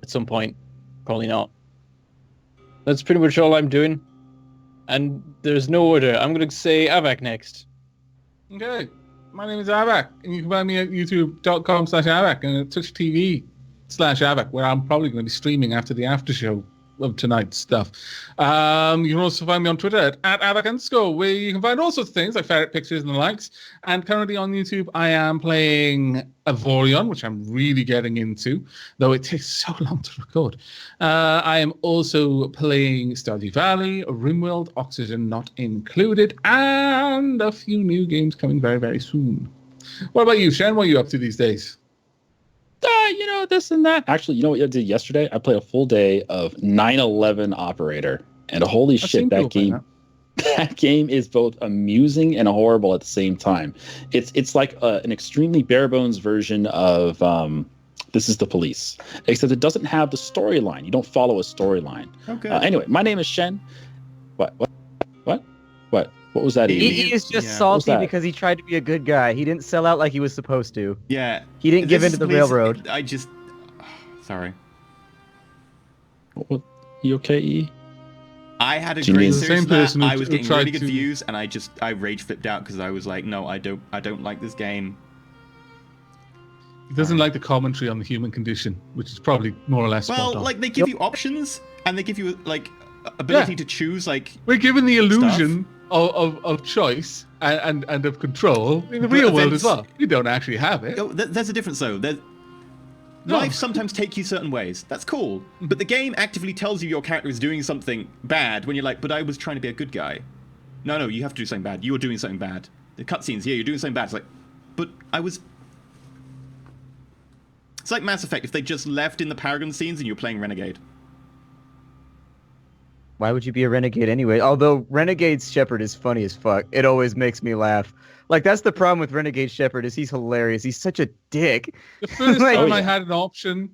at some point. Probably not. That's pretty much all I'm doing. And there's no order. I'm going to say Avak next.
Okay. My name is Avak, and you can find me at youtube.com/Avak and at Twitch TV/Avak, where I'm probably going to be streaming after the after show of tonight's stuff. You can also find me on Twitter at @Avacansco, where you can find all sorts of things like ferret pictures and the likes. And currently on YouTube, I am playing Avorion, which I'm really getting into, though it takes so long to record. I am also playing Stardew Valley, RimWorld, Oxygen Not Included, and a few new games coming very, very soon. What about you, Shen? What are you up to these days?
This and that. Actually, you know what I did yesterday? I played a full day of 9/11 Operator, and holy shit, that game is both amusing and horrible at the same time. It's like an extremely bare bones version of This Is the Police, except it doesn't have the storyline. You don't follow a storyline.
Okay.
Anyway, my name is Shen. What was that?
He is just salty because he tried to be a good guy. He didn't sell out like he was supposed to.
Yeah.
He didn't give in to the railroad.
Sorry.
You okay, E?
I had a
Genius.
great
The
series
same
of that.
person
I was
who
getting
tried
really good
to-
views, and I rage flipped out because I was like, no, I don't like this game.
He doesn't like the commentary on the human condition, which is probably more or less spot
Well,
on.
like they give you options, and they give you like ability to choose. Like
We're given the illusion of choice and of control in the real world as well. We don't actually have it.
there's a difference though. Life sometimes take you certain ways. That's cool. But the game actively tells you your character is doing something bad when you're like, but I was trying to be a good guy. No, you have to do something bad. You were doing something bad. The cutscenes, you're doing something bad. It's like, but I was... It's like Mass Effect if they just left in the Paragon scenes and you were playing Renegade.
Why would you be a renegade anyway? Although Renegade's Shepard is funny as fuck. It always makes me laugh. Like, that's the problem with Renegade Shepard is he's hilarious. He's such a dick.
The first
Like-
time I had an option,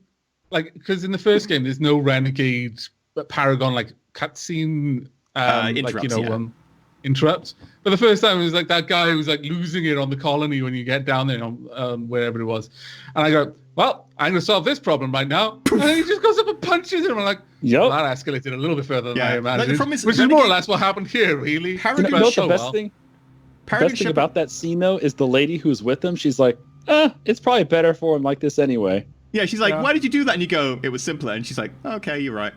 like, because in the first game there's no Renegade Paragon like cutscene, interrupts. But the first time it was like that guy who was like losing it on the colony when you get down there, wherever it was, and I go, well, I'm gonna solve this problem right now, and he just goes up and punches him. I'm like,
Yep.
well, that escalated a little bit further than I imagined,
the problem is
which is more or less what happened here, really.
Paragon-
You know
So
the best
well.
thing?
Paragon
Best thing
Shepard-
about that scene though is the lady who's with him. She's like, it's probably better for him like this anyway.
Yeah, she's like, why did you do that? And you go, it was simpler. And she's like, okay, you're right.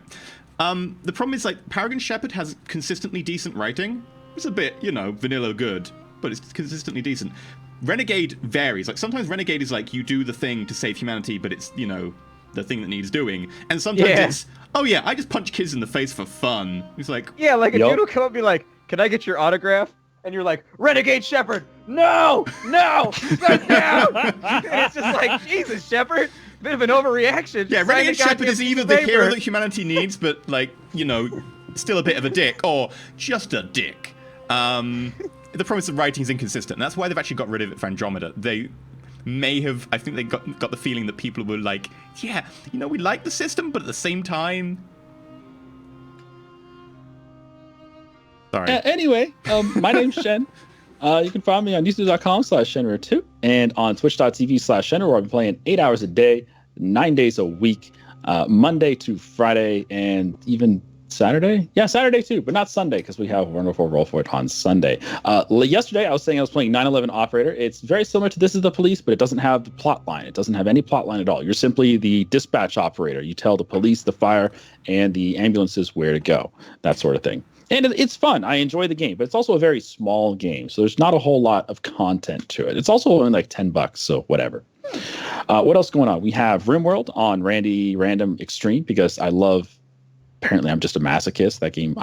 The problem is, like, Paragon Shepard has consistently decent writing. It's a bit, vanilla good, but it's consistently decent. Renegade varies. Like, sometimes Renegade is like, you do the thing to save humanity, but it's, the thing that needs doing. And sometimes it's, oh yeah, I just punch kids in the face for fun. He's like,
Yeah, like a
Yup.
dude will come up and be like, can I get your autograph? And you're like, Renegade Shepard, no, sit down. And it's just like, Jesus, Shepard, bit of an overreaction.
yeah,
Just sign
Renegade
the goddamn
Shepard is either
piece
the
of
hero
paper.
that humanity needs, but, like, still a bit of a dick, or just a dick. The promise of writing is inconsistent, and that's why they've actually got rid of it for Andromeda. They may have, I think they got the feeling that people were like, yeah, we like the system, but at the same time... Sorry.
Anyway, my name's Shen. You can find me on youtube.com/Shenrare2 and on twitch.tv/Shenrare, where I've been playing 8 hours a day, 9 days a week, Monday to Friday, and even Saturday? Yeah, Saturday too, but not Sunday because we have wonderful Roll4It on Sunday. Yesterday, I was saying I was playing 9/11 Operator. It's very similar to This Is the Police, but it doesn't have the plot line. It doesn't have any plot line at all. You're simply the dispatch operator. You tell the police, the fire, and the ambulances where to go, that sort of thing. And it's fun. I enjoy the game, but it's also a very small game, so there's not a whole lot of content to it. It's also only like $10, so whatever. What else going on? We have RimWorld on Randy Random Extreme because I love. Apparently, I'm just a masochist. That game,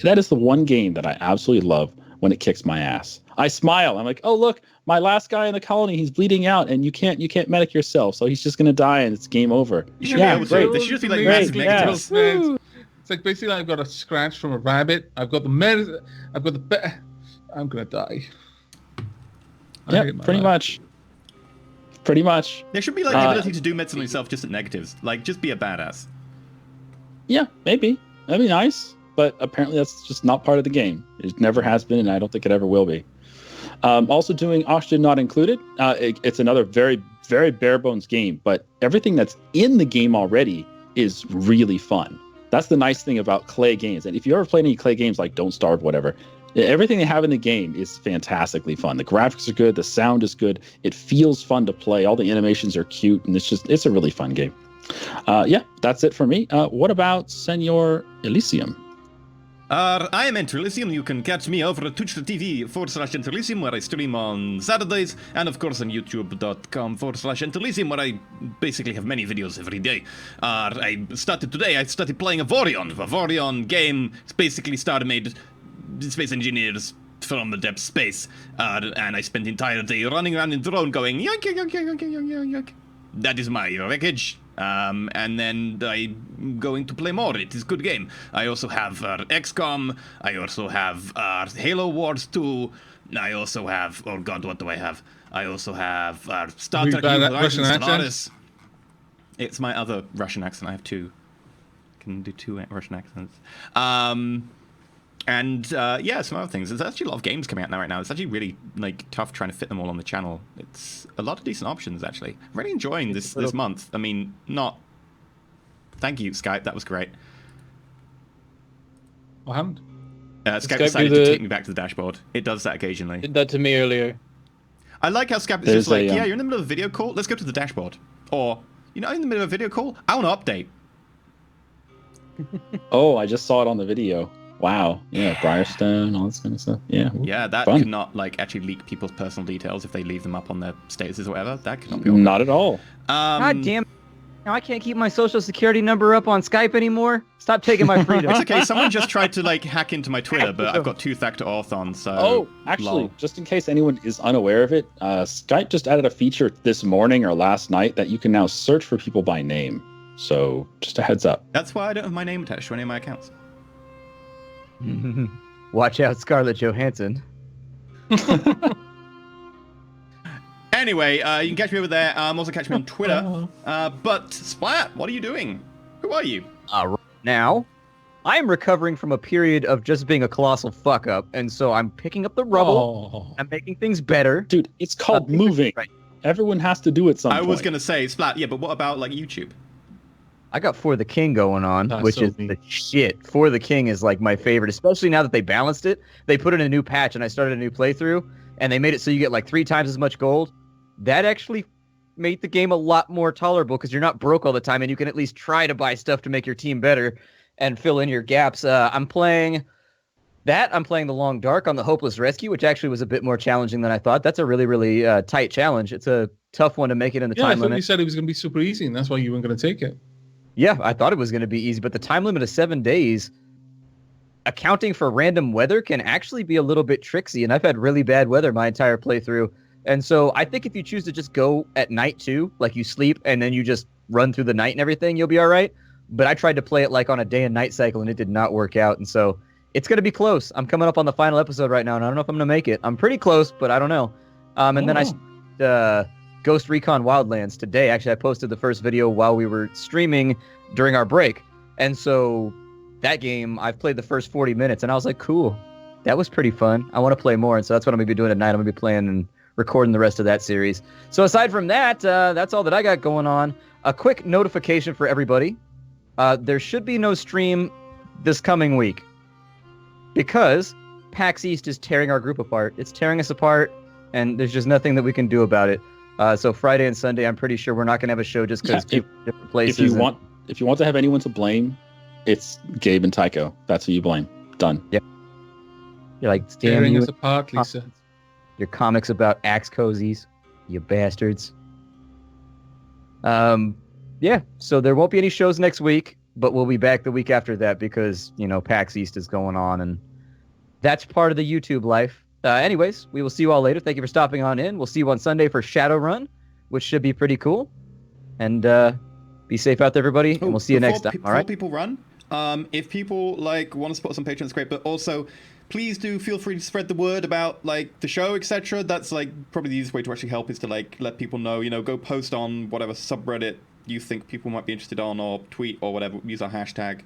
that is the one game that I absolutely love when it kicks my ass. I smile. I'm like, oh look, my last guy in the colony, he's bleeding out, and you can't medic yourself, so he's just gonna die, and it's game over.
You should be able to. There should just be like massive
Great,
negatives.
yeah.
It's like basically I've got a scratch from a rabbit. I've got the I'm gonna die. I
Yeah,
hate my
pretty
life.
much. Pretty much.
There should be like the ability to do medicine on yourself just at negatives. Like, just be a badass.
Yeah, maybe. That'd be nice. But apparently that's just not part of the game. It never has been, and I don't think it ever will be. Also doing Oxygen Not Included. It's another very, very bare bones game, but everything that's in the game already is really fun. That's the nice thing about Clay games. And if you ever played any Clay games like Don't Starve, whatever, everything they have in the game is fantastically fun. The graphics are good. The sound is good. It feels fun to play. All the animations are cute, and it's a really fun game. Yeah, that's it for me. What about Senor Elysium?
I am Enter Elysium. You can catch me over at twitch.tv/Enter Elysium, where I stream on Saturdays, and of course on youtube.com/Enter Elysium, where I basically have many videos every day. I started playing a Vorion game. It's basically made space engineers from the depth space, and I spent the entire day running around in drone going yoink, yoink, yoink, yoink, yoink, yoink, yoink. That is my wreckage. And then I'm going to play more. It is a good game. I also have XCOM. I also have Halo Wars 2. I also have, oh god, what do I have? I also have Star Trek New Horizons Stellaris. It's my other Russian accent. I have two. I can do two Russian accents. And yeah, some other things. There's actually a lot of games coming out now right now. It's actually really tough trying to fit them all on the channel. It's a lot of decent options actually. I'm really enjoying this month. I mean, not. Thank you, Skype. That was great.
What happened?
Skype decided to take me back to the dashboard. It does that occasionally.
Did that to me earlier.
I like how Skype is just like, yeah, you're in the middle of a video call. Let's go to the dashboard. Or, in the middle of a video call. I want to update.
Oh, I just saw it on the video. Wow. Yeah, Briarstone, all this kind of stuff. Yeah.
Yeah, that
fun.
could not actually leak people's personal details if they leave them up on their statuses or whatever. That could not be.
Not at all.
God damn it. Now I can't keep my social security number up on Skype anymore. Stop taking my freedom.
It's okay. Someone just tried to hack into my Twitter, but I've got two-factor auth on, so.
Oh, actually, just in case anyone is unaware of it, Skype just added a feature this morning or last night that you can now search for people by name. So just a heads up.
That's why I don't have my name attached to any of my accounts.
Watch out, Scarlett Johansson.
Anyway, you can catch me over there. Also catch me on Twitter. But Splat, what are you doing? Who are you?
Right now, I am recovering from a period of just being a colossal fuck up, and so I'm picking up the rubble. I'm making things better.
Dude, it's called moving. Right. Everyone has to do it some point.
I was gonna say Splat, yeah, but what about YouTube?
I got For the King going on, which is the shit. For the King is my favorite, especially now that they balanced it. They put in a new patch, and I started a new playthrough, and they made it so you get 3 times as much gold. That actually made the game a lot more tolerable because you're not broke all the time, and you can at least try to buy stuff to make your team better and fill in your gaps. I'm playing that. I'm playing The Long Dark on the Hopeless Rescue, which actually was a bit more challenging than I thought. That's a really, really tight challenge. It's a tough one to make it in the time limit.
You said it was going to be super easy, and that's why you weren't going to take it.
Yeah, I thought it was going to be easy, but the time limit of 7 days, accounting for random weather, can actually be a little bit tricksy, and I've had really bad weather my entire playthrough. And so I think if you choose to just go at night too, you sleep and then you just run through the night and everything, you'll be all right. But I tried to play it on a day and night cycle, and it did not work out. And so it's going to be close. I'm coming up on the final episode right now, and I don't know if I'm going to make it. I'm pretty close, but I don't know. And then I Ghost Recon Wildlands today. Actually, I posted the first video while we were streaming during our break. And so that game, I've played the first 40 minutes, and I was like, cool. That was pretty fun. I want to play more, and so that's what I'm going to be doing tonight. I'm going to be playing and recording the rest of that series. So aside from that, that's all that I got going on. A quick notification for everybody. There should be no stream this coming week because PAX East is tearing our group apart. It's tearing us apart, and there's just nothing that we can do about it. So Friday and Sunday, I'm pretty sure we're not going to have a show just because people are in different places.
If you want to have anyone to blame, it's Gabe and Tycho. That's who you blame. Done.
Yep. You're damn
tearing
you.
us apart, Lisa.
Your comics about axe cozies, you bastards. Yeah, so there won't be any shows next week, but we'll be back the week after that because, PAX East is going on, and that's part of the YouTube life. Anyways, we will see you all later. Thank you for stopping on in. We'll see you on Sunday for Shadowrun, which should be pretty cool. And be safe out there, everybody, and we'll see you next time. All right?
Before people run, if people want to support us on Patreon, it's great, but also please do feel free to spread the word about the show, etc. That's probably the easiest way to actually help is to let people know. Go post on whatever subreddit you think people might be interested on, or tweet or whatever. Use our hashtag.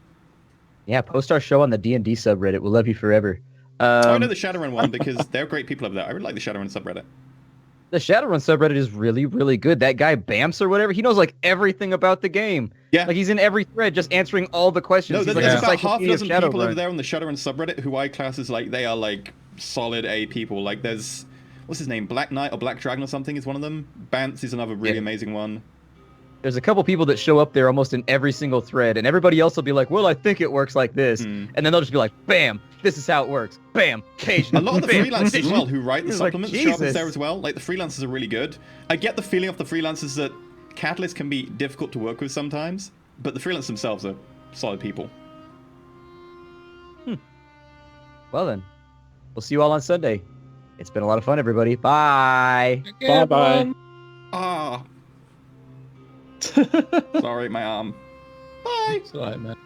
Yeah, post our show on the DnD subreddit. We'll love you forever.
I know the Shadowrun one because they're great people over there. I really like the Shadowrun subreddit.
The Shadowrun subreddit is really, really good. That guy Bamps or whatever, he knows everything about the game.
Yeah,
he's in every thread, just answering all the questions.
No, there's about half a dozen people over there on the Shadowrun subreddit who I class as they are solid A people. There's what's his name, Black Knight or Black Dragon or something is one of them. Bamps is another really amazing one.
there's a couple people that show up there almost in every single thread, and everybody else will be like, well, I think it works like this. And then they'll just be like, bam, this is how it works. Bam, page.
A lot of the
bam,
freelancers as
page.
well who write the
It's like,
supplements show up
Jesus.
there as well. Like, the freelancers are really good. I get the feeling of the freelancers that Catalyst can be difficult to work with sometimes, but the freelancers themselves are solid people.
Well then, we'll see you all on Sunday. It's been a lot of fun, everybody. Bye.
Bye-bye.
Ah. Sorry, my arm. Bye.
It's all right, man.